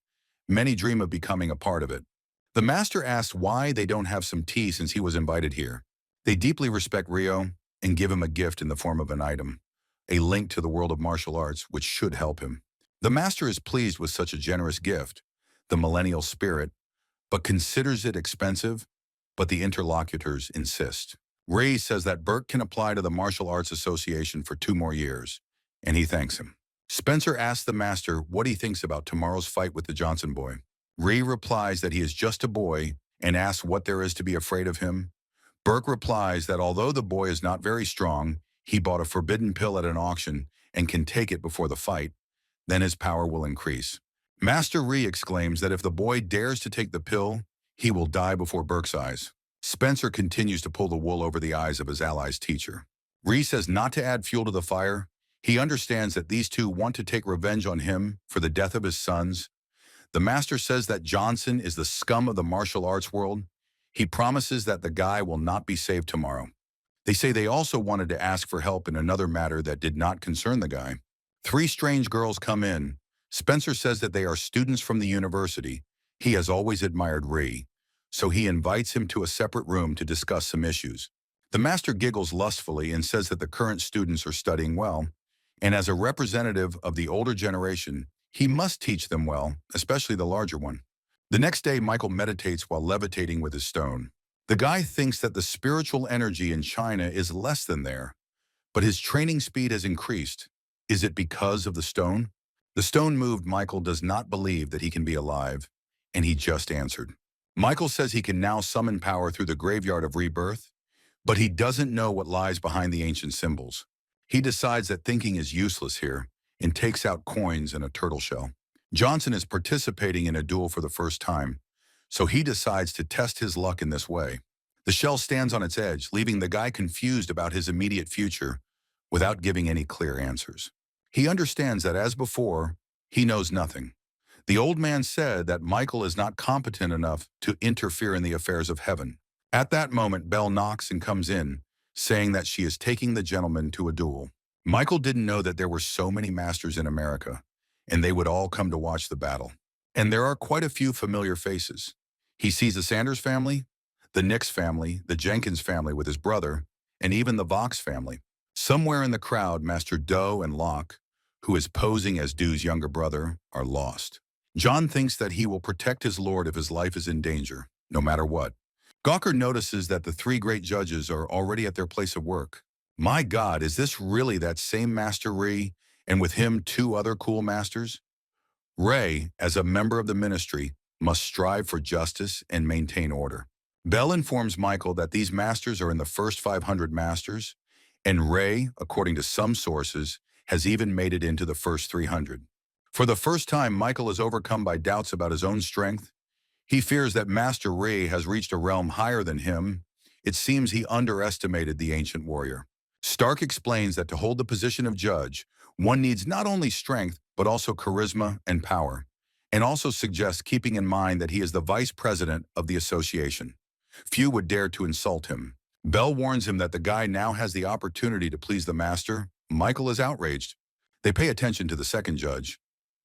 Many dream of becoming a part of it. The master asks why they don't have some tea since he was invited here. They deeply respect Rio and give him a gift in the form of an item, a link to the world of martial arts, which should help him. The master is pleased with such a generous gift, the millennial spirit, but considers it expensive, but the interlocutors insist. Ray says that Burke can apply to the Martial Arts Association for 2 more years, and he thanks him. Spencer asks the master what he thinks about tomorrow's fight with the Johnson boy. Ray replies that he is just a boy and asks what there is to be afraid of him. Burke replies that although the boy is not very strong, he bought a forbidden pill at an auction and can take it before the fight. Then his power will increase. Master Ree exclaims that if the boy dares to take the pill, he will die before Burke's eyes. Spencer continues to pull the wool over the eyes of his ally's teacher. Ree says not to add fuel to the fire. He understands that these two want to take revenge on him for the death of his sons. The master says that Johnson is the scum of the martial arts world. He promises that the guy will not be saved tomorrow. They say they also wanted to ask for help in another matter that did not concern the guy. 3 strange girls come in. Spencer says that they are students from the university. He has always admired Ree, so he invites him to a separate room to discuss some issues. The master giggles lustfully and says that the current students are studying well, and as a representative of the older generation, he must teach them well, especially the larger one. The next day, Michael meditates while levitating with his stone. The guy thinks that the spiritual energy in China is less than there, but his training speed has increased. Is it because of the stone? The stone moved. Michael does not believe that he can be alive, and he just answered. Michael says he can now summon power through the graveyard of rebirth, but he doesn't know what lies behind the ancient symbols. He decides that thinking is useless here and takes out coins and a turtle shell. Johnson is participating in a duel for the first time, so he decides to test his luck in this way. The shell stands on its edge, leaving the guy confused about his immediate future without giving any clear answers. He understands that, as before, he knows nothing. The old man said that Michael is not competent enough to interfere in the affairs of heaven. At that moment, Belle knocks and comes in, saying that she is taking the gentleman to a duel. Michael didn't know that there were so many masters in America, and they would all come to watch the battle. And there are quite a few familiar faces. He sees the Sanders family, the Nix family, the Jenkins family with his brother, and even the Vox family. Somewhere in the crowd, Master Doe and Locke, who is posing as Doo's younger brother, are lost. John thinks that he will protect his lord if his life is in danger, no matter what. Gawker notices that the three great judges are already at their place of work. My God, is this really that same Master Ree, and with him 2 other cool masters? Ray, as a member of the ministry, must strive for justice and maintain order. Bell informs Michael that these masters are in the first 500 masters, and Ray, according to some sources, has even made it into the first 300. For the first time, Michael is overcome by doubts about his own strength. He fears that Master Ray has reached a realm higher than him. It seems he underestimated the ancient warrior. Stark explains that to hold the position of judge, one needs not only strength, but also charisma and power, and also suggests keeping in mind that he is the vice president of the association. Few would dare to insult him. Bell warns him that the guy now has the opportunity to please the master. Michael is outraged. They pay attention to the second judge.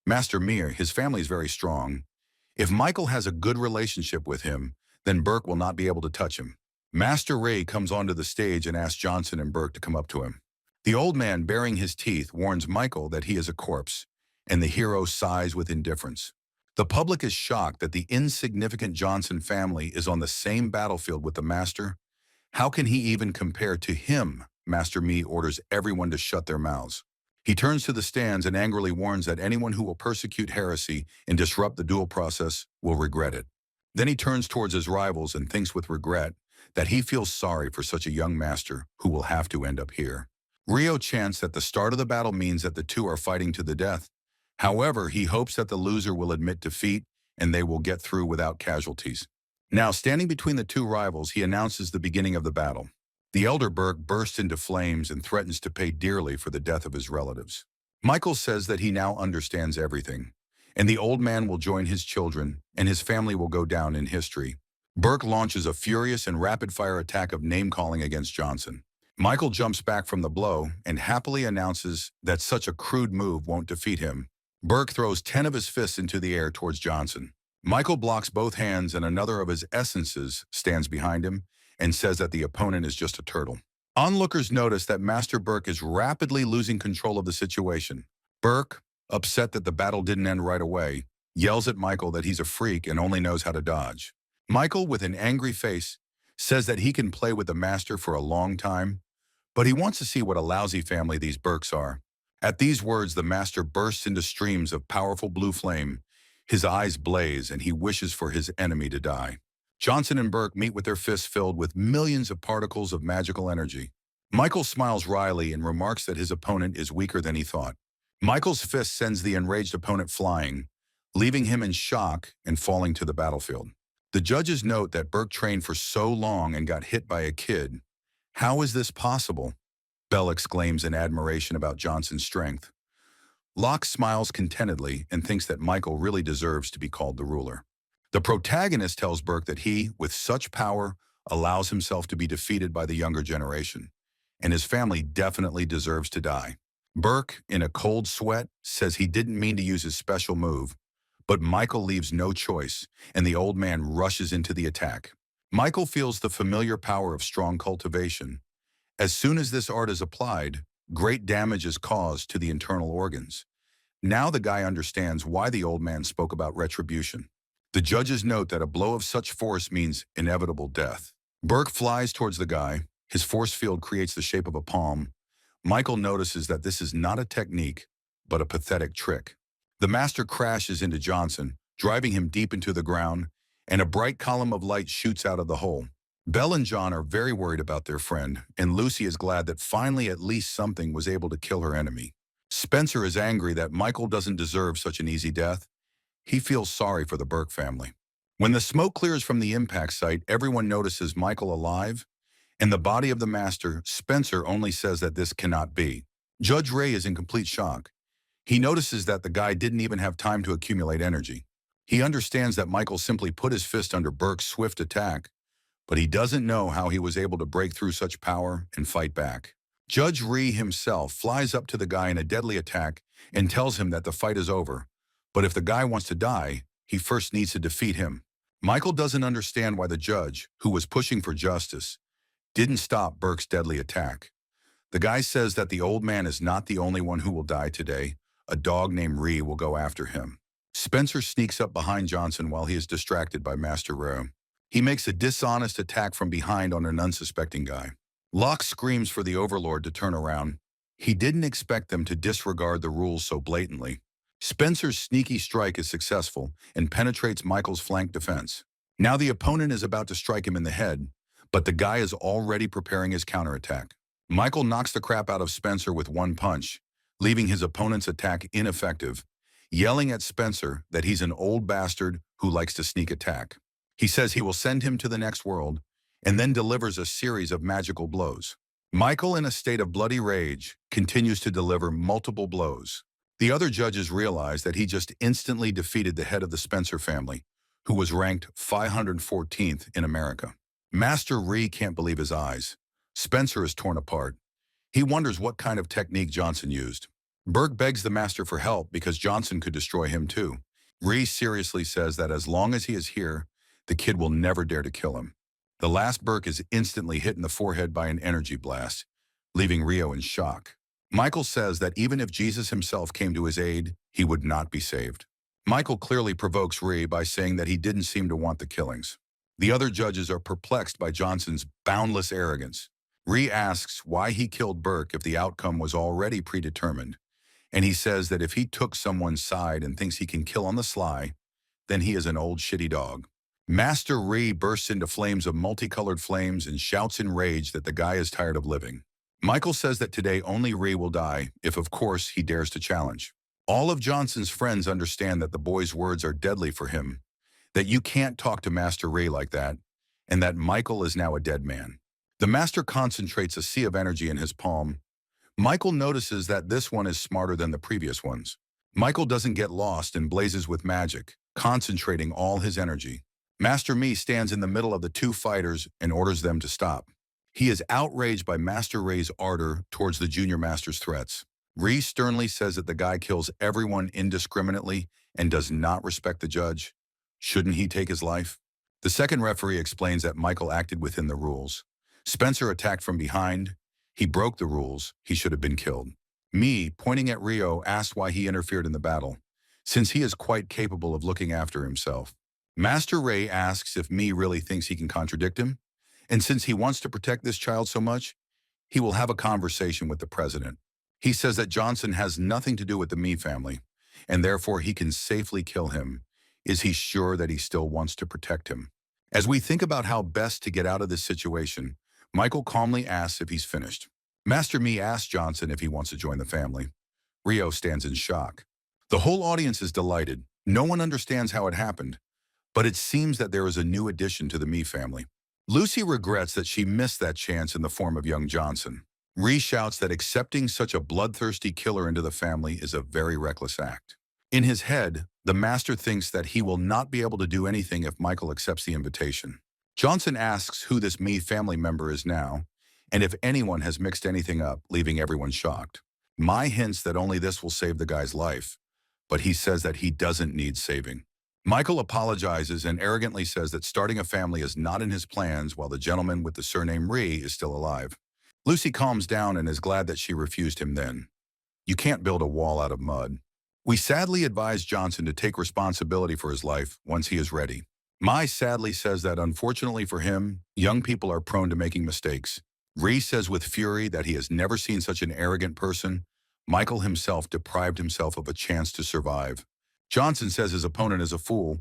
Master Mir, his family is very strong. If Michael has a good relationship with him, then Burke will not be able to touch him. Master Ray comes onto the stage and asks Johnson and Burke to come up to him. The old man, baring his teeth, warns Michael that he is a corpse, and the hero sighs with indifference. The public is shocked that the insignificant Johnson family is on the same battlefield with the master. How can he even compare to him? Master Me orders everyone to shut their mouths. He turns to the stands and angrily warns that anyone who will persecute heresy and disrupt the duel process will regret it. Then he turns towards his rivals and thinks with regret that he feels sorry for such a young master who will have to end up here. Rio chants that the start of the battle means that the two are fighting to the death. However, he hopes that the loser will admit defeat and they will get through without casualties. Now, standing between the two rivals, he announces the beginning of the battle. The elder Burke bursts into flames and threatens to pay dearly for the death of his relatives. Michael says that he now understands everything, and the old man will join his children, and his family will go down in history. Burke launches a furious and rapid-fire attack of name-calling against Johnson. Michael jumps back from the blow and happily announces that such a crude move won't defeat him. Burke throws 10 of his fists into the air towards Johnson. Michael blocks both hands, and another of his essences stands behind him and says that the opponent is just a turtle. Onlookers notice that Master Burke is rapidly losing control of the situation. Burke, upset that the battle didn't end right away, yells at Michael that he's a freak and only knows how to dodge. Michael, with an angry face, says that he can play with the master for a long time, but he wants to see what a lousy family these Burkes are. At these words, the master bursts into streams of powerful blue flame. His eyes blaze, and he wishes for his enemy to die. Johnson and Burke meet with their fists filled with millions of particles of magical energy. Michael smiles wryly and remarks that his opponent is weaker than he thought. Michael's fist sends the enraged opponent flying, leaving him in shock and falling to the battlefield. The judges note that Burke trained for so long and got hit by a kid. How is this possible? Bell exclaims in admiration about Johnson's strength. Locke smiles contentedly and thinks that Michael really deserves to be called the ruler. The protagonist tells Burke that he, with such power, allows himself to be defeated by the younger generation, and his family definitely deserves to die. Burke, in a cold sweat, says he didn't mean to use his special move, But Michael leaves no choice, and the old man rushes into the attack. Michael feels the familiar power of strong cultivation. As soon as this art is applied, great damage is caused to the internal organs. Now the guy understands why the old man spoke about retribution. The judges note that a blow of such force means inevitable death. Burke flies towards the guy. His force field creates the shape of a palm. Michael notices that this is not a technique, but a pathetic trick. The master crashes into Johnson, driving him deep into the ground, and a bright column of light shoots out of the hole. Belle and John are very worried about their friend, and Lucy is glad that finally at least something was able to kill her enemy. Spencer is angry that Michael doesn't deserve such an easy death. He feels sorry for the Burke family. When the smoke clears from the impact site, everyone notices Michael alive. In the body of the master, Spencer only says that this cannot be. Judge Ray is in complete shock. He notices that the guy didn't even have time to accumulate energy. He understands that Michael simply put his fist under Burke's swift attack, but he doesn't know how he was able to break through such power and fight back. Judge Ree himself flies up to the guy in a deadly attack and tells him that the fight is over, but if the guy wants to die, he first needs to defeat him. Michael doesn't understand why the judge, who was pushing for justice, didn't stop Burke's deadly attack. The guy says that the old man is not the only one who will die today. A dog named Ree will go after him. Spencer sneaks up behind Johnson while he is distracted by Master Rowe. He makes a dishonest attack from behind on an unsuspecting guy. Locke screams for the Overlord to turn around. He didn't expect them to disregard the rules so blatantly. Spencer's sneaky strike is successful and penetrates Michael's flank defense. Now the opponent is about to strike him in the head, but the guy is already preparing his counterattack. Michael knocks the crap out of Spencer with one punch, leaving his opponent's attack ineffective, yelling at Spencer that he's an old bastard who likes to sneak attack. He says he will send him to the next world, and then delivers a series of magical blows. Michael, in a state of bloody rage, continues to deliver multiple blows. The other judges realize that he just instantly defeated the head of the Spencer family, who was ranked 514th in America. Master Ree can't believe his eyes. Spencer is torn apart. He wonders what kind of technique Johnson used. Burke begs the master for help because Johnson could destroy him too. Ree seriously says that as long as he is here, the kid will never dare to kill him. The last Burke is instantly hit in the forehead by an energy blast, leaving Rio in shock. Michael says that even if Jesus himself came to his aid, he would not be saved. Michael clearly provokes Ree by saying that he didn't seem to want the killings. The other judges are perplexed by Johnson's boundless arrogance. Ree asks why he killed Burke if the outcome was already predetermined, and he says that if he took someone's side and thinks he can kill on the sly, then he is an old shitty dog. Master Ree bursts into flames of multicolored flames and shouts in rage that the guy is tired of living. Michael says that today only Ree will die if, of course, he dares to challenge. All of Johnson's friends understand that the boy's words are deadly for him, that you can't talk to Master Ree like that, and that Michael is now a dead man. The master concentrates a sea of energy in his palm. Michael notices that this one is smarter than the previous ones. Michael doesn't get lost and blazes with magic, concentrating all his energy. Master Me stands in the middle of the two fighters and orders them to stop. He is outraged by Master Ray's ardor towards the junior master's threats. Ree sternly says that the guy kills everyone indiscriminately and does not respect the judge. Shouldn't he take his life? The second referee explains that Michael acted within the rules. Spencer attacked from behind. He broke the rules. He should have been killed. Me, pointing at Rio, asked why he interfered in the battle, since he is quite capable of looking after himself. Master Ray asks if Me really thinks he can contradict him, and since he wants to protect this child so much, he will have a conversation with the president. He says that Johnson has nothing to do with the Me family, and therefore he can safely kill him. Is he sure that he still wants to protect him? As we think about how best to get out of this situation, Michael calmly asks if he's finished. Master Me asks Johnson if he wants to join the family. Rio stands in shock. The whole audience is delighted. No one understands how it happened, but it seems that there is a new addition to the Me family. Lucy regrets that she missed that chance in the form of young Johnson. Ree shouts that accepting such a bloodthirsty killer into the family is a very reckless act. In his head, the master thinks that he will not be able to do anything if Michael accepts the invitation. Johnson asks who this Me family member is now, and if anyone has mixed anything up, leaving everyone shocked. Mai hints that only this will save the guy's life, but he says that he doesn't need saving. Michael apologizes and arrogantly says that starting a family is not in his plans while the gentleman with the surname Ree is still alive. Lucy calms down and is glad that she refused him then. You can't build a wall out of mud. We sadly advise Johnson to take responsibility for his life once he is ready. Mai sadly says that unfortunately for him, young people are prone to making mistakes. Ree says with fury that he has never seen such an arrogant person. Michael himself deprived himself of a chance to survive. Johnson says his opponent is a fool,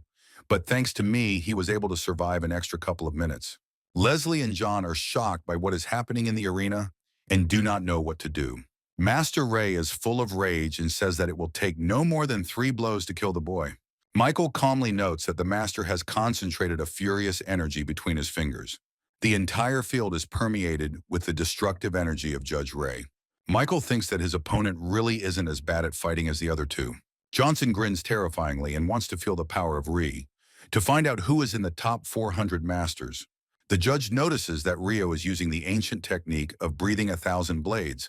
but thanks to me, he was able to survive an extra couple of minutes. Leslie and John are shocked by what is happening in the arena and do not know what to do. Master Ray is full of rage and says that it will take no more than 3 blows to kill the boy. Michael calmly notes that the master has concentrated a furious energy between his fingers. The entire field is permeated with the destructive energy of Judge Ray. Michael thinks that his opponent really isn't as bad at fighting as the other two. Johnson grins terrifyingly and wants to feel the power of Ree, to find out who is in the top 400 masters. The judge notices that Rio is using the ancient technique of breathing 1,000 blades,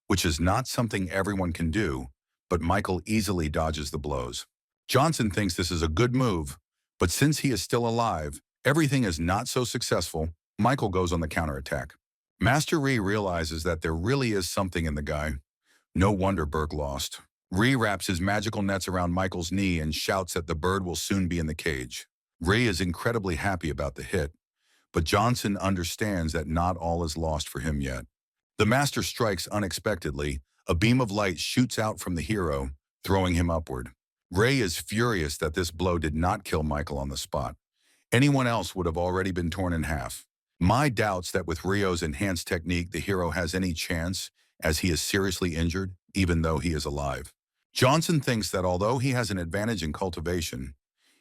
which is not something everyone can do, but Michael easily dodges the blows. Johnson thinks this is a good move, but since he is still alive, everything is not so successful. Michael goes on the counterattack. Master Ree realizes that there really is something in the guy. No wonder Burke lost. Ree wraps his magical nets around Michael's knee and shouts that the bird will soon be in the cage. Ree is incredibly happy about the hit, but Johnson understands that not all is lost for him yet. The master strikes unexpectedly. A beam of light shoots out from the hero, throwing him upward. Ray is furious that this blow did not kill Michael on the spot. Anyone else would have already been torn in half. Mai doubts that with Rio's enhanced technique the hero has any chance, as he is seriously injured, even though he is alive. Johnson thinks that although he has an advantage in cultivation,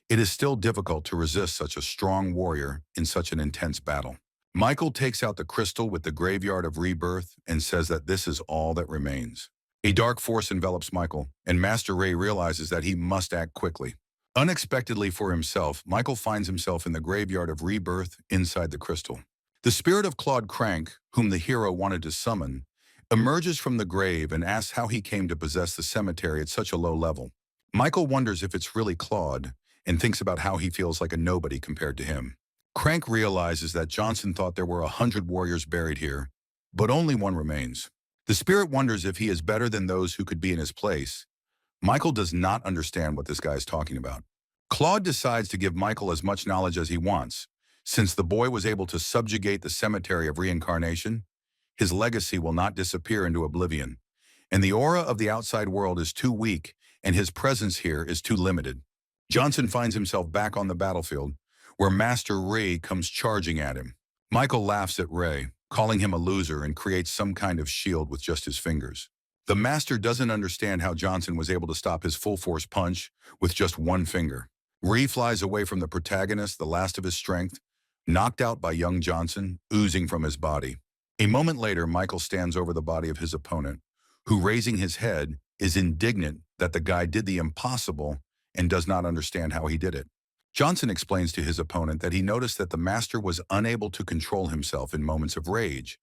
it is still difficult to resist such a strong warrior in such an intense battle. Michael takes out the crystal with the graveyard of rebirth and says that this is all that remains. A dark force envelops Michael, and Master Ray realizes that he must act quickly. Unexpectedly for himself, Michael finds himself in the graveyard of rebirth inside the crystal. The spirit of Claude Crank, whom the hero wanted to summon, emerges from the grave and asks how he came to possess the cemetery at such a low level. Michael wonders if it's really Claude and thinks about how he feels like a nobody compared to him. Crank realizes that Johnson thought there were 100 warriors buried here, but only one remains. The spirit wonders if he is better than those who could be in his place. Michael does not understand what this guy is talking about. Claude decides to give Michael as much knowledge as he wants. Since the boy was able to subjugate the cemetery of reincarnation, his legacy will not disappear into oblivion, and the aura of the outside world is too weak, and his presence here is too limited. Johnson finds himself back on the battlefield, where Master Ray comes charging at him. Michael laughs at Ray, calling him a loser, and creates some kind of shield with just his fingers. The Master doesn't understand how Johnson was able to stop his full-force punch with just one finger. Ray flies away from the protagonist, the last of his strength, knocked out by young Johnson, oozing from his body. A moment later, Michael stands over the body of his opponent, who, raising his head, is indignant that the guy did the impossible and does not understand how he did it. Johnson explains to his opponent that he noticed that the master was unable to control himself in moments of rage,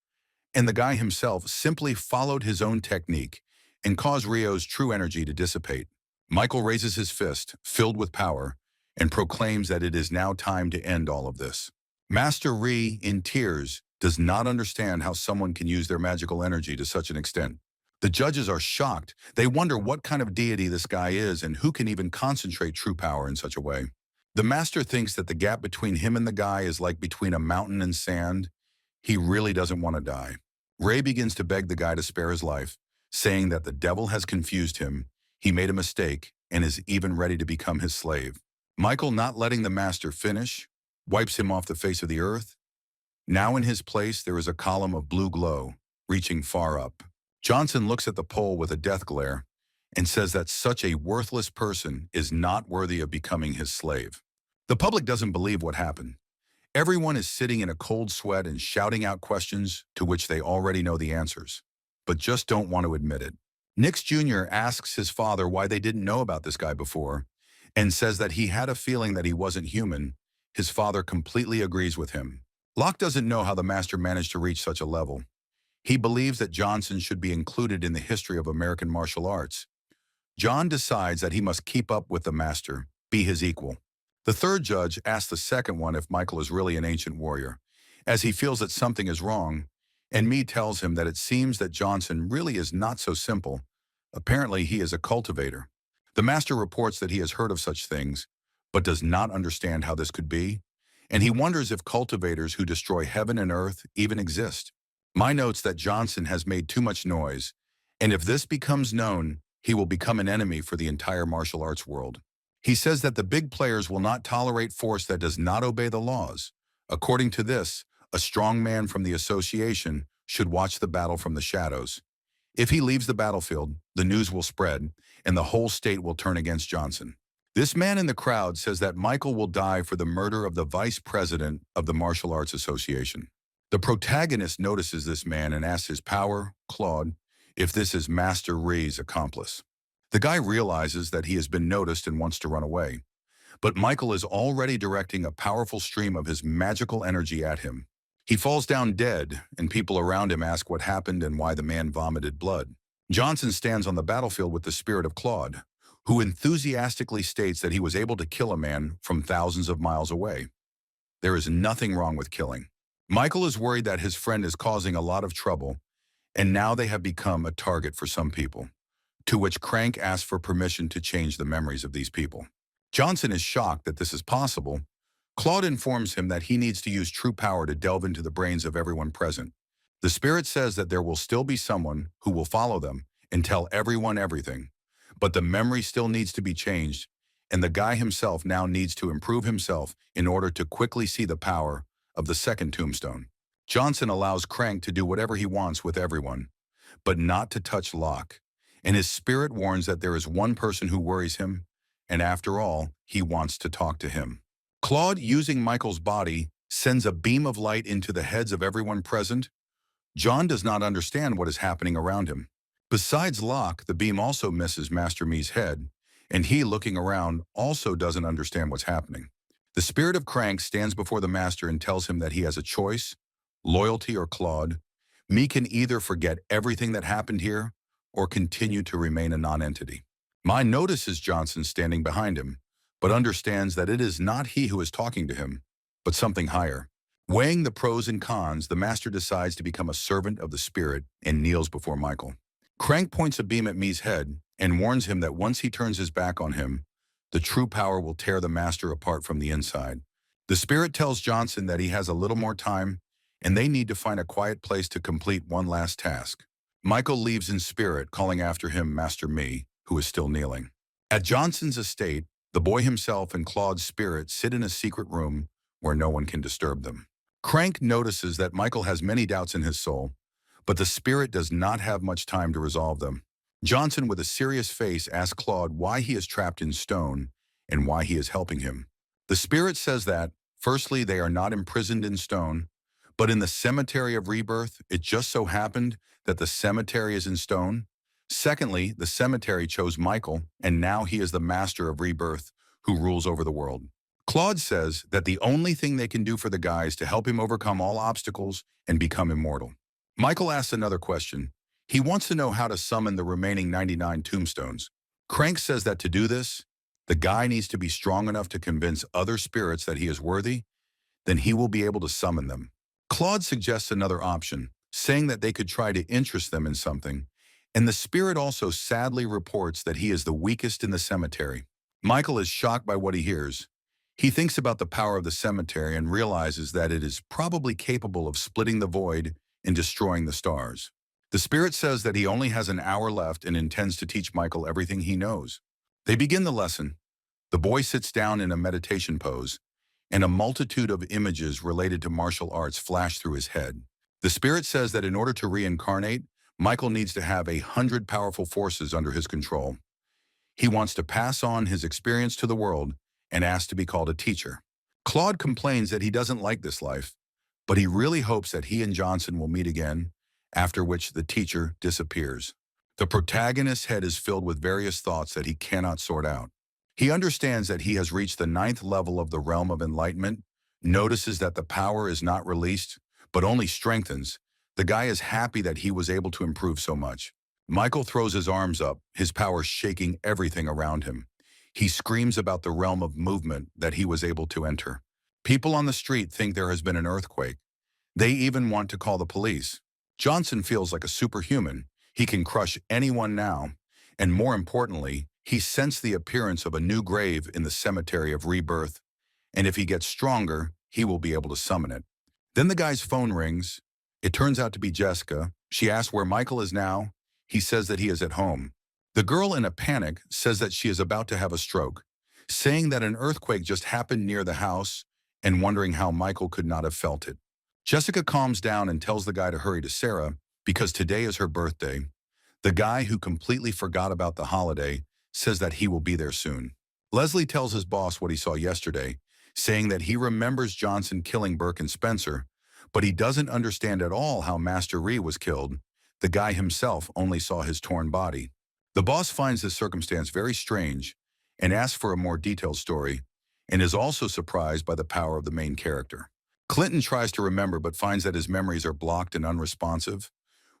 and the guy himself simply followed his own technique and caused Rio's true energy to dissipate. Michael raises his fist, filled with power, and proclaims that it is now time to end all of this. Master Ri, in tears, does not understand how someone can use their magical energy to such an extent. The judges are shocked. They wonder what kind of deity this guy is and who can even concentrate true power in such a way. The master thinks that the gap between him and the guy is like between a mountain and sand. He really doesn't want to die. Ray begins to beg the guy to spare his life, saying that the devil has confused him, he made a mistake, and is even ready to become his slave. Michael, not letting the master finish, wipes him off the face of the earth. Now in his place there is a column of blue glow, reaching far up. Johnson looks at the pole with a death glare and says that such a worthless person is not worthy of becoming his slave. The public doesn't believe what happened. Everyone is sitting in a cold sweat and shouting out questions to which they already know the answers, but just don't want to admit it. Nix Jr. asks his father why they didn't know about this guy before, and says that he had a feeling that he wasn't human. His father completely agrees with him. Locke doesn't know how the master managed to reach such a level. He believes that Johnson should be included in the history of American martial arts. John decides that he must keep up with the master, be his equal. The third judge asks the second one if Michael is really an ancient warrior, as he feels that something is wrong, and Me tells him that it seems that Johnson really is not so simple. Apparently, he is a cultivator. The master reports that he has heard of such things, but does not understand how this could be, and he wonders if cultivators who destroy heaven and earth even exist. My notes that Johnson has made too much noise, and if this becomes known, he will become an enemy for the entire martial arts world. He says that the big players will not tolerate force that does not obey the laws. According to this, a strong man from the association should watch the battle from the shadows. If he leaves the battlefield, the news will spread, and the whole state will turn against Johnson. This man in the crowd says that Michael will die for the murder of the vice president of the Martial Arts Association. The protagonist notices this man and asks his power, Claude, if this is Master Ri's accomplice. The guy realizes that he has been noticed and wants to run away, but Michael is already directing a powerful stream of his magical energy at him. He falls down dead, and people around him ask what happened and why the man vomited blood. Johnson stands on the battlefield with the spirit of Claude, who enthusiastically states that he was able to kill a man from thousands of miles away. There is nothing wrong with killing. Michael is worried that his friend is causing a lot of trouble, and now they have become a target for some people, to which Crank asks for permission to change the memories of these people. Johnson is shocked that this is possible. Claude informs him that he needs to use true power to delve into the brains of everyone present. The spirit says that there will still be someone who will follow them and tell everyone everything, but the memory still needs to be changed, and the guy himself now needs to improve himself in order to quickly see the power of the second tombstone. Johnson allows Crank to do whatever he wants with everyone, but not to touch Locke, and his spirit warns that there is one person who worries him, and after all, he wants to talk to him. Claude, using Michael's body, sends a beam of light into the heads of everyone present. John does not understand what is happening around him. Besides Locke, the beam also misses Master Me's head, and he, looking around, also doesn't understand what's happening. The spirit of Crank stands before the master and tells him that he has a choice, loyalty or Claude. Me can either forget everything that happened here or continue to remain a non-entity. My notices Johnson standing behind him, but understands that it is not he who is talking to him, but something higher. Weighing the pros and cons, the master decides to become a servant of the spirit and kneels before Michael. Crank points a beam at Me's head and warns him that once he turns his back on him, the true power will tear the master apart from the inside. The spirit tells Johnson that he has a little more time, and they need to find a quiet place to complete one last task. Michael leaves in spirit, calling after him Master Me, who is still kneeling. At Johnson's estate, the boy himself and Claude's spirit sit in a secret room where no one can disturb them. Crank notices that Michael has many doubts in his soul, but the spirit does not have much time to resolve them. Johnson, with a serious face, asks Claude why he is trapped in stone and why he is helping him. The spirit says that, firstly, they are not imprisoned in stone, but in the cemetery of rebirth, it just so happened that the cemetery is in stone. Secondly, the cemetery chose Michael, and now he is the master of rebirth who rules over the world. Claude says that the only thing they can do for the guy is to help him overcome all obstacles and become immortal. Michael asks another question. He wants to know how to summon the remaining 99 tombstones. Crank says that to do this, the guy needs to be strong enough to convince other spirits that he is worthy, then he will be able to summon them. Claude suggests another option, saying that they could try to interest them in something, and the spirit also sadly reports that he is the weakest in the cemetery. Michael is shocked by what he hears. He thinks about the power of the cemetery and realizes that it is probably capable of splitting the void and destroying the stars. The spirit says that he only has an hour left and intends to teach Michael everything he knows. They begin the lesson. The boy sits down in a meditation pose, and a multitude of images related to martial arts flash through his head. The spirit says that in order to reincarnate, Michael needs to have 100 powerful forces under his control. He wants to pass on his experience to the world and asks to be called a teacher. Claude complains that he doesn't like this life, but he really hopes that he and Johnson will meet again, after which the teacher disappears. The protagonist's head is filled with various thoughts that he cannot sort out. He understands that he has reached the 9th level of the realm of enlightenment, notices that the power is not released, but only strengthens. The guy is happy that he was able to improve so much. Michael throws his arms up, his power shaking everything around him. He screams about the realm of movement that he was able to enter. People on the street think there has been an earthquake. They even want to call the police. Johnson feels like a superhuman. He can crush anyone now. And more importantly, he sensed the appearance of a new grave in the cemetery of rebirth. And if he gets stronger, he will be able to summon it. Then the guy's phone rings. It turns out to be Jessica. She asks where Michael is now. He says that he is at home. The girl, in a panic, says that she is about to have a stroke, saying that an earthquake just happened near the house and wondering how Michael could not have felt it. Jessica calms down and tells the guy to hurry to Sarah because today is her birthday. The guy, who completely forgot about the holiday, says that he will be there soon. Leslie tells his boss what he saw yesterday, saying that he remembers Johnson killing Burke and Spencer, but he doesn't understand at all how Master Ree was killed. The guy himself only saw his torn body. The boss finds this circumstance very strange and asks for a more detailed story, and is also surprised by the power of the main character. Clinton tries to remember but finds that his memories are blocked and unresponsive,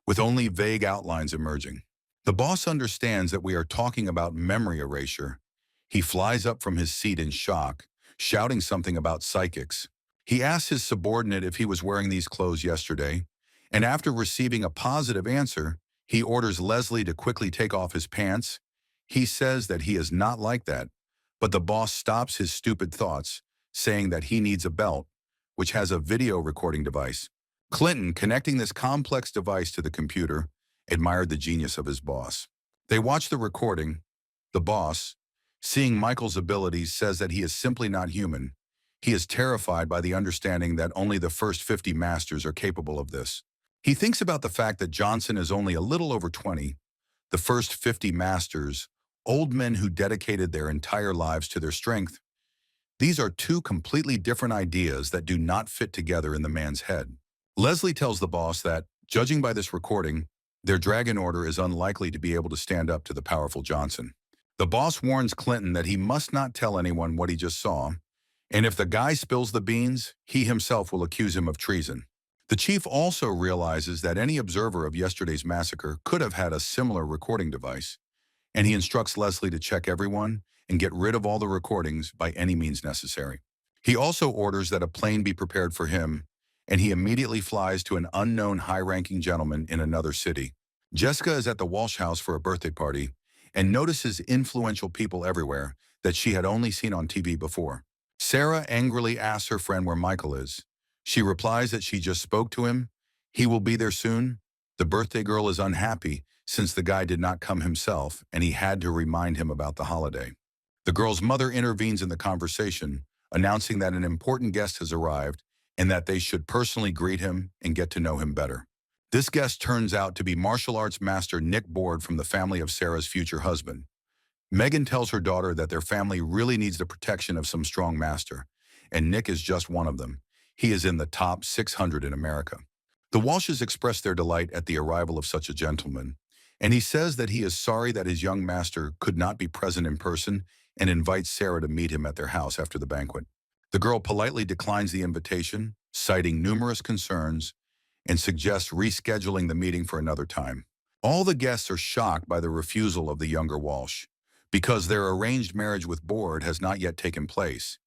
with only vague outlines emerging. The boss understands that we are talking about memory erasure. He flies up from his seat in shock, shouting something about psychics. He asks his subordinate if he was wearing these clothes yesterday, and after receiving a positive answer, he orders Leslie to quickly take off his pants. He says that he is not like that, but the boss stops his stupid thoughts, saying that he needs a belt, which has a video recording device. Clinton, connecting this complex device to the computer, admired the genius of his boss. They watch the recording. The boss, seeing Michael's abilities, says that he is simply not human. He is terrified by the understanding that only the first 50 masters are capable of this. He thinks about the fact that Johnson is only a little over 20. The first 50 masters, old men who dedicated their entire lives to their strength. These are two completely different ideas that do not fit together in the man's head. Leslie tells the boss that, judging by this recording, their Dragon Order is unlikely to be able to stand up to the powerful Johnson. The boss warns Clinton that he must not tell anyone what he just saw, and if the guy spills the beans, he himself will accuse him of treason. The chief also realizes that any observer of yesterday's massacre could have had a similar recording device, and he instructs Leslie to check everyone and get rid of all the recordings by any means necessary. He also orders that a plane be prepared for him, and he immediately flies to an unknown high-ranking gentleman in another city. Jessica is at the Walsh house for a birthday party and notices influential people everywhere that she had only seen on TV before. Sarah angrily asks her friend where Michael is. She replies that she just spoke to him. He will be there soon. The birthday girl is unhappy since the guy did not come himself and he had to remind him about the holiday. The girl's mother intervenes in the conversation, announcing that an important guest has arrived and that they should personally greet him and get to know him better. This guest turns out to be martial arts master Nick Board from the family of Sarah's future husband. Megan tells her daughter that their family really needs the protection of some strong master, and Nick is just one of them. He is in the top 600 in America. The Walshes express their delight at the arrival of such a gentleman, and he says that he is sorry that his young master could not be present in person and invites Sarah to meet him at their house after the banquet. The girl politely declines the invitation, citing numerous concerns, and suggests rescheduling the meeting for another time. All the guests are shocked by the refusal of the younger Walsh, because their arranged marriage with Board has not yet taken place,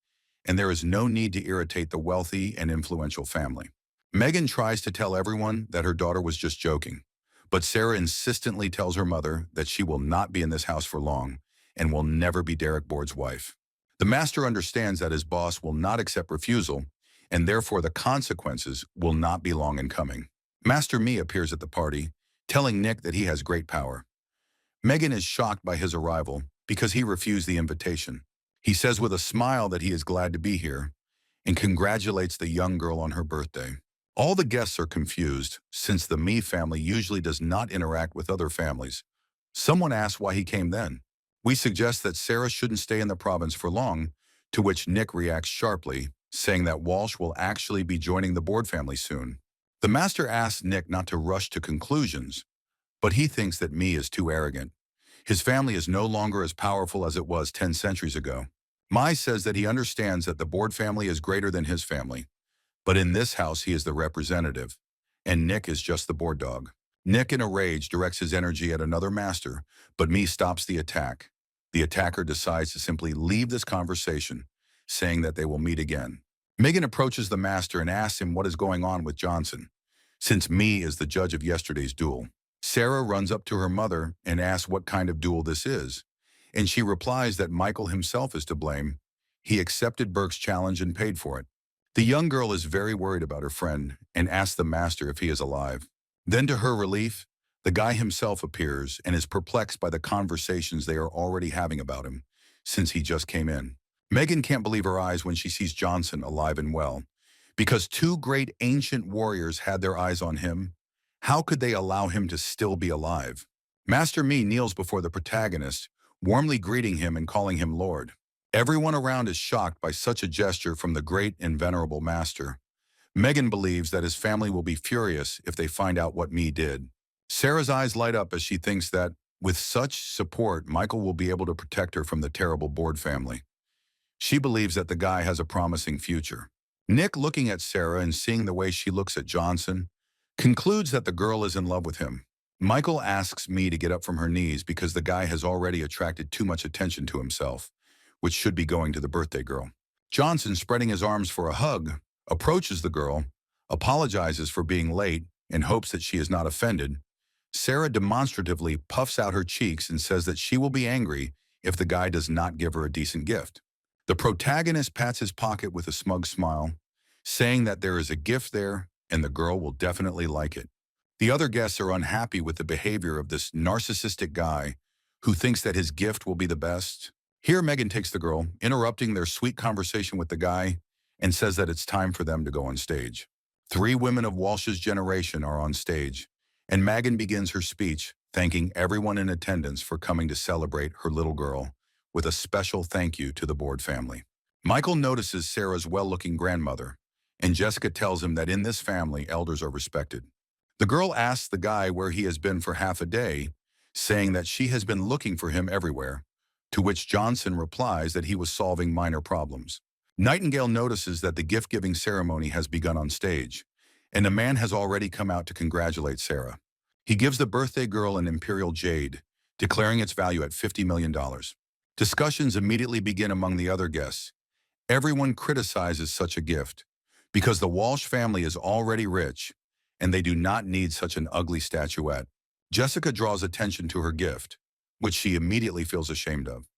and there is no need to irritate the wealthy and influential family. Megan tries to tell everyone that her daughter was just joking, but Sarah insistently tells her mother that she will not be in this house for long and will never be Derek Board's wife. The master understands that his boss will not accept refusal, and therefore the consequences will not be long in coming. Master Me appears at the party, telling Nick that he has great power. Megan is shocked by his arrival because he refused the invitation. He says with a smile that he is glad to be here and congratulates the young girl on her birthday. All the guests are confused since the Me family usually does not interact with other families. Someone asks why he came then. We suggest that Sarah shouldn't stay in the province for long, to which Nick reacts sharply, saying that Walsh will actually be joining the Board family soon. The master asks Nick not to rush to conclusions, but he thinks that Me is too arrogant. His family is no longer as powerful as it was 10 centuries ago. Mai says that he understands that the Board family is greater than his family, but in this house he is the representative, and Nick is just the board dog. Nick, in a rage, directs his energy at another master, but Mi stops the attack. The attacker decides to simply leave this conversation, saying that they will meet again. Megan approaches the master and asks him what is going on with Johnson, since Mi is the judge of yesterday's duel. Sarah runs up to her mother and asks what kind of duel this is, and she replies that Michael himself is to blame. He accepted Burke's challenge and paid for it. The young girl is very worried about her friend and asks the master if he is alive. Then, to her relief, the guy himself appears and is perplexed by the conversations they are already having about him, since he just came in. Megan can't believe her eyes when she sees Johnson alive and well. Because two great ancient warriors had their eyes on him, how could they allow him to still be alive? Master Mi kneels before the protagonist, warmly greeting him and calling him Lord. Everyone around is shocked by such a gesture from the great and venerable master. Megan believes that his family will be furious if they find out what Mi did. Sarah's eyes light up as she thinks that, with such support, Michael will be able to protect her from the terrible Board family. She believes that the guy has a promising future. Nick, looking at Sarah and seeing the way she looks at Johnson, concludes that the girl is in love with him. Michael asks Mi to get up from her knees because the guy has already attracted too much attention to himself, which should be going to the birthday girl. Johnson, spreading his arms for a hug, approaches the girl, apologizes for being late, and hopes that she is not offended. Sarah demonstratively puffs out her cheeks and says that she will be angry if the guy does not give her a decent gift. The protagonist pats his pocket with a smug smile, saying that there is a gift there and the girl will definitely like it. The other guests are unhappy with the behavior of this narcissistic guy who thinks that his gift will be the best. Here, Megan takes the girl, interrupting their sweet conversation with the guy, and says that it's time for them to go on stage. Three women of Walsh's generation are on stage, and Megan begins her speech, thanking everyone in attendance for coming to celebrate her little girl, with a special thank you to the Board family. Michael notices Sarah's well-looking grandmother, and Jessica tells him that in this family, elders are respected. The girl asks the guy where he has been for half a day, saying that she has been looking for him everywhere, to which Johnson replies that he was solving minor problems. Nightingale notices that the gift-giving ceremony has begun on stage, and a man has already come out to congratulate Sarah. He gives the birthday girl an imperial jade, declaring its value at $50 million. Discussions immediately begin among the other guests. Everyone criticizes such a gift, because the Walsh family is already rich, and they do not need such an ugly statuette. Jessica draws attention to her gift, which she immediately feels ashamed of.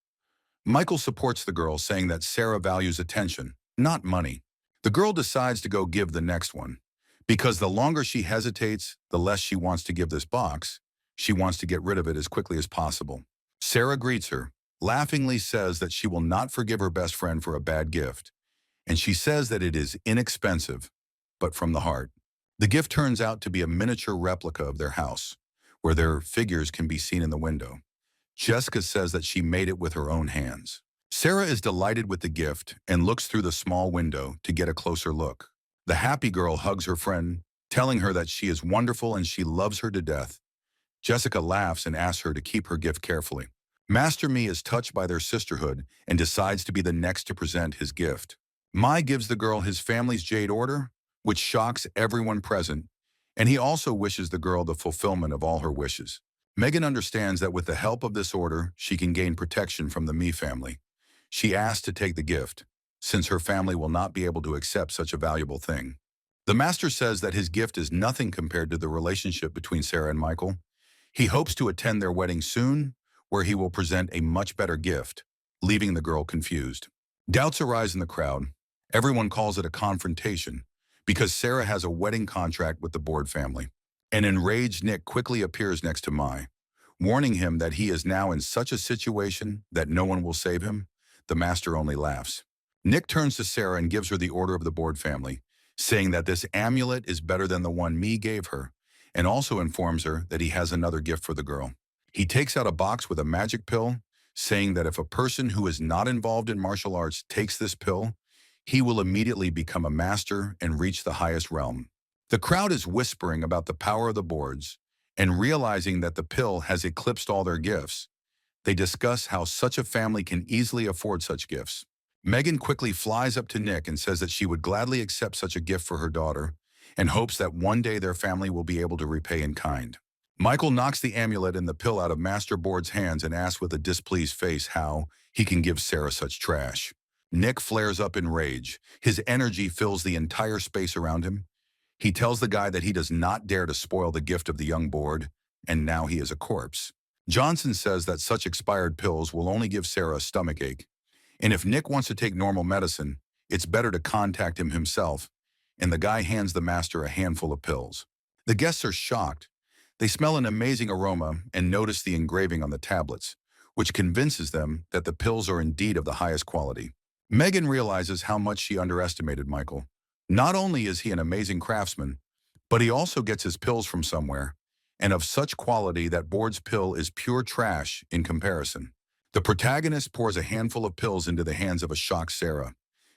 Michael supports the girl, saying that Sarah values attention, not money. The girl decides to go give the next one, because the longer she hesitates, the less she wants to give this box. She wants to get rid of it as quickly as possible. Sarah greets her, laughingly says that she will not forgive her best friend for a bad gift, and she says that it is inexpensive, but from the heart. The gift turns out to be a miniature replica of their house, where their figures can be seen in the window. Jessica says that she made it with her own hands. Sarah is delighted with the gift and looks through the small window to get a closer look. The happy girl hugs her friend, telling her that she is wonderful and she loves her to death. Jessica laughs and asks her to keep her gift carefully. Master Mi is touched by their sisterhood and decides to be the next to present his gift. Mai gives the girl his family's jade order, which shocks everyone present, and he also wishes the girl the fulfillment of all her wishes. Megan understands that with the help of this order, she can gain protection from the Mi family. She asks to take the gift, since her family will not be able to accept such a valuable thing. The master says that his gift is nothing compared to the relationship between Sarah and Michael. He hopes to attend their wedding soon, where he will present a much better gift, leaving the girl confused. Doubts arise in the crowd. Everyone calls it a confrontation, because Sarah has a wedding contract with the Board family. An enraged Nick quickly appears next to Mai, warning him that he is now in such a situation that no one will save him. The master only laughs. Nick turns to Sarah and gives her the order of the Board family, saying that this amulet is better than the one Mi gave her, and also informs her that he has another gift for the girl. He takes out a box with a magic pill, saying that if a person who is not involved in martial arts takes this pill, he will immediately become a master and reach the highest realm. The crowd is whispering about the power of the boards, and realizing that the pill has eclipsed all their gifts, they discuss how such a family can easily afford such gifts. Megan quickly flies up to Nick and says that she would gladly accept such a gift for her daughter, and hopes that one day their family will be able to repay in kind. Michael knocks the amulet and the pill out of Master Board's hands and asks with a displeased face how he can give Sarah such trash. Nick flares up in rage. His energy fills the entire space around him. He tells the guy that he does not dare to spoil the gift of the young Board, and now he is a corpse. Johnson says that such expired pills will only give Sarah a stomachache, and if Nick wants to take normal medicine, it's better to contact him himself, and the guy hands the master a handful of pills. The guests are shocked. They smell an amazing aroma and notice the engraving on the tablets, which convinces them that the pills are indeed of the highest quality. Megan realizes how much she underestimated Michael. Not only is he an amazing craftsman, but he also gets his pills from somewhere, and of such quality that Board's pill is pure trash in comparison. The protagonist pours a handful of pills into the hands of a shocked Sarah,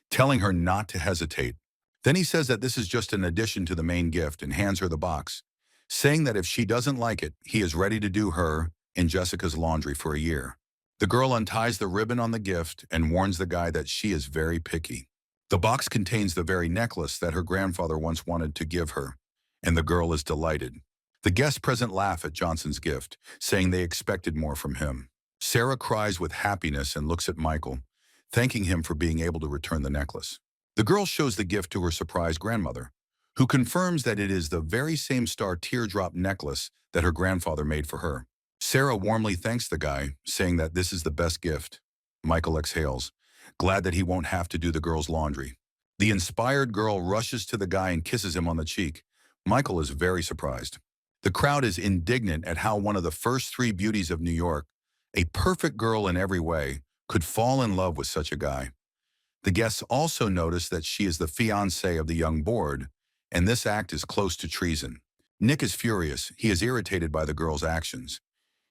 telling her not to hesitate. Then he says that this is just an addition to the main gift and hands her the box, saying that if she doesn't like it, he is ready to do her and Jessica's laundry for a year. The girl unties the ribbon on the gift and warns the guy that she is very picky. The box contains the very necklace that her grandfather once wanted to give her, and the girl is delighted. The guests present laugh at Johnson's gift, saying they expected more from him. Sarah cries with happiness and looks at Michael, thanking him for being able to return the necklace. The girl shows the gift to her surprised grandmother, who confirms that it is the very same star teardrop necklace that her grandfather made for her. Sarah warmly thanks the guy, saying that this is the best gift. Michael exhales, glad that he won't have to do the girl's laundry. The inspired girl rushes to the guy and kisses him on the cheek. Michael is very surprised. The crowd is indignant at how one of the first three beauties of New York, a perfect girl in every way, could fall in love with such a guy. The guests also notice that she is the fiancée of the young Board, and this act is close to treason. Nick is furious. He is irritated by the girl's actions.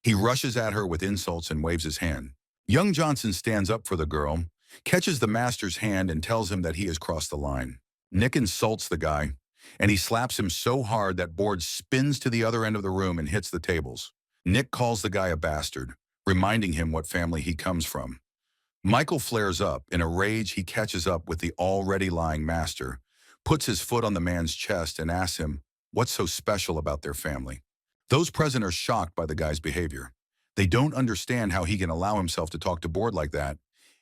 He rushes at her with insults and waves his hand. Young Johnson stands up for the girl, catches the master's hand and tells him that he has crossed the line. Nick insults the guy, and he slaps him so hard that Board spins to the other end of the room and hits the tables. Nick calls the guy a bastard, reminding him what family he comes from. Michael flares up. In a rage, he catches up with the already lying master, puts his foot on the man's chest and asks him what's so special about their family. Those present are shocked by the guy's behavior. They don't understand how he can allow himself to talk to Board like that,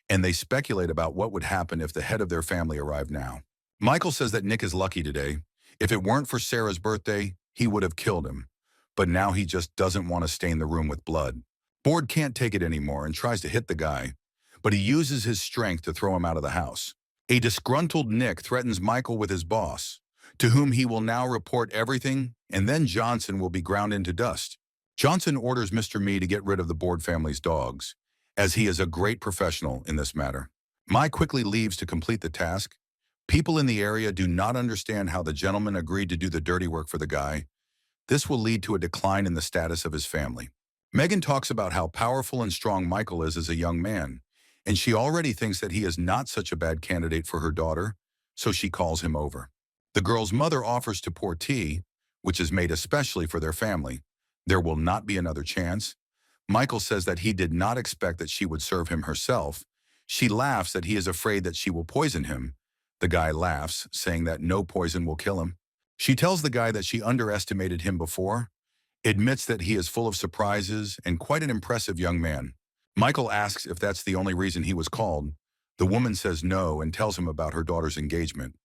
and they speculate about what would happen if the head of their family arrived now. Michael says that Nick is lucky today. If it weren't for Sarah's birthday, he would have killed him. But now he just doesn't want to stain the room with blood. Board can't take it anymore and tries to hit the guy, but he uses his strength to throw him out of the house. A disgruntled Nick threatens Michael with his boss, to whom he will now report everything, and then Johnson will be ground into dust. Johnson orders Mr. Me to get rid of the Board family's dogs, as he is a great professional in this matter. Mai quickly leaves to complete the task. People in the area do not understand how the gentleman agreed to do the dirty work for the guy. This will lead to a decline in the status of his family. Megan talks about how powerful and strong Michael is as a young man, and she already thinks that he is not such a bad candidate for her daughter, so she calls him over. The girl's mother offers to pour tea, which is made especially for their family. There will not be another chance. Michael says that he did not expect that she would serve him herself. She laughs that he is afraid that she will poison him. The guy laughs, saying that no poison will kill him. She tells the guy that she underestimated him before, admits that he is full of surprises and quite an impressive young man. Michael asks if that's the only reason he was called. The woman says no and tells him about her daughter's engagement.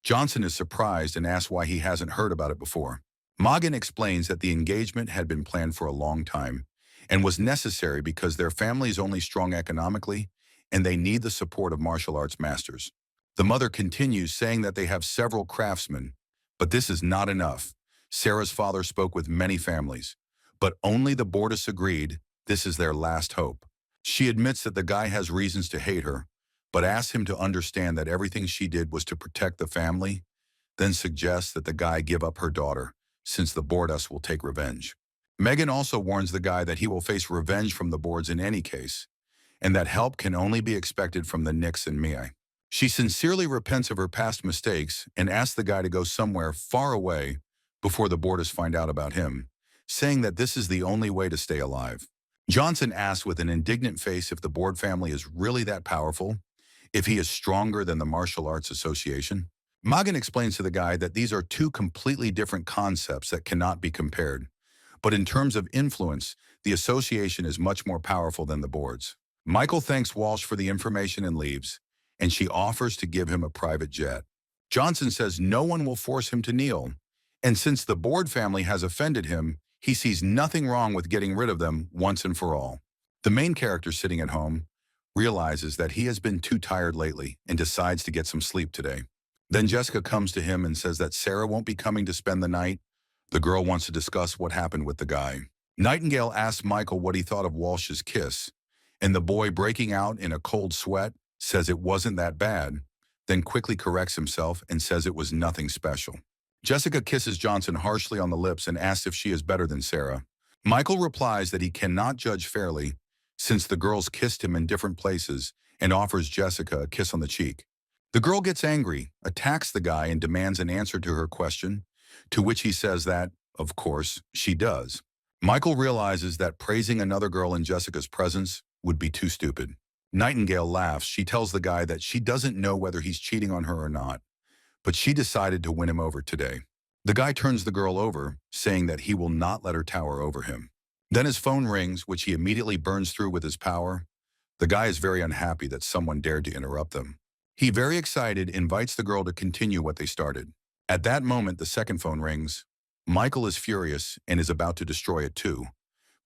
Johnson is surprised and asks why he hasn't heard about it before. Morgan explains that the engagement had been planned for a long time and was necessary because their family is only strong economically and they need the support of martial arts masters. The mother continues, saying that they have several craftsmen, but this is not enough. Sarah's father spoke with many families, but only the Bordas agreed this is their last hope. She admits that the guy has reasons to hate her, but asks him to understand that everything she did was to protect the family, then suggests that the guy give up her daughter, since the Bordas will take revenge. Megan also warns the guy that he will face revenge from the Boards in any case, and that help can only be expected from the Nicks and Mia. She sincerely repents of her past mistakes and asks the guy to go somewhere far away before the Bordas find out about him, saying that this is the only way to stay alive. Johnson asks with an indignant face if the Board family is really that powerful, if he is stronger than the Martial Arts Association. Morgan explains to the guy that these are two completely different concepts that cannot be compared, But in terms of influence, the association is much more powerful than the boards. Michael thanks Walsh for the information and leaves, and she offers to give him a private jet. Johnson says no one will force him to kneel, and since the Board family has offended him, he sees nothing wrong with getting rid of them once and for all. The main character sitting at home realizes that he has been too tired lately and decides to get some sleep today. Then Jessica comes to him and says that Sarah won't be coming to spend the night. The girl wants to discuss what happened with the guy. Nightingale asks Michael what he thought of Walsh's kiss, and the boy, breaking out in a cold sweat, says it wasn't that bad, then quickly corrects himself and says it was nothing special. Jessica kisses Johnson harshly on the lips and asks if she is better than Sarah. Michael replies that he cannot judge fairly since the girls kissed him in different places and offers Jessica a kiss on the cheek. The girl gets angry, attacks the guy, and demands an answer to her question, to which he says that, of course, she does. Michael realizes that praising another girl in Jessica's presence would be too stupid. Nightingale laughs. She tells the guy that she doesn't know whether he's cheating on her or not, but she decided to win him over today. The guy turns the girl over, saying that he will not let her tower over him. Then his phone rings, which he immediately burns through with his power. The guy is very unhappy that someone dared to interrupt them. He, very excited, invites the girl to continue what they started. At that moment, the second phone rings. Michael is furious and is about to destroy it too,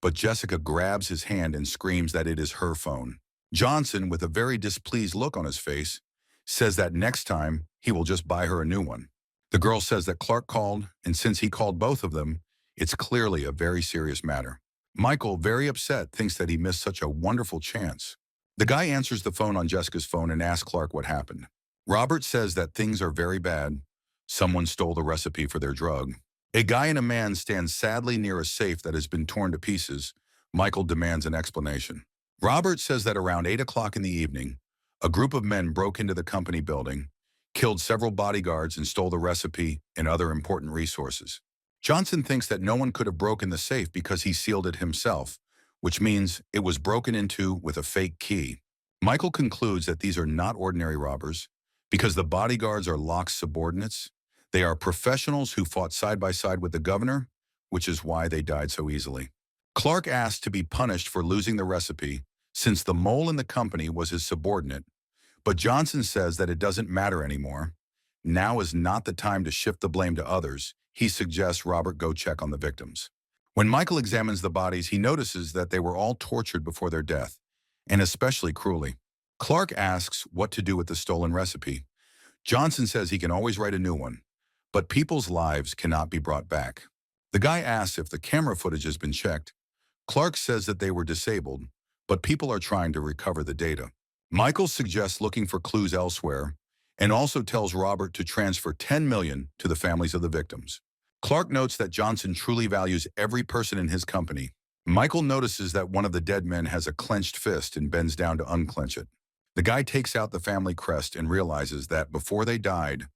but Jessica grabs his hand and screams that it is her phone. Johnson, with a very displeased look on his face, says that next time he will just buy her a new one. The girl says that Clark called, and since he called both of them, it's clearly a very serious matter. Michael, very upset, thinks that he missed such a wonderful chance. The guy answers the phone on Jessica's phone and asks Clark what happened. Robert says that things are very bad. Someone stole the recipe for their drug. A guy and a man stand sadly near a safe that has been torn to pieces. Michael demands an explanation. Robert says that around 8 o'clock in the evening, a group of men broke into the company building, killed several bodyguards, and stole the recipe and other important resources. Johnson thinks that no one could have broken the safe because he sealed it himself, which means it was broken into with a fake key. Michael concludes that these are not ordinary robbers because the bodyguards are Locke's subordinates. They are professionals who fought side by side with the governor, which is why they died so easily. Clark asked to be punished for losing the recipe since the mole in the company was his subordinate, but Johnson says that it doesn't matter anymore. Now is not the time to shift the blame to others. He suggests Robert go check on the victims. When Michael examines the bodies, he notices that they were all tortured before their death, and especially cruelly. Clark asks what to do with the stolen recipe. Johnson says he can always write a new one, but people's lives cannot be brought back. The guy asks if the camera footage has been checked. Clark says that they were disabled, but people are trying to recover the data. Michael suggests looking for clues elsewhere and also tells Robert to transfer $10 million to the families of the victims. Clark notes that Johnson truly values every person in his company. Michael notices that one of the dead men has a clenched fist and bends down to unclench it. The guy takes out the family crest and realizes that before they died,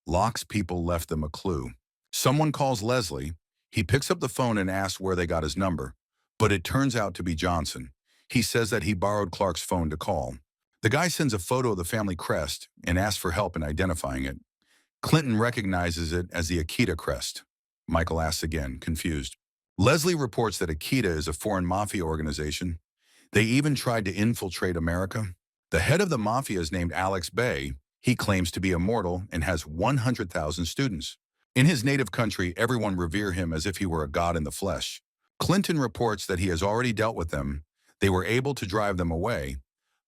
Locke's people left them a clue. Someone calls Leslie. He picks up the phone and asks where they got his number, but it turns out to be Johnson. He says that he borrowed Clark's phone to call. The guy sends a photo of the family crest and asks for help in identifying it. Clinton recognizes it as the Akita crest. Michael asks again, confused. Leslie reports that Akita is a foreign mafia organization. They even tried to infiltrate America. The head of the mafia is named Alex Bay. He claims to be immortal and has 100,000 students. In his native country, everyone revere him as if he were a god in the flesh. Clinton reports that he has already dealt with them. They were able to drive them away,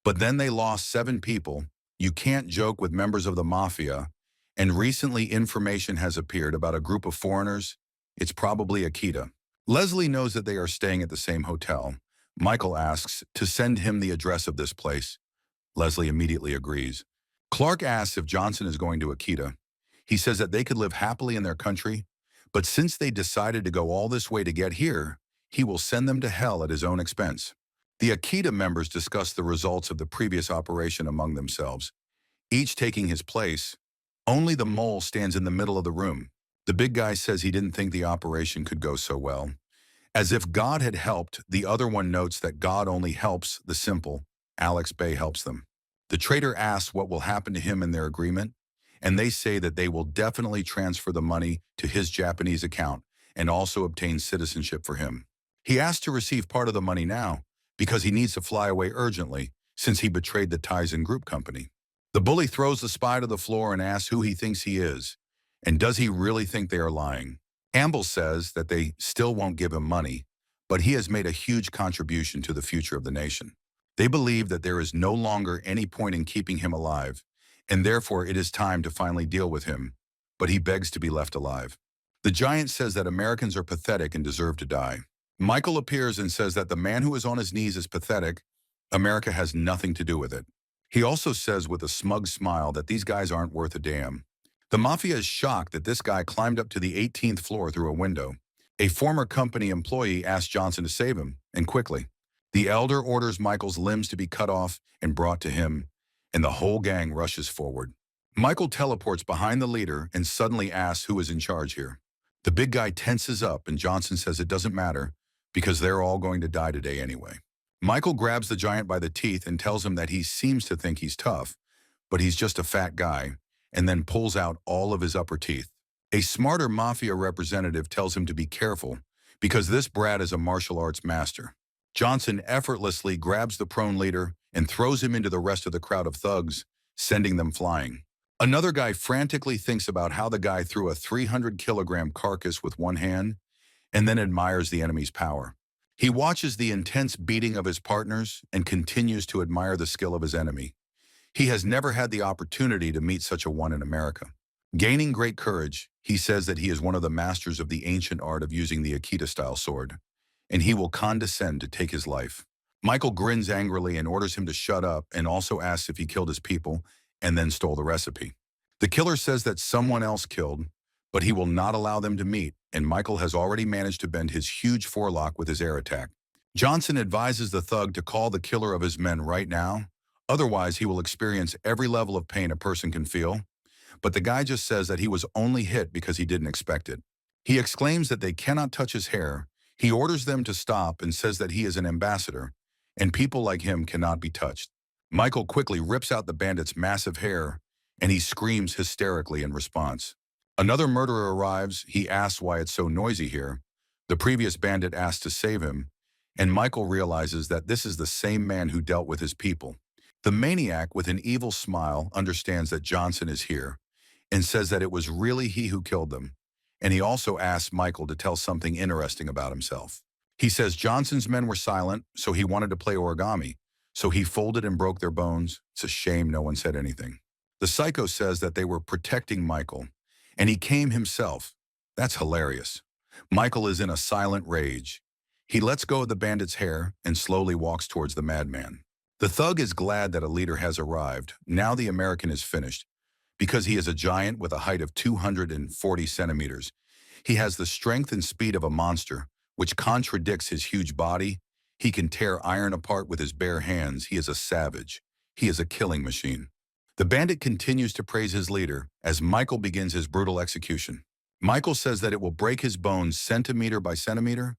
but then they lost 7 people. You can't joke with members of the mafia. And recently information has appeared about a group of foreigners. It's probably Akita. Leslie knows that they are staying at the same hotel. Michael asks to send him the address of this place. Leslie immediately agrees. Clark asks if Johnson is going to Akita. He says that they could live happily in their country, but since they decided to go all this way to get here, he will send them to hell at his own expense. The Akita members discuss the results of the previous operation among themselves, each taking his place. Only the mole stands in the middle of the room. The big guy says he didn't think the operation could go so well. As if God had helped, the other one notes that God only helps the simple. Alex Bay helps them. The traitor asks what will happen to him in their agreement, and they say that they will definitely transfer the money to his Japanese account, and also obtains citizenship for him. He asks to receive part of the money now because he needs to fly away urgently since he betrayed the Tizen Group company. The bully throws the spy to the floor and asks who he thinks he is, and does he really think they are lying. Amble says that they still won't give him money, but he has made a huge contribution to the future of the nation. They believe that there is no longer any point in keeping him alive, and therefore it is time to finally deal with him, but he begs to be left alive. The giant says that Americans are pathetic and deserve to die. Michael appears and says that the man who is on his knees is pathetic. America has nothing to do with it. He also says with a smug smile that these guys aren't worth a damn. The mafia is shocked that this guy climbed up to the 18th floor through a window. A former company employee asks Johnson to save him, and quickly. The elder orders Michael's limbs to be cut off and brought to him, and the whole gang rushes forward. Michael teleports behind the leader and suddenly asks who is in charge here. The big guy tenses up and Johnson says it doesn't matter because they're all going to die today anyway. Michael grabs the giant by the teeth and tells him that he seems to think he's tough, but he's just a fat guy, and then pulls out all of his upper teeth. A smarter mafia representative tells him to be careful because this brat is a martial arts master. Johnson effortlessly grabs the prone leader and throws him into the rest of the crowd of thugs, sending them flying. Another guy frantically thinks about how the guy threw a 300-kilogram carcass with one hand and then admires the enemy's power. He watches the intense beating of his partners and continues to admire the skill of his enemy. He has never had the opportunity to meet such a one in America. Gaining great courage, he says that he is one of the masters of the ancient art of using the Akita-style sword, and he will condescend to take his life. Michael grins angrily and orders him to shut up and also asks if he killed his people and then stole the recipe. The killer says that someone else killed, but he will not allow them to meet, and Michael has already managed to bend his huge forelock with his air attack. Johnson advises the thug to call the killer of his men right now, otherwise he will experience every level of pain a person can feel, but the guy just says that he was only hit because he didn't expect it. He exclaims that they cannot touch his hair. He orders them to stop and says that he is an ambassador, and people like him cannot be touched. Michael quickly rips out the bandit's massive hair, and he screams hysterically in response. Another murderer arrives. He asks why it's so noisy here. The previous bandit asks to save him, and Michael realizes that this is the same man who dealt with his people. The maniac, with an evil smile, understands that Johnson is here and says that it was really he who killed them, and he also asks Michael to tell something interesting about himself. He says Johnson's men were silent, so he wanted to play origami, so he folded and broke their bones. It's a shame no one said anything. The psycho says that they were protecting Michael, and he came himself. That's hilarious. Michael is in a silent rage. He lets go of the bandit's hair and slowly walks towards the madman. The thug is glad that a leader has arrived. Now the American is finished. Because he is a giant with a height of 240 centimeters. He has the strength and speed of a monster, which contradicts his huge body. He can tear iron apart with his bare hands. He is a savage. He is a killing machine. The bandit continues to praise his leader as Michael begins his brutal execution. Michael says that it will break his bones centimeter by centimeter,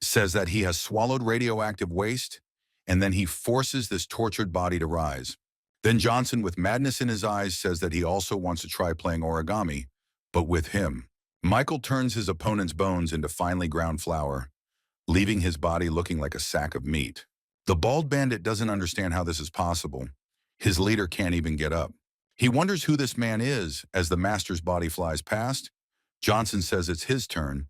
says that he has swallowed radioactive waste, and then he forces this tortured body to rise. Then Johnson, with madness in his eyes, says that he also wants to try playing origami, but with him. Michael turns his opponent's bones into finely ground flour, leaving his body looking like a sack of meat. The bald bandit doesn't understand how this is possible. His leader can't even get up. He wonders who this man is as the master's body flies past. Johnson says it's his turn,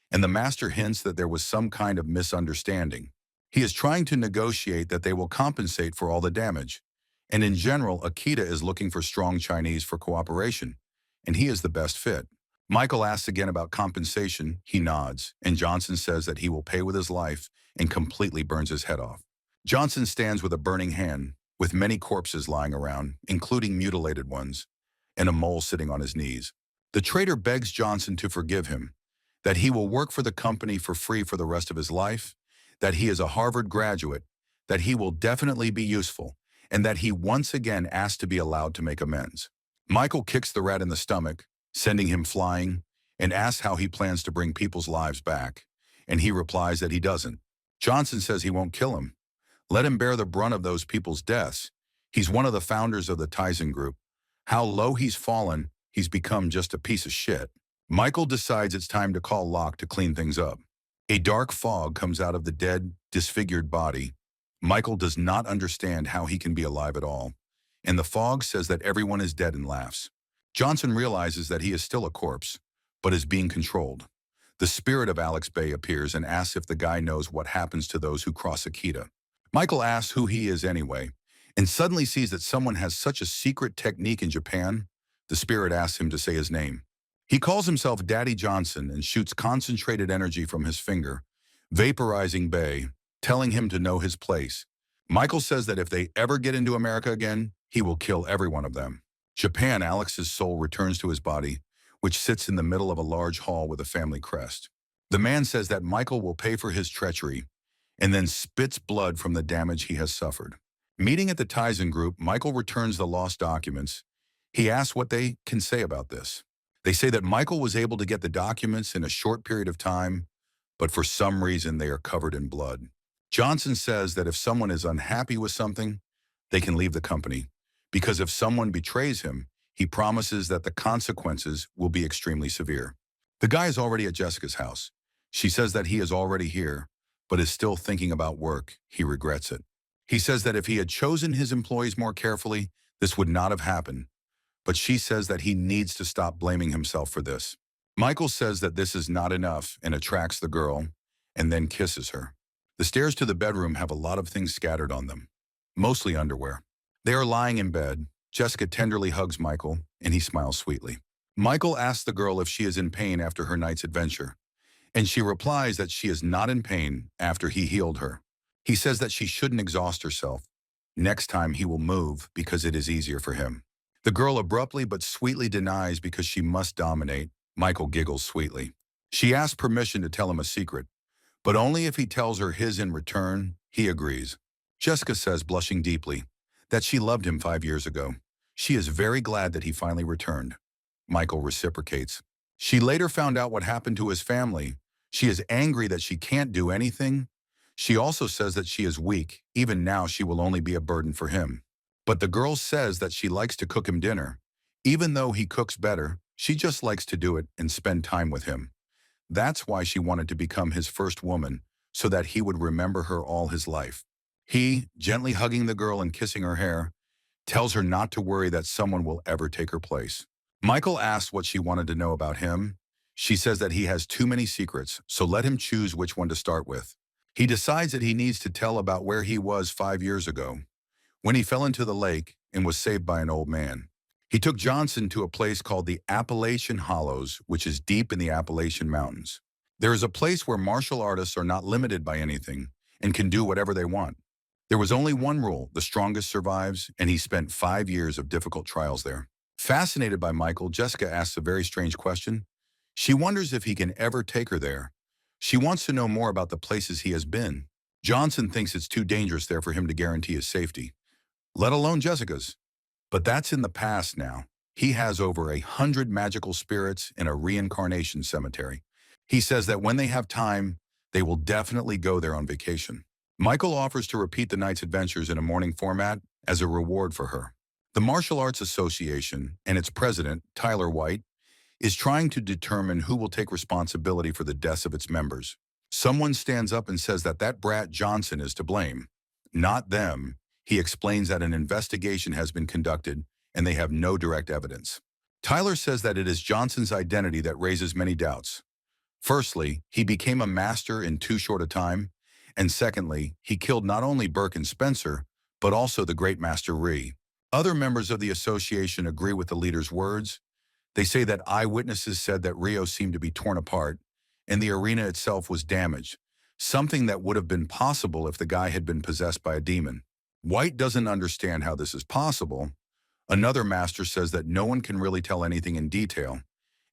and the master hints that there was some kind of misunderstanding. He is trying to negotiate that they will compensate for all the damage. And in general, Akita is looking for strong Chinese for cooperation, and he is the best fit. Michael asks again about compensation. He nods, and Johnson says that he will pay with his life and completely burns his head off. Johnson stands with a burning hand, with many corpses lying around, including mutilated ones, and a mole sitting on his knees. The traitor begs Johnson to forgive him, that he will work for the company for free for the rest of his life, that he is a Harvard graduate, that he will definitely be useful, and that he once again asks to be allowed to make amends. Michael kicks the rat in the stomach, sending him flying, and asks how he plans to bring people's lives back, and he replies that he doesn't. Johnson says he won't kill him. Let him bear the brunt of those people's deaths. He's one of the founders of the Tizen Group. How low he's fallen, he's become just a piece of shit. Michael decides it's time to call Locke to clean things up. A dark fog comes out of the dead, disfigured body. Michael does not understand how he can be alive at all, and the fog says that everyone is dead and laughs. Johnson realizes that he is still a corpse, but is being controlled. The spirit of Alex Bay appears and asks if the guy knows what happens to those who cross Akita. Michael asks who he is anyway, and suddenly sees that someone has such a secret technique in Japan. The spirit asks him to say his name. He calls himself Daddy Johnson and shoots concentrated energy from his finger, vaporizing Bay, telling him to know his place. Michael says that if they ever get into America again, he will kill every one of them. Japan, Alex's soul returns to his body, which sits in the middle of a large hall with a family crest. The man says that Michael will pay for his treachery and then spits blood from the damage he has suffered. Meeting at the Tizen group, Michael returns the lost documents. He asks what they can say about this. They say that Michael was able to get the documents in a short period of time, but for some reason they are covered in blood. Johnson says that if someone is unhappy with something, they can leave the company, because if someone betrays him, he promises that the consequences will be extremely severe. The guy is already at Jessica's house. She says that he is already here, but is still thinking about work. He regrets it. He says that if he had chosen his employees more carefully, this would not have happened. But she says that he needs to stop blaming himself for this. Michael says that this is not enough and attracts the girl, and then kisses her. The stairs to the bedroom have a lot of things scattered on them, mostly underwear. They are lying in bed. Jessica tenderly hugs Michael, and he smiles sweetly. Michael asks the girl if she is in pain after her night's adventure, and she replies that she is not in pain after he healed her. He says that she shouldn't exhaust herself. Next time he will move because it is easier for him. The girl abruptly but sweetly denies because she must dominate. Michael giggles sweetly. She asks permission to tell him a secret, but only if he tells her his in return. He agrees. Jessica says, blushing deeply, that she loved him 5 years ago. She is very glad that he finally returned. Michael reciprocates. She later found out what happened to his family. She is angry that she can't do anything. She also says that she is weak. Even now, she will only be a burden for him. But the girl says that she likes to cook him dinner. Even though he cooks better, she just likes to do it and spend time with him. That's why she wanted to become his first woman, so that he would remember her all his life. He, gently hugging the girl and kissing her hair, tells her not to worry that someone will ever take her place. Michael asks what she wanted to know about him. She says that he has too many secrets, so let him choose which one to start with. He decides that he needs to tell about where he was 5 years ago, when he fell into the lake and was saved by an old man. He took Johnson to a place called the Appalachian Hollows, which is deep in the Appalachian Mountains. There is a place where martial artists are not limited by anything and can do whatever they want. There was only one rule: the strongest survives, and he spent 5 years of difficult trials there. Fascinated by Michael, Jessica asks a very strange question. She wonders if he can ever take her there. She wants to know more about the places he has been. Johnson thinks it's too dangerous there for him to guarantee his safety, let alone Jessica's. But that's in the past now. He has over 100 magical spirits in a reincarnation cemetery. He says that when they have time, they will definitely go there on vacation. Michael offers to repeat the night's adventures in a morning format as a reward for her. The Martial Arts Association and its president, Tyler White, is trying to determine who will take responsibility for the deaths of its members. Someone stands up and says that that brat Johnson is to blame. Not them. He explains that an investigation has been conducted and they have no direct evidence. Tyler says that it is Johnson's identity that raises many doubts. Firstly, he became a master in too short a time, and secondly, he killed not only Burke and Spencer, but also the great master Ree. Other members of the association agree with the leader's words. They say that eyewitnesses said that Rio seemed to be torn apart, and the arena itself was damaged, something that would have been possible if the guy had been possessed by a demon. White doesn't understand how this is possible. Another master says that no one can really tell anything in detail,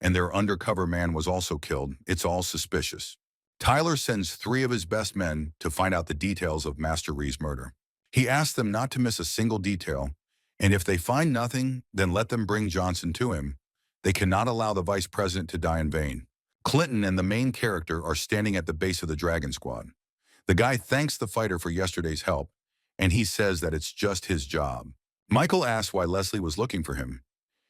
and their undercover man was also killed. It's all suspicious. Tyler sends 3 of his best men to find out the details of Master Ree's murder. He asks them not to miss a single detail, and if they find nothing, then let them bring Johnson to him. They cannot allow the vice president to die in vain. Clinton and the main character are standing at the base of the Dragon Squad. The guy thanks the fighter for yesterday's help, and he says that it's just his job. Michael asks why Leslie was looking for him.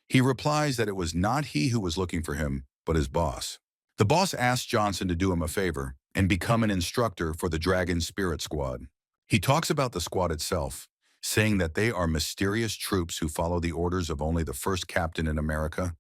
He replies that it was not he who was looking for him, but his boss. The boss asks Johnson to do him a favor and become an instructor for the Dragon Spirit Squad. He talks about the squad itself, saying that they are mysterious troops who follow the orders of only the first captain in America.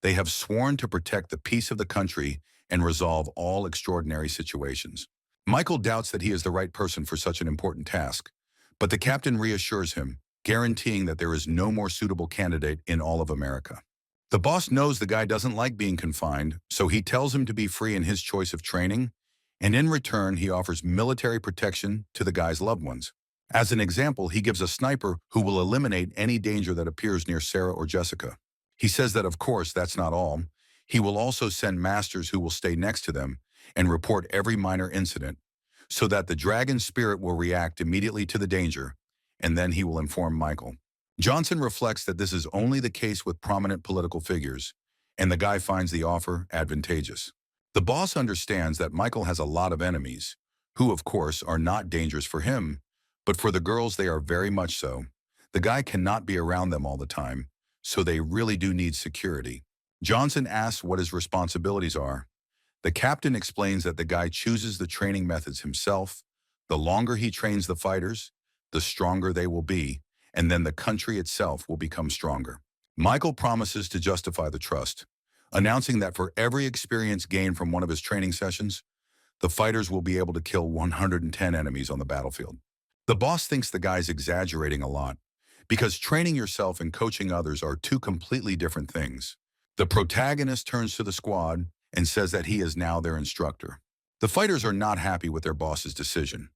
They have sworn to protect the peace of the country and resolve all extraordinary situations. Michael doubts that he is the right person for such an important task, but the captain reassures him, guaranteeing that there is no more suitable candidate in all of America. The boss knows the guy doesn't like being confined, so he tells him to be free in his choice of training, and in return he offers military protection to the guy's loved ones. As an example, he gives a sniper who will eliminate any danger that appears near Sarah or Jessica. He says that, of course, that's not all. He will also send masters who will stay next to them and report every minor incident, so that the dragon spirit will react immediately to the danger, and then he will inform Michael. Johnson reflects that this is only the case with prominent political figures, and the guy finds the offer advantageous. The boss understands that Michael has a lot of enemies, who of course are not dangerous for him, but for the girls they are very much so. The guy cannot be around them all the time, so they really do need security. Johnson asks what his responsibilities are. The captain explains that the guy chooses the training methods himself. The longer he trains the fighters, the stronger they will be, and then the country itself will become stronger. Michael promises to justify the trust, announcing that for every experience gained from one of his training sessions, the fighters will be able to kill 110 enemies on the battlefield. The boss thinks the guy's exaggerating a lot, because training yourself and coaching others are two completely different things. The protagonist turns to the squad and says that he is now their instructor. The fighters are not happy with their boss's decision.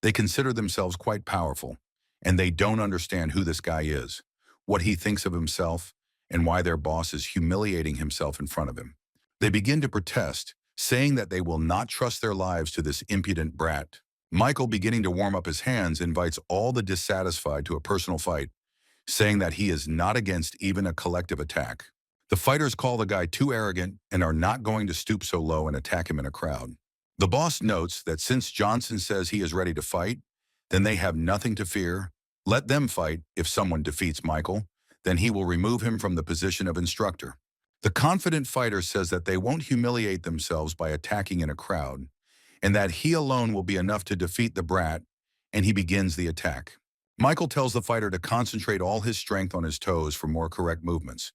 They consider themselves quite powerful, and they don't understand who this guy is, what he thinks of himself, and why their boss is humiliating himself in front of him. They begin to protest, saying that they will not trust their lives to this impudent brat. Michael, beginning to warm up his hands, invites all the dissatisfied to a personal fight, saying that he is not against even a collective attack. The fighters call the guy too arrogant and are not going to stoop so low and attack him in a crowd. The boss notes that since Johnson says he is ready to fight, then they have nothing to fear. Let them fight. If someone defeats Michael, then he will remove him from the position of instructor. The confident fighter says that they won't humiliate themselves by attacking in a crowd, and that he alone will be enough to defeat the brat, and he begins the attack. Michael tells the fighter to concentrate all his strength on his toes for more correct movements,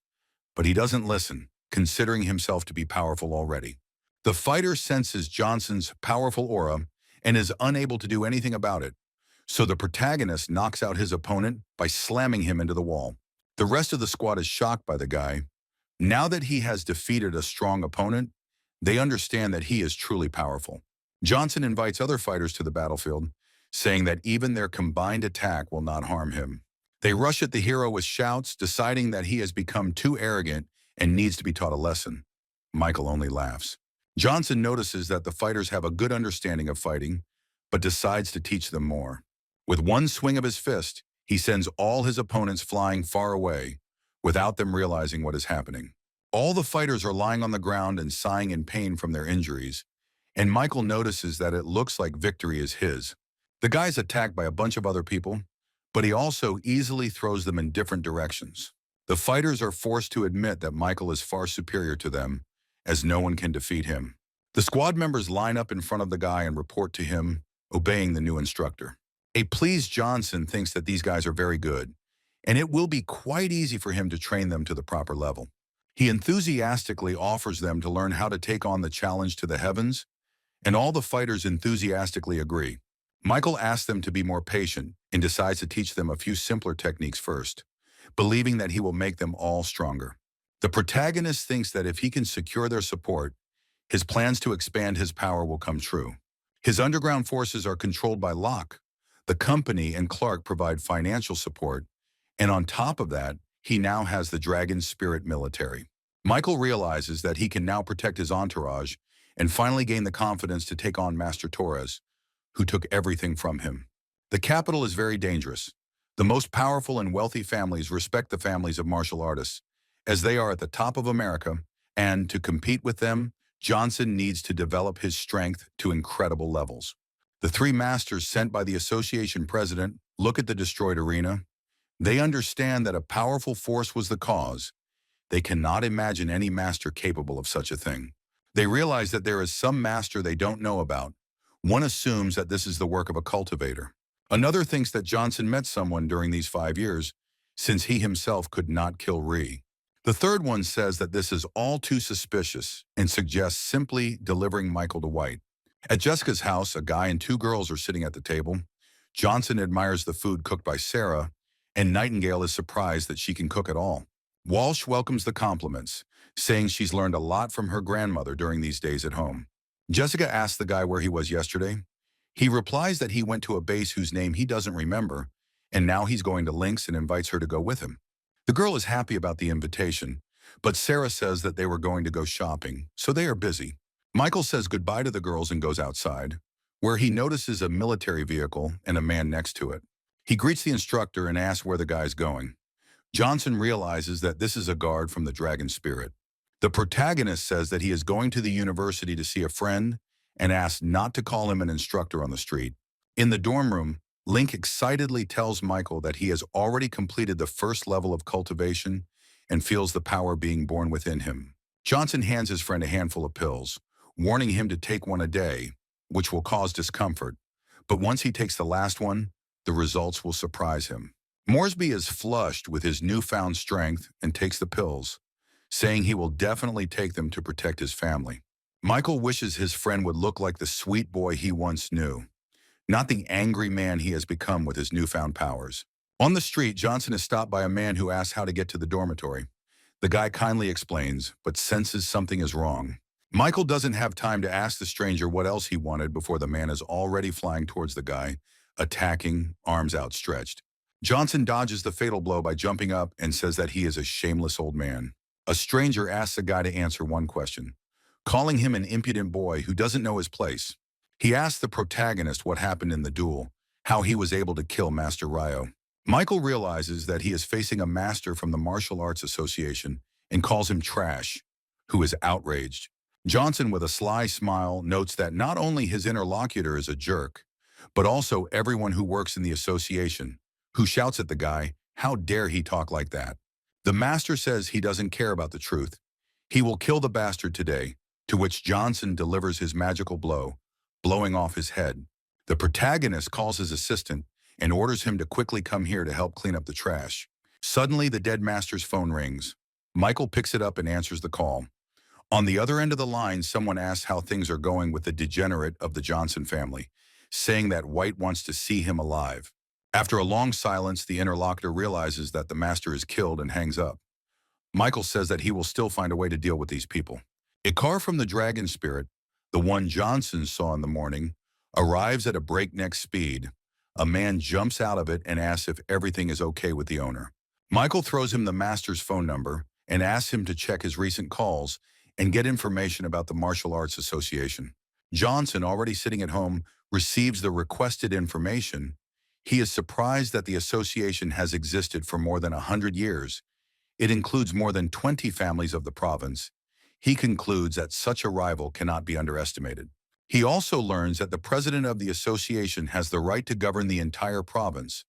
but he doesn't listen, considering himself to be powerful already. The fighter senses Johnson's powerful aura and is unable to do anything about it, so the protagonist knocks out his opponent by slamming him into the wall. The rest of the squad is shocked by the guy. Now that he has defeated a strong opponent, they understand that he is truly powerful. Johnson invites other fighters to the battlefield, saying that even their combined attack will not harm him. They rush at the hero with shouts, deciding that he has become too arrogant and needs to be taught a lesson. Michael only laughs. Johnson notices that the fighters have a good understanding of fighting, but decides to teach them more. With one swing of his fist, he sends all his opponents flying far away, without them realizing what is happening. All the fighters are lying on the ground and sighing in pain from their injuries, and Michael notices that it looks like victory is his. The guy's attacked by a bunch of other people, but he also easily throws them in different directions. The fighters are forced to admit that Michael is far superior to them, as no one can defeat him. The squad members line up in front of the guy and report to him, obeying the new instructor. A pleased Johnson thinks that these guys are very good, and it will be quite easy for him to train them to the proper level. He enthusiastically offers them to learn how to take on the challenge to the heavens, and all the fighters enthusiastically agree. Michael asks them to be more patient and decides to teach them a few simpler techniques first, believing that he will make them all stronger. The protagonist thinks that if he can secure their support, his plans to expand his power will come true. His underground forces are controlled by Locke. The company and Clark provide financial support, and on top of that, he now has the Dragon Spirit military. Michael realizes that he can now protect his entourage and finally gain the confidence to take on Master Torres, who took everything from him. The capital is very dangerous. The most powerful and wealthy families respect the families of martial artists, as they are at the top of America, and to compete with them, Johnson needs to develop his strength to incredible levels. The three masters sent by the association president look at the destroyed arena. They understand that a powerful force was the cause, They cannot imagine any master capable of such a thing. They realize that there is some master they don't know about. One assumes that this is the work of a cultivator. Another thinks that Johnson met someone during these 5 years, since he himself could not kill Ree. The third one says that this is all too suspicious and suggests simply delivering Michael to White. At Jessica's house, a guy and two girls are sitting at the table. Johnson admires the food cooked by Sarah, and Nightingale is surprised that she can cook at all. Walsh welcomes the compliments, saying she's learned a lot from her grandmother during these days at home. Jessica asks the guy where he was yesterday. He replies that he went to a base whose name he doesn't remember, and now he's going to Lynx and invites her to go with him. The girl is happy about the invitation, but Sarah says that they were going to go shopping, so they are busy. Michael says goodbye to the girls and goes outside, where he notices a military vehicle and a man next to it. He greets the instructor and asks where the guy's going. Johnson realizes that this is a guard from the Dragon Spirit. The protagonist says that he is going to the university to see a friend and asks not to call him an instructor on the street. In the dorm room, Link excitedly tells Michael that he has already completed the first level of cultivation and feels the power being born within him. Johnson hands his friend a handful of pills, warning him to take one a day, which will cause discomfort. But once he takes the last one, the results will surprise him. Moresby is flushed with his newfound strength and takes the pills, saying he will definitely take them to protect his family. Michael wishes his friend would look like the sweet boy he once knew, not the angry man he has become with his newfound powers. On the street, Johnson is stopped by a man who asks how to get to the dormitory. The guy kindly explains, but senses something is wrong. Michael doesn't have time to ask the stranger what else he wanted before the man is already flying towards the guy, attacking, arms outstretched. Johnson dodges the fatal blow by jumping up and says that he is a shameless old man. A stranger asks the guy to answer one question, calling him an impudent boy who doesn't know his place. He asks the protagonist what happened in the duel, how he was able to kill Master Ryo. Michael realizes that he is facing a master from the Martial Arts Association and calls him trash, who is outraged. Johnson, with a sly smile, notes that not only his interlocutor is a jerk, but also everyone who works in the association, who shouts at the guy, how dare he talk like that? The master says he doesn't care about the truth. He will kill the bastard today, to which Johnson delivers his magical blow, blowing off his head. The protagonist calls his assistant and orders him to quickly come here to help clean up the trash. Suddenly, the dead master's phone rings. Michael picks it up and answers the call. On the other end of the line, someone asks how things are going with the degenerate of the Johnson family, saying that White wants to see him alive. After a long silence, the interlocutor realizes that the master is killed and hangs up. Michael says that he will still find a way to deal with these people. A car from the Dragon Spirit, the one Johnson saw in the morning, arrives at a breakneck speed. A man jumps out of it and asks if everything is okay with the owner. Michael throws him the master's phone number and asks him to check his recent calls and get information about the Martial Arts Association. Johnson, already sitting at home, receives the requested information. He is surprised that the association has existed for more than 100 years. It includes more than 20 families of the province. He concludes that such a rival cannot be underestimated. He also learns that the president of the association has the right to govern the entire province.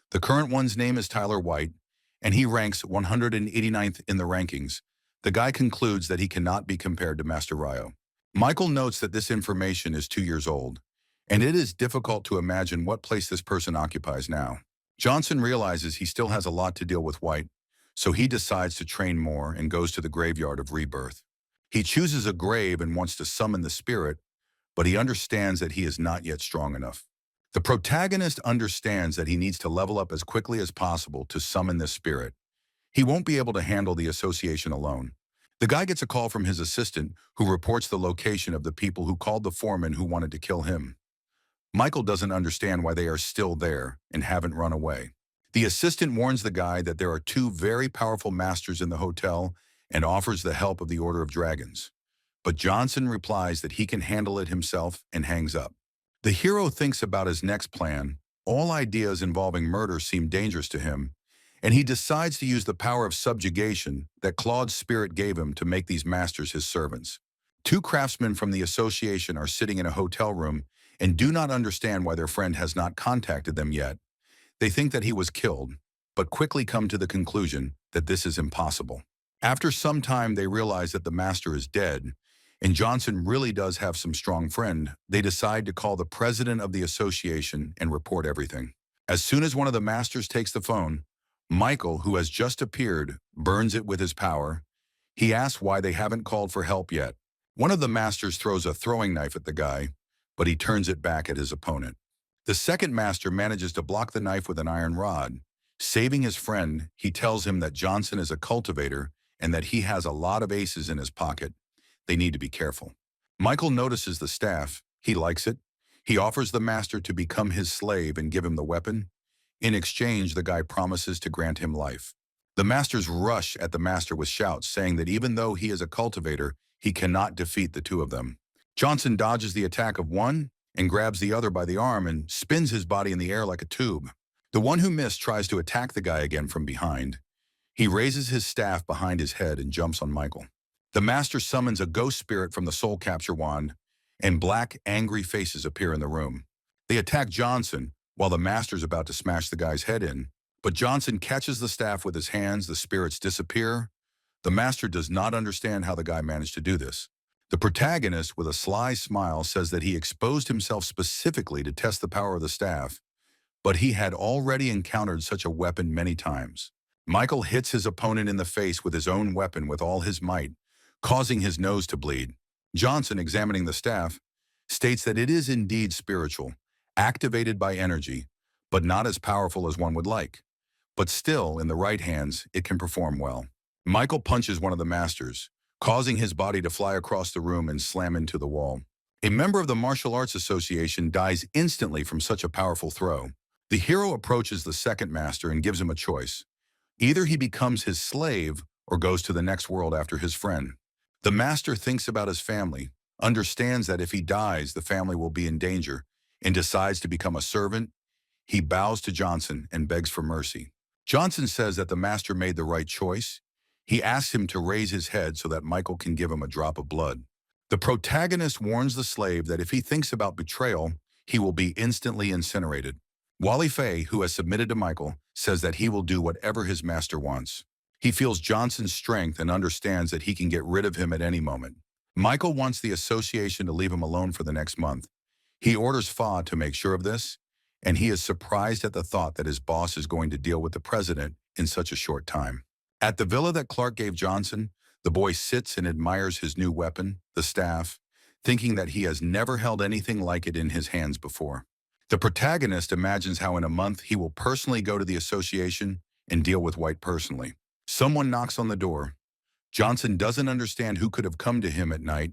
The current one's name is Tyler White, and he ranks 189th in the rankings. The guy concludes that he cannot be compared to Master Ryo. Michael notes that this information is 2 years old, and it is difficult to imagine what place this person occupies now. Johnson realizes he still has a lot to deal with White, so he decides to train more and goes to the graveyard of rebirth. He chooses a grave and wants to summon the spirit, but he understands that he is not yet strong enough. The protagonist understands that he needs to level up as quickly as possible to summon this spirit. He won't be able to handle the association alone. The guy gets a call from his assistant, who reports the location of the people who called the foreman who wanted to kill him. Michael doesn't understand why they are still there and haven't run away. The assistant warns the guy that there are 2 very powerful masters in the hotel and offers the help of the Order of Dragons. But Johnson replies that he can handle it himself and hangs up. The hero thinks about his next plan. All ideas involving murder seem dangerous to him, and he decides to use the power of subjugation that Claude's spirit gave him to make these masters his servants. 2 craftsmen from the association are sitting in a hotel room and do not understand why their friend has not contacted them yet. They think that he was killed, but quickly come to the conclusion that this is impossible. After some time, they realize that the master is dead, and Johnson really does have some strong friend. They decide to call the president of the association and report everything. As soon as one of the masters takes the phone, Michael, who has just appeared, burns it with his power. He asks why they haven't called for help yet. One of the masters throws a throwing knife at the guy, but he turns it back at his opponent. The second master manages to block the knife with an iron rod. Saving his friend, he tells him that Johnson is a cultivator and that he has a lot of aces in his pocket. They need to be careful. Michael notices the staff. He likes it. He offers the master to become his slave and give him the weapon. In exchange, the guy promises to grant him life. The masters rush at the master with shouts, saying that even though he is a cultivator, he cannot defeat the two of them. Johnson dodges the attack of one and grabs the other by the arm and spins his body in the air like a tube. The one who missed tries to attack the guy again from behind. He raises his staff behind his head and jumps on Michael. The master summons a ghost spirit from the soul capture wand, and black, angry faces appear in the room. They attack Johnson while the master's about to smash the guy's head in, but Johnson catches the staff with his hands, the spirits disappear. The master does not understand how the guy managed to do this. The protagonist, with a sly smile, says that he exposed himself specifically to test the power of the staff, but he had already encountered such a weapon many times. Michael hits his opponent in the face with his own weapon with all his might, causing his nose to bleed. Johnson, examining the staff, states that it is indeed spiritual, activated by energy, but not as powerful as one would like. But still, in the right hands, it can perform well. Michael punches one of the masters, causing his body to fly across the room and slam into the wall. A member of the Martial Arts Association dies instantly from such a powerful throw. The hero approaches the second master and gives him a choice. Either he becomes his slave or goes to the next world after his friend. The master thinks about his family, understands that if he dies, the family will be in danger, and decides to become a servant. He bows to Johnson and begs for mercy. Johnson says that the master made the right choice. He asks him to raise his head so that Michael can give him a drop of blood. The protagonist warns the slave that if he thinks about betrayal, he will be instantly incinerated. Wally Fay, who has submitted to Michael, says that he will do whatever his master wants. He feels Johnson's strength and understands that he can get rid of him at any moment. Michael wants the association to leave him alone for the next month. He orders Fa to make sure of this, and he is surprised at the thought that his boss is going to deal with the president in such a short time. At the villa that Clark gave Johnson, the boy sits and admires his new weapon, the staff, thinking that he has never held anything like it in his hands before. The protagonist imagines how in a month he will personally go to the association and deal with White personally. Someone knocks on the door. Johnson doesn't understand who could have come to him at night.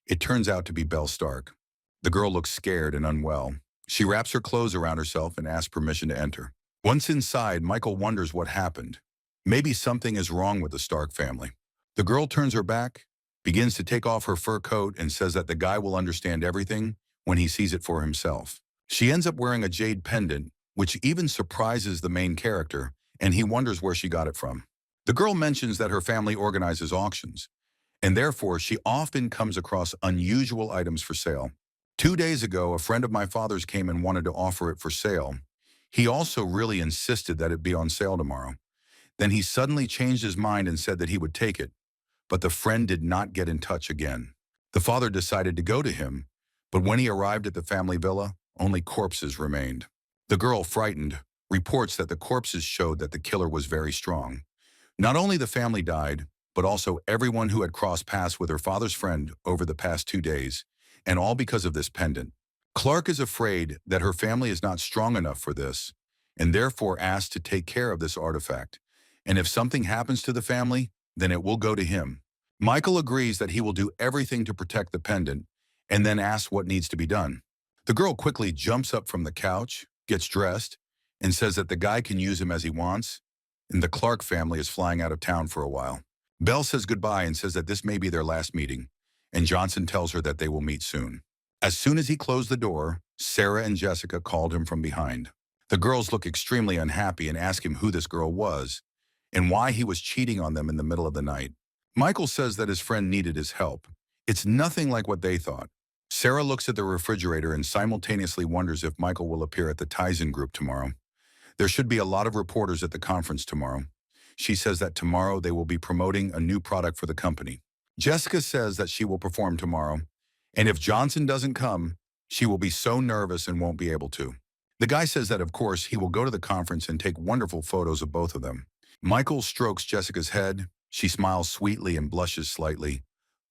It turns out to be Belle Stark. The girl looks scared and unwell. She wraps her clothes around herself and asks permission to enter. Once inside, Michael wonders what happened. Maybe something is wrong with the Stark family. The girl turns her back, begins to take off her fur coat, and says that the guy will understand everything when he sees it for himself. She ends up wearing a jade pendant, which even surprises the main character, and he wonders where she got it from. The girl mentions that her family organizes auctions, and therefore she often comes across unusual items for sale. 2 days ago, a friend of my father's came and wanted to offer it for sale. He also really insisted that it be on sale tomorrow. Then he suddenly changed his mind and said that he would take it, but the friend did not get in touch again. The father decided to go to him, but when he arrived at the family villa, only corpses remained. The girl, frightened, reports that the corpses showed that the killer was very strong. Not only the family died, but also everyone who had crossed paths with her father's friend over the past 2 days, and all because of this pendant. Clark is afraid that her family is not strong enough for this, and therefore asks to take care of this artifact. And if something happens to the family, then it will go to him. Michael agrees that he will do everything to protect the pendant, and then asks what needs to be done. The girl quickly jumps up from the couch, gets dressed, and says that the guy can use him as he wants, and the Clark family is flying out of town for a while. Belle says goodbye and says that this may be their last meeting, and Johnson tells her that they will meet soon. As soon as he closed the door, Sarah and Jessica called him from behind. The girls look extremely unhappy and ask him who this girl was and why he was cheating on them in the middle of the night. Michael says that his friend needed his help. It's nothing like what they thought. Sarah looks at the refrigerator and simultaneously wonders if Michael will appear at the Tizen group tomorrow. There should be a lot of reporters at the conference tomorrow. She says that tomorrow they will be promoting a new product for the company. Jessica says that she will perform tomorrow, and if Johnson doesn't come, she will be so nervous and won't be able to. The guy says that, of course, he will go to the conference and take wonderful photos of both of them. Michael strokes Jessica's head. She smiles sweetly and blushes slightly,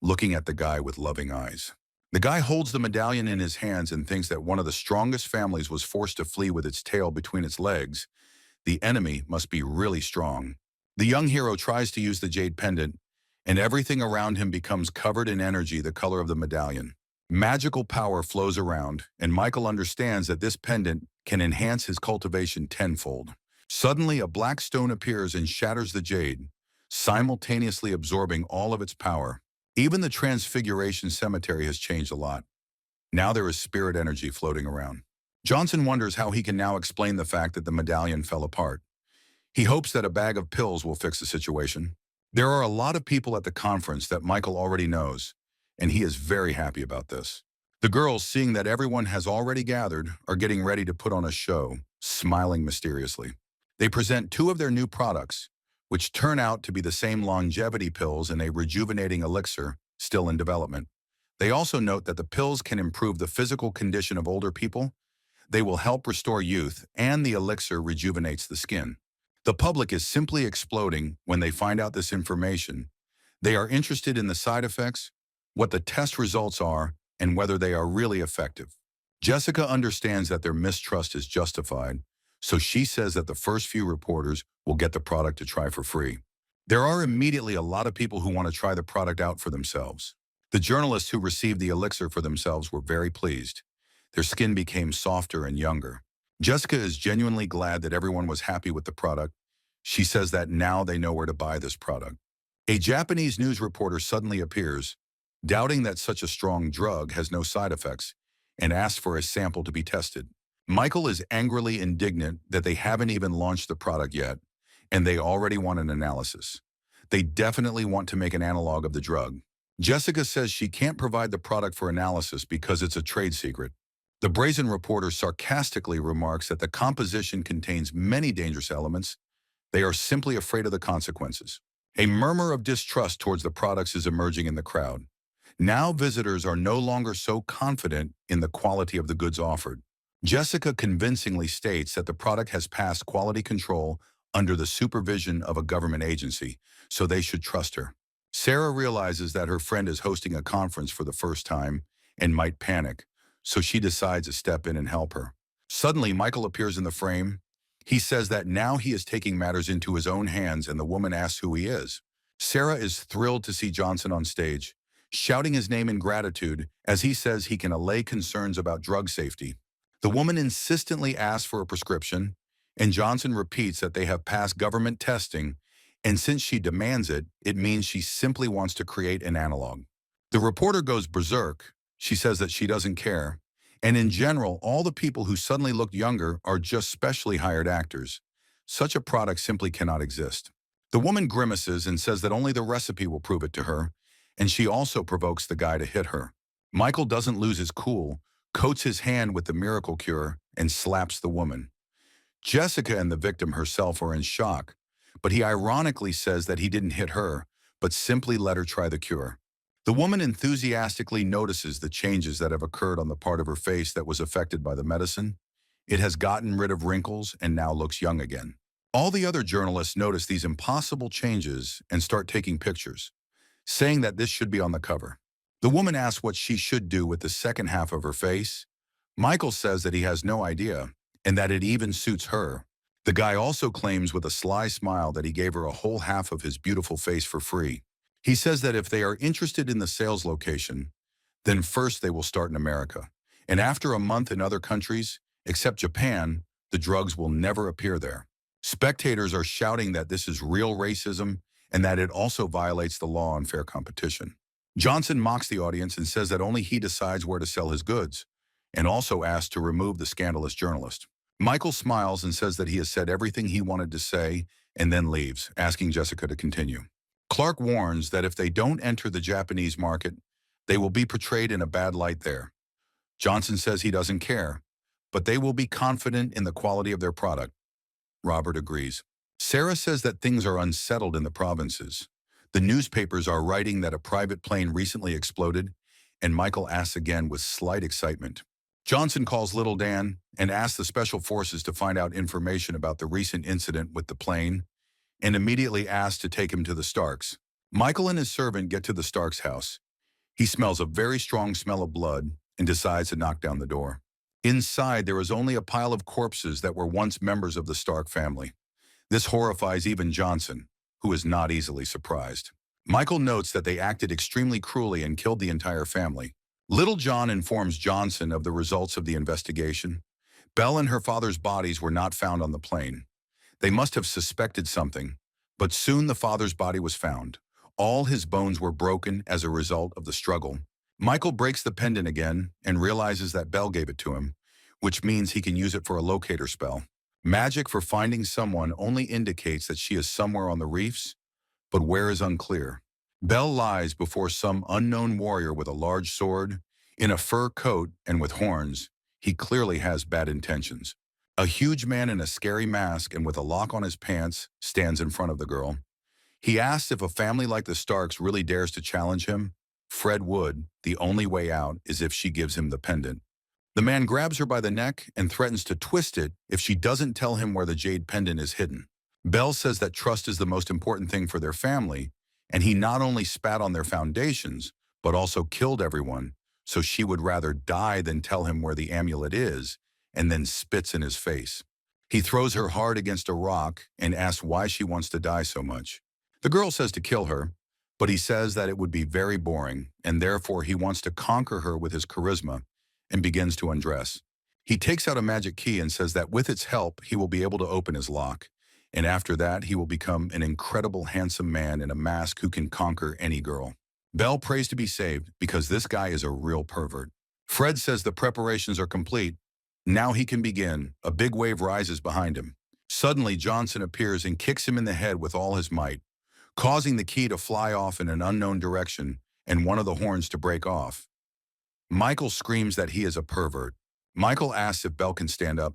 looking at the guy with loving eyes. The guy holds the medallion in his hands and thinks that one of the strongest families was forced to flee with its tail between its legs. The enemy must be really strong. The young hero tries to use the jade pendant, and everything around him becomes covered in energy the color of the medallion. Magical power flows around, and Michael understands that this pendant can enhance his cultivation tenfold. Suddenly, a black stone appears and shatters the jade, simultaneously absorbing all of its power. Even the Transfiguration Cemetery has changed a lot. Now there is spirit energy floating around. Johnson wonders how he can now explain the fact that the medallion fell apart. He hopes that a bag of pills will fix the situation. There are a lot of people at the conference that Michael already knows, and he is very happy about this. The girls, seeing that everyone has already gathered, are getting ready to put on a show, smiling mysteriously. They present two of their new products, which turn out to be the same longevity pills and a rejuvenating elixir still in development. They also note that the pills can improve the physical condition of older people, they will help restore youth, and the elixir rejuvenates the skin. The public is simply exploding when they find out this information. They are interested in the side effects, what the test results are, and whether they are really effective. Jessica understands that their mistrust is justified, so she says that the first few reporters will get the product to try for free. There are immediately a lot of people who want to try the product out for themselves. The journalists who received the elixir for themselves were very pleased. Their skin became softer and younger. Jessica is genuinely glad that everyone was happy with the product. She says that now they know where to buy this product. A Japanese news reporter suddenly appears, doubting that such a strong drug has no side effects, and asks for a sample to be tested. Michael is angrily indignant that they haven't even launched the product yet, and they already want an analysis. They definitely want to make an analog of the drug. Jessica says she can't provide the product for analysis because it's a trade secret. The brazen reporter sarcastically remarks that the composition contains many dangerous elements. They are simply afraid of the consequences. A murmur of distrust towards the products is emerging in the crowd. Now visitors are no longer so confident in the quality of the goods offered. Jessica convincingly states that the product has passed quality control under the supervision of a government agency, so they should trust her. Sarah realizes that her friend is hosting a conference for the first time and might panic, so she decides to step in and help her. Suddenly, Michael appears in the frame. He says that now he is taking matters into his own hands, and the woman asks who he is. Sarah is thrilled to see Johnson on stage, shouting his name in gratitude as he says he can allay concerns about drug safety. The woman insistently asks for a prescription, and Johnson repeats that they have passed government testing, and since she demands it, it means she simply wants to create an analog. The reporter goes berserk. She says that she doesn't care, and in general, all the people who suddenly look younger are just specially hired actors. Such a product simply cannot exist. The woman grimaces and says that only the recipe will prove it to her, and she also provokes the guy to hit her. Michael doesn't lose his cool, coats his hand with the miracle cure, and slaps the woman. Jessica and the victim herself are in shock, but he ironically says that he didn't hit her, but simply let her try the cure. The woman enthusiastically notices the changes that have occurred on the part of her face that was affected by the medicine. It has gotten rid of wrinkles and now looks young again. All the other journalists notice these impossible changes and start taking pictures, saying that this should be on the cover. The woman asks what she should do with the second half of her face. Michael says that he has no idea, and that it even suits her. The guy also claims with a sly smile that he gave her a whole half of his beautiful face for free. He says that if they are interested in the sales location, then first they will start in America. And after a month in other countries, except Japan, the drugs will never appear there. Spectators are shouting that this is real racism and that it also violates the law on fair competition. Johnson mocks the audience and says that only he decides where to sell his goods, and also asks to remove the scandalous journalist. Michael smiles and says that he has said everything he wanted to say and then leaves, asking Jessica to continue. Clark warns that if they don't enter the Japanese market, they will be portrayed in a bad light there. Johnson says he doesn't care, but they will be confident in the quality of their product. Robert agrees. Sarah says that things are unsettled in the provinces. The newspapers are writing that a private plane recently exploded, and Michael asks again with slight excitement. Johnson calls Little Dan and asks the special forces to find out information about the recent incident with the plane, and immediately asks to take him to the Starks. Michael and his servant get to the Starks' house. He smells a very strong smell of blood and decides to knock down the door. Inside, there is only a pile of corpses that were once members of the Stark family. This horrifies even Johnson, who is not easily surprised. Michael notes that they acted extremely cruelly and killed the entire family. Little John informs Johnson of the results of the investigation. Belle and her father's bodies were not found on the plane. They must have suspected something, but soon the father's body was found. All his bones were broken as a result of the struggle. Michael breaks the pendant again and realizes that Belle gave it to him, which means he can use it for a locator spell. Magic for finding someone only indicates that she is somewhere on the reefs, but where is unclear. Belle lies before some unknown warrior with a large sword, in a fur coat and with horns. He clearly has bad intentions. A huge man in a scary mask and with a lock on his pants stands in front of the girl. He asks if a family like the Starks really dares to challenge him. Fred would. The only way out is if she gives him the pendant. The man grabs her by the neck and threatens to twist it if she doesn't tell him where the jade pendant is hidden. Belle says that trust is the most important thing for their family, and he not only spat on their foundations, but also killed everyone, so she would rather die than tell him where the amulet is, and then spits in his face. He throws her hard against a rock and asks why she wants to die so much. The girl says to kill her, but he says that it would be very boring, and therefore he wants to conquer her with his charisma, and begins to undress. He takes out a magic key and says that with its help, he will be able to open his lock, and after that, he will become an incredible handsome man in a mask who can conquer any girl. Belle prays to be saved because this guy is a real pervert. Fred says the preparations are complete. Now he can begin. A big wave rises behind him. Suddenly, Johnson appears and kicks him in the head with all his might, causing the key to fly off in an unknown direction and one of the horns to break off. Michael screams that he is a pervert. Michael asks if Belle can stand up.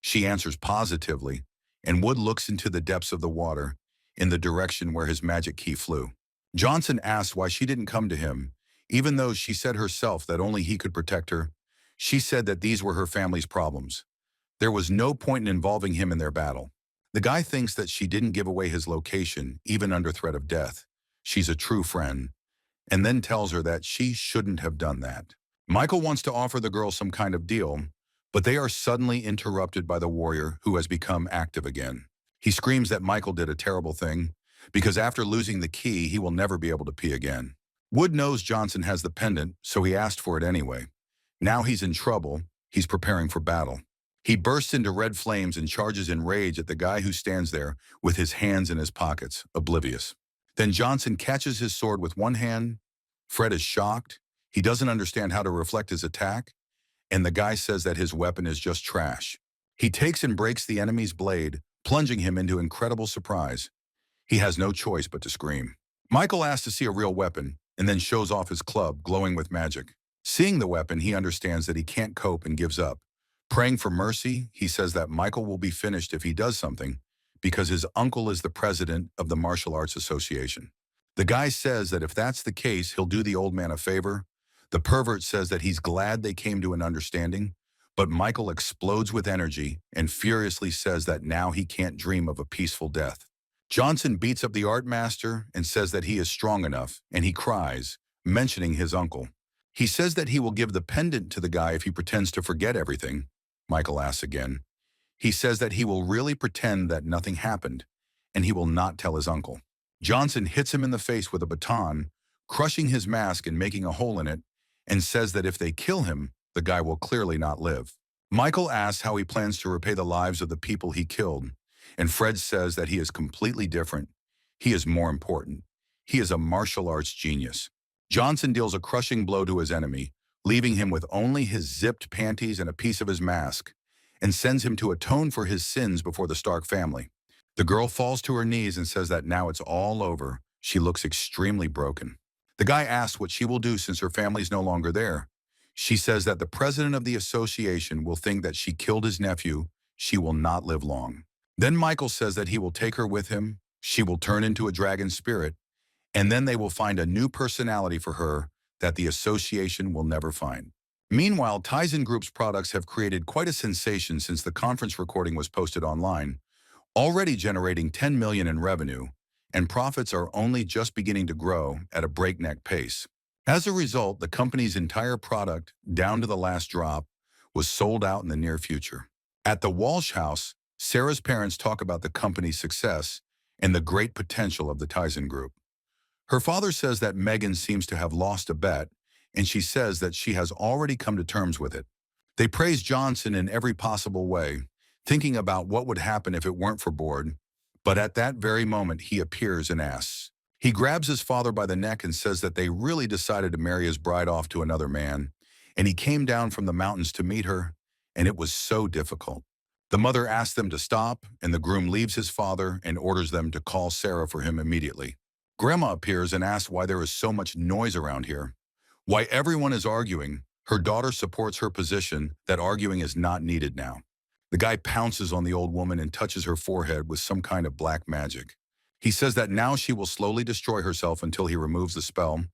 She answers positively, and Wood looks into the depths of the water, in the direction where his magic key flew. Johnson asks why she didn't come to him, even though she said herself that only he could protect her. She said that these were her family's problems. There was no point in involving him in their battle. The guy thinks that she didn't give away his location, even under threat of death. She's a true friend, and then tells her that she shouldn't have done that. Michael wants to offer the girl some kind of deal, but they are suddenly interrupted by the warrior who has become active again. He screams that Michael did a terrible thing, because after losing the key, he will never be able to pee again. Wood knows Johnson has the pendant, so he asked for it anyway. Now he's in trouble. He's preparing for battle. He bursts into red flames and charges in rage at the guy who stands there with his hands in his pockets, oblivious. Then Johnson catches his sword with one hand. Fred is shocked. He doesn't understand how to reflect his attack, and the guy says that his weapon is just trash. He takes and breaks the enemy's blade, plunging him into incredible surprise. He has no choice but to scream. Michael asks to see a real weapon, and then shows off his club, glowing with magic. Seeing the weapon, he understands that he can't cope and gives up. Praying for mercy, he says that Michael will be finished if he does something, because his uncle is the president of the Martial Arts Association. The guy says that if that's the case, he'll do the old man a favor. The pervert says that he's glad they came to an understanding, but Michael explodes with energy and furiously says that now he can't dream of a peaceful death. Johnson beats up the art master and says that he is strong enough, and he cries, mentioning his uncle. He says that he will give the pendant to the guy if he pretends to forget everything. Michael asks again. He says that he will really pretend that nothing happened, and he will not tell his uncle. Johnson hits him in the face with a baton, crushing his mask and making a hole in it, and says that if they kill him, the guy will clearly not live. Michael asks how he plans to repay the lives of the people he killed, and Fred says that he is completely different. He is more important. He is a martial arts genius. Johnson deals a crushing blow to his enemy, leaving him with only his zipped panties and a piece of his mask, and sends him to atone for his sins before the Stark family. The girl falls to her knees and says that now it's all over. She looks extremely broken. The guy asks what she will do since her family's no longer there. She says that the president of the association will think that she killed his nephew. She will not live long. Then Michael says that he will take her with him, she will turn into a dragon spirit, and then they will find a new personality for her that the association will never find. Meanwhile, Tizen Group's products have created quite a sensation since the conference recording was posted online, already generating 10 million in revenue, and profits are only just beginning to grow at a breakneck pace. As a result, the company's entire product, down to the last drop, was sold out in the near future. At the Walsh house, Sarah's parents talk about the company's success and the great potential of the Tizen Group. Her father says that Megan seems to have lost a bet, and she says that she has already come to terms with it. They praise Johnson in every possible way, thinking about what would happen if it weren't for Board, but at that very moment he appears and asks. He grabs his father by the neck and says that they really decided to marry his bride off to another man, and he came down from the mountains to meet her, and it was so difficult. The mother asks them to stop, and the groom leaves his father and orders them to call Sarah for him immediately. Grandma appears and asks why there is so much noise around here, why everyone is arguing. Her daughter supports her position that arguing is not needed now. The guy pounces on the old woman and touches her forehead with some kind of black magic. He says that now she will slowly destroy herself until he removes the spell.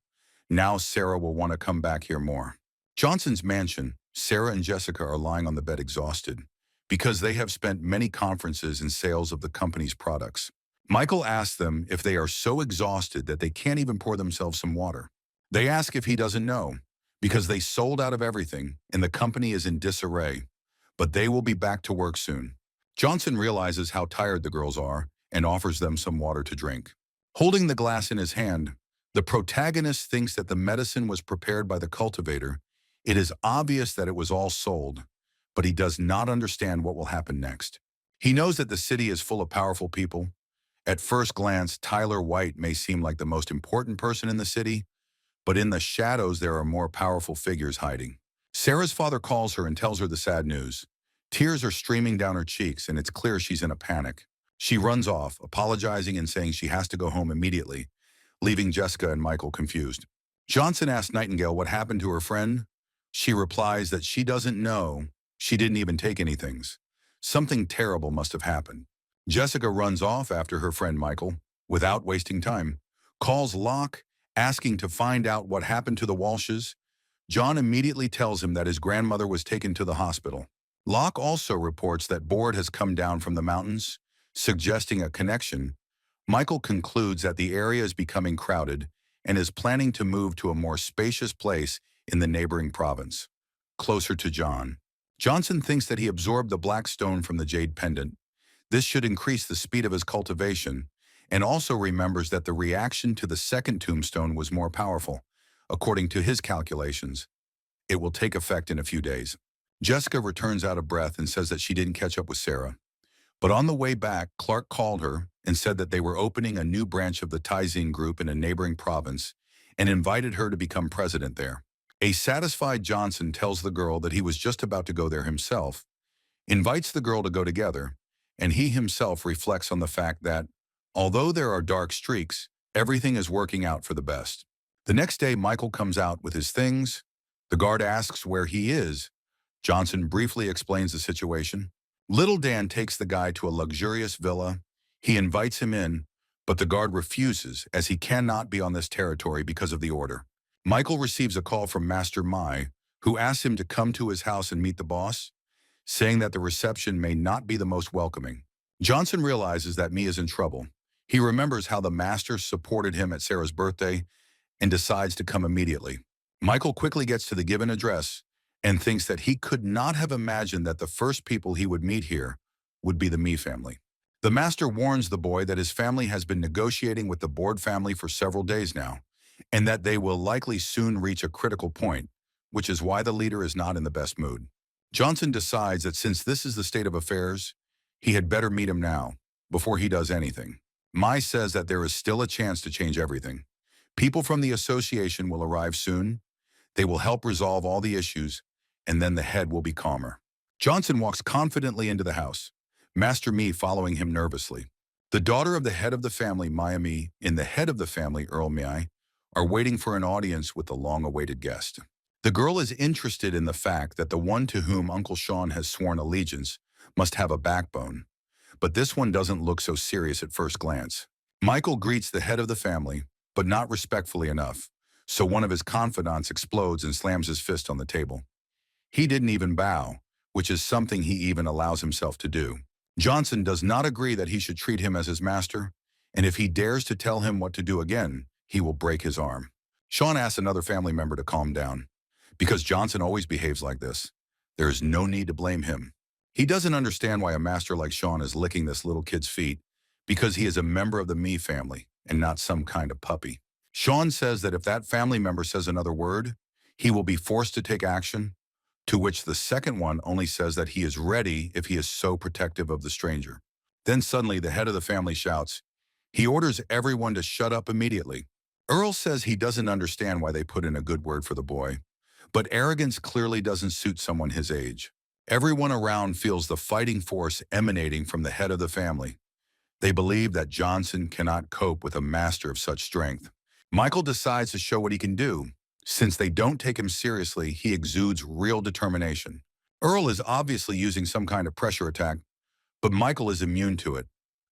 Now Sarah will want to come back here more. Johnson's mansion, Sarah and Jessica are lying on the bed exhausted because they have spent many conferences and sales of the company's products. Michael asks them if they are so exhausted that they can't even pour themselves some water. They ask if he doesn't know, because they sold out of everything and the company is in disarray, but they will be back to work soon. Johnson realizes how tired the girls are and offers them some water to drink. Holding the glass in his hand, the protagonist thinks that the medicine was prepared by the cultivator. It is obvious that it was all sold, but he does not understand what will happen next. He knows that the city is full of powerful people. At first glance, Tyler White may seem like the most important person in the city, but in the shadows there are more powerful figures hiding. Sarah's father calls her and tells her the sad news. Tears are streaming down her cheeks, and it's clear she's in a panic. She runs off, apologizing and saying she has to go home immediately, leaving Jessica and Michael confused. Johnson asks Nightingale what happened to her friend. She replies that she doesn't know. She didn't even take anything. Something terrible must have happened. Jessica runs off after her friend Michael, without wasting time, calls Locke, asking to find out what happened to the Walshes. John immediately tells him that his grandmother was taken to the hospital. Locke also reports that Board has come down from the mountains, suggesting a connection. Michael concludes that the area is becoming crowded and is planning to move to a more spacious place in the neighboring province, closer to John. Johnson thinks that he absorbed the black stone from the jade pendant. This should increase the speed of his cultivation, and also remembers that the reaction to the second tombstone was more powerful. According to his calculations, it will take effect in a few days. Jessica returns out of breath and says that she didn't catch up with Sarah. But on the way back, Clark called her and said that they were opening a new branch of the Tizen Group in a neighboring province and invited her to become president there. A satisfied Johnson tells the girl that he was just about to go there himself, invites the girl to go together, and he himself reflects on the fact that, although there are dark streaks, everything is working out for the best. The next day, Michael comes out with his things. The guard asks where he is. Johnson briefly explains the situation. Little Dan takes the guy to a luxurious villa. He invites him in, but the guard refuses as he cannot be on this territory because of the order. Michael receives a call from Master Mai, who asks him to come to his house and meet the boss, saying that the reception may not be the most welcoming. Johnson realizes that Mai is in trouble. He remembers how the master supported him at Sarah's birthday and decides to come immediately. Michael quickly gets to the given address and thinks that he could not have imagined that the first people he would meet here would be the Mai family. The master warns the boy that his family has been negotiating with the Board family for several days now, and that they will likely soon reach a critical point, which is why the leader is not in the best mood. Johnson decides that since this is the state of affairs, he had better meet him now, before he does anything. Mai says that there is still a chance to change everything. People from the association will arrive soon. They will help resolve all the issues, and then the head will be calmer. Johnson walks confidently into the house, Master Mai following him nervously. The daughter of the head of the family, Maya Mai, and the head of the family, Earl Mai, are waiting for an audience with the long-awaited guest. The girl is interested in the fact that the one to whom Uncle Sean has sworn allegiance must have a backbone, but this one doesn't look so serious at first glance. Michael greets the head of the family, but not respectfully enough, so one of his confidants explodes and slams his fist on the table. He didn't even bow, which is something he even allows himself to do. Johnson does not agree that he should treat him as his master, and if he dares to tell him what to do again, he will break his arm. Sean asks another family member to calm down. Because Johnson always behaves like this, there is no need to blame him. He doesn't understand why a master like Sean is licking this little kid's feet, because he is a member of the Me family and not some kind of puppy. Sean says that if that family member says another word, he will be forced to take action, to which the second one only says that he is ready if he is so protective of the stranger. Then suddenly the head of the family shouts. He orders everyone to shut up immediately. Earl says he doesn't understand why they put in a good word for the boy, but arrogance clearly doesn't suit someone his age. Everyone around feels the fighting force emanating from the head of the family. They believe that Johnson cannot cope with a master of such strength. Michael decides to show what he can do. Since they don't take him seriously, he exudes real determination. Earl is obviously using some kind of pressure attack, but Michael is immune to it.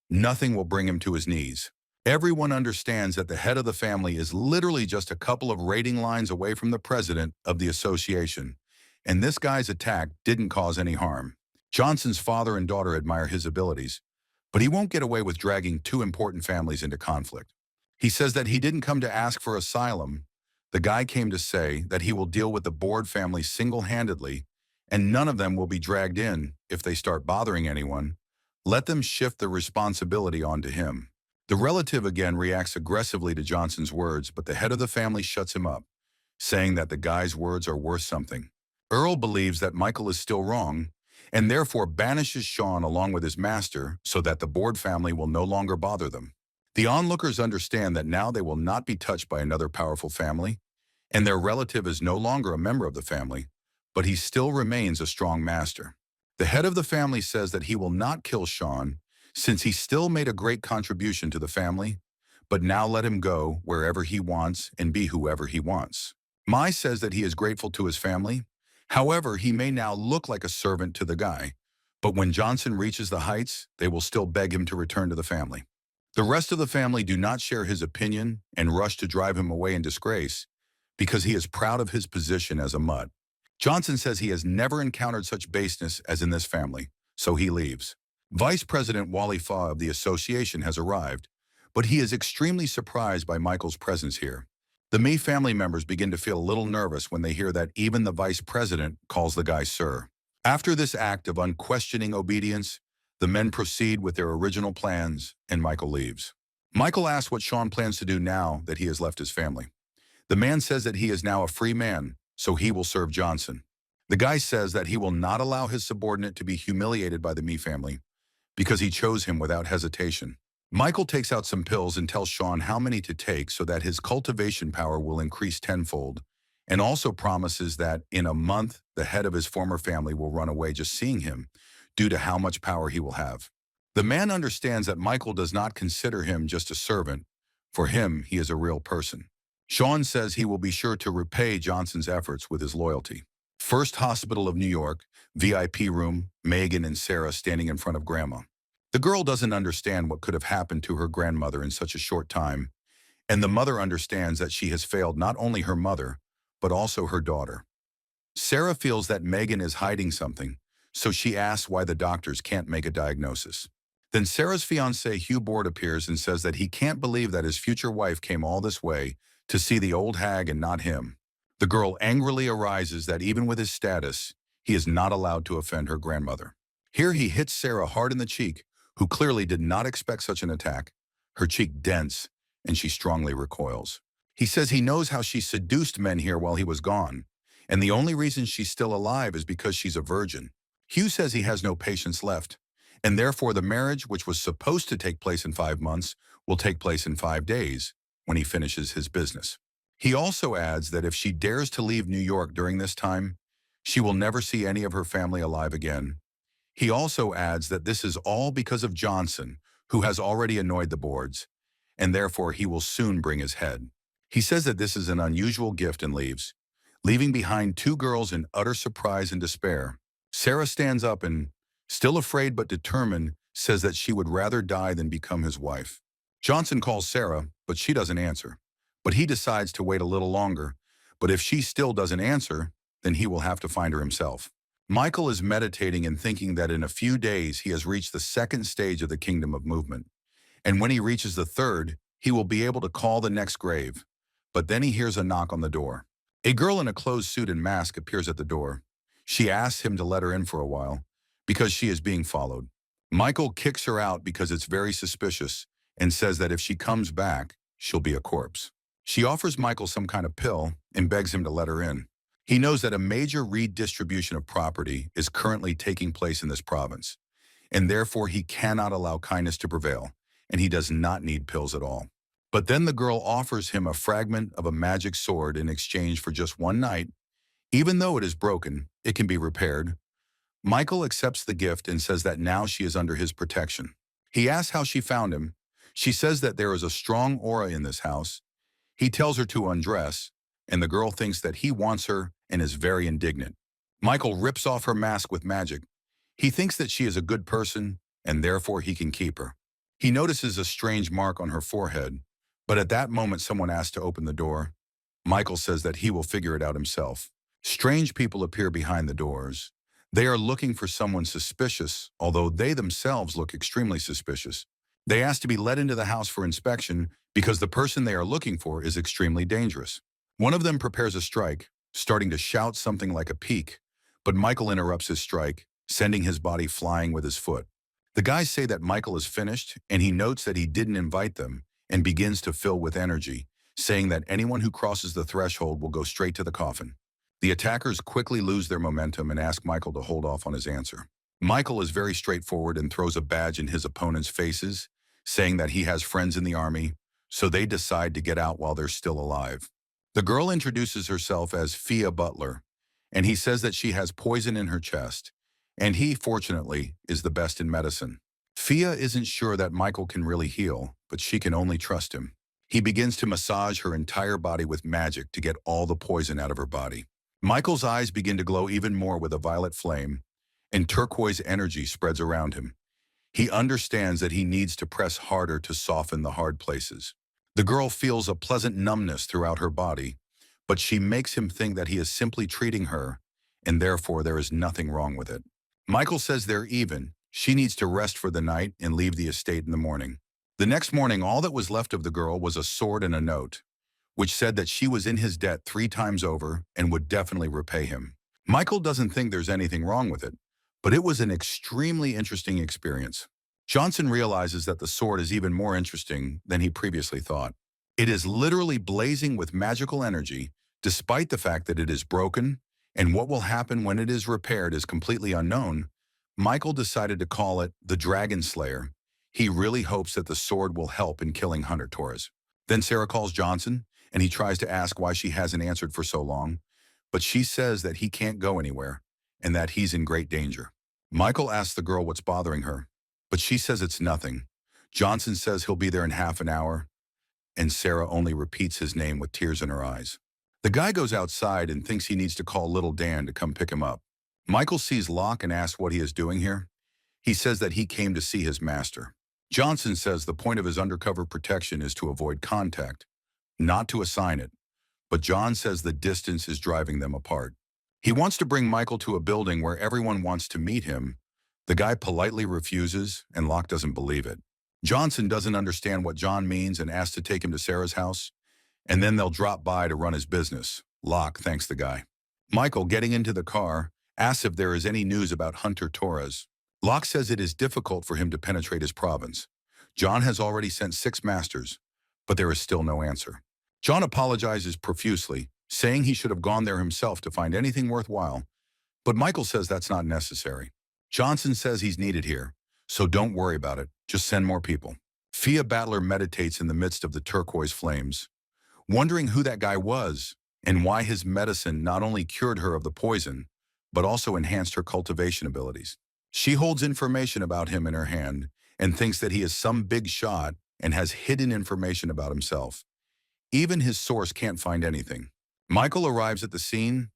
Nothing will bring him to his knees. Everyone understands that the head of the family is literally just a couple of rating lines away from the president of the association, and this guy's attack didn't cause any harm. Johnson's father and daughter admire his abilities, but he won't get away with dragging two important families into conflict. He says that he didn't come to ask for asylum. The guy came to say that he will deal with the Board family single-handedly, and none of them will be dragged in if they start bothering anyone. Let them shift the responsibility onto him. The relative again reacts aggressively to Johnson's words, but the head of the family shuts him up, saying that the guy's words are worth something. Earl believes that Michael is still wrong, and therefore banishes Sean along with his master so that the Board family will no longer bother them. The onlookers understand that now they will not be touched by another powerful family, and their relative is no longer a member of the family, but he still remains a strong master. The head of the family says that he will not kill Sean, since he still made a great contribution to the family, but now let him go wherever he wants and be whoever he wants. Mai says that he is grateful to his family. However, he may now look like a servant to the guy, but when Johnson reaches the heights, they will still beg him to return to the family. The rest of the family do not share his opinion and rush to drive him away in disgrace because he is proud of his position as a mutt. Johnson says he has never encountered such baseness as in this family, so he leaves. Vice President Wally Faw of the association has arrived, but he is extremely surprised by Michael's presence here. The Me family members begin to feel a little nervous when they hear that even the vice president calls the guy sir. After this act of unquestioning obedience, the men proceed with their original plans, and Michael leaves. Michael asks what Sean plans to do now that he has left his family. The man says that he is now a free man, so he will serve Johnson. The guy says that he will not allow his subordinate to be humiliated by the Me family because he chose him without hesitation. Michael takes out some pills and tells Sean how many to take so that his cultivation power will increase tenfold, and also promises that in a month, the head of his former family will run away just seeing him, due to how much power he will have. The man understands that Michael does not consider him just a servant. For him, he is a real person. Sean says he will be sure to repay Johnson's efforts with his loyalty. First Hospital of New York, VIP room, Megan and Sarah standing in front of Grandma. The girl doesn't understand what could have happened to her grandmother in such a short time, and the mother understands that she has failed not only her mother, but also her daughter. Sarah feels that Megan is hiding something, so she asks why the doctors can't make a diagnosis. Then Sarah's fiancé Hugh Board appears and says that he can't believe that his future wife came all this way to see the old hag and not him. The girl angrily arises that even with his status, he is not allowed to offend her grandmother. Here he hits Sarah hard in the cheek, who clearly did not expect such an attack. Her cheek dents, and she strongly recoils. He says he knows how she seduced men here while he was gone, and the only reason she's still alive is because she's a virgin. Hugh says he has no patience left, and therefore the marriage, which was supposed to take place in 5 months, will take place in 5 days when he finishes his business. He also adds that if she dares to leave New York during this time, she will never see any of her family alive again. He also adds that this is all because of Johnson, who has already annoyed the boards, and therefore he will soon bring his head. He says that this is an unusual gift and leaves, leaving behind 2 girls in utter surprise and despair. Sarah stands up and, still afraid but determined, says that she would rather die than become his wife. Johnson calls Sarah, but she doesn't answer. But he decides to wait a little longer, but if she still doesn't answer, then he will have to find her himself. Michael is meditating and thinking that in a few days he has reached the second stage of the kingdom of movement. And when he reaches the third, he will be able to call the next grave. But then he hears a knock on the door. A girl in a closed suit and mask appears at the door. She asks him to let her in for a while, because she is being followed. Michael kicks her out because it's very suspicious and says that if she comes back, she'll be a corpse. She offers Michael some kind of pill and begs him to let her in. He knows that a major redistribution of property is currently taking place in this province, and therefore he cannot allow kindness to prevail, and he does not need pills at all. But then the girl offers him a fragment of a magic sword in exchange for just one night. Even though it is broken, it can be repaired. Michael accepts the gift and says that now she is under his protection. He asks how she found him. She says that there is a strong aura in this house. He tells her to undress, and the girl thinks that he wants her and is very indignant. Michael rips off her mask with magic. He thinks that she is a good person, and therefore he can keep her. He notices a strange mark on her forehead, but at that moment someone asks to open the door. Michael says that he will figure it out himself. Strange people appear behind the doors. They are looking for someone suspicious, although they themselves look extremely suspicious. They ask to be let into the house for inspection because the person they are looking for is extremely dangerous. One of them prepares a strike, starting to shout something like a peak, but Michael interrupts his strike, sending his body flying with his foot. The guys say that Michael is finished, and he notes that he didn't invite them and begins to fill with energy, saying that anyone who crosses the threshold will go straight to the coffin. The attackers quickly lose their momentum and ask Michael to hold off on his answer. Michael is very straightforward and throws a badge in his opponent's faces, saying that he has friends in the army, so they decide to get out while they're still alive. The girl introduces herself as Fia Butler, and he says that she has poison in her chest, and he, fortunately, is the best in medicine. Fia isn't sure that Michael can really heal, but she can only trust him. He begins to massage her entire body with magic to get all the poison out of her body. Michael's eyes begin to glow even more with a violet flame, and turquoise energy spreads around him. He understands that he needs to press harder to soften the hard places. The girl feels a pleasant numbness throughout her body, but she makes him think that he is simply treating her, and therefore there is nothing wrong with it. Michael says they're even. She needs to rest for the night and leave the estate in the morning. The next morning, all that was left of the girl was a sword and a note, which said that she was in his debt 3 times over and would definitely repay him. Michael doesn't think there's anything wrong with it, but it was an extremely interesting experience. Johnson realizes that the sword is even more interesting than he previously thought. It is literally blazing with magical energy, despite the fact that it is broken, and what will happen when it is repaired is completely unknown. Michael decided to call it the Dragon Slayer. He really hopes that the sword will help in killing Hunter Torres. Then Sarah calls Johnson, and he tries to ask why she hasn't answered for so long, but she says that he can't go anywhere, and that he's in great danger. Michael asks the girl what's bothering her, but she says it's nothing. Johnson says he'll be there in half an hour, and Sarah only repeats his name with tears in her eyes. The guy goes outside and thinks he needs to call little Dan to come pick him up. Michael sees Locke and asks what he is doing here. He says that he came to see his master. Johnson says the point of his undercover protection is to avoid contact, not to assign it, but John says the distance is driving them apart. He wants to bring Michael to a building where everyone wants to meet him. The guy politely refuses, and Locke doesn't believe it. Johnson doesn't understand what John means and asks to take him to Sarah's house, and then they'll drop by to run his business. Locke thanks the guy. Michael, getting into the car, asks if there is any news about Hunter Torres. Locke says it is difficult for him to penetrate his province. John has already sent 6 masters, but there is still no answer. John apologizes profusely, saying he should have gone there himself to find anything worthwhile, but Michael says that's not necessary. Johnson says he's needed here, so don't worry about it, just send more people. Fia Battler meditates in the midst of the turquoise flames, wondering who that guy was and why his medicine not only cured her of the poison, but also enhanced her cultivation abilities. She holds information about him in her hand and thinks that he is some big shot and has hidden information about himself. Even his source can't find anything. Michael arrives at the scene.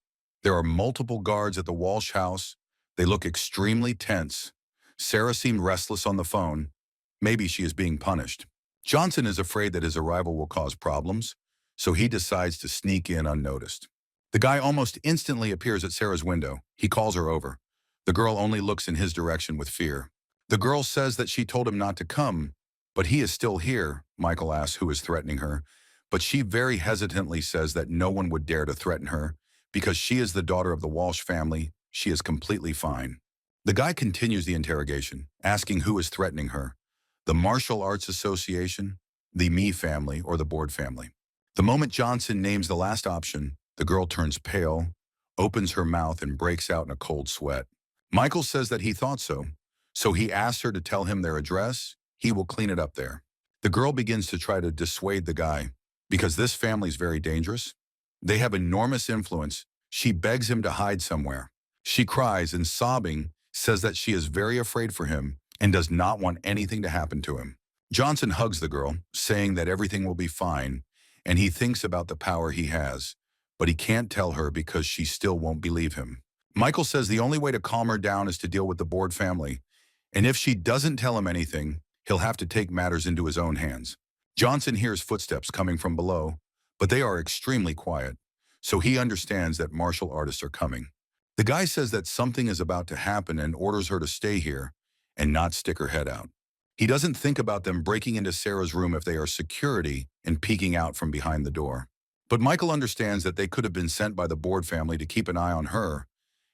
There are multiple guards at the Walsh house. They look extremely tense. Sarah seemed restless on the phone. Maybe she is being punished. Johnson is afraid that his arrival will cause problems, so he decides to sneak in unnoticed. The guy almost instantly appears at Sarah's window. He calls her over. The girl only looks in his direction with fear. The girl says that she told him not to come, but he is still here. Michael asks who is threatening her, but she very hesitantly says that no one would dare to threaten her because she is the daughter of the Walsh family. She is completely fine. The guy continues the interrogation, asking who is threatening her. The Martial Arts Association, the Me family, or the Board family. The moment Johnson names the last option, the girl turns pale, opens her mouth, and breaks out in a cold sweat. Michael says that he thought so he asks her to tell him their address. He will clean it up there. The girl begins to try to dissuade the guy, because this family is very dangerous. They have enormous influence. She begs him to hide somewhere. She cries and, sobbing, says that she is very afraid for him and does not want anything to happen to him. Johnson hugs the girl, saying that everything will be fine, and he thinks about the power he has, but he can't tell her because she still won't believe him. Michael says the only way to calm her down is to deal with the Board family, and if she doesn't tell him anything, he'll have to take matters into his own hands. Johnson hears footsteps coming from below, but they are extremely quiet, so he understands that martial artists are coming. The guy says that something is about to happen and orders her to stay here and not stick her head out. He doesn't think about them breaking into Sarah's room if they are security and peeking out from behind the door. But Michael understands that they could have been sent by the Board family to keep an eye on her,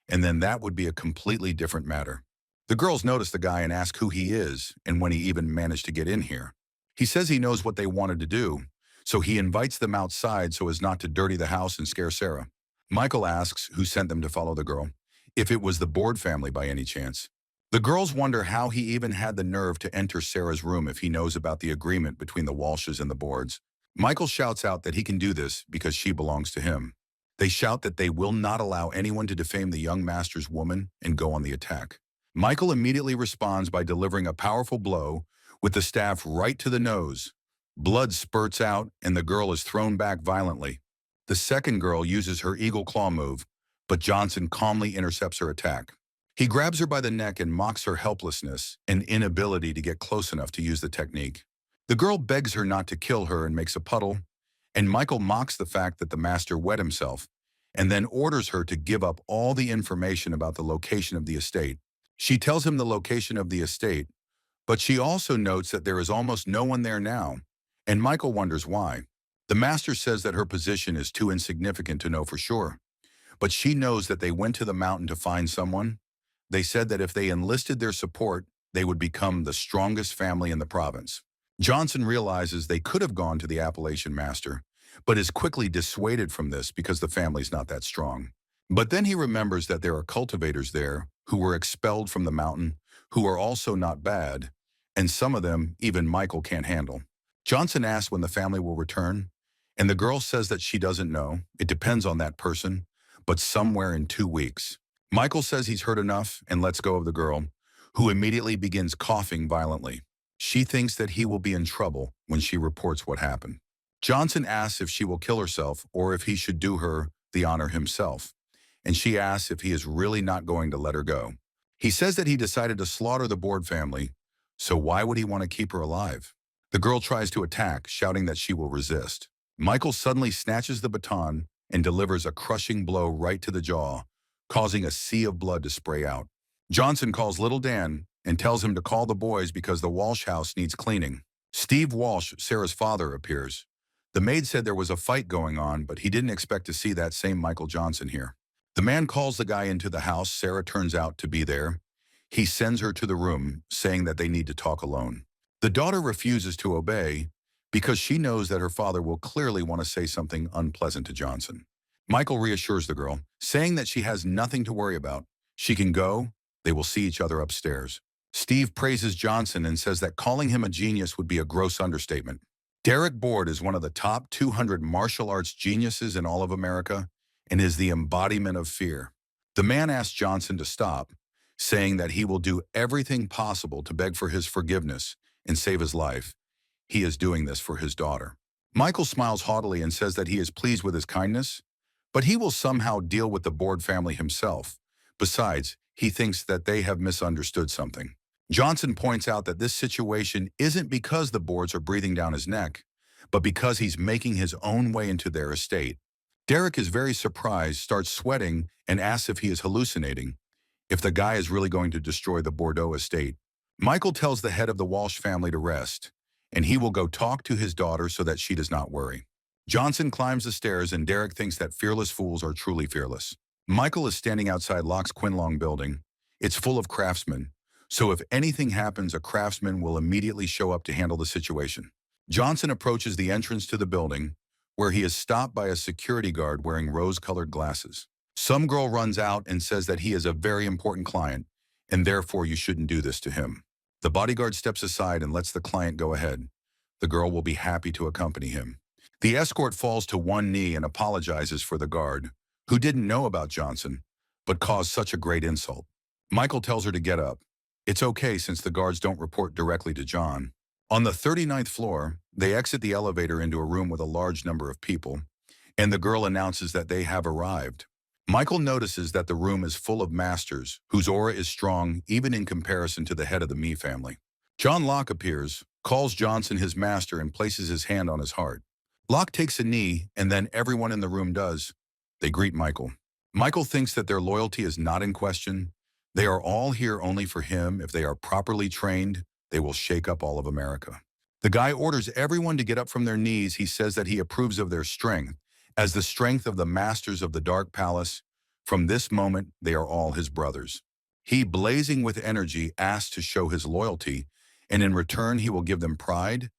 and then that would be a completely different matter. The girls notice the guy and ask who he is and when he even managed to get in here. He says he knows what they wanted to do, so he invites them outside so as not to dirty the house and scare Sarah. Michael asks who sent them to follow the girl, if it was the Board family by any chance. The girls wonder how he even had the nerve to enter Sarah's room if he knows about the agreement between the Walshes and the Boards. Michael shouts out that he can do this because she belongs to him. They shout that they will not allow anyone to defame the young master's woman and go on the attack. Michael immediately responds by delivering a powerful blow with the staff right to the nose. Blood spurts out and the girl is thrown back violently. The second girl uses her eagle claw move, but Johnson calmly intercepts her attack. He grabs her by the neck and mocks her helplessness and inability to get close enough to use the technique. The girl begs her not to kill her and makes a puddle, and Michael mocks the fact that the master wet himself, and then orders her to give up all the information about the location of the estate. She tells him the location of the estate, but she also notes that there is almost no one there now, and Michael wonders why. The master says that her position is too insignificant to know for sure, but she knows that they went to the mountain to find someone. They said that if they enlisted their support, they would become the strongest family in the province. Johnson realizes they could have gone to the Appalachian master, but is quickly dissuaded from this because the family's not that strong. But then he remembers that there are cultivators there who were expelled from the mountain, who are also not bad, and some of them even Michael can't handle. Johnson asks when the family will return, and the girl says that she doesn't know. It depends on that person, but somewhere in 2 weeks. Michael says he's heard enough and lets go of the girl, who immediately begins coughing violently. She thinks that he will be in trouble when she reports what happened. Johnson asks if she will kill herself or if he should do her the honor himself, and she asks if he is really not going to let her go. He says that he decided to slaughter the Board family, so why would he want to keep her alive? The girl tries to attack, shouting that she will resist. Michael suddenly snatches the baton and delivers a crushing blow right to the jaw, causing a sea of blood to spray out. Johnson calls Little Dan and tells him to call the boys because the Walsh house needs cleaning. Steve Walsh, Sarah's father, appears. The maid said there was a fight going on, but he didn't expect to see that same Michael Johnson here. The man calls the guy into the house. Sarah turns out to be there. He sends her to the room, saying that they need to talk alone. The daughter refuses to obey because she knows that her father will clearly want to say something unpleasant to Johnson. Michael reassures the girl, saying that she has nothing to worry about. She can go. They will see each other upstairs. Steve praises Johnson and says that calling him a genius would be a gross understatement. Derek Board is one of the top 200 martial arts geniuses in all of America and is the embodiment of fear. The man asks Johnson to stop, saying that he will do everything possible to beg for his forgiveness and save his life. He is doing this for his daughter. Michael smiles haughtily and says that he is pleased with his kindness, but he will somehow deal with the Board family himself. Besides, he thinks that they have misunderstood something. Johnson points out that this situation isn't because the boards are breathing down his neck, but because he's making his own way into their estate. Derek is very surprised, starts sweating, and asks if he is hallucinating, if the guy is really going to destroy the Bordeaux estate. Michael tells the head of the Walsh family to rest, and he will go talk to his daughter so that she does not worry. Johnson climbs the stairs, and Derek thinks that fearless fools are truly fearless. Michael is standing outside Locke's Quinlong building. It's full of craftsmen, so if anything happens, a craftsman will immediately show up to handle the situation. Johnson approaches the entrance to the building, where he is stopped by a security guard wearing rose-colored glasses. Some girl runs out and says that he is a very important client, and therefore you shouldn't do this to him. The bodyguard steps aside and lets the client go ahead. The girl will be happy to accompany him. The escort falls to one knee and apologizes for the guard, who didn't know about Johnson, but caused such a great insult. Michael tells her to get up. It's okay since the guards don't report directly to John. On the 39th floor, they exit the elevator into a room with a large number of people, and the girl announces that they have arrived. Michael notices that the room is full of masters, whose aura is strong even in comparison to the head of the Mi family. John Locke appears, calls Johnson his master, and places his hand on his heart. Locke takes a knee, and then everyone in the room does. They greet Michael. Michael thinks that their loyalty is not in question. They are all here only for him. If they are properly trained, they will shake up all of America. The guy orders everyone to get up from their knees. He says that he approves of their strength, as the strength of the masters of the Dark Palace. From this moment, they are all his brothers. He, blazing with energy, asks to show his loyalty, and in return he will give them pride.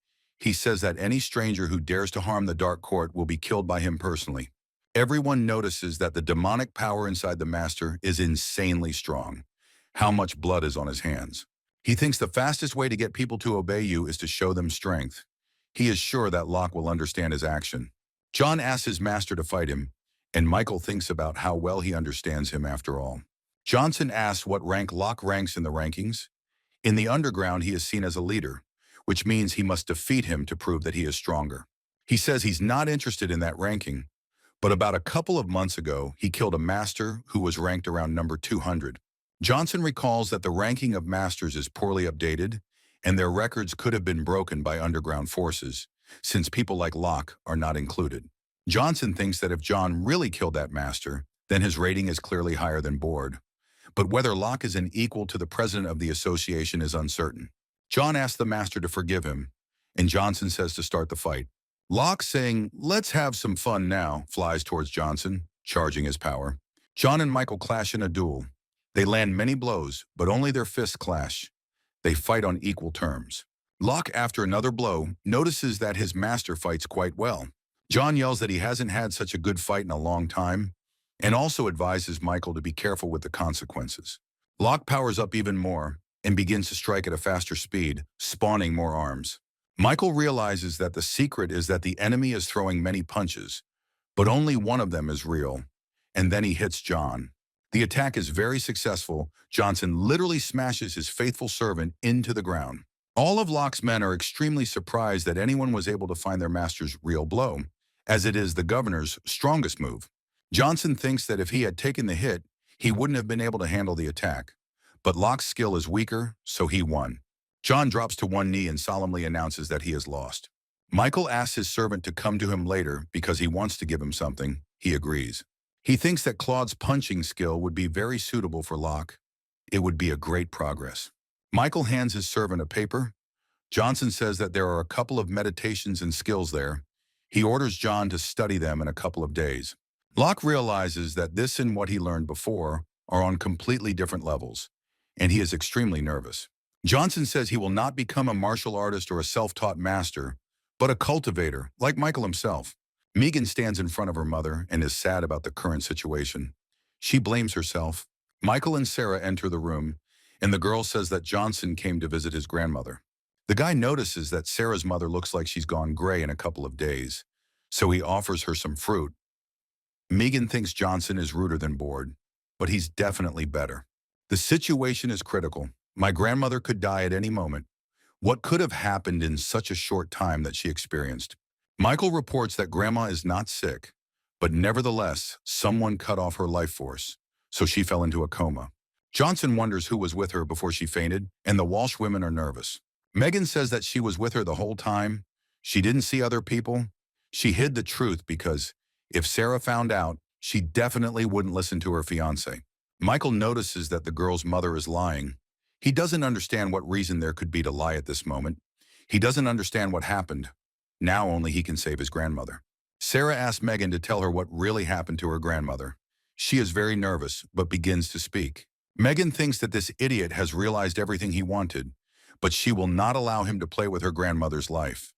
He says that any stranger who dares to harm the Dark Court will be killed by him personally. Everyone notices that the demonic power inside the master is insanely strong. How much blood is on his hands. He thinks the fastest way to get people to obey you is to show them strength. He is sure that Locke will understand his action. John asks his master to fight him, and Michael thinks about how well he understands him after all. Johnson asks what rank Locke ranks in the rankings. In the underground, he is seen as a leader, which means he must defeat him to prove that he is stronger. He says he's not interested in that ranking, but about a couple of months ago, he killed a master who was ranked around number 200. Johnson recalls that the ranking of masters is poorly updated, and their records could have been broken by underground forces, since people like Locke are not included. Johnson thinks that if John really killed that master, then his rating is clearly higher than Board. But whether Locke is an equal to the president of the association is uncertain. John asks the master to forgive him, and Johnson says to start the fight. Locke, saying, "Let's have some fun now," flies towards Johnson, charging his power. John and Michael clash in a duel. They land many blows, but only their fists clash. They fight on equal terms. Locke, after another blow, notices that his master fights quite well. John yells that he hasn't had such a good fight in a long time, and also advises Michael to be careful with the consequences. Locke powers up even more and begins to strike at a faster speed, spawning more arms. Michael realizes that the secret is that the enemy is throwing many punches, but only one of them is real, and then he hits John. The attack is very successful. Johnson literally smashes his faithful servant into the ground. All of Locke's men are extremely surprised that anyone was able to find their master's real blow, as it is the governor's strongest move. Johnson thinks that if he had taken the hit, he wouldn't have been able to handle the attack. But Locke's skill is weaker, so he won. John drops to one knee and solemnly announces that he has lost. Michael asks his servant to come to him later because he wants to give him something. He agrees. He thinks that Claude's punching skill would be very suitable for Locke. It would be a great progress. Michael hands his servant a paper. Johnson says that there are a couple of meditations and skills there. He orders John to study them in a couple of days. Locke realizes that this and what he learned before are on completely different levels, and he is extremely nervous. Johnson says he will not become a martial artist or a self-taught master, but a cultivator, like Michael himself. Megan stands in front of her mother and is sad about the current situation. She blames herself. Michael and Sarah enter the room, and the girl says that Johnson came to visit his grandmother. The guy notices that Sarah's mother looks like she's gone gray in a couple of days, so he offers her some fruit. Megan thinks Johnson is ruder than Board, but he's definitely better. The situation is critical. My grandmother could die at any moment. What could have happened in such a short time that she experienced? Michael reports that Grandma is not sick, but nevertheless, someone cut off her life force, so she fell into a coma. Johnson wonders who was with her before she fainted, and the Walsh women are nervous. Megan says that she was with her the whole time. She didn't see other people. She hid the truth because if Sarah found out, she definitely wouldn't listen to her fiancé. Michael notices that the girl's mother is lying. He doesn't understand what reason there could be to lie at this moment. He doesn't understand what happened. Now only he can save his grandmother. Sarah asks Megan to tell her what really happened to her grandmother. She is very nervous, but begins to speak. Megan thinks that this idiot has realized everything he wanted, but she will not allow him to play with her grandmother's life.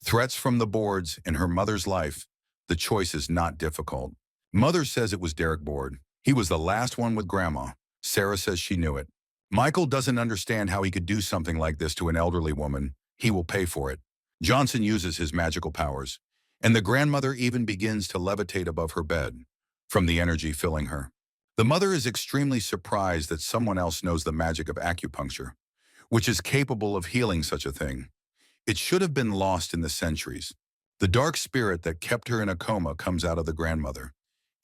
Threats from the boards and her mother's life, the choice is not difficult. Mother says it was Derek Board. He was the last one with Grandma. Sarah says she knew it. Michael doesn't understand how he could do something like this to an elderly woman. He will pay for it. Johnson uses his magical powers, and the grandmother even begins to levitate above her bed, from the energy filling her. The mother is extremely surprised that someone else knows the magic of acupuncture, which is capable of healing such a thing. It should have been lost in the centuries. The dark spirit that kept her in a coma comes out of the grandmother,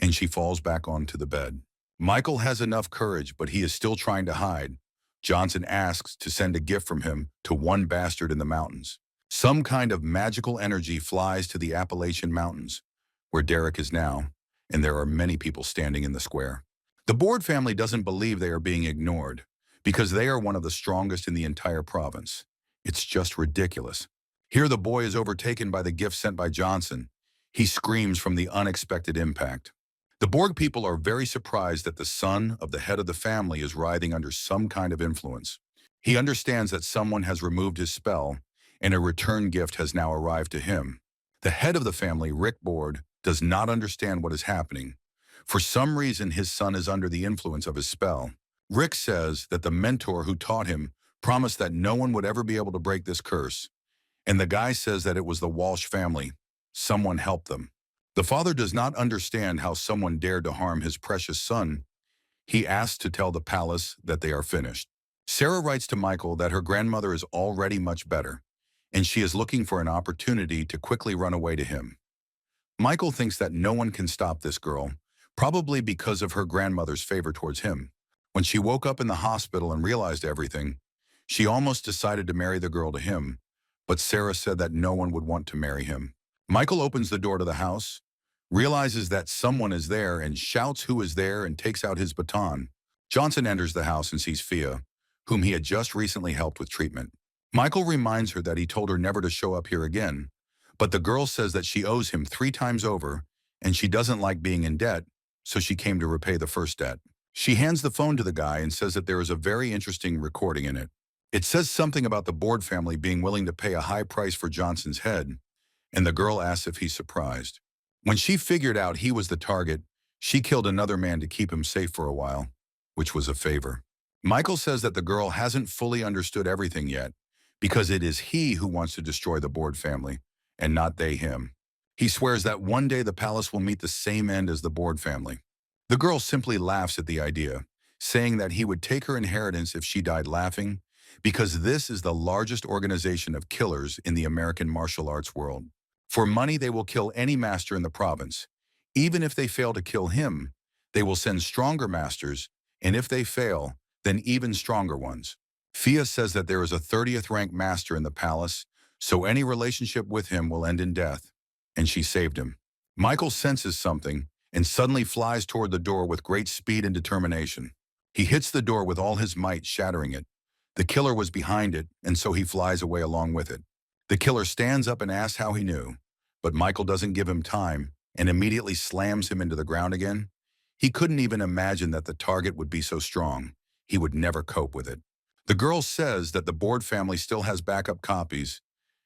and she falls back onto the bed. Michael has enough courage, but he is still trying to hide. Johnson asks to send a gift from him to one bastard in the mountains. Some kind of magical energy flies to the Appalachian Mountains, where Derek is now, and there are many people standing in the square. The Board family doesn't believe they are being ignored, because they are one of the strongest in the entire province. It's just ridiculous. Here the boy is overtaken by the gift sent by Johnson. He screams from the unexpected impact. The Borg people are very surprised that the son of the head of the family is writhing under some kind of influence. He understands that someone has removed his spell, and a return gift has now arrived to him. The head of the family, Rick Board, does not understand what is happening. For some reason, his son is under the influence of his spell. Rick says that the mentor who taught him promised that no one would ever be able to break this curse. And the guy says that it was the Walsh family. Someone helped them. The father does not understand how someone dared to harm his precious son. He asks to tell the palace that they are finished. Sarah writes to Michael that her grandmother is already much better, and she is looking for an opportunity to quickly run away to him. Michael thinks that no one can stop this girl, probably because of her grandmother's favor towards him. When she woke up in the hospital and realized everything, she almost decided to marry the girl to him, but Sarah said that no one would want to marry him. Michael opens the door to the house, realizes that someone is there and shouts who is there and takes out his baton. Johnson enters the house and sees Fia, whom he had just recently helped with treatment. Michael reminds her that he told her never to show up here again, but the girl says that she owes him 3 times over and she doesn't like being in debt, so she came to repay the first debt. She hands the phone to the guy and says that there is a very interesting recording in it. It says something about the Board family being willing to pay a high price for Johnson's head, and the girl asks if he's surprised. When she figured out he was the target, she killed another man to keep him safe for a while, which was a favor. Michael says that the girl hasn't fully understood everything yet, because it is he who wants to destroy the Board family, and not they him. He swears that one day the palace will meet the same end as the Board family. The girl simply laughs at the idea, saying that he would take her inheritance if she died laughing, because this is the largest organization of killers in the American martial arts world. For money, they will kill any master in the province. Even if they fail to kill him, they will send stronger masters, and if they fail, then even stronger ones. Fia says that there is a 30th rank master in the palace, so any relationship with him will end in death, and she saved him. Michael senses something and suddenly flies toward the door with great speed and determination. He hits the door with all his might, shattering it. The killer was behind it, and so he flies away along with it. The killer stands up and asks how he knew, but Michael doesn't give him time and immediately slams him into the ground again. He couldn't even imagine that the target would be so strong. He would never cope with it. The girl says that the Board family still has backup copies,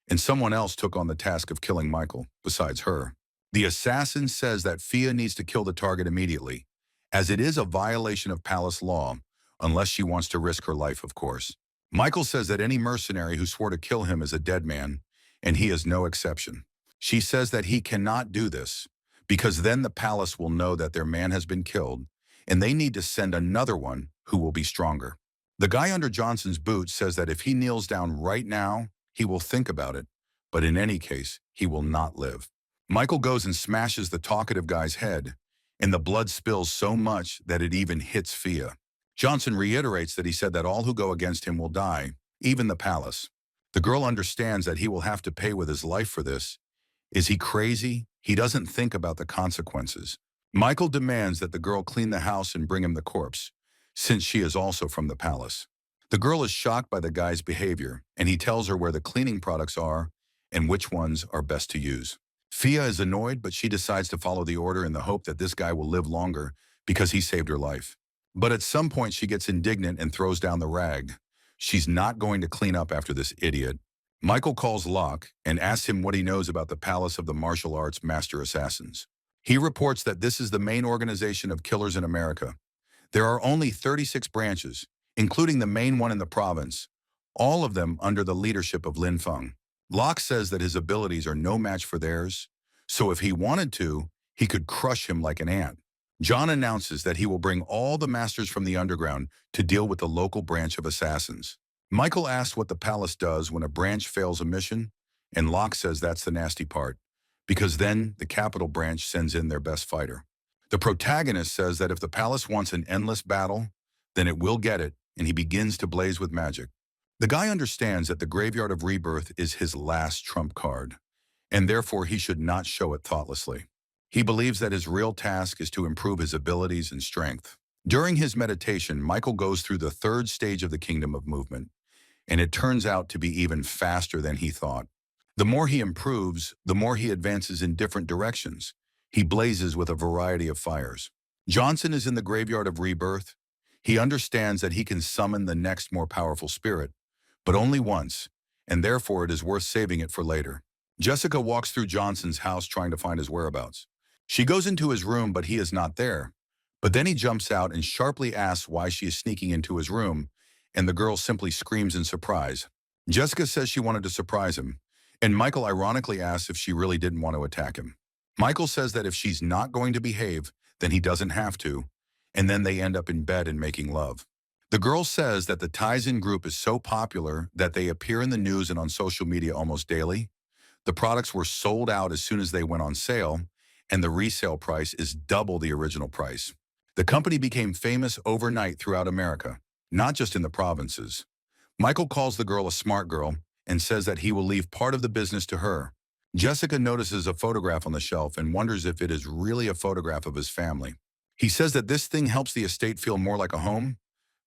and someone else took on the task of killing Michael, besides her. The assassin says that Fia needs to kill the target immediately, as it is a violation of palace law, unless she wants to risk her life, of course. Michael says that any mercenary who swore to kill him is a dead man, and he is no exception. She says that he cannot do this, because then the palace will know that their man has been killed, and they need to send another one who will be stronger. The guy under Johnson's boot says that if he kneels down right now, he will think about it, but in any case, he will not live. Michael goes and smashes the talkative guy's head, and the blood spills so much that it even hits Fia. Johnson reiterates that he said that all who go against him will die, even the palace. The girl understands that he will have to pay with his life for this. Is he crazy? He doesn't think about the consequences. Michael demands that the girl clean the house and bring him the corpse, since she is also from the palace. The girl is shocked by the guy's behavior, and he tells her where the cleaning products are and which ones are best to use. Fia is annoyed, but she decides to follow the order in the hope that this guy will live longer because he saved her life. But at some point she gets indignant and throws down the rag. She's not going to clean up after this idiot. Michael calls Locke and asks him what he knows about the Palace of the Martial Arts Master Assassins. He reports that this is the main organization of killers in America. There are only 36 branches, including the main one in the province, all of them under the leadership of Lin Feng. Locke says that his abilities are no match for theirs, so if he wanted to, he could crush him like an ant. John announces that he will bring all the masters from the underground to deal with the local branch of assassins. Michael asks what the palace does when a branch fails a mission, and Locke says that's the nasty part, because then the capital branch sends in their best fighter. The protagonist says that if the palace wants an endless battle, then it will get it, and he begins to blaze with magic. The guy understands that the Graveyard of Rebirth is his last trump card, and therefore he should not show it thoughtlessly. He believes that his real task is to improve his abilities and strength. During his meditation, Michael goes through the third stage of the Kingdom of Movement, and it turns out to be even faster than he thought. The more he improves, the more he advances in different directions. He blazes with a variety of fires. Johnson is in the Graveyard of Rebirth. He understands that he can summon the next more powerful spirit, but only once, and therefore it is worth saving it for later. Jessica walks through Johnson's house trying to find his whereabouts. She goes into his room, but he is not there. But then he jumps out and sharply asks why she is sneaking into his room, and the girl simply screams in surprise. Jessica says she wanted to surprise him, and Michael ironically asks if she really didn't want to attack him. Michael says that if she's not going to behave, then he doesn't have to, and then they end up in bed and making love. The girl says that the Tizen group is so popular that they appear in the news and on social media almost daily. The products were sold out as soon as they went on sale, and the resale price is double the original price. The company became famous overnight throughout America, not just in the provinces. Michael calls the girl a smart girl and says that he will leave part of the business to her. Jessica notices a photograph on the shelf and wonders if it is really a photograph of his family. He says that this thing helps the estate feel more like a home,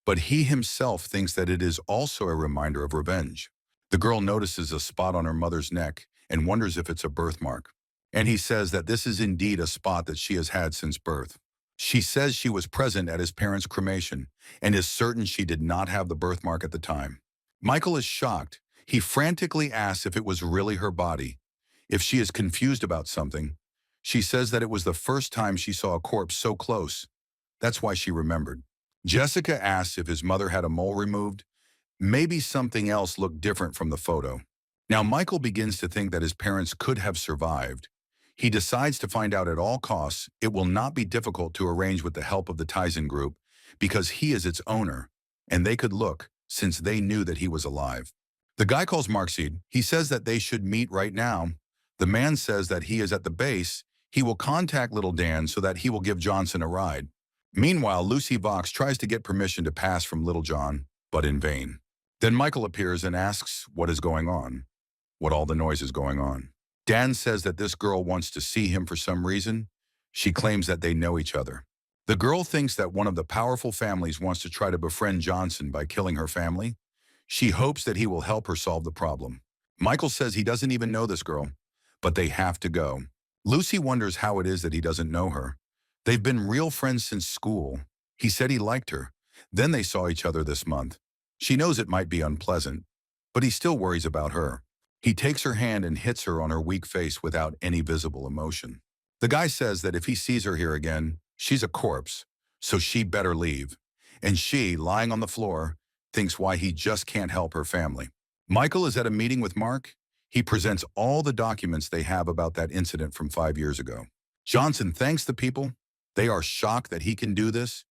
but he himself thinks that it is also a reminder of revenge. The girl notices a spot on her mother's neck and wonders if it's a birthmark. And he says that this is indeed a spot that she has had since birth. She says she was present at his parents' cremation and is certain she did not have the birthmark at the time. Michael is shocked. He frantically asks if it was really her body. If she is confused about something, she says that it was the first time she saw a corpse so close. That's why she remembered. Jessica asks if his mother had a mole removed. Maybe something else looked different from the photo. Now Michael begins to think that his parents could have survived. He decides to find out at all costs. It will not be difficult to arrange with the help of the Tizen group because he is its owner, and they could look since they knew that he was alive. The guy calls Markseed. He says that they should meet right now. The man says that he is at the base. He will contact Little Dan so that he will give Johnson a ride. Meanwhile, Lucy Vox tries to get permission to pass from Little John, but in vain. Then Michael appears and asks what is going on, what all the noise is going on. Dan says that this girl wants to see him for some reason. She claims that they know each other. The girl thinks that one of the powerful families wants to try to befriend Johnson by killing her family. She hopes that he will help her solve the problem. Michael says he doesn't even know this girl, but they have to go. Lucy wonders how it is that he doesn't know her. They've been real friends since school. He said he liked her. Then they saw each other this month. She knows it might be unpleasant, but he still worries about her. He takes her hand and hits her on her weak face without any visible emotion. The guy says that if he sees her here again, she's a corpse, so she better leave. And she, lying on the floor, thinks why he just can't help her family. Michael is at a meeting with Mark. He presents all the documents they have about that incident from 5 years ago. Johnson thanks the people. They are shocked that he can do this.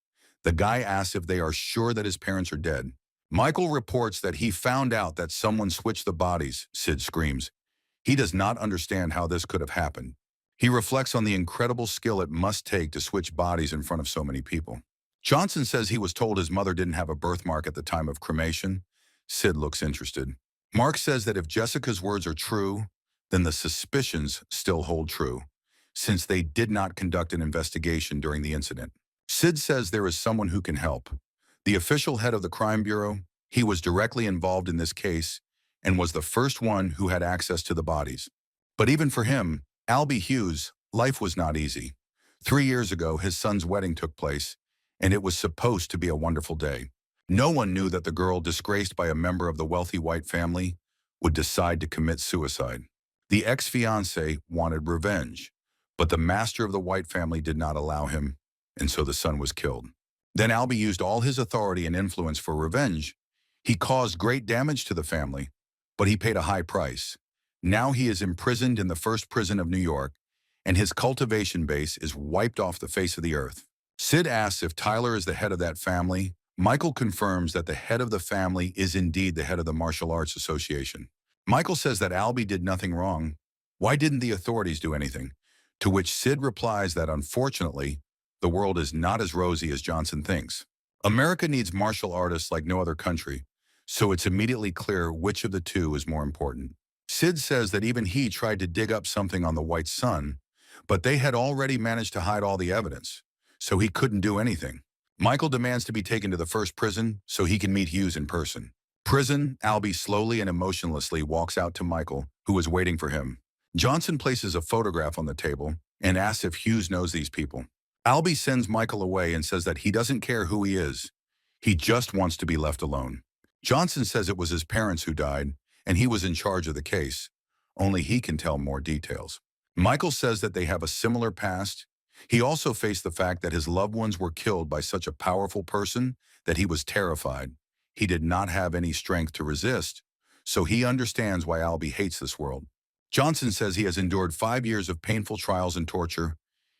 The guy asks if they are sure that his parents are dead. Michael reports that he found out that someone switched the bodies. Sid screams. He does not understand how this could have happened. He reflects on the incredible skill it must take to switch bodies in front of so many people. Johnson says he was told his mother didn't have a birthmark at the time of cremation. Sid looks interested. Mark says that if Jessica's words are true, then the suspicions still hold true, since they did not conduct an investigation during the incident. Sid says there is someone who can help. The official head of the crime bureau, he was directly involved in this case and was the first one who had access to the bodies. But even for him, Albie Hughes, life was not easy. 3 years ago, his son's wedding took place, and it was supposed to be a wonderful day. No one knew that the girl, disgraced by a member of the wealthy white family, would decide to commit suicide. The ex-fiancé wanted revenge, but the master of the white family did not allow him, and so the son was killed. Then Albie used all his authority and influence for revenge. He caused great damage to the family, but he paid a high price. Now he is imprisoned in the first prison of New York, and his cultivation base is wiped off the face of the earth. Sid asks if Tyler is the head of that family. Michael confirms that the head of the family is indeed the head of the Martial Arts Association. Michael says that Albie did nothing wrong. Why didn't the authorities do anything? To which Sid replies that unfortunately, the world is not as rosy as Johnson thinks. America needs martial artists like no other country, so it's immediately clear which of the two is more important. Sid says that even he tried to dig up something on the white son, but they had already managed to hide all the evidence, so he couldn't do anything. Michael demands to be taken to the first prison so he can meet Hughes in person. Prison, Albie slowly and emotionlessly walks out to Michael, who is waiting for him. Johnson places a photograph on the table and asks if Hughes knows these people. Albie sends Michael away and says that he doesn't care who he is. He just wants to be left alone. Johnson says it was his parents who died, and he was in charge of the case. Only he can tell more details. Michael says that they have a similar past. He also faced the fact that his loved ones were killed by such a powerful person that he was terrified. He did not have any strength to resist, so he understands why Albie hates this world. Johnson says he has endured 5 years of painful trials and torture.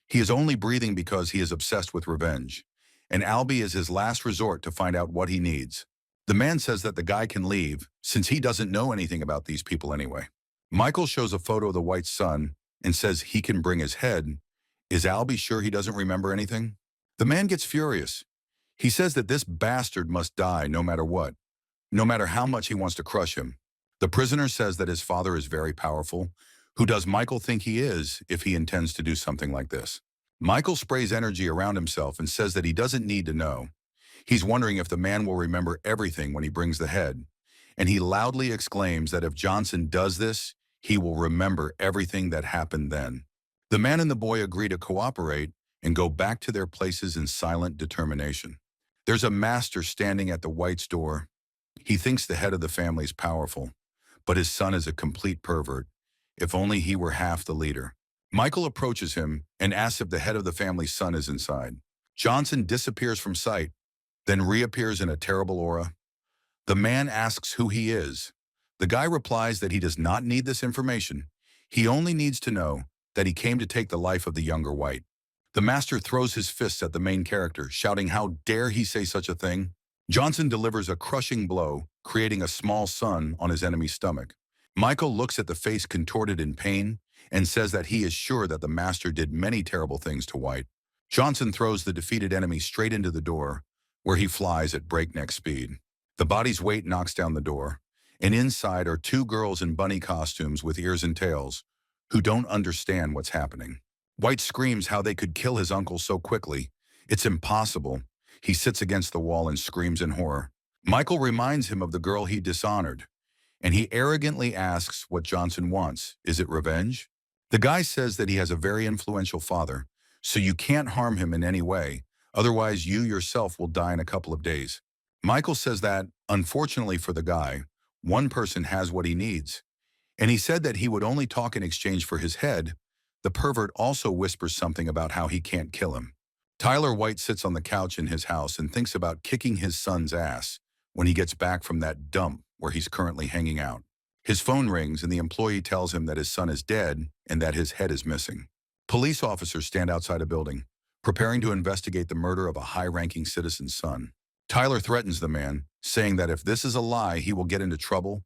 He is only breathing because he is obsessed with revenge, and Albie is his last resort to find out what he needs. The man says that the guy can leave, since he doesn't know anything about these people anyway. Michael shows a photo of the white son and says he can bring his head. Is Albie sure he doesn't remember anything? The man gets furious. He says that this bastard must die no matter what, no matter how much he wants to crush him. The prisoner says that his father is very powerful. Who does Michael think he is if he intends to do something like this? Michael sprays energy around himself and says that he doesn't need to know. He's wondering if the man will remember everything when he brings the head, and he loudly exclaims that if Johnson does this, he will remember everything that happened then. The man and the boy agree to cooperate and go back to their places in silent determination. There's a master standing at the white's door. He thinks the head of the family is powerful, but his son is a complete pervert. If only he were half the leader. Michael approaches him and asks if the head of the family's son is inside. Johnson disappears from sight, then reappears in a terrible aura. The man asks who he is. The guy replies that he does not need this information. He only needs to know that he came to take the life of the younger white. The master throws his fists at the main character, shouting, "How dare he say such a thing?" Johnson delivers a crushing blow, creating a small sun on his enemy's stomach. Michael looks at the face contorted in pain and says that he is sure that the master did many terrible things to White. Johnson throws the defeated enemy straight into the door, where he flies at breakneck speed. The body's weight knocks down the door, and inside are 2 girls in bunny costumes with ears and tails, who don't understand what's happening. White screams how they could kill his uncle so quickly. It's impossible. He sits against the wall and screams in horror. Michael reminds him of the girl he dishonored, and he arrogantly asks what Johnson wants. Is it revenge? The guy says that he has a very influential father, so you can't harm him in any way, otherwise you yourself will die in a couple of days. Michael says that, unfortunately for the guy, one person has what he needs, and he said that he would only talk in exchange for his head. The pervert also whispers something about how he can't kill him. Tyler White sits on the couch in his house and thinks about kicking his son's ass when he gets back from that dump where he's currently hanging out. His phone rings and the employee tells him that his son is dead and that his head is missing. Police officers stand outside a building, preparing to investigate the murder of a high-ranking citizen's son. Tyler threatens the man, saying that if this is a lie, he will get into trouble.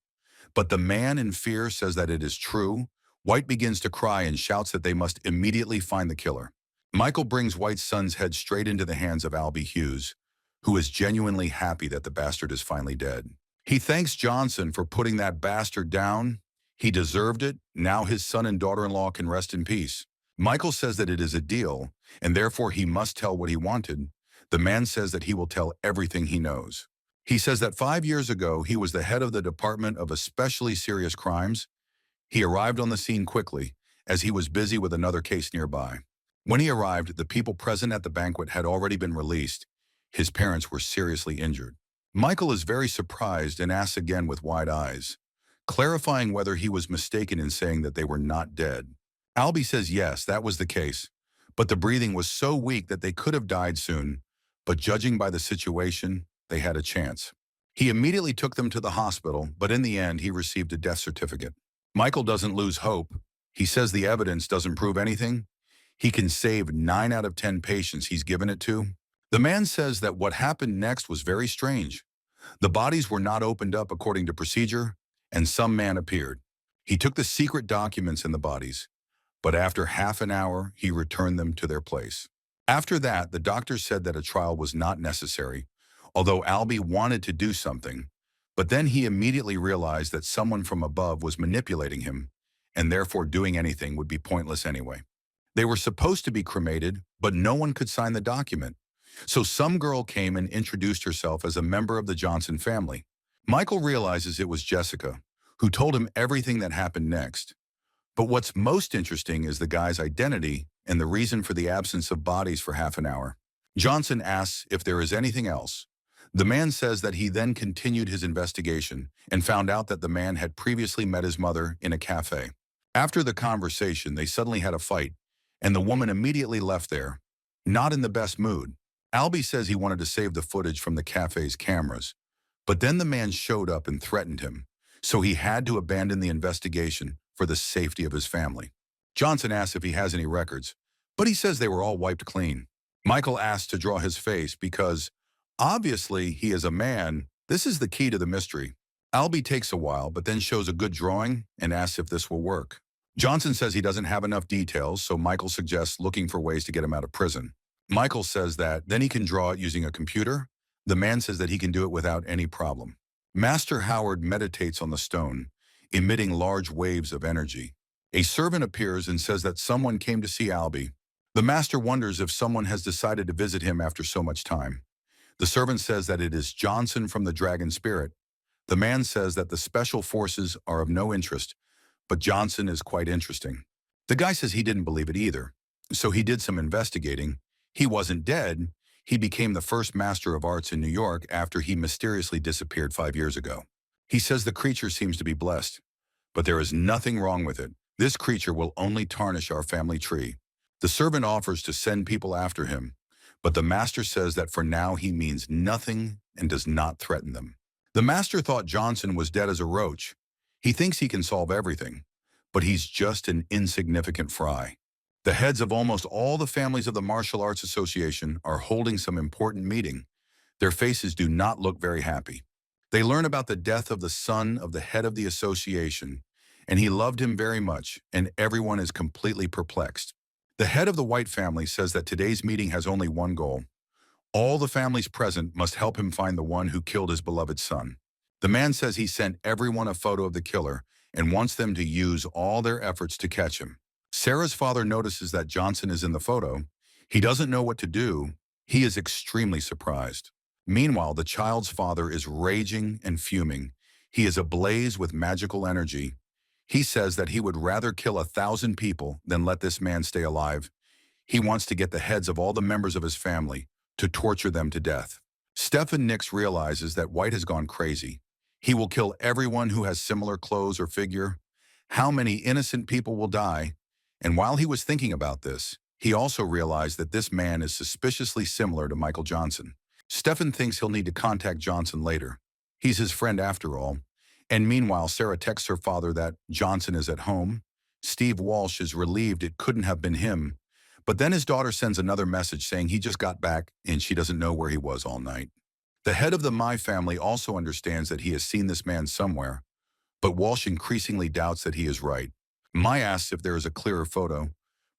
But the man in fear says that it is true. White begins to cry and shouts that they must immediately find the killer. Michael brings White's son's head straight into the hands of Albie Hughes, who is genuinely happy that the bastard is finally dead. He thanks Johnson for putting that bastard down. He deserved it. Now his son and daughter-in-law can rest in peace. Michael says that it is a deal, and therefore he must tell what he wanted. The man says that he will tell everything he knows. He says that 5 years ago, he was the head of the Department of Especially Serious Crimes. He arrived on the scene quickly, as he was busy with another case nearby. When he arrived, the people present at the banquet had already been released. His parents were seriously injured. Michael is very surprised and asks again with wide eyes, clarifying whether he was mistaken in saying that they were not dead. Albie says yes, that was the case, but the breathing was so weak that they could have died soon, but judging by the situation, they had a chance. He immediately took them to the hospital, but in the end, he received a death certificate. Michael doesn't lose hope. He says the evidence doesn't prove anything. He can save 9 out of 10 patients he's given it to. The man says that what happened next was very strange. The bodies were not opened up according to procedure, and some man appeared. He took the secret documents in the bodies, but after half an hour, he returned them to their place. After that, the doctor said that a trial was not necessary, although Albie wanted to do something, but then he immediately realized that someone from above was manipulating him, and therefore doing anything would be pointless anyway. They were supposed to be cremated, but no one could sign the document. So some girl came and introduced herself as a member of the Johnson family. Michael realizes it was Jessica, who told him everything that happened next. But what's most interesting is the guy's identity and the reason for the absence of bodies for half an hour. Johnson asks if there is anything else. The man says that he then continued his investigation and found out that the man had previously met his mother in a cafe. After the conversation, they suddenly had a fight, and the woman immediately left there, not in the best mood. Albie says he wanted to save the footage from the cafe's cameras, but then the man showed up and threatened him, so he had to abandon the investigation for the safety of his family. Johnson asks if he has any records, but he says they were all wiped clean. Michael asks to draw his face because, obviously, he is a man. This is the key to the mystery. Albie takes a while, but then shows a good drawing and asks if this will work. Johnson says he doesn't have enough details, so Michael suggests looking for ways to get him out of prison. Michael says that then he can draw it using a computer. The man says that he can do it without any problem. Master Howard meditates on the stone, emitting large waves of energy. A servant appears and says that someone came to see Albie. The master wonders if someone has decided to visit him after so much time. The servant says that it is Johnson from the Dragon Spirit. The man says that the special forces are of no interest, but Johnson is quite interesting. The guy says he didn't believe it either, so he did some investigating. He wasn't dead. He became the first master of arts in New York after he mysteriously disappeared 5 years ago. He says the creature seems to be blessed, but there is nothing wrong with it. This creature will only tarnish our family tree. The servant offers to send people after him, but the master says that for now he means nothing and does not threaten them. The master thought Johnson was dead as a roach. He thinks he can solve everything, but he's just an insignificant fry. The heads of almost all the families of the Martial Arts Association are holding some important meeting. Their faces do not look very happy. They learn about the death of the son of the head of the association, and he loved him very much, and everyone is completely perplexed. The head of the White family says that today's meeting has only one goal. All the families present must help him find the one who killed his beloved son. The man says he sent everyone a photo of the killer and wants them to use all their efforts to catch him. Sarah's father notices that Johnson is in the photo. He doesn't know what to do. He is extremely surprised. Meanwhile, the child's father is raging and fuming. He is ablaze with magical energy. He says that he would rather kill 1,000 people than let this man stay alive. He wants to get the heads of all the members of his family to torture them to death. Stephen Nix realizes that White has gone crazy. He will kill everyone who has similar clothes or figure. How many innocent people will die? And while he was thinking about this, he also realized that this man is suspiciously similar to Michael Johnson. Stephen thinks he'll need to contact Johnson later. He's his friend after all. And meanwhile, Sarah texts her father that Johnson is at home. Steve Walsh is relieved it couldn't have been him. But then his daughter sends another message saying he just got back and she doesn't know where he was all night. The head of the My family also understands that he has seen this man somewhere, but Walsh increasingly doubts that he is right. Mai asks if there is a clearer photo,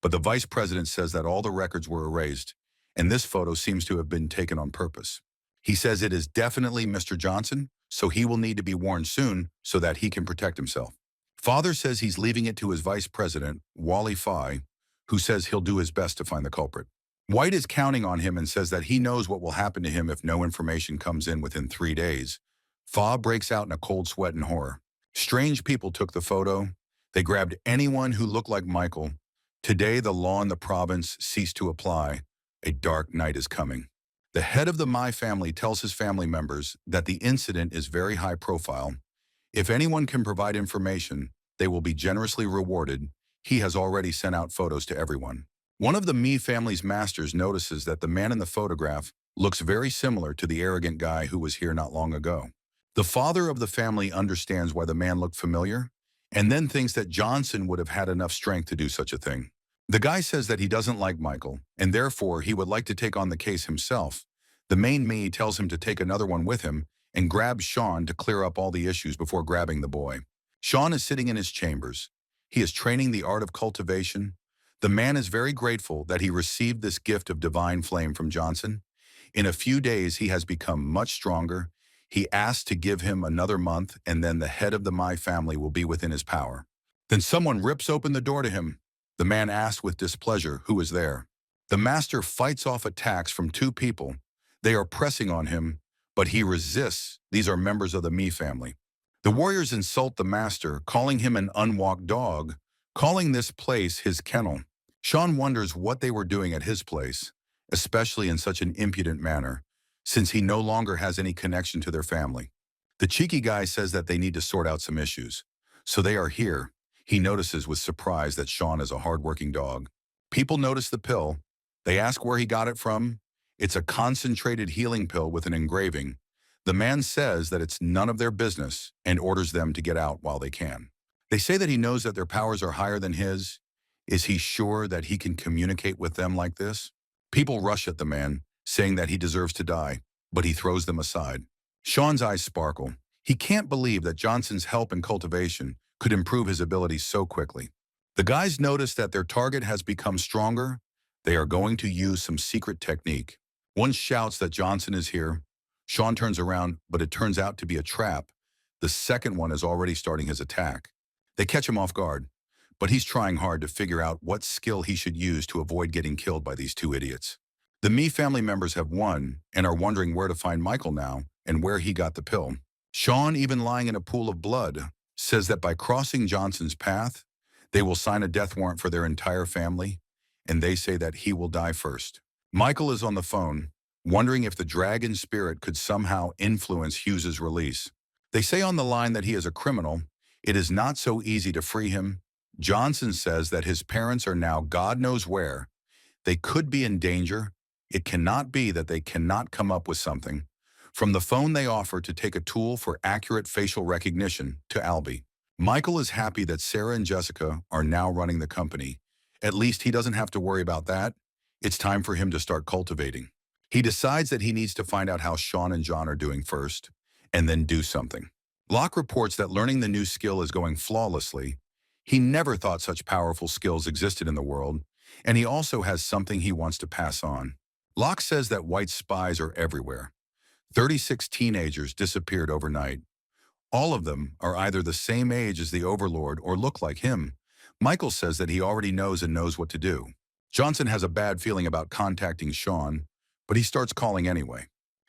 But the vice president says that all the records were erased, and this photo seems to have been taken on purpose. He says it is definitely Mr. Johnson, so he will need to be warned soon so that he can protect himself. Father says he's leaving it to his vice president, Wally Fye, who says he'll do his best to find the culprit. White is counting on him and says that he knows what will happen to him if no information comes in within 3 days. Fa breaks out in a cold sweat in horror. Strange people took the photo. They grabbed anyone who looked like Michael. Today, the law in the province ceased to apply. A dark night is coming. The head of the Mai family tells his family members that the incident is very high profile. If anyone can provide information, they will be generously rewarded. He has already sent out photos to everyone. One of the Mi family's masters notices that the man in the photograph looks very similar to the arrogant guy who was here not long ago. The father of the family understands why the man looked familiar, and then thinks that Johnson would have had enough strength to do such a thing. The guy says that he doesn't like Michael, and therefore he would like to take on the case himself. The main Mi tells him to take another one with him and grabs Sean to clear up all the issues before grabbing the boy. Sean is sitting in his chambers. He is training the art of cultivation. The man is very grateful that he received this gift of divine flame from Johnson. In a few days, he has become much stronger. He asked to give him another month, and then the head of the Mai family will be within his power. Then someone rips open the door to him. The man asks with displeasure who is there. The master fights off attacks from 2 people. They are pressing on him, but he resists. These are members of the Mi family. The warriors insult the master, calling him an unwalked dog, calling this place his kennel. Sean wonders what they were doing at his place, especially in such an impudent manner, since he no longer has any connection to their family. The cheeky guy says that they need to sort out some issues. So they are here. He notices with surprise that Sean is a hardworking dog. People notice the pill. They ask where he got it from. It's a concentrated healing pill with an engraving. The man says that it's none of their business and orders them to get out while they can. They say that he knows that their powers are higher than his. Is he sure that he can communicate with them like this? People rush at the man, saying that he deserves to die, but he throws them aside. Sean's eyes sparkle. He can't believe that Johnson's help in cultivation could improve his abilities so quickly. The guys notice that their target has become stronger. They are going to use some secret technique. One shouts that Johnson is here. Sean turns around, but it turns out to be a trap. The second one is already starting his attack. They catch him off guard, but he's trying hard to figure out what skill he should use to avoid getting killed by these 2 idiots. The Mi family members have won and are wondering where to find Michael now and where he got the pill. Sean, even lying in a pool of blood, says that by crossing Johnson's path, they will sign a death warrant for their entire family, and they say that he will die first. Michael is on the phone, wondering if the dragon spirit could somehow influence Hughes's release. They say on the line that he is a criminal. It is not so easy to free him. Johnson says that his parents are now God knows where. They could be in danger. It cannot be that they cannot come up with something. From the phone, they offer to take a tool for accurate facial recognition to Albie. Michael is happy that Sarah and Jessica are now running the company. At least he doesn't have to worry about that. It's time for him to start cultivating. He decides that he needs to find out how Sean and John are doing first, and then do something. Locke reports that learning the new skill is going flawlessly. He never thought such powerful skills existed in the world, and he also has something he wants to pass on. Locke says that white spies are everywhere. 36 teenagers disappeared overnight. All of them are either the same age as the Overlord or look like him. Michael says that he already knows and knows what to do. Johnson has a bad feeling about contacting Sean, but he starts calling anyway.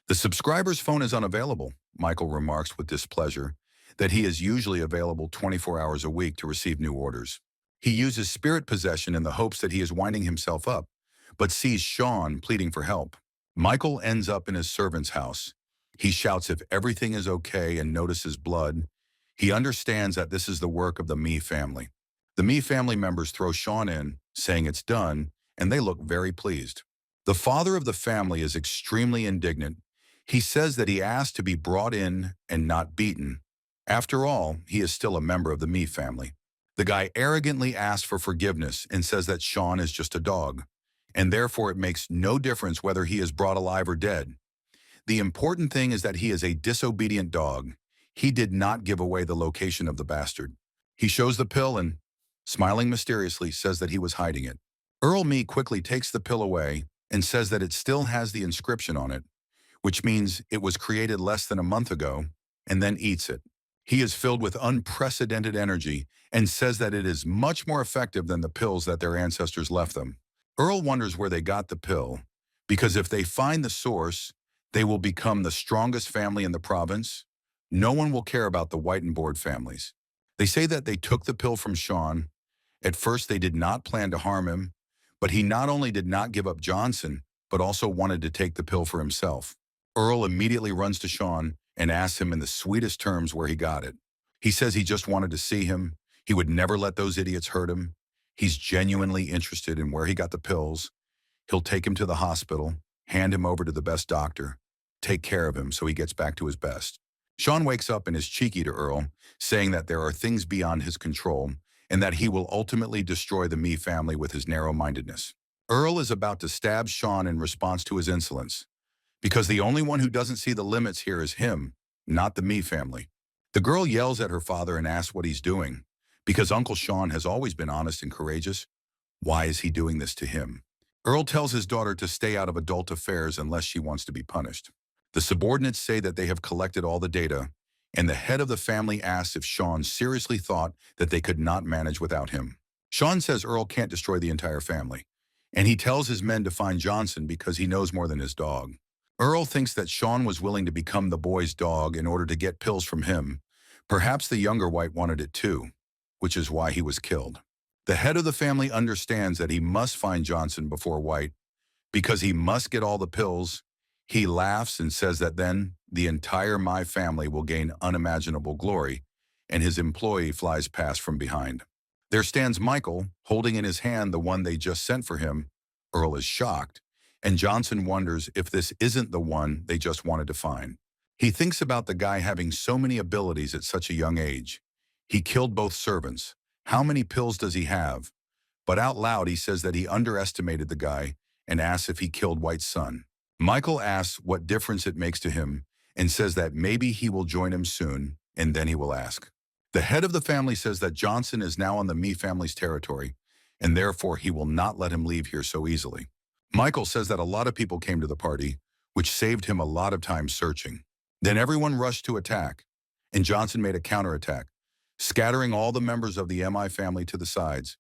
The subscriber's phone is unavailable, Michael remarks with displeasure, that he is usually available 24 hours a week to receive new orders. He uses spirit possession in the hopes that he is winding himself up, but sees Sean pleading for help. Michael ends up in his servant's house. He shouts if everything is okay and notices blood. He understands that this is the work of the Mi family. The Mi family members throw Sean in, saying it's done, and they look very pleased. The father of the family is extremely indignant. He says that he asked to be brought in and not beaten. After all, he is still a member of the Mi family. The guy arrogantly asks for forgiveness and says that Sean is just a dog, and therefore it makes no difference whether he is brought alive or dead. The important thing is that he is a disobedient dog. He did not give away the location of the bastard. He shows the pill and, smiling mysteriously, says that he was hiding it. Earl Me quickly takes the pill away and says that it still has the inscription on it, which means it was created less than a month ago, and then eats it. He is filled with unprecedented energy and says that it is much more effective than the pills that their ancestors left them. Earl wonders where they got the pill, because if they find the source, they will become the strongest family in the province. No one will care about the white and board families. They say that they took the pill from Sean. At first, they did not plan to harm him, but he not only did not give up Johnson, but also wanted to take the pill for himself. Earl immediately runs to Sean and asks him in the sweetest terms where he got it. He says he just wanted to see him. He would never let those idiots hurt him. He's genuinely interested in where he got the pills. He'll take him to the hospital, hand him over to the best doctor, take care of him so he gets back to his best. Sean wakes up and is cheeky to Earl, saying that there are things beyond his control and that he will ultimately destroy the Me family with his narrow-mindedness. Earl is about to stab Sean in response to his insolence, because the only one who doesn't see the limits here is him, not the Me family. The girl yells at her father and asks what he's doing. Because Uncle Sean has always been honest and courageous, why is he doing this to him? Earl tells his daughter to stay out of adult affairs unless she wants to be punished. The subordinates say that they have collected all the data, and the head of the family asks if Sean seriously thought that they could not manage without him. Sean says Earl can't destroy the entire family, and he tells his men to find Johnson because he knows more than his dog. Earl thinks that Sean was willing to become the boy's dog in order to get pills from him. Perhaps the younger White wanted it too, which is why he was killed. The head of the family understands that he must find Johnson before White, because he must get all the pills. He laughs and says that then the entire My family will gain unimaginable glory, and his employee flies past from behind. There stands Michael, holding in his hand the one they just sent for him. Earl is shocked, and Johnson wonders if this isn't the one they just wanted to find. He thinks about the guy having so many abilities at such a young age. He killed both servants. How many pills does he have? But out loud he says that he underestimated the guy and asks if he killed White's son. Michael asks what difference it makes to him and says that maybe he will join him soon, and then he will ask. The head of the family says that Johnson is now on the Me family's territory, and therefore he will not let him leave here so easily. Michael says that a lot of people came to the party, which saved him a lot of time searching. Then everyone rushed to attack, and Johnson made a counterattack, scattering all the members of the MI family to the sides,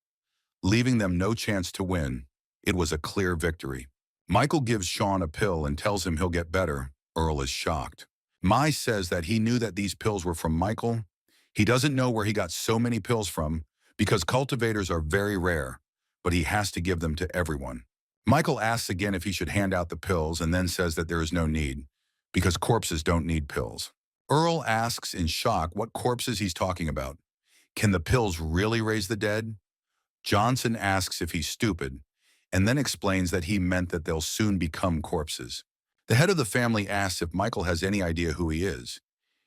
leaving them no chance to win. It was a clear victory. Michael gives Sean a pill and tells him he'll get better. Earl is shocked. Mai says that he knew that these pills were from Michael. He doesn't know where he got so many pills from because cultivators are very rare, but he has to give them to everyone. Michael asks again if he should hand out the pills and then says that there is no need, because corpses don't need pills. Earl asks in shock what corpses he's talking about. Can the pills really raise the dead? Johnson asks if he's stupid, and then explains that he meant that they'll soon become corpses. The head of the family asks if Michael has any idea who he is.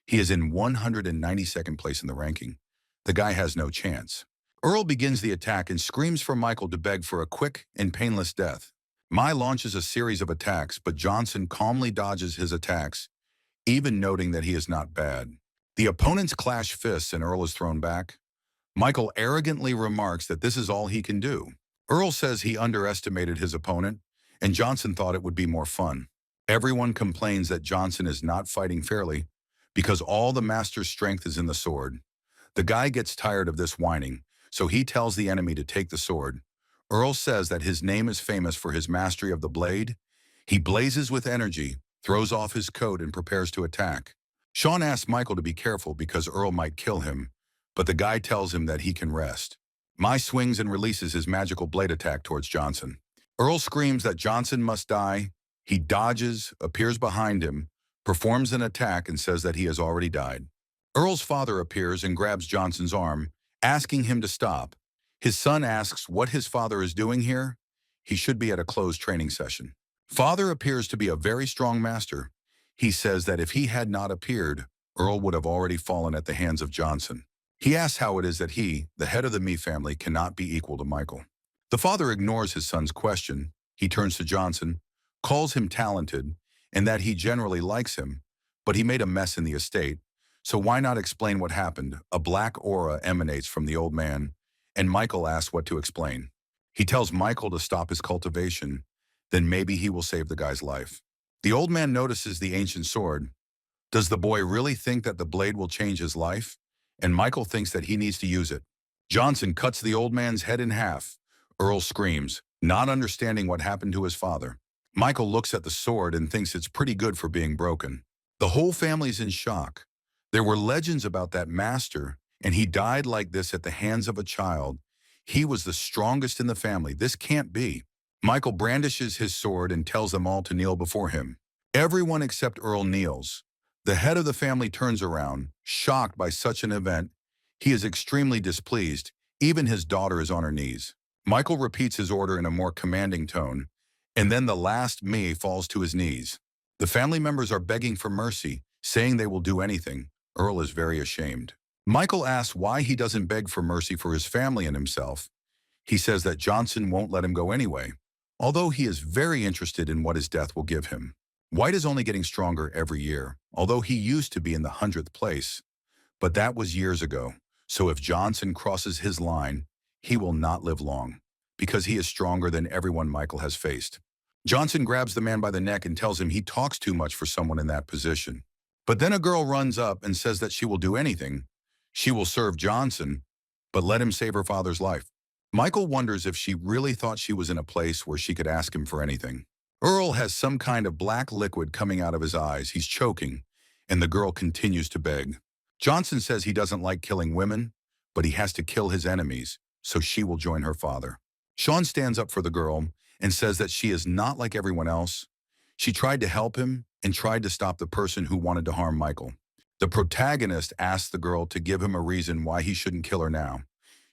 He is in 192nd place in the ranking. The guy has no chance. Earl begins the attack and screams for Michael to beg for a quick and painless death. Mai launches a series of attacks, but Johnson calmly dodges his attacks, even noting that he is not bad. The opponents clash fists and Earl is thrown back. Michael arrogantly remarks that this is all he can do. Earl says he underestimated his opponent, and Johnson thought it would be more fun. Everyone complains that Johnson is not fighting fairly because all the master's strength is in the sword. The guy gets tired of this whining, so he tells the enemy to take the sword. Earl says that his name is famous for his mastery of the blade. He blazes with energy, throws off his coat, and prepares to attack. Sean asks Michael to be careful because Earl might kill him, but the guy tells him that he can rest. Mai swings and releases his magical blade attack towards Johnson. Earl screams that Johnson must die. He dodges, appears behind him, performs an attack, and says that he has already died. Earl's father appears and grabs Johnson's arm, asking him to stop. His son asks what his father is doing here. He should be at a closed training session. Father appears to be a very strong master. He says that if he had not appeared, Earl would have already fallen at the hands of Johnson. He asks how it is that he, the head of the Me family, cannot be equal to Michael. The father ignores his son's question. He turns to Johnson, calls him talented, and that he generally likes him, but he made a mess in the estate, so why not explain what happened? A black aura emanates from the old man, and Michael asks what to explain. He tells Michael to stop his cultivation, then maybe he will save the guy's life. The old man notices the ancient sword. Does the boy really think that the blade will change his life? And Michael thinks that he needs to use it. Johnson cuts the old man's head in half. Earl screams, not understanding what happened to his father. Michael looks at the sword and thinks it's pretty good for being broken. The whole family's in shock. There were legends about that master, and he died like this at the hands of a child. He was the strongest in the family. This can't be. Michael brandishes his sword and tells them all to kneel before him. Everyone except Earl kneels. The head of the family turns around, shocked by such an event. He is extremely displeased. Even his daughter is on her knees. Michael repeats his order in a more commanding tone, and then the last me falls to his knees. The family members are begging for mercy, saying they will do anything. Earl is very ashamed. Michael asks why he doesn't beg for mercy for his family and himself. He says that Johnson won't let him go anyway, although he is very interested in what his death will give him. White is only getting stronger every year, although he used to be in the 100th place. But that was years ago, so if Johnson crosses his line, he will not live long, because he is stronger than everyone Michael has faced. Johnson grabs the man by the neck and tells him he talks too much for someone in that position. But then a girl runs up and says that she will do anything. She will serve Johnson, but let him save her father's life. Michael wonders if she really thought she was in a place where she could ask him for anything. Earl has some kind of black liquid coming out of his eyes. He's choking, and the girl continues to beg. Johnson says he doesn't like killing women, but he has to kill his enemies, so she will join her father. Sean stands up for the girl and says that she is not like everyone else. She tried to help him and tried to stop the person who wanted to harm Michael. The protagonist asks the girl to give him a reason why he shouldn't kill her now.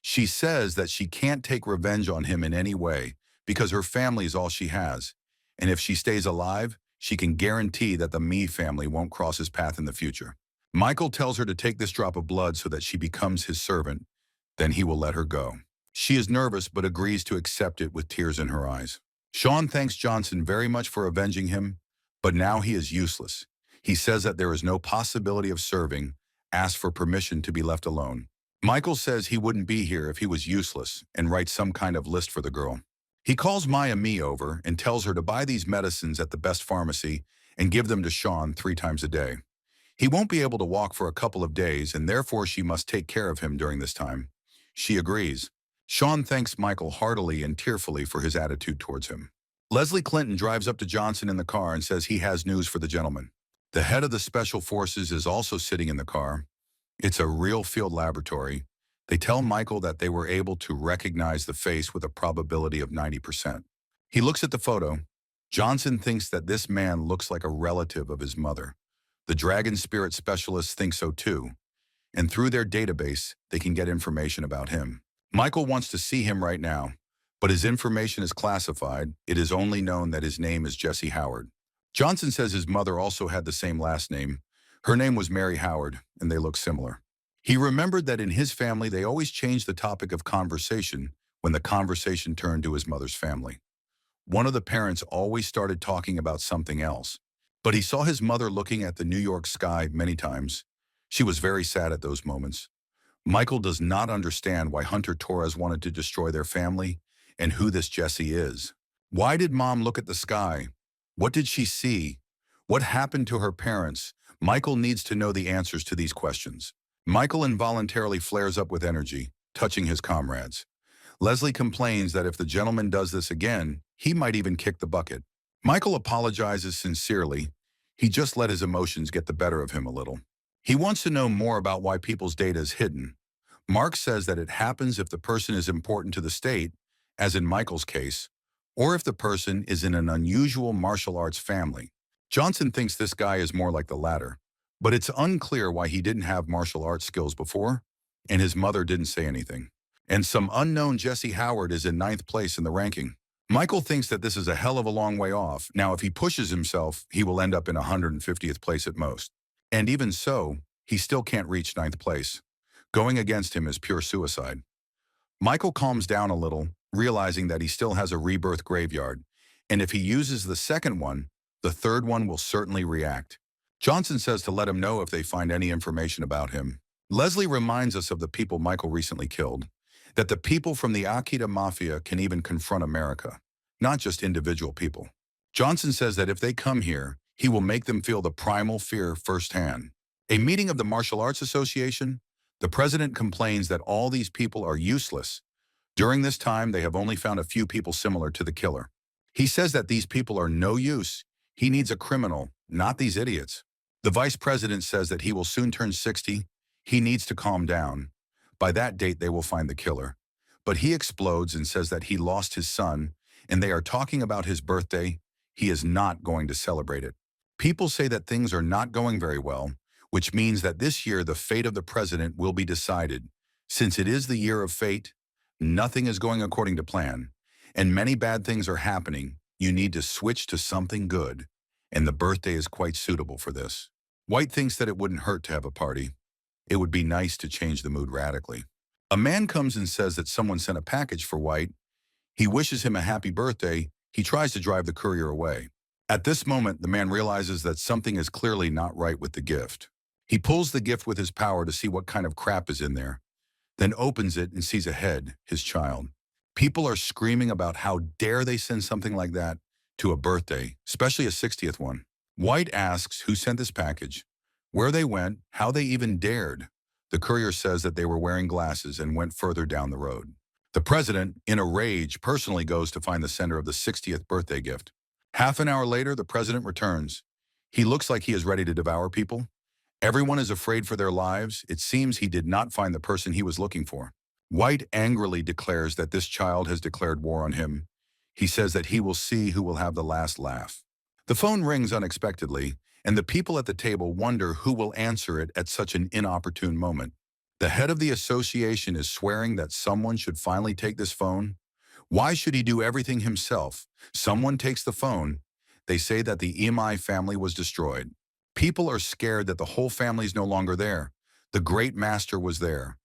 She says that she can't take revenge on him in any way because her family is all she has. And if she stays alive, she can guarantee that the Me family won't cross his path in the future. Michael tells her to take this drop of blood so that she becomes his servant. Then he will let her go. She is nervous but agrees to accept it with tears in her eyes. Sean thanks Johnson very much for avenging him, but now he is useless. He says that there is no possibility of serving, asks for permission to be left alone. Michael says he wouldn't be here if he was useless and writes some kind of list for the girl. He calls Maya Me over and tells her to buy these medicines at the best pharmacy and give them to Sean 3 times a day. He won't be able to walk for a couple of days and therefore she must take care of him during this time. She agrees. Sean thanks Michael heartily and tearfully for his attitude towards him. Leslie Clinton drives up to Johnson in the car and says he has news for the gentleman. The head of the Special Forces is also sitting in the car. It's a real field laboratory. They tell Michael that they were able to recognize the face with a probability of 90%. He looks at the photo. Johnson thinks that this man looks like a relative of his mother. The Dragon Spirit Specialists think so too, and through their database, they can get information about him. Michael wants to see him right now, but his information is classified. It is only known that his name is Jesse Howard. Johnson says his mother also had the same last name. Her name was Mary Howard, and they look similar. He remembered that in his family, they always changed the topic of conversation when the conversation turned to his mother's family. One of the parents always started talking about something else, but he saw his mother looking at the New York sky many times. She was very sad at those moments. Michael does not understand why Hunter Torres wanted to destroy their family and who this Jesse is. Why did Mom look at the sky? What did she see? What happened to her parents? Michael needs to know the answers to these questions. Michael involuntarily flares up with energy, touching his comrades. Leslie complains that if the gentleman does this again, he might even kick the bucket. Michael apologizes sincerely. He just let his emotions get the better of him a little. He wants to know more about why people's data is hidden. Mark says that it happens if the person is important to the state, as in Michael's case, or if the person is in an unusual martial arts family. Johnson thinks this guy is more like the latter, but it's unclear why he didn't have martial arts skills before, and his mother didn't say anything. And some unknown Jesse Howard is in 9th place in the ranking. Michael thinks that this is a hell of a long way off. Now, if he pushes himself, he will end up in 150th place at most. And even so, he still can't reach 9th place. Going against him is pure suicide. Michael calms down a little, realizing that he still has a rebirth graveyard, and if he uses the second one, the third one will certainly react. Johnson says to let him know if they find any information about him. Leslie reminds us of the people Michael recently killed, that the people from the Akita Mafia can even confront America, not just individual people. Johnson says that if they come here, he will make them feel the primal fear firsthand. A meeting of the Martial Arts Association, the president complains that all these people are useless. During this time, they have only found a few people similar to the killer. He says that these people are no use. He needs a criminal, not these idiots. The vice president says that he will soon turn 60. He needs to calm down. By that date, they will find the killer. But he explodes and says that he lost his son, and they are talking about his birthday. He is not going to celebrate it. People say that things are not going very well, which means that this year the fate of the president will be decided. Since it is the year of fate, nothing is going according to plan, and many bad things are happening. You need to switch to something good, and the birthday is quite suitable for this. White thinks that it wouldn't hurt to have a party. It would be nice to change the mood radically. A man comes and says that someone sent a package for White. He wishes him a happy birthday. He tries to drive the courier away. At this moment, the man realizes that something is clearly not right with the gift. He pulls the gift with his power to see what kind of crap is in there, then opens it and sees a head, his child. People are screaming about how dare they send something like that to a birthday, especially a 60th one. White asks who sent this package, where they went, how they even dared. The courier says that they were wearing glasses and went further down the road. The president, in a rage, personally goes to find the sender of the 60th birthday gift. Half an hour later, the president returns. He looks like he is ready to devour people. Everyone is afraid for their lives. It seems he did not find the person he was looking for. White angrily declares that this child has declared war on him. He says that he will see who will have the last laugh. The phone rings unexpectedly, and the people at the table wonder who will answer it at such an inopportune moment. The head of the association is swearing that someone should finally take this phone. Why should he do everything himself? Someone takes the phone. They say that the EMI family was destroyed. People are scared that the whole family is no longer there. The great master was there.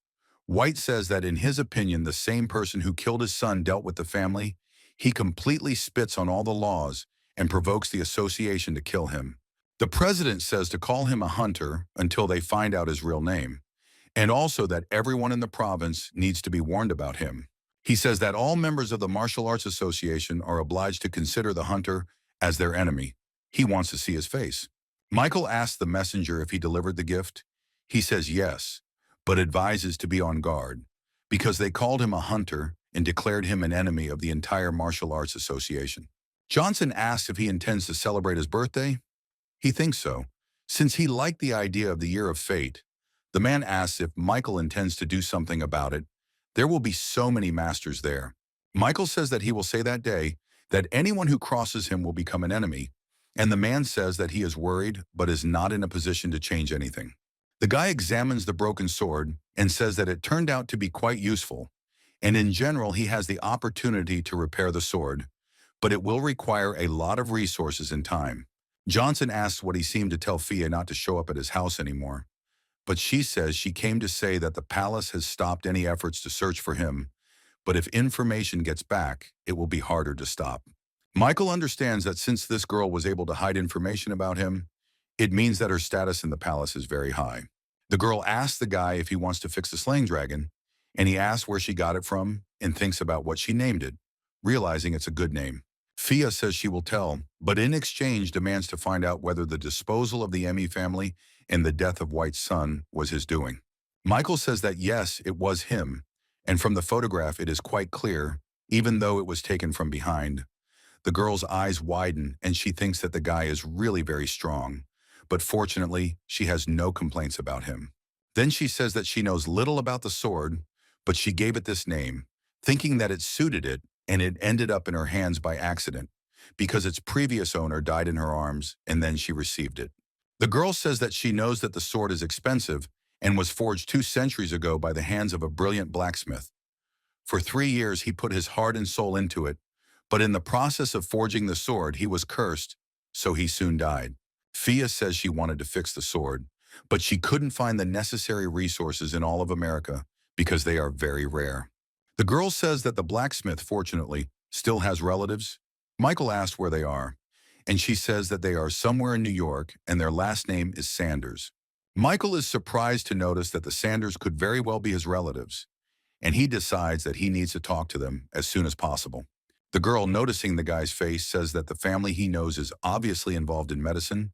White says that in his opinion, the same person who killed his son dealt with the family. He completely spits on all the laws and provokes the association to kill him. The president says to call him a hunter until they find out his real name, and also that everyone in the province needs to be warned about him. He says that all members of the Martial Arts Association are obliged to consider the hunter as their enemy. He wants to see his face. Michael asks the messenger if he delivered the gift. He says yes, but advises to be on guard, because they called him a hunter and declared him an enemy of the entire Martial Arts Association. Johnson asks if he intends to celebrate his birthday. He thinks so, since he liked the idea of the Year of Fate. The man asks if Michael intends to do something about it. There will be so many masters there. Michael says that he will say that day that anyone who crosses him will become an enemy, and the man says that he is worried but is not in a position to change anything. The guy examines the broken sword and says that it turned out to be quite useful, and in general he has the opportunity to repair the sword, but it will require a lot of resources and time. Johnson asks what he seemed to tell Fia not to show up at his house anymore, but she says she came to say that the palace has stopped any efforts to search for him, but if information gets back, it will be harder to stop. Michael understands that since this girl was able to hide information about him, it means that her status in the palace is very high. The girl asks the guy if he wants to fix the slaying dragon, and he asks where she got it from and thinks about what she named it, realizing it's a good name. Fia says she will tell, but in exchange demands to find out whether the disposal of the Emmy family and the death of White's son was his doing. Michael says that yes, it was him, and from the photograph it is quite clear, even though it was taken from behind. The girl's eyes widen and she thinks that the guy is really very strong, but fortunately, she has no complaints about him. Then she says that she knows little about the sword, but she gave it this name, thinking that it suited it, and it ended up in her hands by accident, because its previous owner died in her arms and then she received it. The girl says that she knows that the sword is expensive and was forged 2 centuries ago by the hands of a brilliant blacksmith. For 3 years he put his heart and soul into it, but in the process of forging the sword he was cursed, so he soon died. Fia says she wanted to fix the sword, but she couldn't find the necessary resources in all of America because they are very rare. The girl says that the blacksmith, fortunately, still has relatives. Michael asks where they are, and she says that they are somewhere in New York and their last name is Sanders. Michael is surprised to notice that the Sanders could very well be his relatives, and he decides that he needs to talk to them as soon as possible. The girl, noticing the guy's face, says that the family he knows is obviously involved in medicine,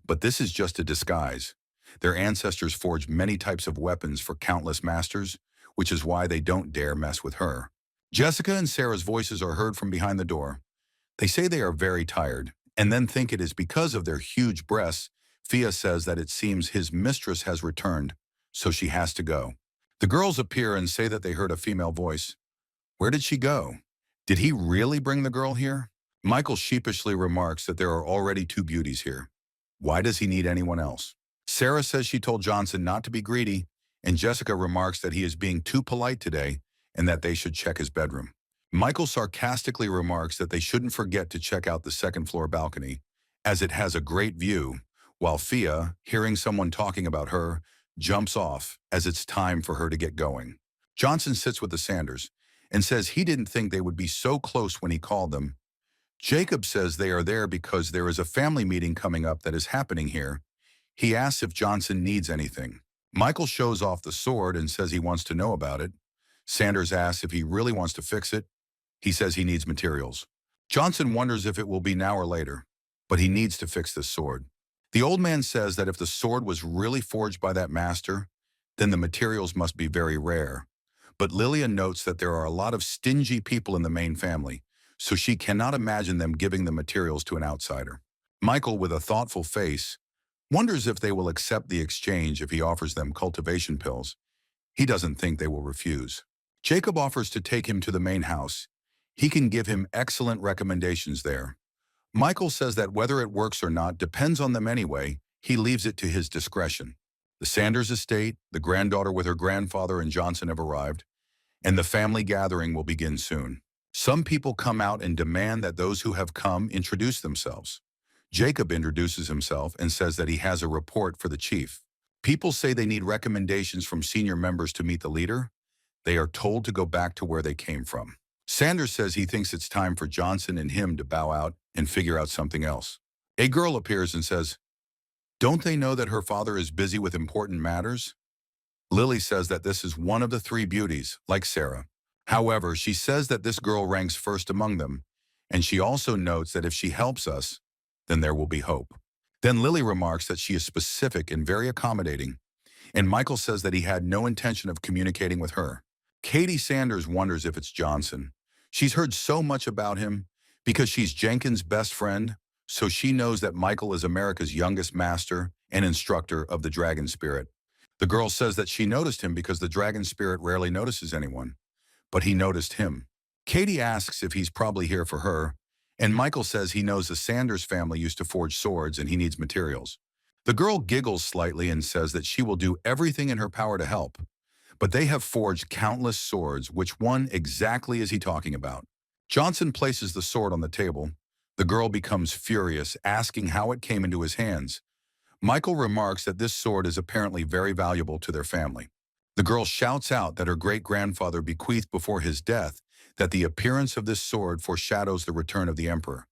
but this is just a disguise. Their ancestors forged many types of weapons for countless masters, which is why they don't dare mess with her. Jessica and Sarah's voices are heard from behind the door. They say they are very tired, and then think it is because of their huge breasts. Fia says that it seems his mistress has returned, so she has to go. The girls appear and say that they heard a female voice. Where did she go? Did he really bring the girl here? Michael sheepishly remarks that there are already two beauties here. Why does he need anyone else? Sarah says she told Johnson not to be greedy, and Jessica remarks that he is being too polite today and that they should check his bedroom. Michael sarcastically remarks that they shouldn't forget to check out the second-floor balcony, as it has a great view, while Fia, hearing someone talking about her, jumps off as it's time for her to get going. Johnson sits with the Sanders and says he didn't think they would be so close when he called them. Jacob says they are there because there is a family meeting coming up that is happening here. He asks if Johnson needs anything. Michael shows off the sword and says he wants to know about it. Sanders asks if he really wants to fix it. He says he needs materials. Johnson wonders if it will be now or later, but he needs to fix this sword. The old man says that if the sword was really forged by that master, then the materials must be very rare. But Lillian notes that there are a lot of stingy people in the main family, so she cannot imagine them giving the materials to an outsider. Michael, with a thoughtful face, wonders if they will accept the exchange if he offers them cultivation pills. He doesn't think they will refuse. Jacob offers to take him to the main house. He can give him excellent recommendations there. Michael says that whether it works or not depends on them anyway. He leaves it to his discretion. The Sanders estate, the granddaughter with her grandfather and Johnson have arrived, and the family gathering will begin soon. Some people come out and demand that those who have come introduce themselves. Jacob introduces himself and says that he has a report for the chief. People say they need recommendations from senior members to meet the leader. They are told to go back to where they came from. Sanders says he thinks it's time for Johnson and him to bow out and figure out something else. A girl appears and says, "Don't they know that her father is busy with important matters?" Lily says that this is one of the three beauties, like Sarah. However, she says that this girl ranks first among them, and she also notes that if she helps us, then there will be hope. Then Lily remarks that she is specific and very accommodating, and Michael says that he had no intention of communicating with her. Katie Sanders wonders if it's Johnson. She's heard so much about him because she's Jenkins' best friend, so she knows that Michael is America's youngest master and instructor of the Dragon Spirit. The girl says that she noticed him because the Dragon Spirit rarely notices anyone, but he noticed him. Katie asks if he's probably here for her, and Michael says he knows the Sanders family used to forge swords and he needs materials. The girl giggles slightly and says that she will do everything in her power to help, but they have forged countless swords. Which one exactly is he talking about? Johnson places the sword on the table. The girl becomes furious, asking how it came into his hands. Michael remarks that this sword is apparently very valuable to their family. The girl shouts out that her great-grandfather bequeathed before his death that the appearance of this sword foreshadows the return of the emperor.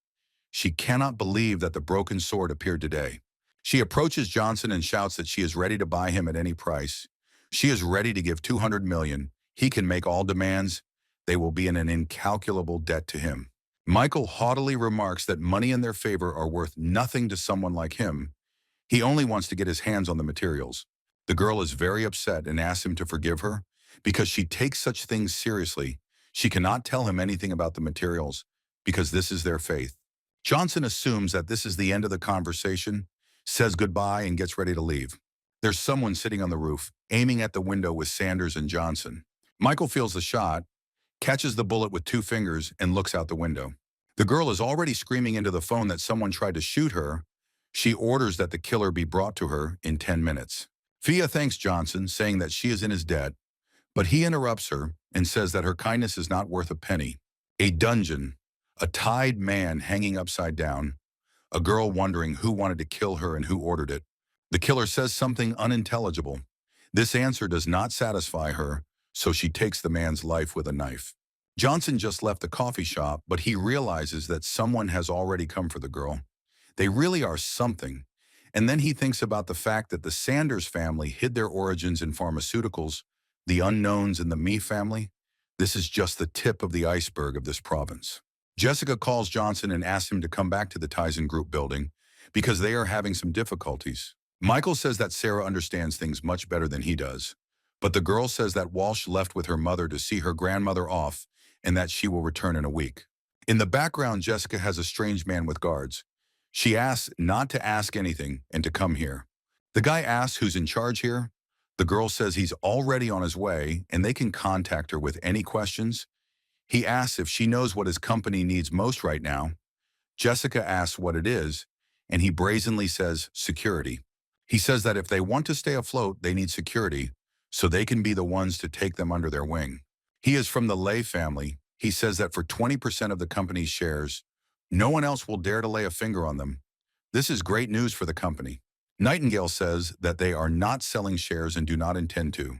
She cannot believe that the broken sword appeared today. She approaches Johnson and shouts that she is ready to buy him at any price. She is ready to give $200 million. He can make all demands. They will be in an incalculable debt to him. Michael haughtily remarks that money in their favor are worth nothing to someone like him. He only wants to get his hands on the materials. The girl is very upset and asks him to forgive her because she takes such things seriously. She cannot tell him anything about the materials because this is their faith. Johnson assumes that this is the end of the conversation, says goodbye, and gets ready to leave. There's someone sitting on the roof, aiming at the window with Sanders and Johnson. Michael feels the shot, catches the bullet with 2 fingers, and looks out the window. The girl is already screaming into the phone that someone tried to shoot her. She orders that the killer be brought to her in 10 minutes. Fia thanks Johnson, saying that she is in his debt, but he interrupts her and says that her kindness is not worth a penny. A dungeon, a tied man hanging upside down, a girl wondering who wanted to kill her and who ordered it. The killer says something unintelligible. This answer does not satisfy her, so she takes the man's life with a knife. Johnson just left the coffee shop, but he realizes that someone has already come for the girl. They really are something. And then he thinks about the fact that the Sanders family hid their origins in pharmaceuticals the unknowns in the Me family, this is just the tip of the iceberg of this province. Jessica calls Johnson and asks him to come back to the Tizen Group building because they are having some difficulties. Michael says that Sarah understands things much better than he does, but the girl says that Walsh left with her mother to see her grandmother off and that she will return in a week. In the background, Jessica has a strange man with guards. She asks not to ask anything and to come here. The guy asks who's in charge here. The girl says he's already on his way and they can contact her with any questions. He asks if she knows what his company needs most right now. Jessica asks what it is, and he brazenly says security. He says that if they want to stay afloat, they need security, so they can be the ones to take them under their wing. He is from the Lei family. He says that for 20% of the company's shares, no one else will dare to lay a finger on them. This is great news for the company. Nightingale says that they are not selling shares and do not intend to.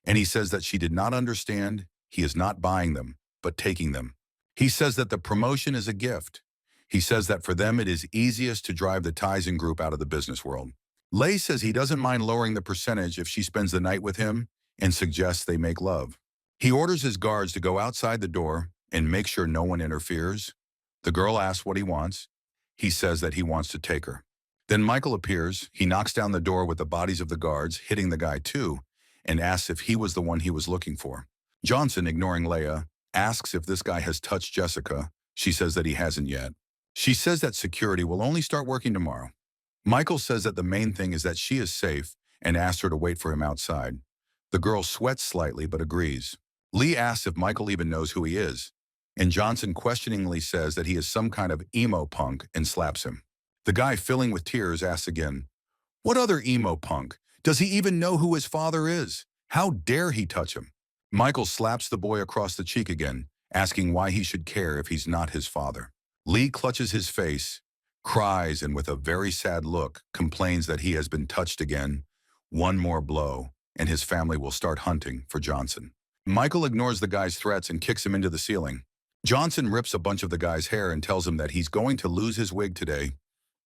And he says that she did not understand he is not buying them, but taking them. He says that the promotion is a gift. He says that for them it is easiest to drive the Tizen Group out of the business world. Lei says he doesn't mind lowering the percentage if she spends the night with him and suggests they make love. He orders his guards to go outside the door and make sure no one interferes. The girl asks what he wants. He says that he wants to take her. Then Michael appears. He knocks down the door with the bodies of the guards, hitting the guy too, and asks if he was the one he was looking for. Johnson, ignoring Leia, asks if this guy has touched Jessica. She says that he hasn't yet. She says that security will only start working tomorrow. Michael says that the main thing is that she is safe and asks her to wait for him outside. The girl sweats slightly but agrees. Lee asks if Michael even knows who he is, and Johnson questioningly says that he is some kind of emo punk and slaps him. The guy, filling with tears, asks again, "What other emo punk? Does he even know who his father is? How dare he touch him?" Michael slaps the boy across the cheek again, asking why he should care if he's not his father. Lee clutches his face, cries, and with a very sad look, complains that he has been touched again. One more blow, and his family will start hunting for Johnson. Michael ignores the guy's threats and kicks him into the ceiling. Johnson rips a bunch of the guy's hair and tells him that he's going to lose his wig today,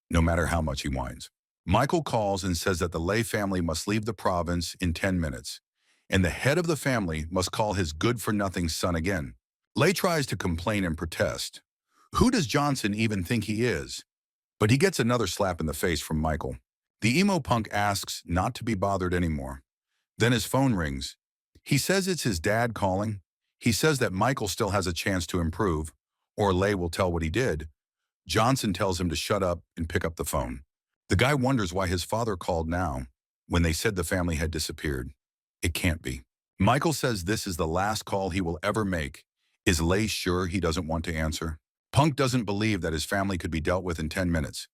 no matter how much he whines. Michael calls and says that the Lei family must leave the province in 10 minutes, and the head of the family must call his good-for-nothing son again. Lei tries to complain and protest. Who does Johnson even think he is? But he gets another slap in the face from Michael. The emo punk asks not to be bothered anymore. Then his phone rings. He says it's his dad calling. He says that Michael still has a chance to improve, or Lei will tell what he did. Johnson tells him to shut up and pick up the phone. The guy wonders why his father called now, when they said the family had disappeared. It can't be. Michael says this is the last call he will ever make. Is Lei sure he doesn't want to answer? Punk doesn't believe that his family could be dealt with in 10 minutes,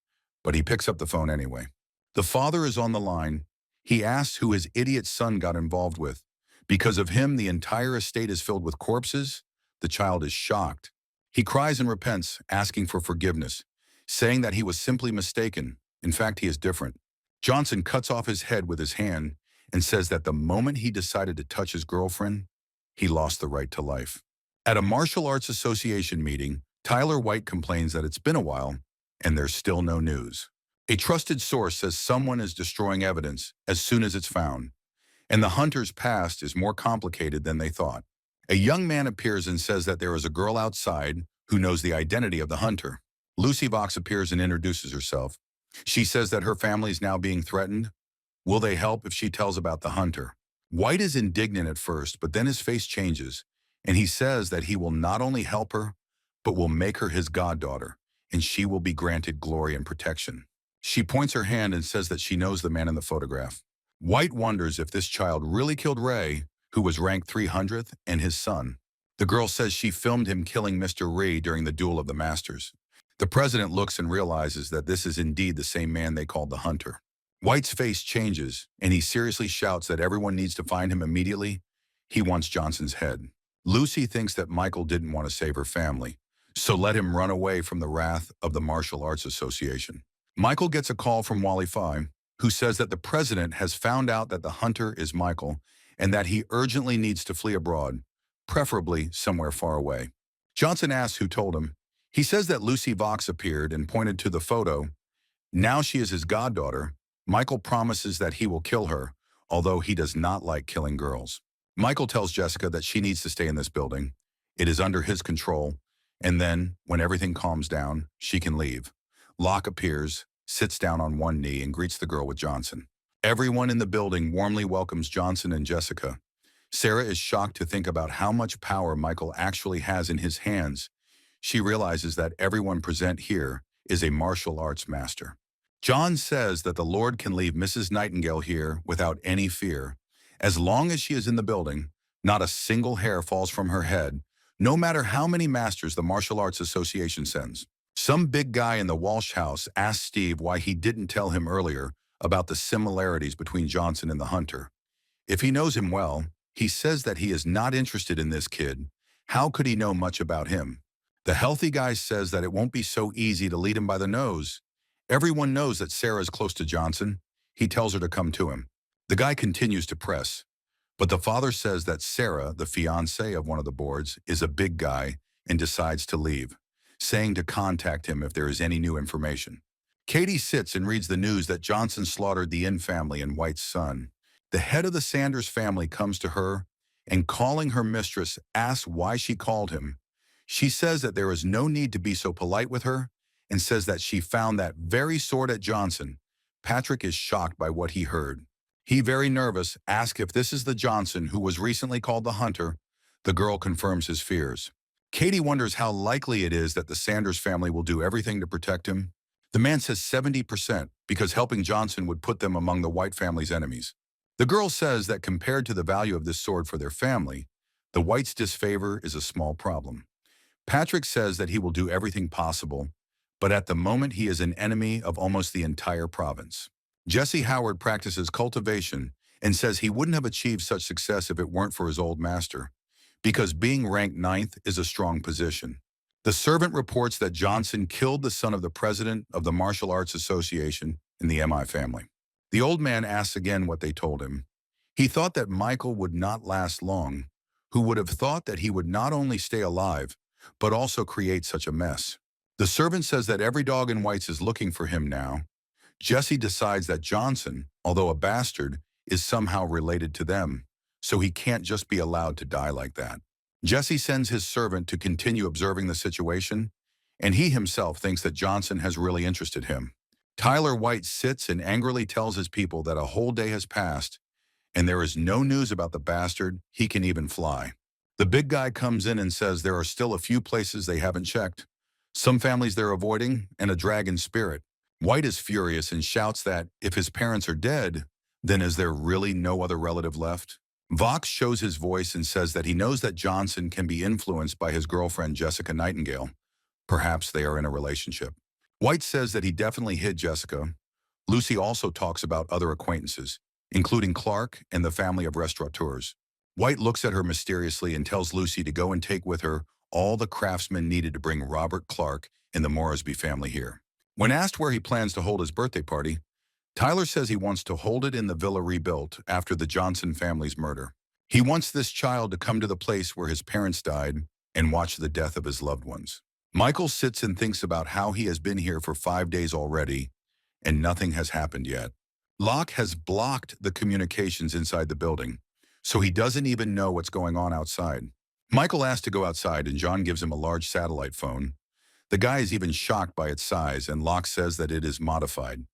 but he picks up the phone anyway. The father is on the line. He asks who his idiot son got involved with. Because of him, the entire estate is filled with corpses. The child is shocked. He cries and repents, asking for forgiveness, saying that he was simply mistaken. In fact, he is different. Johnson cuts off his head with his hand and says that the moment he decided to touch his girlfriend, he lost the right to life. At a martial arts association meeting, Tyler White complains that it's been a while and there's still no news. A trusted source says someone is destroying evidence as soon as it's found, and the hunter's past is more complicated than they thought. A young man appears and says that there is a girl outside who knows the identity of the hunter. Lucy Vox appears and introduces herself. She says that her family is now being threatened. Will they help if she tells about the hunter? White is indignant at first, but then his face changes, and he says that he will not only help her, but will make her his goddaughter, and she will be granted glory and protection. She points her hand and says that she knows the man in the photograph. White wonders if this child really killed Ray, who was ranked 300th, and his son. The girl says she filmed him killing Mr. Ray during the Duel of the Masters. The president looks and realizes that this is indeed the same man they called the hunter. White's face changes, and he seriously shouts that everyone needs to find him immediately. He wants Johnson's head. Lucy thinks that Michael didn't want to save her family, so let him run away from the wrath of the Martial Arts Association. Michael gets a call from Wally Fi, who says that the president has found out that the hunter is Michael and that he urgently needs to flee abroad, preferably somewhere far away. Johnson asks who told him. He says that Lucy Vox appeared and pointed to the photo. Now she is his goddaughter. Michael promises that he will kill her, although he does not like killing girls. Michael tells Jessica that she needs to stay in this building. It is under his control, and then, when everything calms down, she can leave. Locke appears, sits down on one knee, and greets the girl with Johnson. Everyone in the building warmly welcomes Johnson and Jessica. Sarah is shocked to think about how much power Michael actually has in his hands. She realizes that everyone present here is a martial arts master. John says that the Lord can leave Mrs. Nightingale here without any fear. As long as she is in the building, not a single hair falls from her head, no matter how many masters the Martial Arts Association sends. Some big guy in the Walsh house asked Steve why he didn't tell him earlier about the similarities between Johnson and the hunter. If he knows him well, he says that he is not interested in this kid. How could he know much about him? The healthy guy says that it won't be so easy to lead him by the nose. Everyone knows that Sarah is close to Johnson. He tells her to come to him. The guy continues to press, but the father says that Sarah, the fiancée of one of the boards, is a big guy and decides to leave, saying to contact him if there is any new information. Katie sits and reads the news that Johnson slaughtered the Inn family and White's son. The head of the Sanders family comes to her and, calling her mistress, asks why she called him. She says that there is no need to be so polite with her and says that she found that very sword at Johnson. Patrick is shocked by what he heard. He, very nervous, asks if this is the Johnson who was recently called the Hunter. The girl confirms his fears. Katie wonders how likely it is that the Sanders family will do everything to protect him. The man says 70%, because helping Johnson would put them among the White family's enemies. The girl says that compared to the value of this sword for their family, the Whites' disfavor is a small problem. Patrick says that he will do everything possible, but at the moment he is an enemy of almost the entire province. Jesse Howard practices cultivation and says he wouldn't have achieved such success if it weren't for his old master, because being ranked 9th is a strong position. The servant reports that Johnson killed the son of the president of the Martial Arts Association in the MI family. The old man asks again what they told him. He thought that Michael would not last long, who would have thought that he would not only stay alive, but also create such a mess. The servant says that every dog in White's is looking for him now. Jesse decides that Johnson, although a bastard, is somehow related to them, so he can't just be allowed to die like that. Jesse sends his servant to continue observing the situation, and he himself thinks that Johnson has really interested him. Tyler White sits and angrily tells his people that a whole day has passed, and there is no news about the bastard. He can even fly. The big guy comes in and says there are still a few places they haven't checked, some families they're avoiding, and a dragon spirit. White is furious and shouts that if his parents are dead, then is there really no other relative left? Vox shows his voice and says that he knows that Johnson can be influenced by his girlfriend Jessica Nightingale. Perhaps they are in a relationship. White says that he definitely hid Jessica. Lucy also talks about other acquaintances, including Clark and the family of restaurateurs. White looks at her mysteriously and tells Lucy to go and take with her all the craftsmen needed to bring Robert Clark and the Moresby family here. When asked where he plans to hold his birthday party, Tyler says he wants to hold it in the villa rebuilt after the Johnson family's murder. He wants this child to come to the place where his parents died and watch the death of his loved ones. Michael sits and thinks about how he has been here for 5 days already, and nothing has happened yet. Locke has blocked the communications inside the building, so he doesn't even know what's going on outside. Michael asks to go outside, and John gives him a large satellite phone. The guy is even shocked by its size, and Locke says that it is modified.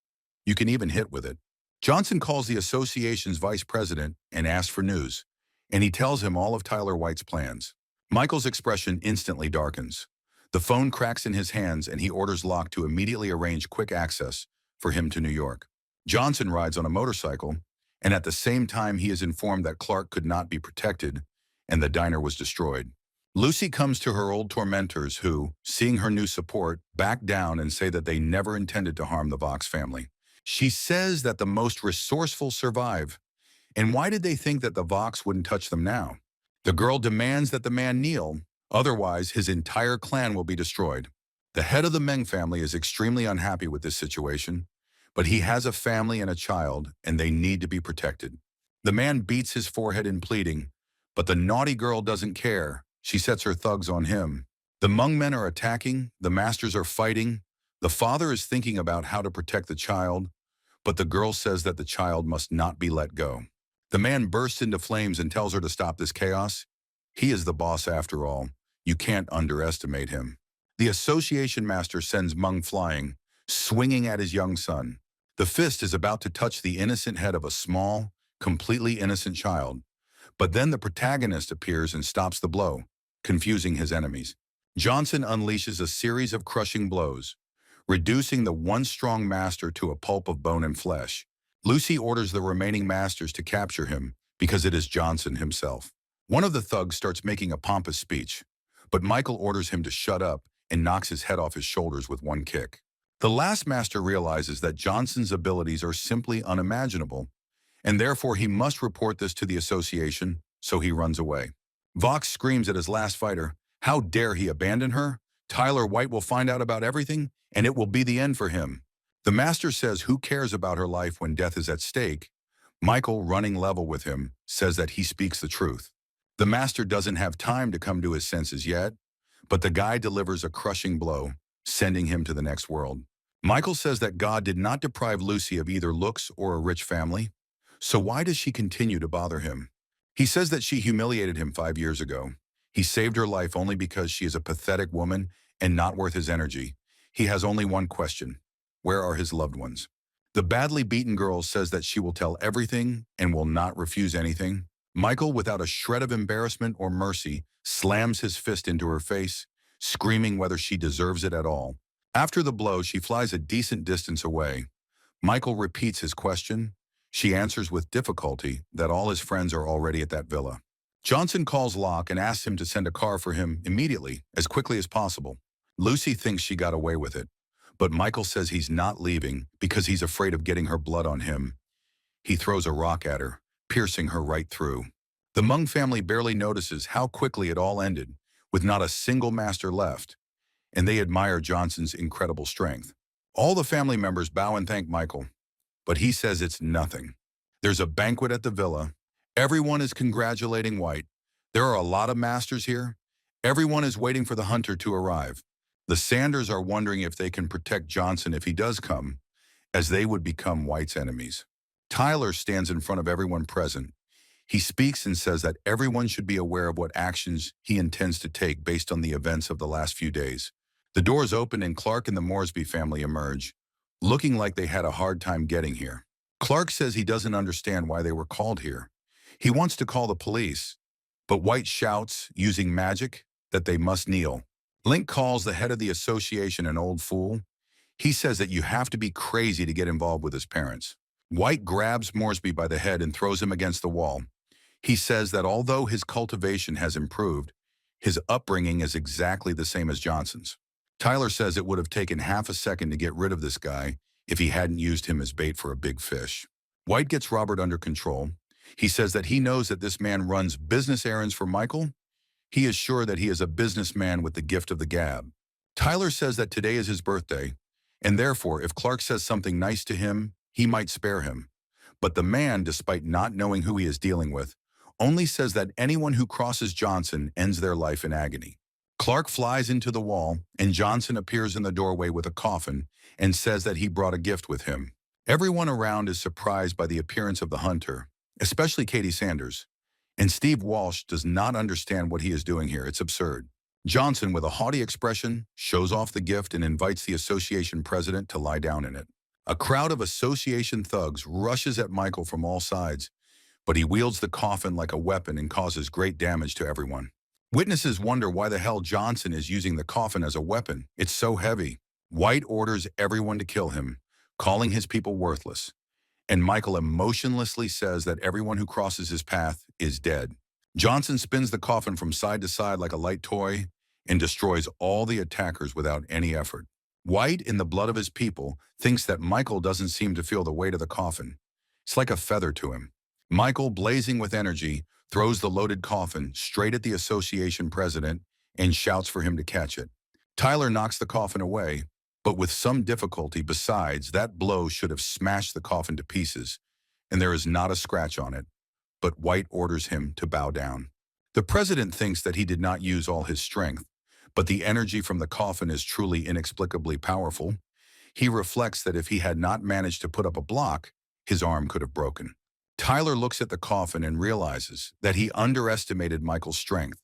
You can even hit with it. Johnson calls the association's vice president and asks for news, and he tells him all of Tyler White's plans. Michael's expression instantly darkens. The phone cracks in his hands, and he orders Locke to immediately arrange quick access for him to New York. Johnson rides on a motorcycle, and at the same time he is informed that Clark could not be protected, and the diner was destroyed. Lucy comes to her old tormentors who, seeing her new support, back down and say that they never intended to harm the Vox family. She says that the most resourceful survive. And why did they think that the Vox wouldn't touch them now? The girl demands that the man kneel, otherwise his entire clan will be destroyed. The head of the Meng family is extremely unhappy with this situation, but he has a family and a child, and they need to be protected. The man beats his forehead in pleading, but the naughty girl doesn't care. She sets her thugs on him. The Hmong men are attacking, the masters are fighting. The father is thinking about how to protect the child, but the girl says that the child must not be let go. The man bursts into flames and tells her to stop this chaos. He is the boss after all. You can't underestimate him. The association master sends Meng flying, swinging at his young son. The fist is about to touch the innocent head of a small, completely innocent child. But then the protagonist appears and stops the blow, confusing his enemies. Johnson unleashes a series of crushing blows, reducing the once strong master to a pulp of bone and flesh. Lucy orders the remaining masters to capture him because it is Johnson himself. One of the thugs starts making a pompous speech, but Michael orders him to shut up and knocks his head off his shoulders with one kick. The last master realizes that Johnson's abilities are simply unimaginable, and therefore he must report this to the association, so he runs away. Vox screams at his last fighter, "How dare he abandon her? Tyler White will find out about everything, and it will be the end for him." The master says who cares about her life when death is at stake. Michael, running level with him, says that he speaks the truth. The master doesn't have time to come to his senses yet, but the guy delivers a crushing blow, sending him to the next world. Michael says that God did not deprive Lucy of either looks or a rich family, so why does she continue to bother him? He says that she humiliated him 5 years ago. He saved her life only because she is a pathetic woman and not worth his energy. He has only one question. Where are his loved ones? The badly beaten girl says that she will tell everything and will not refuse anything. Michael, without a shred of embarrassment or mercy, slams his fist into her face, screaming whether she deserves it at all. After the blow, she flies a decent distance away. Michael repeats his question. She answers with difficulty that all his friends are already at that villa. Johnson calls Locke and asks him to send a car for him immediately, as quickly as possible. Lucy thinks she got away with it, but Michael says he's not leaving because he's afraid of getting her blood on him. He throws a rock at her, piercing her right through. The Meng family barely notices how quickly it all ended, with not a single master left, and they admire Johnson's incredible strength. All the family members bow and thank Michael, but he says it's nothing. There's a banquet at the villa. Everyone is congratulating White. There are a lot of masters here. Everyone is waiting for the hunter to arrive. The Sanders are wondering if they can protect Johnson if he does come, as they would become White's enemies. Tyler stands in front of everyone present. He speaks and says that everyone should be aware of what actions he intends to take based on the events of the last few days. The doors open and Clark and the Moresby family emerge, looking like they had a hard time getting here. Clark says he doesn't understand why they were called here. He wants to call the police, but White shouts, using magic, that they must kneel. Link calls the head of the association an old fool. He says that you have to be crazy to get involved with his parents. White grabs Moresby by the head and throws him against the wall. He says that although his cultivation has improved, his upbringing is exactly the same as Johnson's. Tyler says it would have taken half a second to get rid of this guy if he hadn't used him as bait for a big fish. White gets Robert under control. He says that he knows that this man runs business errands for Michael. He is sure that he is a businessman with the gift of the gab. Tyler says that today is his birthday, and therefore if Clark says something nice to him, he might spare him. But the man, despite not knowing who he is dealing with, only says that anyone who crosses Johnson ends their life in agony. Clark flies into the wall, and Johnson appears in the doorway with a coffin and says that he brought a gift with him. Everyone around is surprised by the appearance of the hunter, especially Katie Sanders. And Steve Walsh does not understand what he is doing here. It's absurd. Johnson, with a haughty expression, shows off the gift and invites the association president to lie down in it. A crowd of association thugs rushes at Michael from all sides, but he wields the coffin like a weapon and causes great damage to everyone. Witnesses wonder why the hell Johnson is using the coffin as a weapon. It's so heavy. White orders everyone to kill him, calling his people worthless. And Michael emotionlessly says that everyone who crosses his path is dead. Johnson spins the coffin from side to side like a light toy and destroys all the attackers without any effort. White, in the blood of his people, thinks that Michael doesn't seem to feel the weight of the coffin. It's like a feather to him. Michael, blazing with energy, throws the loaded coffin straight at the association president and shouts for him to catch it. Tyler knocks the coffin away, but with some difficulty. Besides, that blow should have smashed the coffin to pieces, and there is not a scratch on it, but White orders him to bow down. The president thinks that he did not use all his strength, but the energy from the coffin is truly inexplicably powerful. He reflects that if he had not managed to put up a block, his arm could have broken. Tyler looks at the coffin and realizes that he underestimated Michael's strength,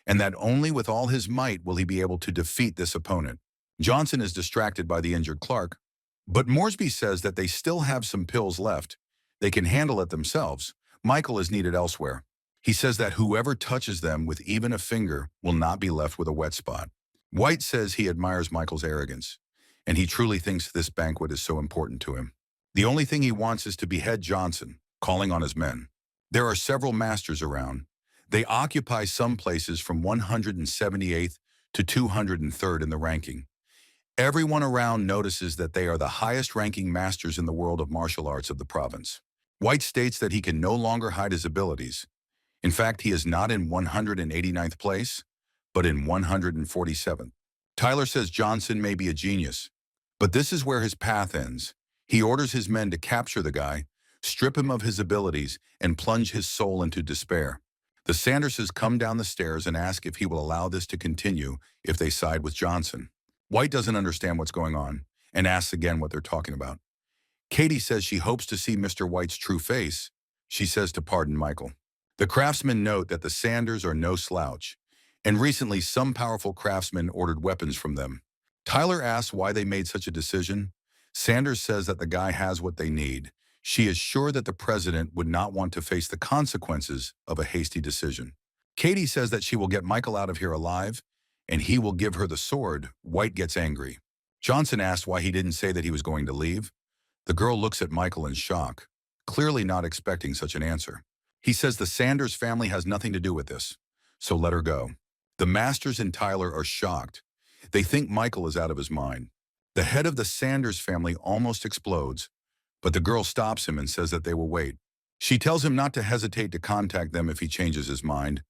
and that only with all his might will he be able to defeat this opponent. Johnson is distracted by the injured Clark, but Moresby says that they still have some pills left. They can handle it themselves. Michael is needed elsewhere. He says that whoever touches them with even a finger will not be left with a wet spot. White says he admires Michael's arrogance, and he truly thinks this banquet is so important to him. The only thing he wants is to behead Johnson, calling on his men. There are several masters around. They occupy some places from 178th to 203rd in the ranking. Everyone around notices that they are the highest-ranking masters in the world of martial arts of the province. White states that he can no longer hide his abilities. In fact, he is not in 189th place, but in 147th. Tyler says Johnson may be a genius, but this is where his path ends. He orders his men to capture the guy, strip him of his abilities, and plunge his soul into despair. The Sanderses come down the stairs and ask if he will allow this to continue if they side with Johnson. White doesn't understand what's going on and asks again what they're talking about. Katie says she hopes to see Mr. White's true face. She says to pardon Michael. The craftsmen note that the Sanders are no slouch, and recently some powerful craftsmen ordered weapons from them. Tyler asks why they made such a decision. Sanders says that the guy has what they need. She is sure that the president would not want to face the consequences of a hasty decision. Katie says that she will get Michael out of here alive, and he will give her the sword. White gets angry. Johnson asks why he didn't say that he was going to leave. The girl looks at Michael in shock, clearly not expecting such an answer. He says the Sanders family has nothing to do with this, so let her go. The Masters and Tyler are shocked. They think Michael is out of his mind. The head of the Sanders family almost explodes, but the girl stops him and says that they will wait. She tells him not to hesitate to contact them if he changes his mind,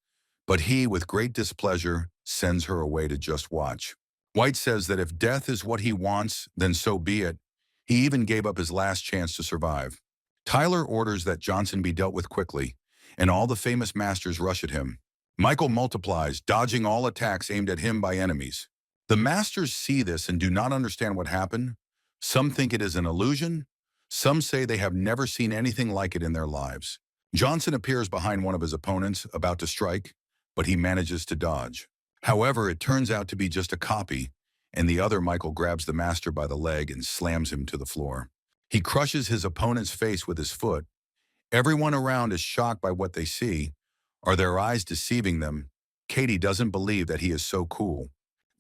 but he, with great displeasure, sends her away to just watch. White says that if death is what he wants, then so be it. He even gave up his last chance to survive. Tyler orders that Johnson be dealt with quickly, and all the famous masters rush at him. Michael multiplies, dodging all attacks aimed at him by enemies. The masters see this and do not understand what happened. Some think it is an illusion. Some say they have never seen anything like it in their lives. Johnson appears behind one of his opponents, about to strike, but he manages to dodge. However, it turns out to be just a copy, and the other Michael grabs the master by the leg and slams him to the floor. He crushes his opponent's face with his foot. Everyone around is shocked by what they see. Are their eyes deceiving them? Katie doesn't believe that he is so cool.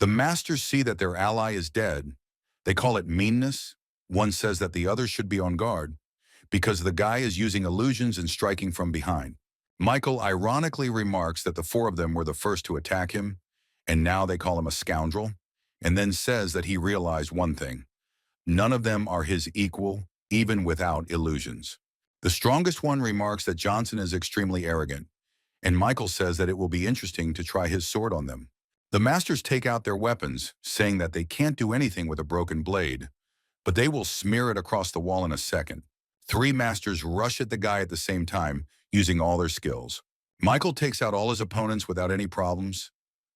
The masters see that their ally is dead. They call it meanness. One says that the others should be on guard, because the guy is using illusions and striking from behind. Michael ironically remarks that the four of them were the first to attack him, and now they call him a scoundrel, and then says that he realized one thing. None of them are his equal, even without illusions. The strongest one remarks that Johnson is extremely arrogant, and Michael says that it will be interesting to try his sword on them. The masters take out their weapons, saying that they can't do anything with a broken blade, but they will smear it across the wall in a second. Three masters rush at the guy at the same time, using all their skills. Michael takes out all his opponents without any problems.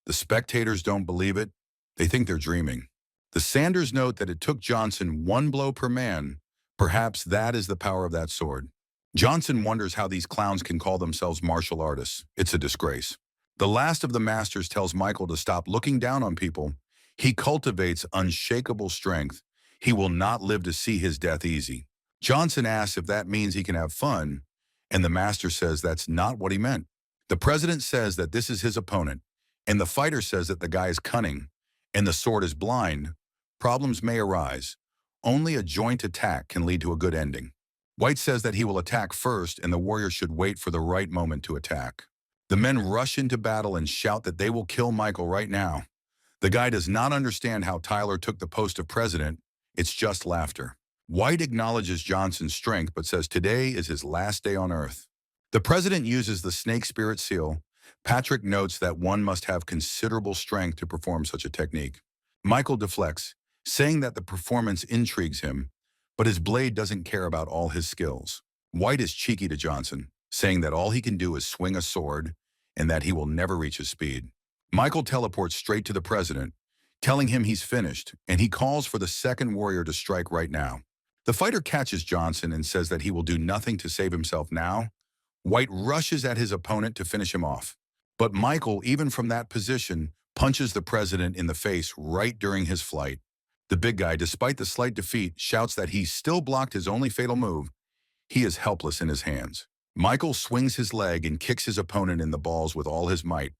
The spectators don't believe it. They think they're dreaming. The Sanders note that it took Johnson one blow per man. Perhaps that is the power of that sword. Johnson wonders how these clowns can call themselves martial artists. It's a disgrace. The last of the masters tells Michael to stop looking down on people. He cultivates unshakable strength. He will not live to see his death easy. Johnson asks if that means he can have fun, and the master says that's not what he meant. The president says that this is his opponent, and the fighter says that the guy is cunning, and the sword is blind. Problems may arise. Only a joint attack can lead to a good ending. White says that he will attack first, and the warrior should wait for the right moment to attack. The men rush into battle and shout that they will kill Michael right now. The guy does not understand how Tyler took the post of president. It's just laughter. White acknowledges Johnson's strength but says today is his last day on Earth. The president uses the snake spirit seal. Patrick notes that one must have considerable strength to perform such a technique. Michael deflects, saying that the performance intrigues him, but his blade doesn't care about all his skills. White is cheeky to Johnson, saying that all he can do is swing a sword and that he will never reach his speed. Michael teleports straight to the president, telling him he's finished, and he calls for the second warrior to strike right now. The fighter catches Johnson and says that he will do nothing to save himself now. White rushes at his opponent to finish him off. But Michael, even from that position, punches the president in the face right during his flight. The big guy, despite the slight defeat, shouts that he still blocked his only fatal move. He is helpless in his hands. Michael swings his leg and kicks his opponent in the balls with all his might,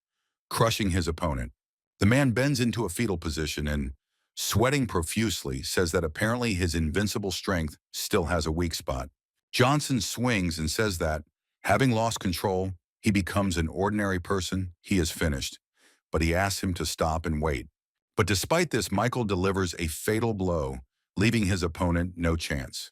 crushing his opponent. The man bends into a fetal position and, sweating profusely, says that apparently his invincible strength still has a weak spot. Johnson swings and says that, having lost control, he becomes an ordinary person, he is finished. But he asks him to stop and wait. But despite this, Michael delivers a fatal blow, leaving his opponent no chance.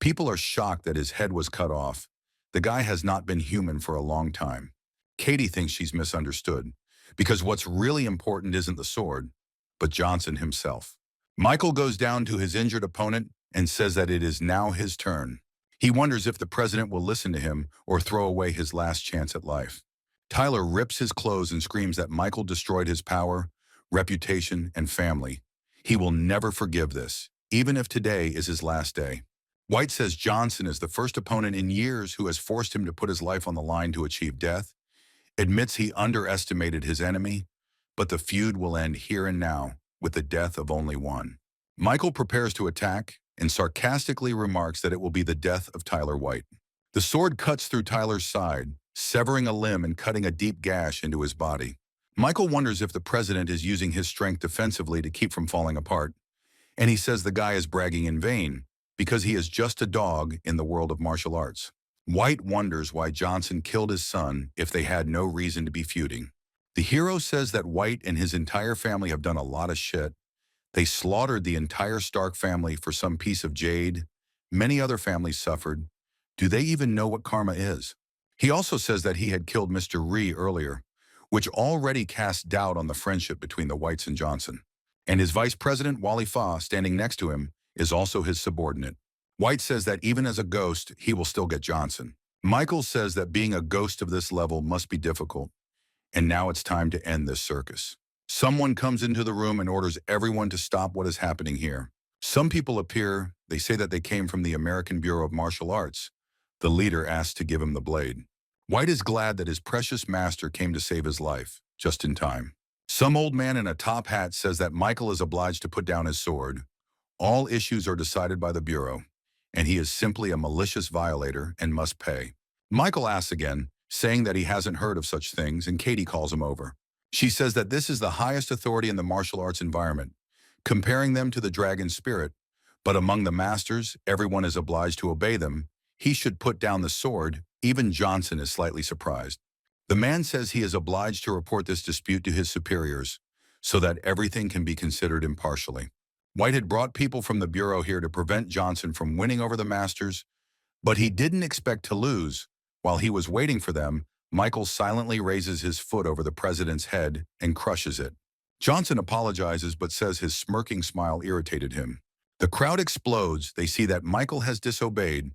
People are shocked that his head was cut off. The guy has not been human for a long time. Katie thinks she's misunderstood, because what's really important isn't the sword, but Johnson himself. Michael goes down to his injured opponent and says that it is now his turn. He wonders if the president will listen to him or throw away his last chance at life. Tyler rips his clothes and screams that Michael destroyed his power, reputation, and family. He will never forgive this, even if today is his last day. White says Johnson is the first opponent in years who has forced him to put his life on the line to achieve death, admits he underestimated his enemy, but the feud will end here and now with the death of only one. Michael prepares to attack and sarcastically remarks that it will be the death of Tyler White. The sword cuts through Tyler's side, severing a limb and cutting a deep gash into his body. Michael wonders if the president is using his strength defensively to keep from falling apart, and he says the guy is bragging in vain because he is just a dog in the world of martial arts. White wonders why Johnson killed his son if they had no reason to be feuding. The hero says that White and his entire family have done a lot of shit. They slaughtered the entire Stark family for some piece of jade. Many other families suffered. Do they even know what karma is? He also says that he had killed Mr. Ree earlier, which already casts doubt on the friendship between the Whites and Johnson. And his vice president, Wally Fa, standing next to him, is also his subordinate. White says that even as a ghost, he will still get Johnson. Michael says that being a ghost of this level must be difficult, and now it's time to end this circus. Someone comes into the room and orders everyone to stop what is happening here. Some people appear, they say that they came from the American Bureau of Martial Arts. The leader asks to give him the blade. White is glad that his precious master came to save his life, just in time. Some old man in a top hat says that Michael is obliged to put down his sword. All issues are decided by the Bureau, and he is simply a malicious violator and must pay. Michael asks again, saying that he hasn't heard of such things, and Katie calls him over. She says that this is the highest authority in the martial arts environment, comparing them to the dragon spirit, but among the masters, everyone is obliged to obey them. He should put down the sword. Even Johnson is slightly surprised. The man says he is obliged to report this dispute to his superiors, so that everything can be considered impartially. White had brought people from the Bureau here to prevent Johnson from winning over the masters, but he didn't expect to lose. While he was waiting for them, Michael silently raises his foot over the president's head and crushes it. Johnson apologizes but says his smirking smile irritated him. The crowd explodes. They see that Michael has disobeyed.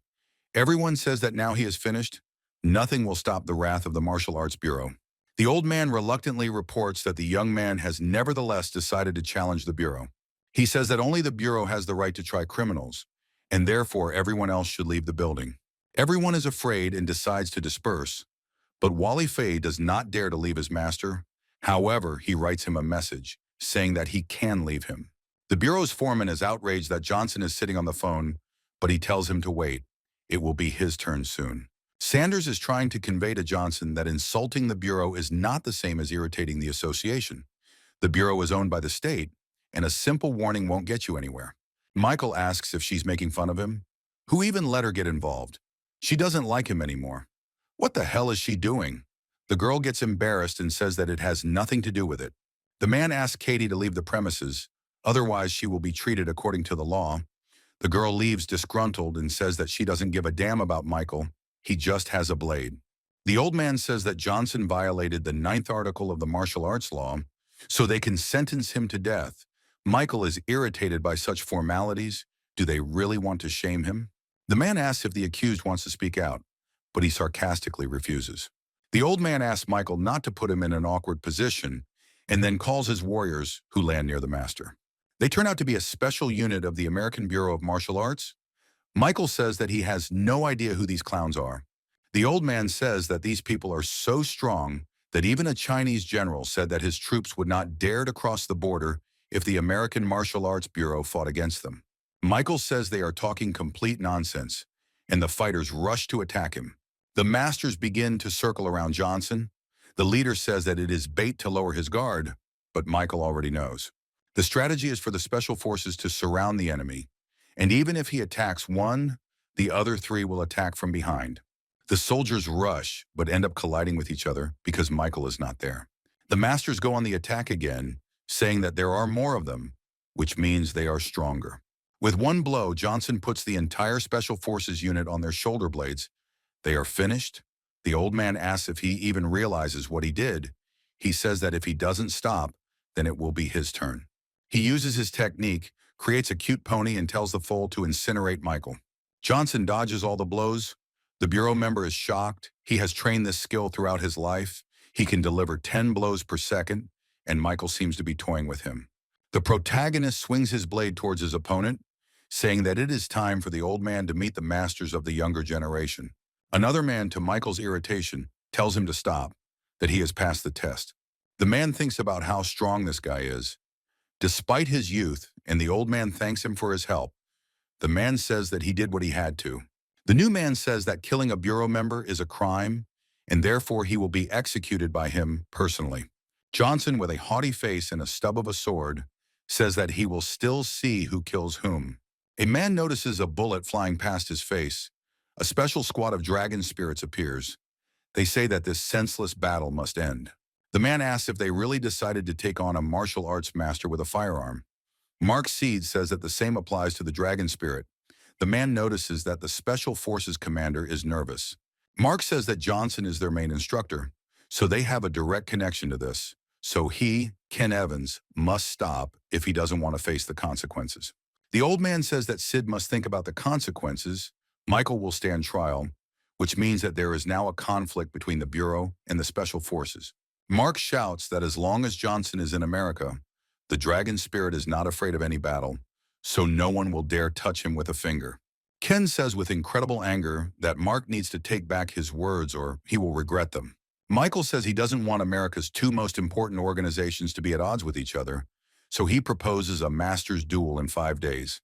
Everyone says that now he is finished. Nothing will stop the wrath of the Martial Arts Bureau. The old man reluctantly reports that the young man has nevertheless decided to challenge the Bureau. He says that only the Bureau has the right to try criminals, and therefore everyone else should leave the building. Everyone is afraid and decides to disperse, but Wally Fay does not dare to leave his master. However, he writes him a message, saying that he can leave him. The Bureau's foreman is outraged that Johnson is sitting on the phone, but he tells him to wait. It will be his turn soon. Sanders is trying to convey to Johnson that insulting the Bureau is not the same as irritating the association. The Bureau is owned by the state, and a simple warning won't get you anywhere. Michael asks if she's making fun of him. Who even let her get involved? She doesn't like him anymore. What the hell is she doing? The girl gets embarrassed and says that it has nothing to do with it. The man asks Katie to leave the premises, otherwise she will be treated according to the law. The girl leaves disgruntled and says that she doesn't give a damn about Michael. He just has a blade. The old man says that Johnson violated the 9th article of the martial arts law, so they can sentence him to death. Michael is irritated by such formalities. Do they really want to shame him? The man asks if the accused wants to speak out, but he sarcastically refuses. The old man asks Michael not to put him in an awkward position and then calls his warriors, who land near the master. They turn out to be a special unit of the American Bureau of Martial Arts. Michael says that he has no idea who these clowns are. The old man says that these people are so strong that even a Chinese general said that his troops would not dare to cross the border if the American Martial Arts Bureau fought against them. Michael says they are talking complete nonsense, and the fighters rush to attack him. The masters begin to circle around Johnson. The leader says that it is bait to lower his guard, but Michael already knows. The strategy is for the special forces to surround the enemy, and even if he attacks one, the other three will attack from behind. The soldiers rush, but end up colliding with each other because Michael is not there. The masters go on the attack again, saying that there are more of them, which means they are stronger. With one blow, Johnson puts the entire Special Forces unit on their shoulder blades. They are finished. The old man asks if he even realizes what he did. He says that if he doesn't stop, then it will be his turn. He uses his technique, creates a cute pony, and tells the foal to incinerate Michael. Johnson dodges all the blows. The Bureau member is shocked. He has trained this skill throughout his life. He can deliver 10 blows per second, and Michael seems to be toying with him. The protagonist swings his blade towards his opponent, saying that it is time for the old man to meet the masters of the younger generation. Another man, to Michael's irritation, tells him to stop, that he has passed the test. The man thinks about how strong this guy is. Despite his youth, and the old man thanks him for his help, the man says that he did what he had to. The new man says that killing a Bureau member is a crime, and therefore he will be executed by him personally. Johnson, with a haughty face and a stub of a sword, says that he will still see who kills whom. A man notices a bullet flying past his face. A special squad of dragon spirits appears. They say that this senseless battle must end. The man asks if they really decided to take on a martial arts master with a firearm. Mark Seed says that the same applies to the dragon spirit. The man notices that the Special Forces commander is nervous. Mark says that Johnson is their main instructor, so they have a direct connection to this. So he, Ken Evans, must stop if he doesn't want to face the consequences. The old man says that Sid must think about the consequences. Michael will stand trial, which means that there is now a conflict between the Bureau and the Special Forces. Mark shouts that as long as Johnson is in America, the dragon spirit is not afraid of any battle, so no one will dare touch him with a finger. Ken says with incredible anger that Mark needs to take back his words or he will regret them. Michael says he doesn't want America's two most important organizations to be at odds with each other, so he proposes a master's duel in 5 days.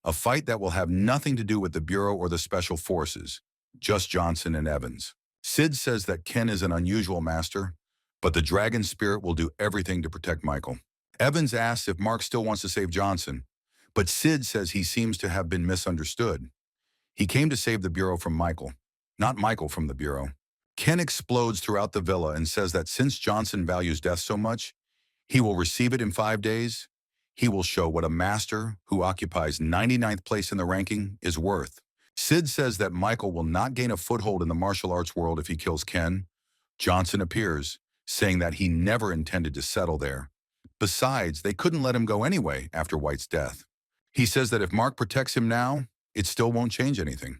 A fight that will have nothing to do with the Bureau or the Special Forces, just Johnson and Evans. Sid says that Ken is an unusual master, but the dragon spirit will do everything to protect Michael. Evans asks if Mark still wants to save Johnson, but Sid says he seems to have been misunderstood. He came to save the Bureau from Michael, not Michael from the Bureau. Ken explodes throughout the villa and says that since Johnson values death so much, he will receive it in 5 days. He will show what a master who occupies 99th place in the ranking is worth. Sid says that Michael will not gain a foothold in the martial arts world if he kills Ken. Johnson appears, saying that he never intended to settle there. Besides, they couldn't let him go anyway after White's death. He says that if Mark protects him now, it still won't change anything.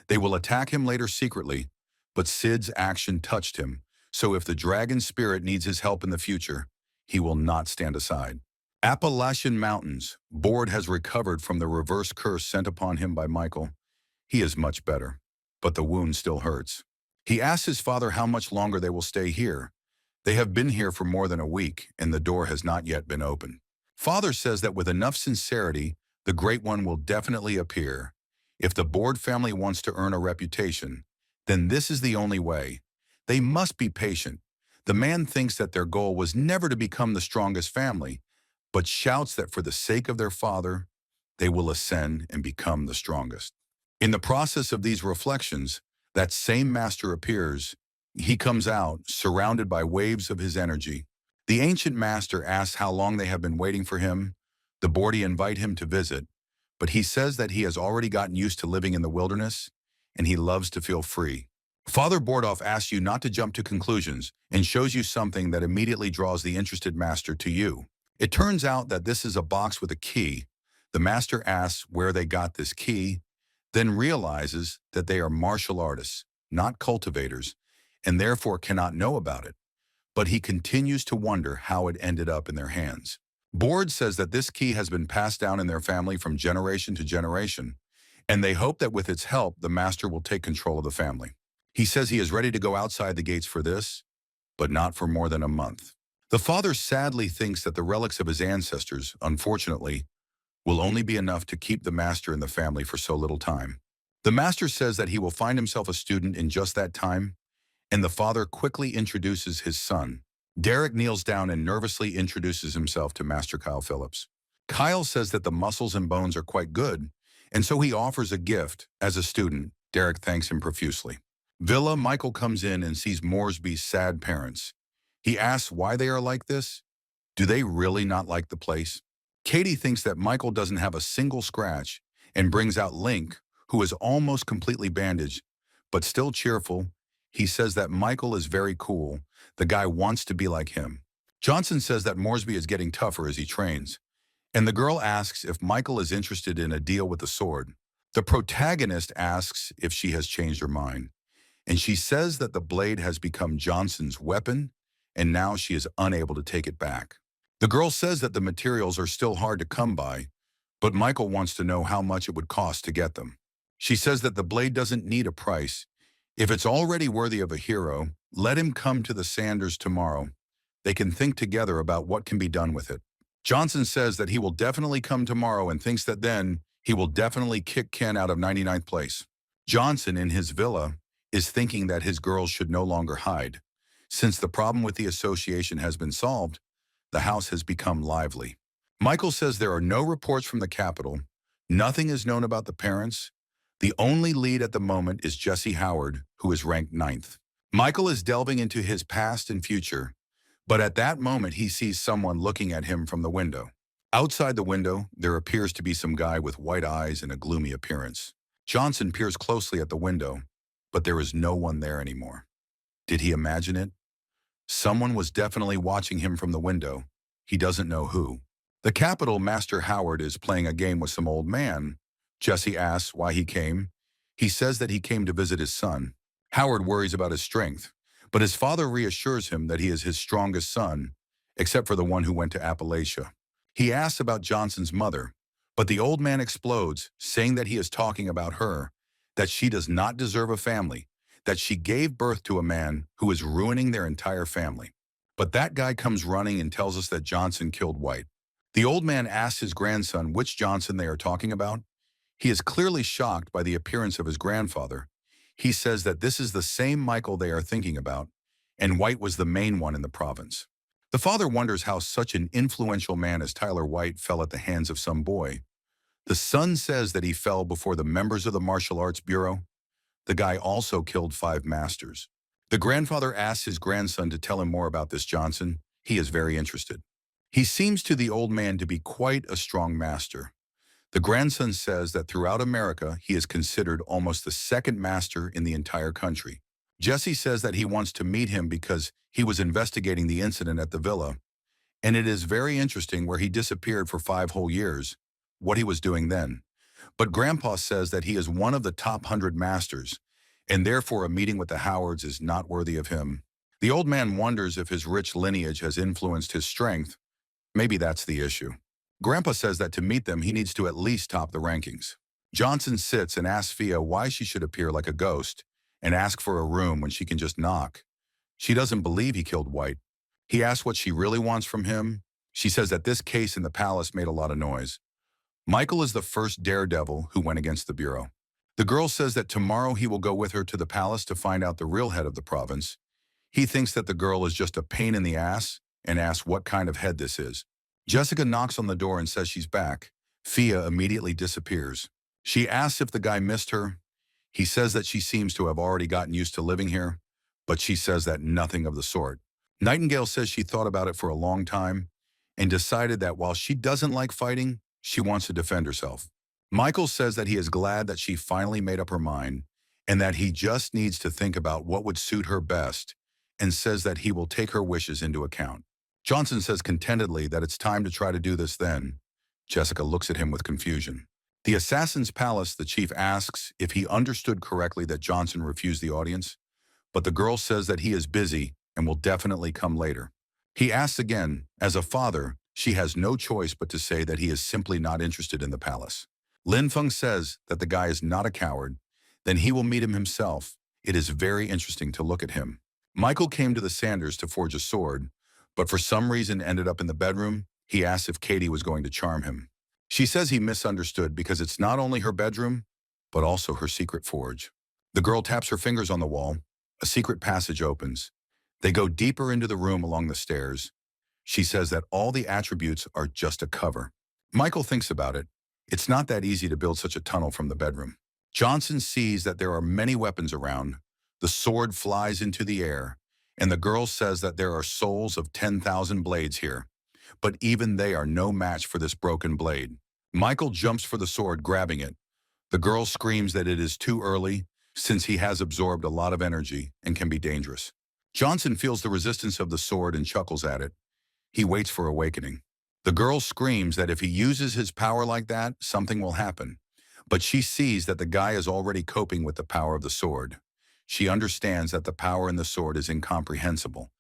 They will attack him later secretly, but Sid's action touched him, so if the dragon spirit needs his help in the future, he will not stand aside. Appalachian Mountains. Board has recovered from the reverse curse sent upon him by Michael. He is much better, but the wound still hurts. He asks his father how much longer they will stay here. They have been here for more than a week, and the door has not yet been opened. Father says that with enough sincerity, the Great One will definitely appear. If the Board family wants to earn a reputation, then this is the only way. They must be patient. The man thinks that their goal was never to become the strongest family, but shouts that for the sake of their father, they will ascend and become the strongest. In the process of these reflections, that same master appears. He comes out, surrounded by waves of his energy. The ancient master asks how long they have been waiting for him. The Bordi invite him to visit, but he says that he has already gotten used to living in the wilderness, and he loves to feel free. Father Bordoff asks you not to jump to conclusions and shows you something that immediately draws the interested master to you. It turns out that this is a box with a key. The master asks where they got this key, then realizes that they are martial artists, not cultivators, and therefore cannot know about it. But he continues to wonder how it ended up in their hands. Board says that this key has been passed down in their family from generation to generation, and they hope that with its help, the master will take control of the family. He says he is ready to go outside the gates for this, but not for more than a month. The father sadly thinks that the relics of his ancestors, unfortunately, will only be enough to keep the master in the family for so little time. The master says that he will find himself a student in just that time, and the father quickly introduces his son. Derek kneels down and nervously introduces himself to Master Kyle Phillips. Kyle says that the muscles and bones are quite good, and so he offers a gift. As a student, Derek thanks him profusely. Villa, Michael comes in and sees Moresby's sad parents. He asks why they are like this. Do they really not like the place? Katie thinks that Michael doesn't have a single scratch and brings out Link, who is almost completely bandaged, but still cheerful. He says that Michael is very cool. The guy wants to be like him. Johnson says that Moresby is getting tougher as he trains, and the girl asks if Michael is interested in a deal with the sword. The protagonist asks if she has changed her mind, and she says that the blade has become Johnson's weapon, and now she is unable to take it back. The girl says that the materials are still hard to come by, but Michael wants to know how much it would cost to get them. She says that the blade doesn't need a price. If it's already worthy of a hero, let him come to the Sanders tomorrow. They can think together about what can be done with it. Johnson says that he will definitely come tomorrow and thinks that then he will definitely kick Ken out of 99th place. Johnson, in his villa, is thinking that his girls should no longer hide. Since the problem with the association has been solved, the house has become lively. Michael says there are no reports from the Capitol. Nothing is known about the parents. The only lead at the moment is Jesse Howard, who is ranked 9th. Michael is delving into his past and future, but at that moment he sees someone looking at him from the window. Outside the window, there appears to be some guy with white eyes and a gloomy appearance. Johnson peers closely at the window, but there is no one there anymore. Did he imagine it? Someone was definitely watching him from the window. He doesn't know who. The Capitol Master Howard is playing a game with some old man. Jesse asks why he came. He says that he came to visit his son. Howard worries about his strength, but his father reassures him that he is his strongest son, except for the one who went to Appalachia. He asks about Johnson's mother, but the old man explodes, saying that he is talking about her, that she does not deserve a family, that she gave birth to a man who is ruining their entire family. But that guy comes running and tells us that Johnson killed White. The old man asks his grandson which Johnson they are talking about. He is clearly shocked by the appearance of his grandfather. He says that this is the same Michael they are thinking about, and White was the main one in the province. The father wonders how such an influential man as Tyler White fell at the hands of some boy. The son says that he fell before the members of the Martial Arts Bureau. The guy also killed 5 masters. The grandfather asks his grandson to tell him more about this Johnson. He is very interested. He seems to the old man to be quite a strong master. The grandson says that throughout America, he is considered almost the second master in the entire country. Jesse says that he wants to meet him because he was investigating the incident at the villa, and it is very interesting where he disappeared for 5 whole years, what he was doing then. But Grandpa says that he is one of the top 100 masters, and therefore a meeting with the Howards is not worthy of him. The old man wonders if his rich lineage has influenced his strength. Maybe that's the issue. Grandpa says that to meet them, he needs to at least top the rankings. Johnson sits and asks Fia why she should appear like a ghost and ask for a room when she can just knock. She doesn't believe he killed White. He asks what she really wants from him. She says that this case in the palace made a lot of noise. Michael is the first daredevil who went against the Bureau. The girl says that tomorrow he will go with her to the palace to find out the real head of the province. He thinks that the girl is just a pain in the ass and asks what kind of head this is. Jessica knocks on the door and says she's back. Fia immediately disappears. She asks if the guy missed her. He says that she seems to have already gotten used to living here, but she says that nothing of the sort. Nightingale says she thought about it for a long time and decided that while she doesn't like fighting, she wants to defend herself. Michael says that he is glad that she finally made up her mind and that he just needs to think about what would suit her best, and says that he will take her wishes into account. Johnson says contentedly that it's time to try to do this then. Jessica looks at him with confusion. The assassin's palace, the chief asks if he understood correctly that Johnson refused the audience, but the girl says that he is busy and will definitely come later. He asks again. As a father, she has no choice but to say that he is simply not interested in the palace. Lin Feng says that the guy is not a coward, then he will meet him himself. It is very interesting to look at him. Michael came to the Sanders to forge a sword, but for some reason ended up in the bedroom. He asks if Katie was going to charm him. She says he misunderstood because it's not only her bedroom, but also her secret forge. The girl taps her fingers on the wall. A secret passage opens. They go deeper into the room along the stairs. She says that all the attributes are just a cover. Michael thinks about it. It's not that easy to build such a tunnel from the bedroom. Johnson sees that there are many weapons around. The sword flies into the air, and the girl says that there are souls of 10,000 blades here. But even they are no match for this broken blade. Michael jumps for the sword, grabbing it. The girl screams that it is too early, since he has absorbed a lot of energy and can be dangerous. Johnson feels the resistance of the sword and chuckles at it. He waits for awakening. The girl screams that if he uses his power like that, something will happen. But she sees that the guy is already coping with the power of the sword. She understands that the power in the sword is incomprehensible,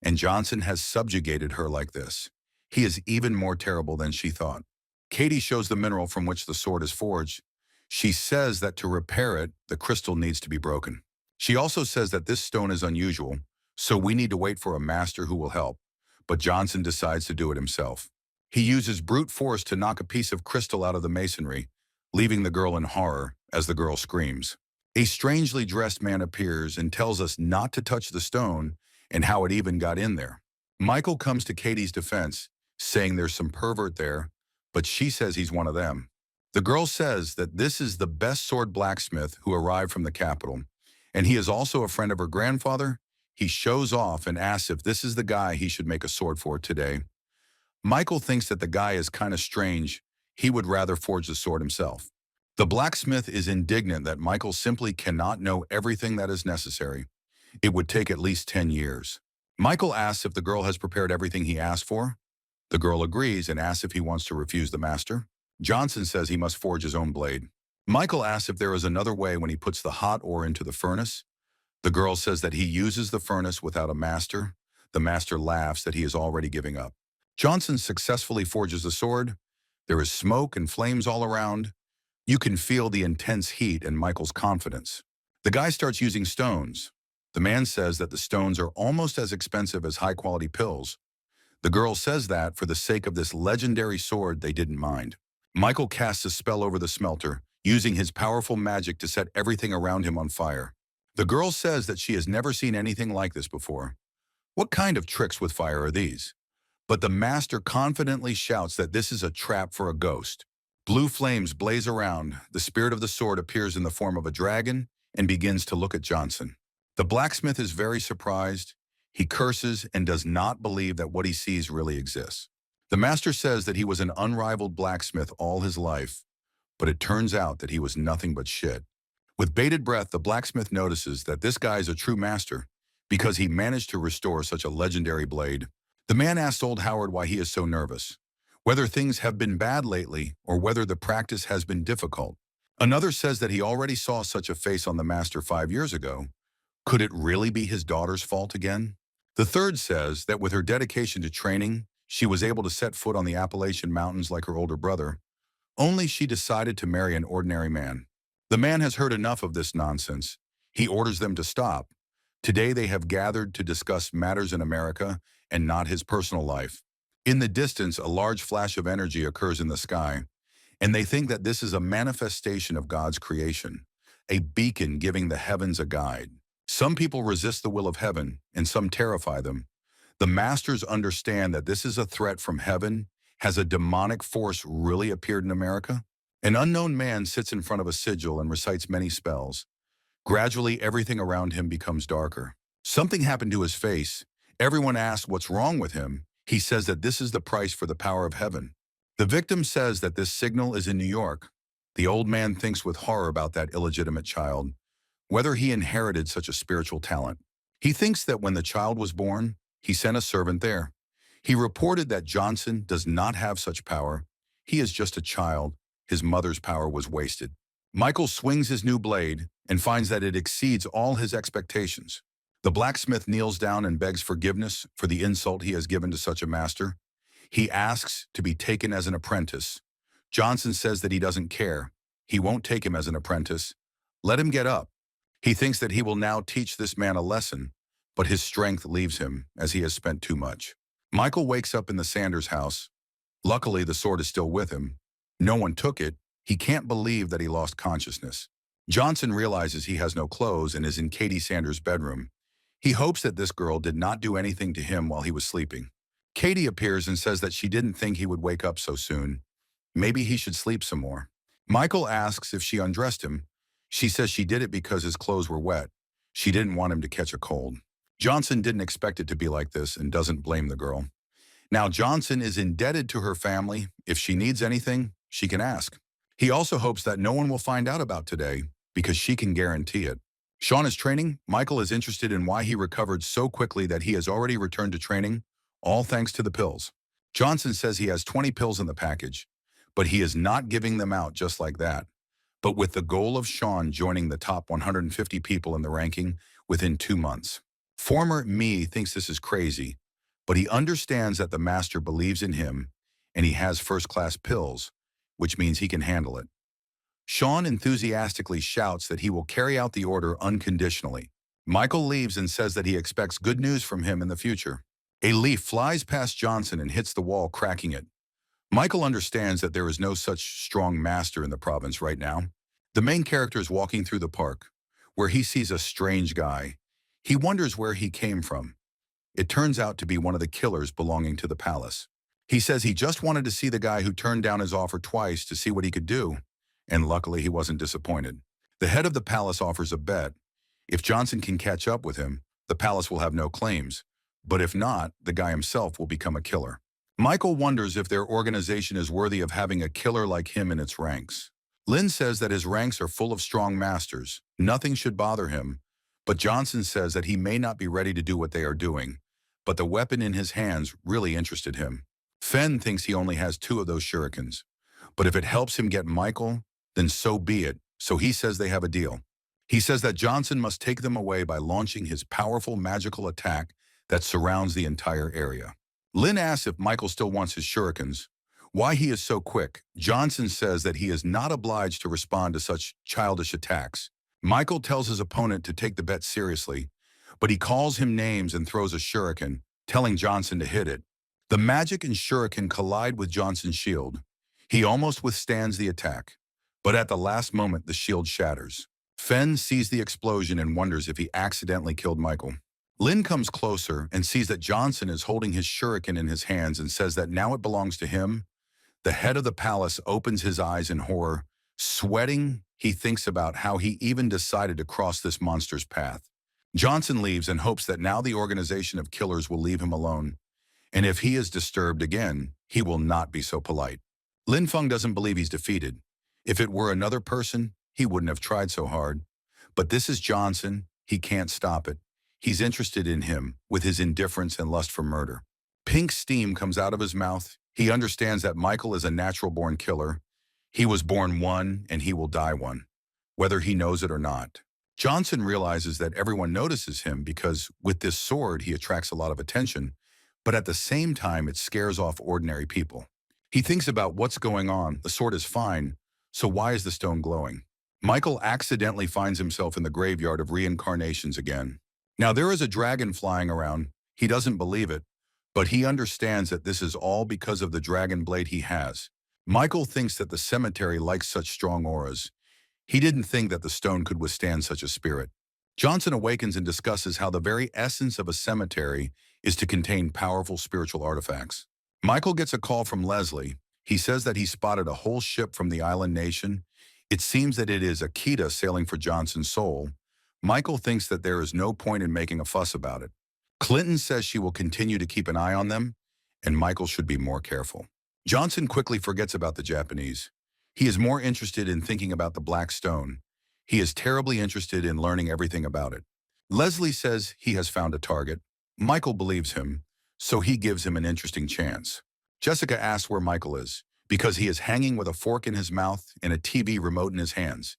and Johnson has subjugated her like this. He is even more terrible than she thought. Katie shows the mineral from which the sword is forged. She says that to repair it, the crystal needs to be broken. She also says that this stone is unusual, so we need to wait for a master who will help. But Johnson decides to do it himself. He uses brute force to knock a piece of crystal out of the masonry, leaving the girl in horror as the girl screams. A strangely dressed man appears and tells us not to touch the stone and how it even got in there. Michael comes to Katie's defense, saying there's some pervert there, but she says he's one of them. The girl says that this is the best sword blacksmith who arrived from the capital, and he is also a friend of her grandfather. He shows off and asks if this is the guy he should make a sword for today. Michael thinks that the guy is kind of strange. He would rather forge the sword himself. The blacksmith is indignant that Michael simply cannot know everything that is necessary. It would take at least 10 years. Michael asks if the girl has prepared everything he asked for. The girl agrees and asks if he wants to refuse the master. Johnson says he must forge his own blade. Michael asks if there is another way when he puts the hot ore into the furnace. The girl says that he uses the furnace without a master. The master laughs that he is already giving up. Johnson successfully forges the sword. There is smoke and flames all around. You can feel the intense heat and Michael's confidence. The guy starts using stones. The man says that the stones are almost as expensive as high-quality pills. The girl says that for the sake of this legendary sword, they didn't mind. Michael casts a spell over the smelter, using his powerful magic to set everything around him on fire. The girl says that she has never seen anything like this before. What kind of tricks with fire are these? But the master confidently shouts that this is a trap for a ghost. Blue flames blaze around. The spirit of the sword appears in the form of a dragon and begins to look at Johnson. The blacksmith is very surprised. He curses and does not believe that what he sees really exists. The master says that he was an unrivaled blacksmith all his life, but it turns out that he was nothing but shit. With bated breath, the blacksmith notices that this guy is a true master because he managed to restore such a legendary blade. The man asks old Howard why he is so nervous, whether things have been bad lately or whether the practice has been difficult. Another says that he already saw such a face on the master 5 years ago. Could it really be his daughter's fault again? The third says that with her dedication to training, she was able to set foot on the Appalachian Mountains like her older brother. Only she decided to marry an ordinary man. The man has heard enough of this nonsense. He orders them to stop. Today they have gathered to discuss matters in America and not his personal life. In the distance, a large flash of energy occurs in the sky, and they think that this is a manifestation of God's creation, a beacon giving the heavens a guide. Some people resist the will of heaven, and some terrify them. The masters understand that this is a threat from heaven. Has a demonic force really appeared in America? An unknown man sits in front of a sigil and recites many spells. Gradually, everything around him becomes darker. Something happened to his face. Everyone asks what's wrong with him. He says that this is the price for the power of heaven. The victim says that this signal is in New York. The old man thinks with horror about that illegitimate child, whether he inherited such a spiritual talent. He thinks that when the child was born, he sent a servant there. He reported that Johnson does not have such power. He is just a child. His mother's power was wasted. Michael swings his new blade and finds that it exceeds all his expectations. The blacksmith kneels down and begs forgiveness for the insult he has given to such a master. He asks to be taken as an apprentice. Johnson says that he doesn't care. He won't take him as an apprentice. Let him get up. He thinks that he will now teach this man a lesson, but his strength leaves him as he has spent too much. Michael wakes up in the Sanders house. Luckily, the sword is still with him. No one took it. He can't believe that he lost consciousness. Johnson realizes he has no clothes and is in Katie Sanders' bedroom. He hopes that this girl did not do anything to him while he was sleeping. Katie appears and says that she didn't think he would wake up so soon. Maybe he should sleep some more. Michael asks if she undressed him. She says she did it because his clothes were wet. She didn't want him to catch a cold. Johnson didn't expect it to be like this and doesn't blame the girl. Now Johnson is indebted to her family. If she needs anything, she can ask. He also hopes that no one will find out about today because she can guarantee it. Sean is training. Michael is interested in why he recovered so quickly that he has already returned to training, all thanks to the pills. Johnson says he has 20 pills in the package, but he is not giving them out just like that, but with the goal of Sean joining the top 150 people in the ranking within 2 months. Former me thinks this is crazy, but he understands that the master believes in him and he has first-class pills, which means he can handle it. Sean enthusiastically shouts that he will carry out the order unconditionally. Michael leaves and says that he expects good news from him in the future. A leaf flies past Johnson and hits the wall, cracking it. Michael understands that there is no such strong master in the province right now. The main character is walking through the park, where he sees a strange guy. He wonders where he came from. It turns out to be one of the killers belonging to the palace. He says he just wanted to see the guy who turned down his offer twice to see what he could do, and luckily he wasn't disappointed. The head of the palace offers a bet. If Johnson can catch up with him, the palace will have no claims, but if not, the guy himself will become a killer. Michael wonders if their organization is worthy of having a killer like him in its ranks. Lin says that his ranks are full of strong masters. Nothing should bother him, but Johnson says that he may not be ready to do what they are doing, but the weapon in his hands really interested him. Fen thinks he only has 2 of those shurikens, but if it helps him get Michael, then so be it, so he says they have a deal. He says that Johnson must take them away by launching his powerful magical attack that surrounds the entire area. Lin asks if Michael still wants his shurikens, why he is so quick. Johnson says that he is not obliged to respond to such childish attacks. Michael tells his opponent to take the bet seriously, but he calls him names and throws a shuriken, telling Johnson to hit it. The magic and shuriken collide with Johnson's shield. He almost withstands the attack, but at the last moment the shield shatters. Fen sees the explosion and wonders if he accidentally killed Michael. Lin comes closer and sees that Johnson is holding his shuriken in his hands and says that now it belongs to him. The head of the palace opens his eyes in horror. Sweating, he thinks about how he even decided to cross this monster's path. Johnson leaves and hopes that now the organization of killers will leave him alone. And if he is disturbed again, he will not be so polite. Lin Feng doesn't believe he's defeated. If it were another person, he wouldn't have tried so hard. But this is Johnson. He can't stop it. He's interested in him, with his indifference and lust for murder. Pink steam comes out of his mouth. He understands that Michael is a natural-born killer. He was born one, and he will die one, whether he knows it or not. Johnson realizes that everyone notices him because with this sword he attracts a lot of attention, but at the same time it scares off ordinary people. He thinks about what's going on. The sword is fine, so why is the stone glowing? Michael accidentally finds himself in the graveyard of reincarnations again. Now there is a dragon flying around. He doesn't believe it, but he understands that this is all because of the dragon blade he has. Michael thinks that the cemetery likes such strong auras. He didn't think that the stone could withstand such a spirit. Johnson awakens and discusses how the very essence of a cemetery is to contain powerful spiritual artifacts. Michael gets a call from Leslie. He says that he spotted a whole ship from the island nation. It seems that it is Akita sailing for Johnson's soul. Michael thinks that there is no point in making a fuss about it. Clinton says she will continue to keep an eye on them, and Michael should be more careful. Johnson quickly forgets about the Japanese. He is more interested in thinking about the Black Stone. He is terribly interested in learning everything about it. Leslie says he has found a target. Michael believes him, so he gives him an interesting chance. Jessica asks where Michael is, because he is hanging with a fork in his mouth and a TV remote in his hands.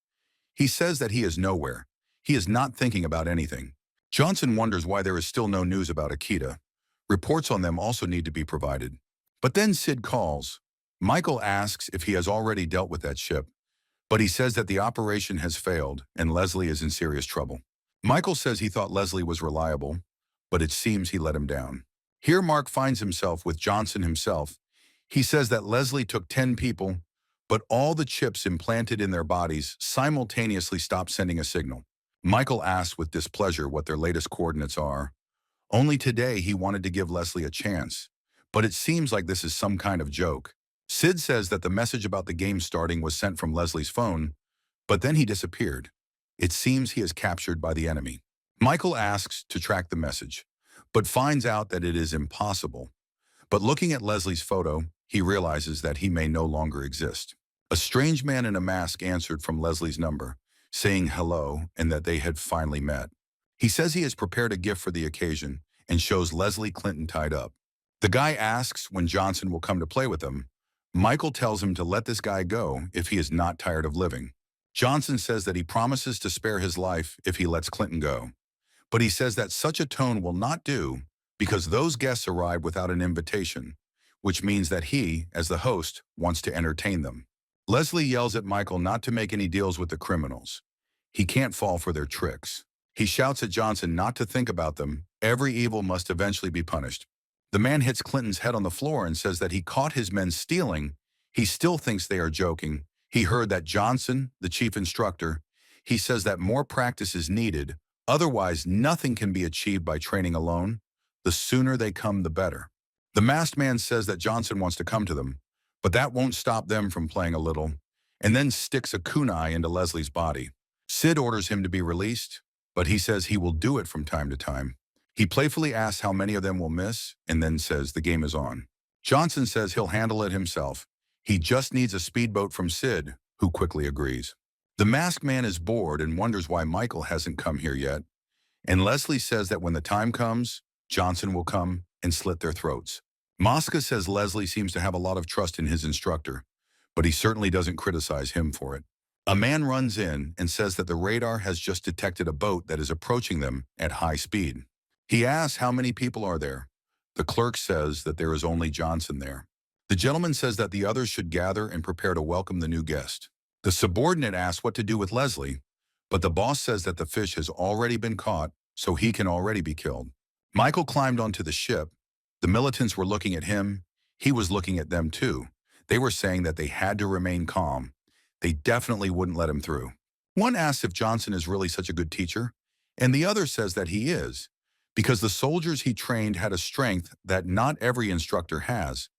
He says that he is nowhere. He is not thinking about anything. Johnson wonders why there is still no news about Akita. Reports on them also need to be provided. But then Sid calls. Michael asks if he has already dealt with that ship, but he says that the operation has failed and Leslie is in serious trouble. Michael says he thought Leslie was reliable, but it seems he let him down. Here Mark finds himself with Johnson himself. He says that Leslie took 10 people, but all the chips implanted in their bodies simultaneously stopped sending a signal. Michael asks with displeasure what their latest coordinates are. Only today he wanted to give Leslie a chance, but it seems like this is some kind of joke. Sid says that the message about the game starting was sent from Leslie's phone, but then he disappeared. It seems he is captured by the enemy. Michael asks to track the message, but finds out that it is impossible. But looking at Leslie's photo, he realizes that he may no longer exist. A strange man in a mask answered from Leslie's number, saying hello and that they had finally met. He says he has prepared a gift for the occasion and shows Leslie Clinton tied up. The guy asks when Johnson will come to play with them. Michael tells him to let this guy go if he is not tired of living. Johnson says that he promises to spare his life if he lets Clinton go. But he says that such a tone will not do because those guests arrived without an invitation, which means that he, as the host, wants to entertain them. Leslie yells at Michael not to make any deals with the criminals. He can't fall for their tricks. He shouts at Johnson not to think about them. Every evil must eventually be punished. The man hits Clinton's head on the floor and says that he caught his men stealing. He still thinks they are joking. He heard that Johnson, the chief instructor, he says that more practice is needed. Otherwise, nothing can be achieved by training alone. The sooner they come, the better. The masked man says that Johnson wants to come to them, but that won't stop them from playing a little, and then sticks a kunai into Leslie's body. Sid orders him to be released, but he says he will do it from time to time. He playfully asks how many of them will miss, and then says the game is on. Johnson says he'll handle it himself. He just needs a speedboat from Sid, who quickly agrees. The masked man is bored and wonders why Michael hasn't come here yet, and Leslie says that when the time comes, Johnson will come and slit their throats. Mosca says Leslie seems to have a lot of trust in his instructor, but he certainly doesn't criticize him for it. A man runs in and says that the radar has just detected a boat that is approaching them at high speed. He asks how many people are there. The clerk says that there is only Johnson there. The gentleman says that the others should gather and prepare to welcome the new guest. The subordinate asks what to do with Leslie, but the boss says that the fish has already been caught, so he can already be killed. Michael climbed onto the ship. The militants were looking at him. He was looking at them too. They were saying that they had to remain calm. They definitely wouldn't let him through. One asks if Johnson is really such a good teacher, and the other says that he is, because the soldiers he trained had a strength that not every instructor has.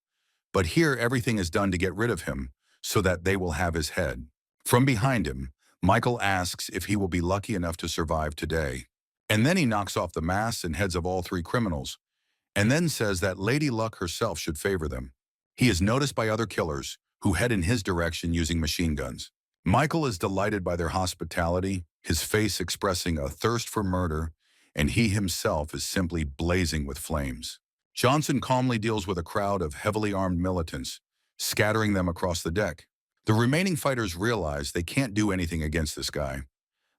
But here everything is done to get rid of him, so that they will have his head. From behind him, Michael asks if he will be lucky enough to survive today. And then he knocks off the masks and heads of all three criminals, and then says that Lady Luck herself should favor them. He is noticed by other killers, who head in his direction using machine guns. Michael is delighted by their hospitality, his face expressing a thirst for murder, and he himself is simply blazing with flames. Johnson calmly deals with a crowd of heavily armed militants, scattering them across the deck. The remaining fighters realize they can't do anything against this guy.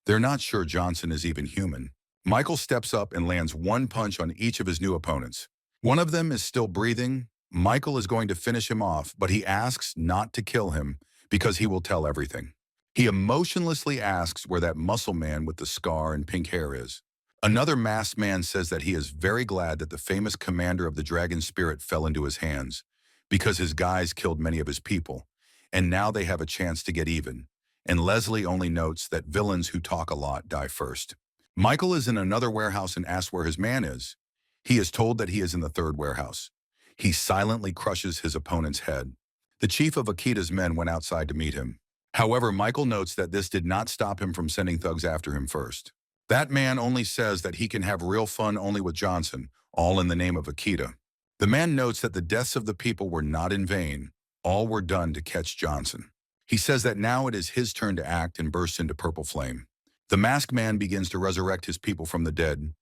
They're not sure Johnson is even human. Michael steps up and lands one punch on each of his new opponents. One of them is still breathing. Michael is going to finish him off, but he asks not to kill him because he will tell everything. He emotionlessly asks where that muscle man with the scar and pink hair is. Another masked man says that he is very glad that the famous commander of the dragon spirit fell into his hands because his guys killed many of his people, and now they have a chance to get even. And Leslie only notes that villains who talk a lot die first. Michael is in another warehouse and asks where his man is. He is told that he is in the third warehouse. He silently crushes his opponent's head. The chief of Akita's men went outside to meet him. However, Michael notes that this did not stop him from sending thugs after him first. That man only says that he can have real fun only with Johnson, all in the name of Akita. The man notes that the deaths of the people were not in vain. All were done to catch Johnson. He says that now it is his turn to act and bursts into purple flame. The masked man begins to resurrect his people from the dead.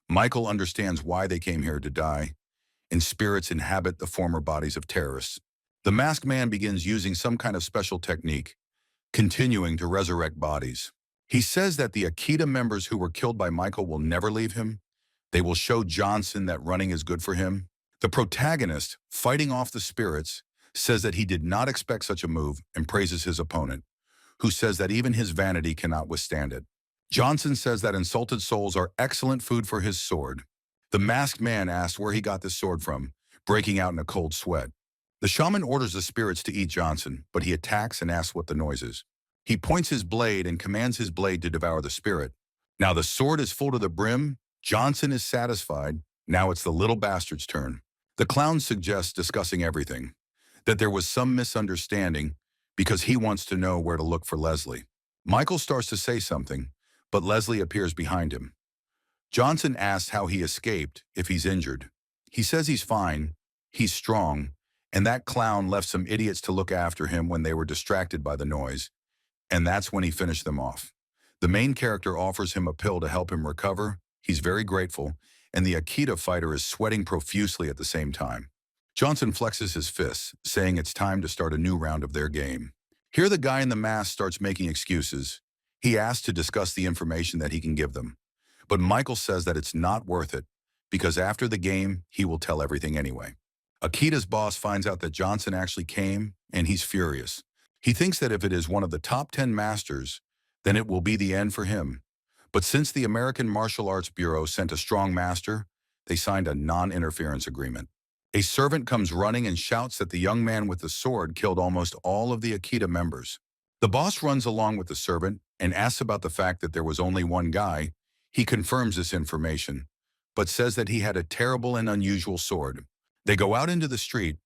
Michael understands why they came here to die, and spirits inhabit the former bodies of terrorists. The masked man begins using some kind of special technique, continuing to resurrect bodies. He says that the Akita members who were killed by Michael will never leave him. They will show Johnson that running is good for him. The protagonist, fighting off the spirits, says that he did not expect such a move and praises his opponent, who says that even his vanity cannot withstand it. Johnson says that insulted souls are excellent food for his sword. The masked man asks where he got this sword from, breaking out in a cold sweat. The shaman orders the spirits to eat Johnson, but he attacks and asks what the noise is. He points his blade and commands his blade to devour the spirit. Now the sword is full to the brim. Johnson is satisfied. Now it's the little bastard's turn. The clown suggests discussing everything, that there was some misunderstanding because he wants to know where to look for Leslie. Michael starts to say something, but Leslie appears behind him. Johnson asks how he escaped if he's injured. He says he's fine, he's strong, and that clown left some idiots to look after him when they were distracted by the noise, and that's when he finished them off. The main character offers him a pill to help him recover. He's very grateful, and the Akita fighter is sweating profusely at the same time. Johnson flexes his fists, saying it's time to start a new round of their game. Here the guy in the mask starts making excuses. He asks to discuss the information that he can give them. But Michael says that it's not worth it, because after the game, he will tell everything anyway. Akita's boss finds out that Johnson actually came, and he's furious. He thinks that if it is one of the top 10 masters, then it will be the end for him. But since the American Martial Arts Bureau sent a strong master, they signed a non-interference agreement. A servant comes running and shouts that the young man with the sword killed almost all of the Akita members. The boss runs along with the servant and asks about the fact that there was only one guy. He confirms this information, but says that he had a terrible and unusual sword. They go out into the street.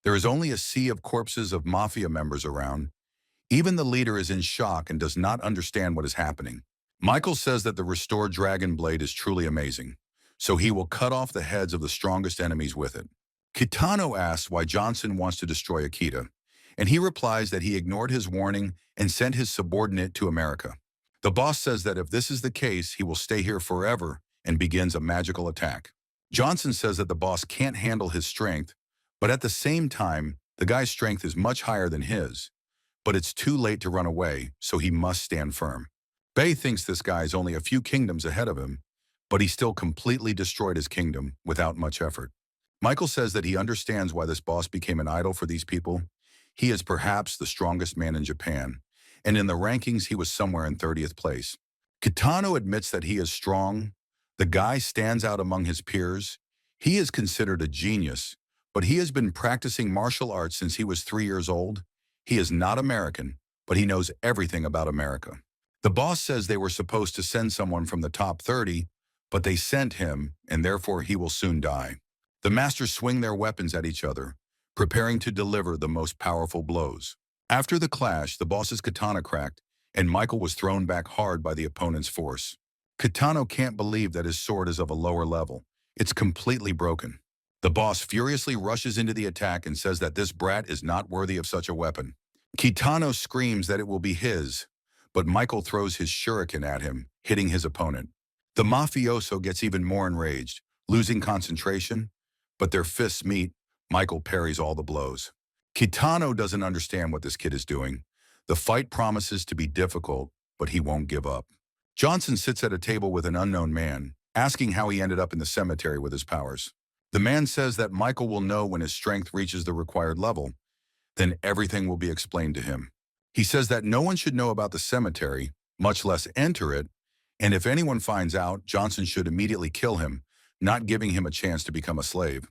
There is only a sea of corpses of mafia members around. Even the leader is in shock and does not understand what is happening. Michael says that the restored dragon blade is truly amazing, so he will cut off the heads of the strongest enemies with it. Kitano asks why Johnson wants to destroy Akita, and he replies that he ignored his warning and sent his subordinate to America. The boss says that if this is the case, he will stay here forever and begins a magical attack. Johnson says that the boss can't handle his strength, but at the same time, the guy's strength is much higher than his. But it's too late to run away, so he must stand firm. Bei thinks this guy is only a few kingdoms ahead of him, but he still completely destroyed his kingdom without much effort. Michael says that he understands why this boss became an idol for these people. He is perhaps the strongest man in Japan, and in the rankings he was somewhere in 30th place. Kitano admits that he is strong. The guy stands out among his peers. He is considered a genius, but he has been practicing martial arts since he was 3 years old. He is not American, but he knows everything about America. The boss says they were supposed to send someone from the top 30, but they sent him, and therefore he will soon die. The masters swing their weapons at each other, preparing to deliver the most powerful blows. After the clash, the boss's katana cracked, and Michael was thrown back hard by the opponent's force. Kitano can't believe that his sword is of a lower level. It's completely broken. The boss furiously rushes into the attack and says that this brat is not worthy of such a weapon. Kitano screams that it will be his, but Michael throws his shuriken at him, hitting his opponent. The mafioso gets even more enraged, losing concentration, but their fists meet. Michael parries all the blows. Kitano doesn't understand what this kid is doing. The fight promises to be difficult, but he won't give up. Johnson sits at a table with an unknown man, asking how he ended up in the cemetery with his powers. The man says that Michael will know when his strength reaches the required level. Then everything will be explained to him. He says that no one should know about the cemetery, much less enter it, and if anyone finds out, Johnson should immediately kill him, not giving him a chance to become a slave.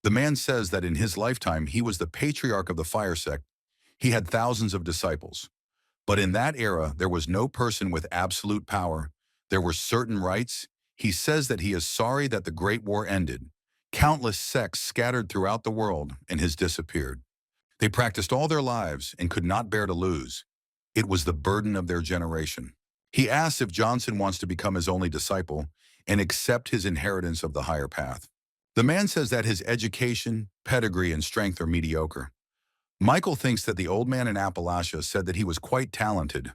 The man says that in his lifetime he was the patriarch of the fire sect. He had thousands of disciples. But in that era, there was no person with absolute power. There were certain rights. He says that he is sorry that the Great War ended. Countless sects scattered throughout the world and has disappeared. They practiced all their lives and could not bear to lose. It was the burden of their generation. He asks if Johnson wants to become his only disciple and accept his inheritance of the higher path. The man says that his education, pedigree, and strength are mediocre. Michael thinks that the old man in Appalachia said that he was quite talented,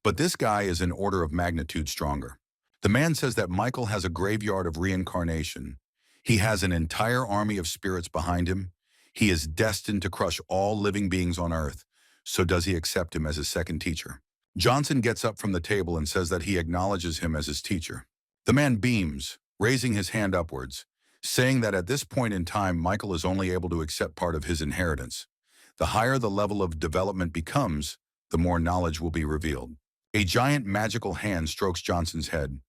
but this guy is an order of magnitude stronger. The man says that Michael has a graveyard of reincarnation. He has an entire army of spirits behind him. He is destined to crush all living beings on earth, so does he accept him as his second teacher? Johnson gets up from the table and says that he acknowledges him as his teacher. The man beams, raising his hand upwards, saying that at this point in time, Michael is only able to accept part of his inheritance. The higher the level of development becomes, the more knowledge will be revealed. A giant magical hand strokes Johnson's head.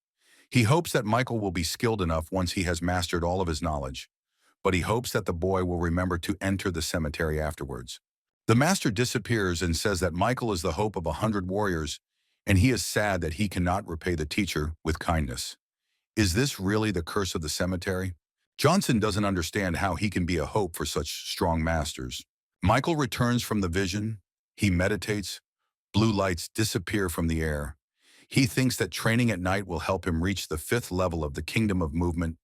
He hopes that Michael will be skilled enough once he has mastered all of his knowledge, but he hopes that the boy will remember to enter the cemetery afterwards. The master disappears and says that Michael is the hope of 100 warriors, and he is sad that he cannot repay the teacher with kindness. Is this really the curse of the cemetery? Johnson doesn't understand how he can be a hope for such strong masters. Michael returns from the vision. He meditates. Blue lights disappear from the air. He thinks that training at night will help him reach the 5th level of the kingdom of movement.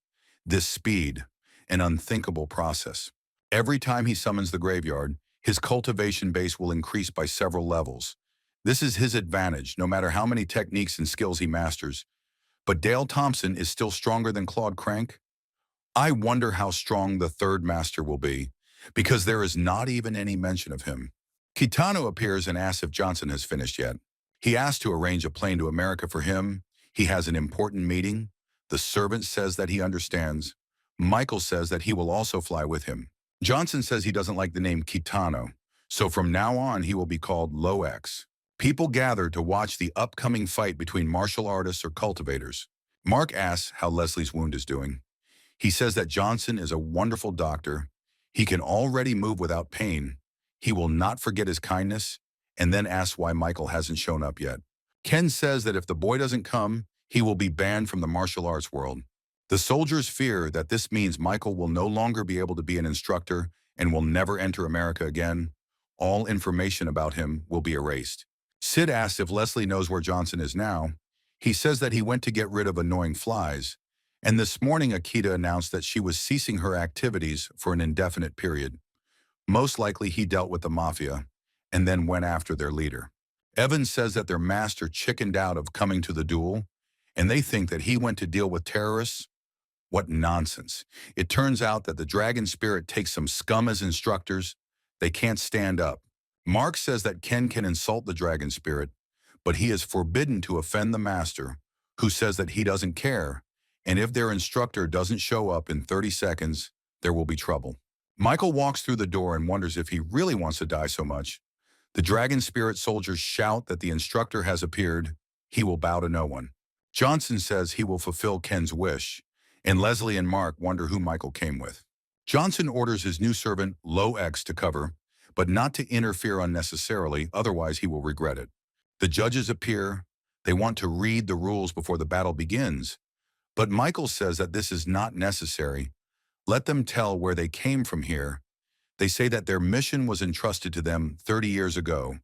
This speed, an unthinkable process. Every time he summons the graveyard, his cultivation base will increase by several levels. This is his advantage, no matter how many techniques and skills he masters. But Dale Thompson is still stronger than Claude Crank? I wonder how strong the third master will be, because there is not even any mention of him. Kitano appears and asks if Johnson has finished yet. He asks to arrange a plane to America for him. He has an important meeting. The servant says that he understands. Michael says that he will also fly with him. Johnson says he doesn't like the name Kitano, so from now on he will be called Low X. People gather to watch the upcoming fight between martial artists or cultivators. Mark asks how Leslie's wound is doing. He says that Johnson is a wonderful doctor. He can already move without pain. He will not forget his kindness, and then asks why Michael hasn't shown up yet. Ken says that if the boy doesn't come, he will be banned from the martial arts world. The soldiers fear that this means Michael will no longer be able to be an instructor and will never enter America again. All information about him will be erased. Sid asks if Leslie knows where Johnson is now. He says that he went to get rid of annoying flies, and this morning Akita announced that she was ceasing her activities for an indefinite period. Most likely he dealt with the mafia and then went after their leader. Evans says that their master chickened out of coming to the duel, and they think that he went to deal with terrorists. What nonsense. It turns out that the dragon spirit takes some scum as instructors. They can't stand up. Mark says that Ken can insult the dragon spirit, but he is forbidden to offend the master, who says that he doesn't care, and if their instructor doesn't show up in 30 seconds, there will be trouble. Michael walks through the door and wonders if he really wants to die so much. The dragon spirit soldiers shout that the instructor has appeared. He will bow to no one. Johnson says he will fulfill Ken's wish, and Leslie and Mark wonder who Michael came with. Johnson orders his new servant, Low X, to cover, but not to interfere unnecessarily, otherwise he will regret it. The judges appear. They want to read the rules before the battle begins, but Michael says that this is not necessary. Let them tell where they came from here. They say that their mission was entrusted to them 30 years ago.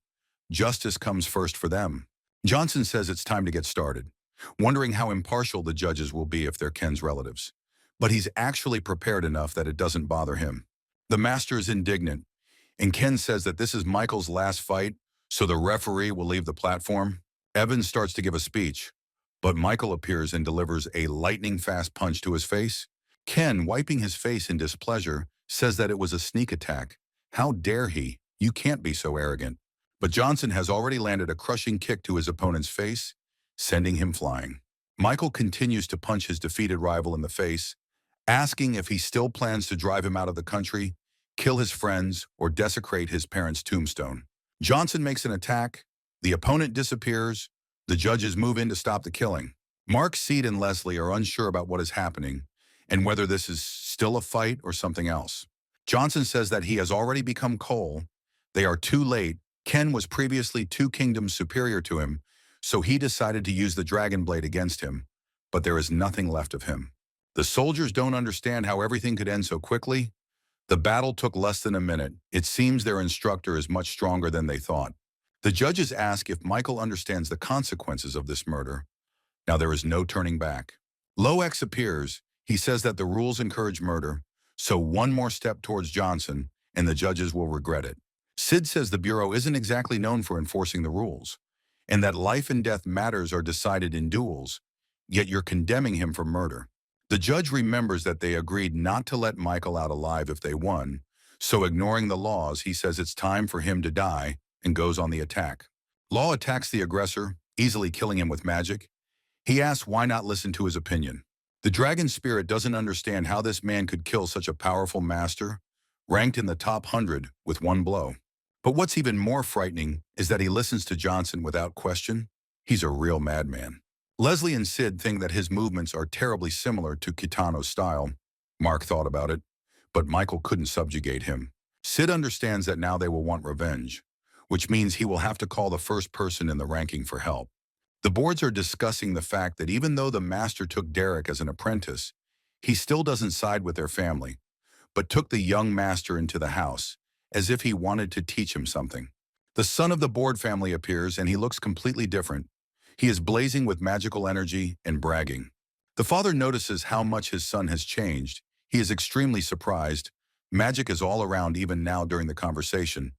Justice comes first for them. Johnson says it's time to get started, wondering how impartial the judges will be if they're Ken's relatives. But he's actually prepared enough that it doesn't bother him. The master is indignant, and Ken says that this is Michael's last fight, so the referee will leave the platform. Evans starts to give a speech, but Michael appears and delivers a lightning-fast punch to his face. Ken, wiping his face in displeasure, says that it was a sneak attack. How dare he? You can't be so arrogant. But Johnson has already landed a crushing kick to his opponent's face, sending him flying. Michael continues to punch his defeated rival in the face, asking if he still plans to drive him out of the country, kill his friends, or desecrate his parents' tombstone. Johnson makes an attack. The opponent disappears. The judges move in to stop the killing. Mark, Seed, and Leslie are unsure about what is happening and whether this is still a fight or something else. Johnson says that he has already become Cole. They are too late. Ken was previously 2 kingdoms superior to him, so he decided to use the dragon blade against him, but there is nothing left of him. The soldiers don't understand how everything could end so quickly. The battle took less than a minute. It seems their instructor is much stronger than they thought. The judges ask if Michael understands the consequences of this murder. Now there is no turning back. Low X appears. He says that the rules encourage murder, so one more step towards Johnson, and the judges will regret it. Sid says the Bureau isn't exactly known for enforcing the rules, and that life and death matters are decided in duels, yet you're condemning him for murder. The judge remembers that they agreed not to let Michael out alive if they won, so ignoring the laws, he says it's time for him to die and goes on the attack. Law attacks the aggressor, easily killing him with magic. He asks why not listen to his opinion. The dragon spirit doesn't understand how this man could kill such a powerful master, ranked in the top 100 with one blow. But what's even more frightening is that he listens to Johnson without question. He's a real madman. Leslie and Sid think that his movements are terribly similar to Kitano's style. Mark thought about it, but Michael couldn't subjugate him. Sid understands that now they will want revenge, which means he will have to call the first person in the ranking for help. The boards are discussing the fact that even though the master took Derek as an apprentice, he still doesn't side with their family, but took the young master into the house, as if he wanted to teach him something. The son of the board family appears and he looks completely different. He is blazing with magical energy and bragging. The father notices how much his son has changed. He is extremely surprised. Magic is all around even now during the conversation.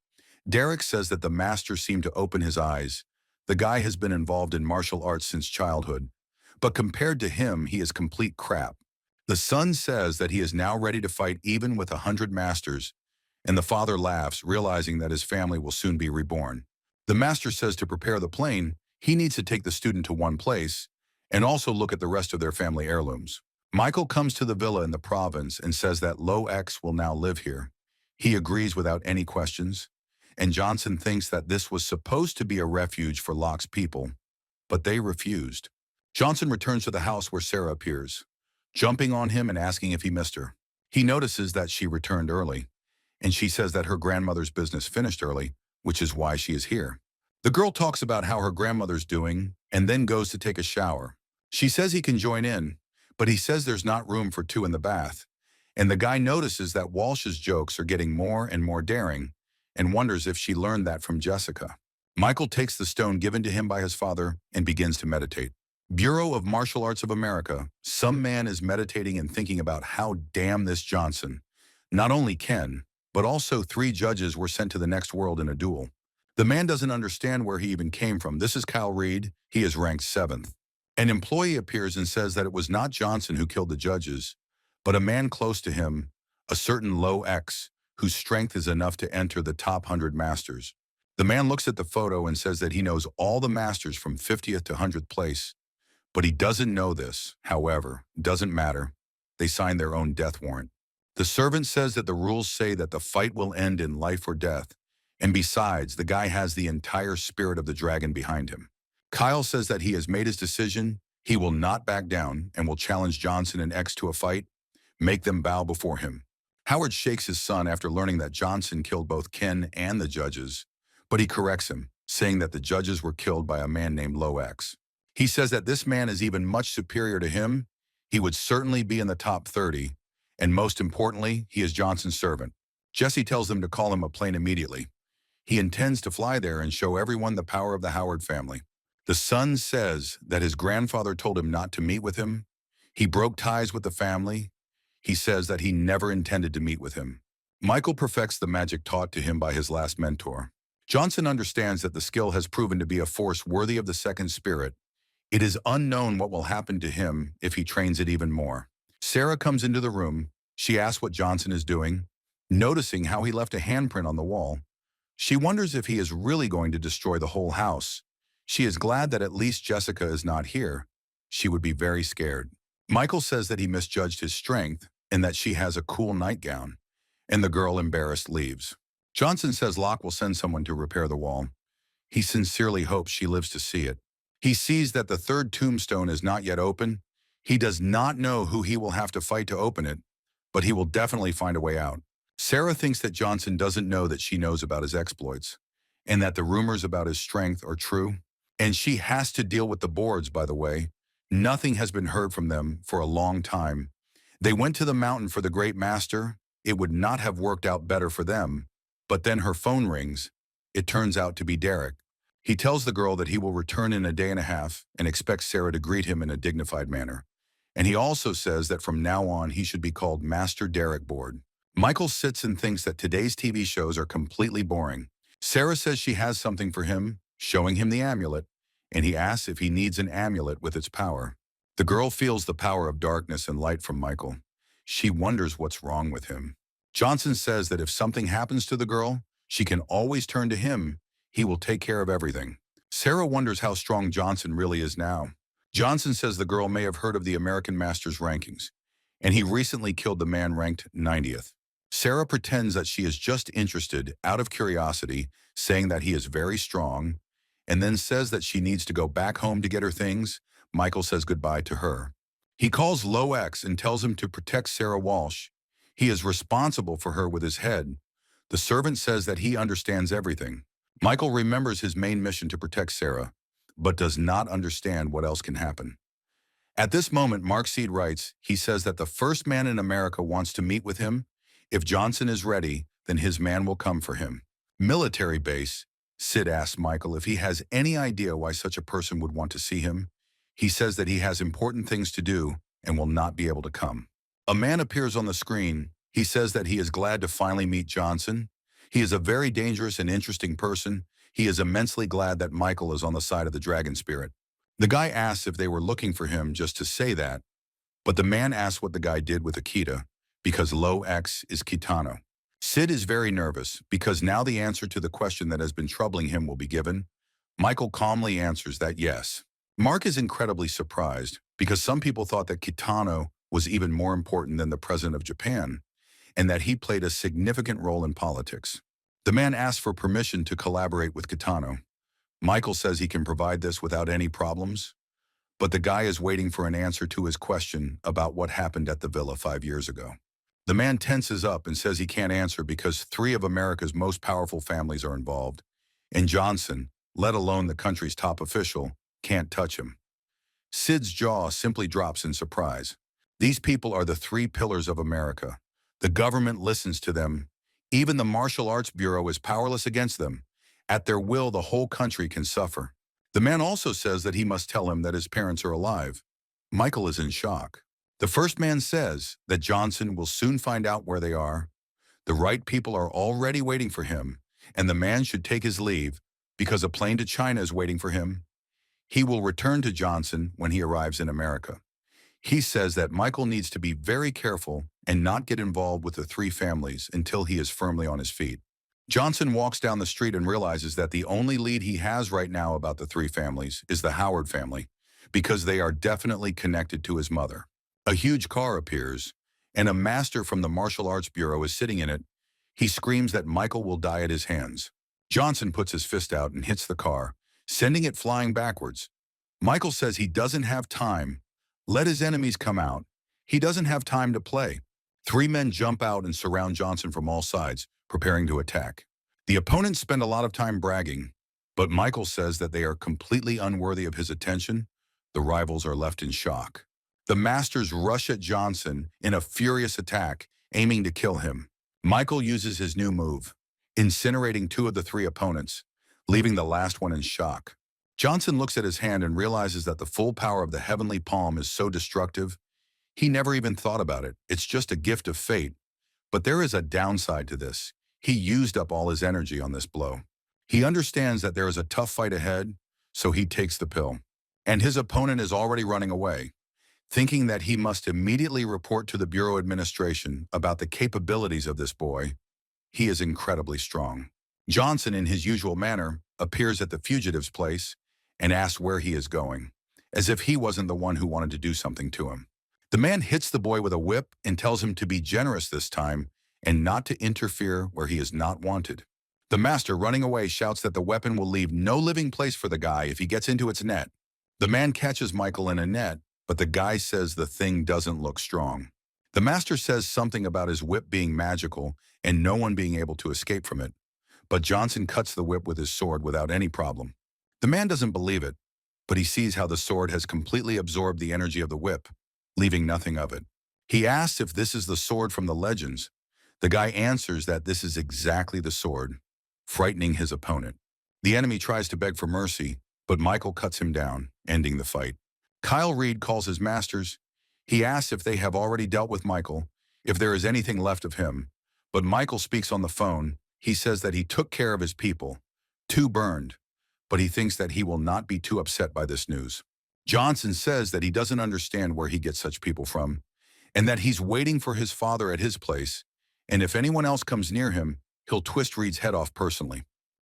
Derek says that the master seemed to open his eyes. The guy has been involved in martial arts since childhood, but compared to him, he is complete crap. The son says that he is now ready to fight even with 100 masters, and the father laughs, realizing that his family will soon be reborn. The master says to prepare the plane, he needs to take the student to one place and also look at the rest of their family heirlooms. Michael comes to the villa in the province and says that Lo X will now live here. He agrees without any questions, and Johnson thinks that this was supposed to be a refuge for Locke's people, but they refused. Johnson returns to the house where Sarah appears, jumping on him and asking if he missed her. He notices that she returned early, and she says that her grandmother's business finished early, which is why she is here. The girl talks about how her grandmother's doing and then goes to take a shower. She says he can join in, but he says there's not room for two in the bath, and the guy notices that Walsh's jokes are getting more and more daring and wonders if she learned that from Jessica. Michael takes the stone given to him by his father and begins to meditate. Bureau of Martial Arts of America, some man is meditating and thinking about how damn this Johnson. Not only can, but also 3 judges were sent to the next world in a duel. The man doesn't understand where he even came from. This is Kyle Reed. He is ranked 7th. An employee appears and says that it was not Johnson who killed the judges, but a man close to him, a certain Lo X, whose strength is enough to enter the top 100 masters. The man looks at the photo and says that he knows all the masters from 50th to 100th place, but he doesn't know this. However, doesn't matter. They signed their own death warrant. The servant says that the rules say that the fight will end in life or death, and besides, the guy has the entire spirit of the dragon behind him. Kyle says that he has made his decision. He will not back down and will challenge Johnson and X to a fight, make them bow before him. Howard shakes his son after learning that Johnson killed both Ken and the judges, but he corrects him, saying that the judges were killed by a man named Lo X. He says that this man is even much superior to him. He would certainly be in the top 30, and most importantly, he is Johnson's servant. Jesse tells them to call him a plane immediately. He intends to fly there and show everyone the power of the Howard family. The son says that his grandfather told him not to meet with him. He broke ties with the family. He says that he never intended to meet with him. Michael perfects the magic taught to him by his last mentor. Johnson understands that the skill has proven to be a force worthy of the second spirit. It is unknown what will happen to him if he trains it even more. Sarah comes into the room. She asks what Johnson is doing, noticing how he left a handprint on the wall. She wonders if he is really going to destroy the whole house. She is glad that at least Jessica is not here. She would be very scared. Michael says that he misjudged his strength and that she has a cool nightgown, and the girl, embarrassed, leaves. Johnson says Locke will send someone to repair the wall. He sincerely hopes she lives to see it. He sees that the 3rd tombstone is not yet open. He does not know who he will have to fight to open it, but he will definitely find a way out. Sarah thinks that Johnson doesn't know that she knows about his exploits, and that the rumors about his strength are true. And she has to deal with the boards, by the way. Nothing has been heard from them for a long time. They went to the mountain for the great master. It would not have worked out better for them. But then her phone rings. It turns out to be Derek. He tells the girl that he will return in a day and a half and expects Sarah to greet him in a dignified manner. And he also says that from now on he should be called Master Derek Board. Michael sits and thinks that today's TV shows are completely boring. Sarah says she has something for him, showing him the amulet, and he asks if he needs an amulet with its power. The girl feels the power of darkness and light from Michael. She wonders what's wrong with him. Johnson says that if something happens to the girl, she can always turn to him. He will take care of everything. Sarah wonders how strong Johnson really is now. Johnson says the girl may have heard of the American Masters rankings, and he recently killed the man ranked 90th. Sarah pretends that she is just interested out of curiosity, saying that he is very strong, and then says that she needs to go back home to get her things. Michael says goodbye to her. He calls Low X and tells him to protect Sarah Walsh. He is responsible for her with his head. The servant says that he understands everything. Michael remembers his main mission to protect Sarah, but does not understand what else can happen. At this moment, Mark Seed writes, he says that the first man in America wants to meet with him. If Johnson is ready, then his man will come for him. Military base. Sid asks Michael if he has any idea why such a person would want to see him. He says that he has important things to do and will not be able to come. A man appears on the screen. He says that he is glad to finally meet Johnson. He is a very dangerous and interesting person. He is immensely glad that Michael is on the side of the dragon spirit. The guy asks if they were looking for him just to say that, but the man asks what the guy did with Akita, because Low X is Kitano. Sid is very nervous because now the answer to the question that has been troubling him will be given. Michael calmly answers that yes. Mark is incredibly surprised because some people thought that Kitano was even more important than the president of Japan and that he played a significant role in politics. The man asks for permission to collaborate with Kitano. Michael says he can provide this without any problems, but the guy is waiting for an answer to his question about what happened at the villa 5 years ago. The man tenses up and says he can't answer because 3 of America's most powerful families are involved, and Johnson, let alone the country's top official, can't touch him. Sid's jaw simply drops in surprise. These people are the 3 pillars of America. The government listens to them. Even the Martial Arts Bureau is powerless against them. At their will, the whole country can suffer. The man also says that he must tell him that his parents are alive. Michael is in shock. The first man says that Johnson will soon find out where they are. The right people are already waiting for him, and the man should take his leave because a plane to China is waiting for him. He will return to Johnson when he arrives in America. He says that Michael needs to be very careful and not get involved with the 3 families until he is firmly on his feet. Johnson walks down the street and realizes that the only lead he has right now about the 3 families is the Howard family, because they are definitely connected to his mother. A huge car appears, and a master from the Martial Arts Bureau is sitting in it. He screams that Michael will die at his hands. Johnson puts his fist out and hits the car, sending it flying backwards. Michael says he doesn't have time. Let his enemies come out. He doesn't have time to play. 3 men jump out and surround Johnson from all sides, preparing to attack. The opponents spend a lot of time bragging, but Michael says that they are completely unworthy of his attention. The rivals are left in shock. The masters rush at Johnson in a furious attack, aiming to kill him. Michael uses his new move, incinerating 2 of the 3 opponents, leaving the last one in shock. Johnson looks at his hand and realizes that the full power of the heavenly palm is so destructive. He never even thought about it. It's just a gift of fate. But there is a downside to this. He used up all his energy on this blow. He understands that there is a tough fight ahead, so he takes the pill. And his opponent is already running away, thinking that he must immediately report to the Bureau administration about the capabilities of this boy. He is incredibly strong. Johnson, in his usual manner, appears at the fugitive's place and asks where he is going, as if he wasn't the one who wanted to do something to him. The man hits the boy with a whip and tells him to be generous this time and not to interfere where he is not wanted. The master, running away, shouts that the weapon will leave no living place for the guy if he gets into its net. The man catches Michael in a net, but the guy says the thing doesn't look strong. The master says something about his whip being magical and no one being able to escape from it, but Johnson cuts the whip with his sword without any problem. The man doesn't believe it, but he sees how the sword has completely absorbed the energy of the whip, leaving nothing of it. He asks if this is the sword from the legends. The guy answers that this is exactly the sword, frightening his opponent. The enemy tries to beg for mercy, but Michael cuts him down, ending the fight. Kyle Reed calls his masters. He asks if they have already dealt with Michael, if there is anything left of him, but Michael speaks on the phone. He says that he took care of his people, 2 burned, but he thinks that he will not be too upset by this news. Johnson says that he doesn't understand where he gets such people from, and that he's waiting for his father at his place, and if anyone else comes near him, he'll twist Reed's head off personally.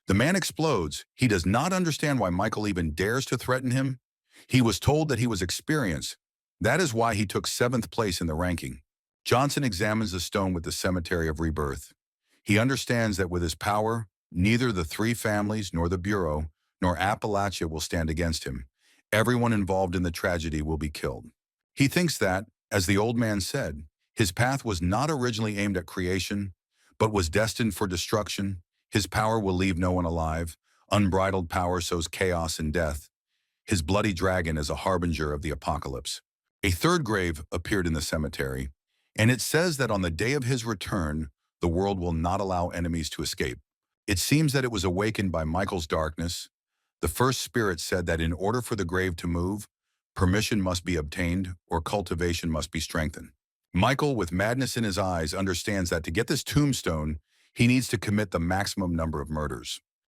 The man explodes. He does not understand why Michael even dares to threaten him. He was told that he was experienced. That is why he took 7th place in the ranking. Johnson examines the stone with the Cemetery of Rebirth. He understands that with his power, neither the three families nor the Bureau nor Appalachia will stand against him. Everyone involved in the tragedy will be killed. He thinks that, as the old man said, his path was not originally aimed at creation, but was destined for destruction. His power will leave no one alive. Unbridled power sows chaos and death. His bloody dragon is a harbinger of the apocalypse. A third grave appeared in the cemetery, and it says that on the day of his return, the world will not allow enemies to escape. It seems that it was awakened by Michael's darkness. The first spirit said that in order for the grave to move, permission must be obtained or cultivation must be strengthened. Michael, with madness in his eyes, understands that to get this tombstone, he needs to commit the maximum number of murders.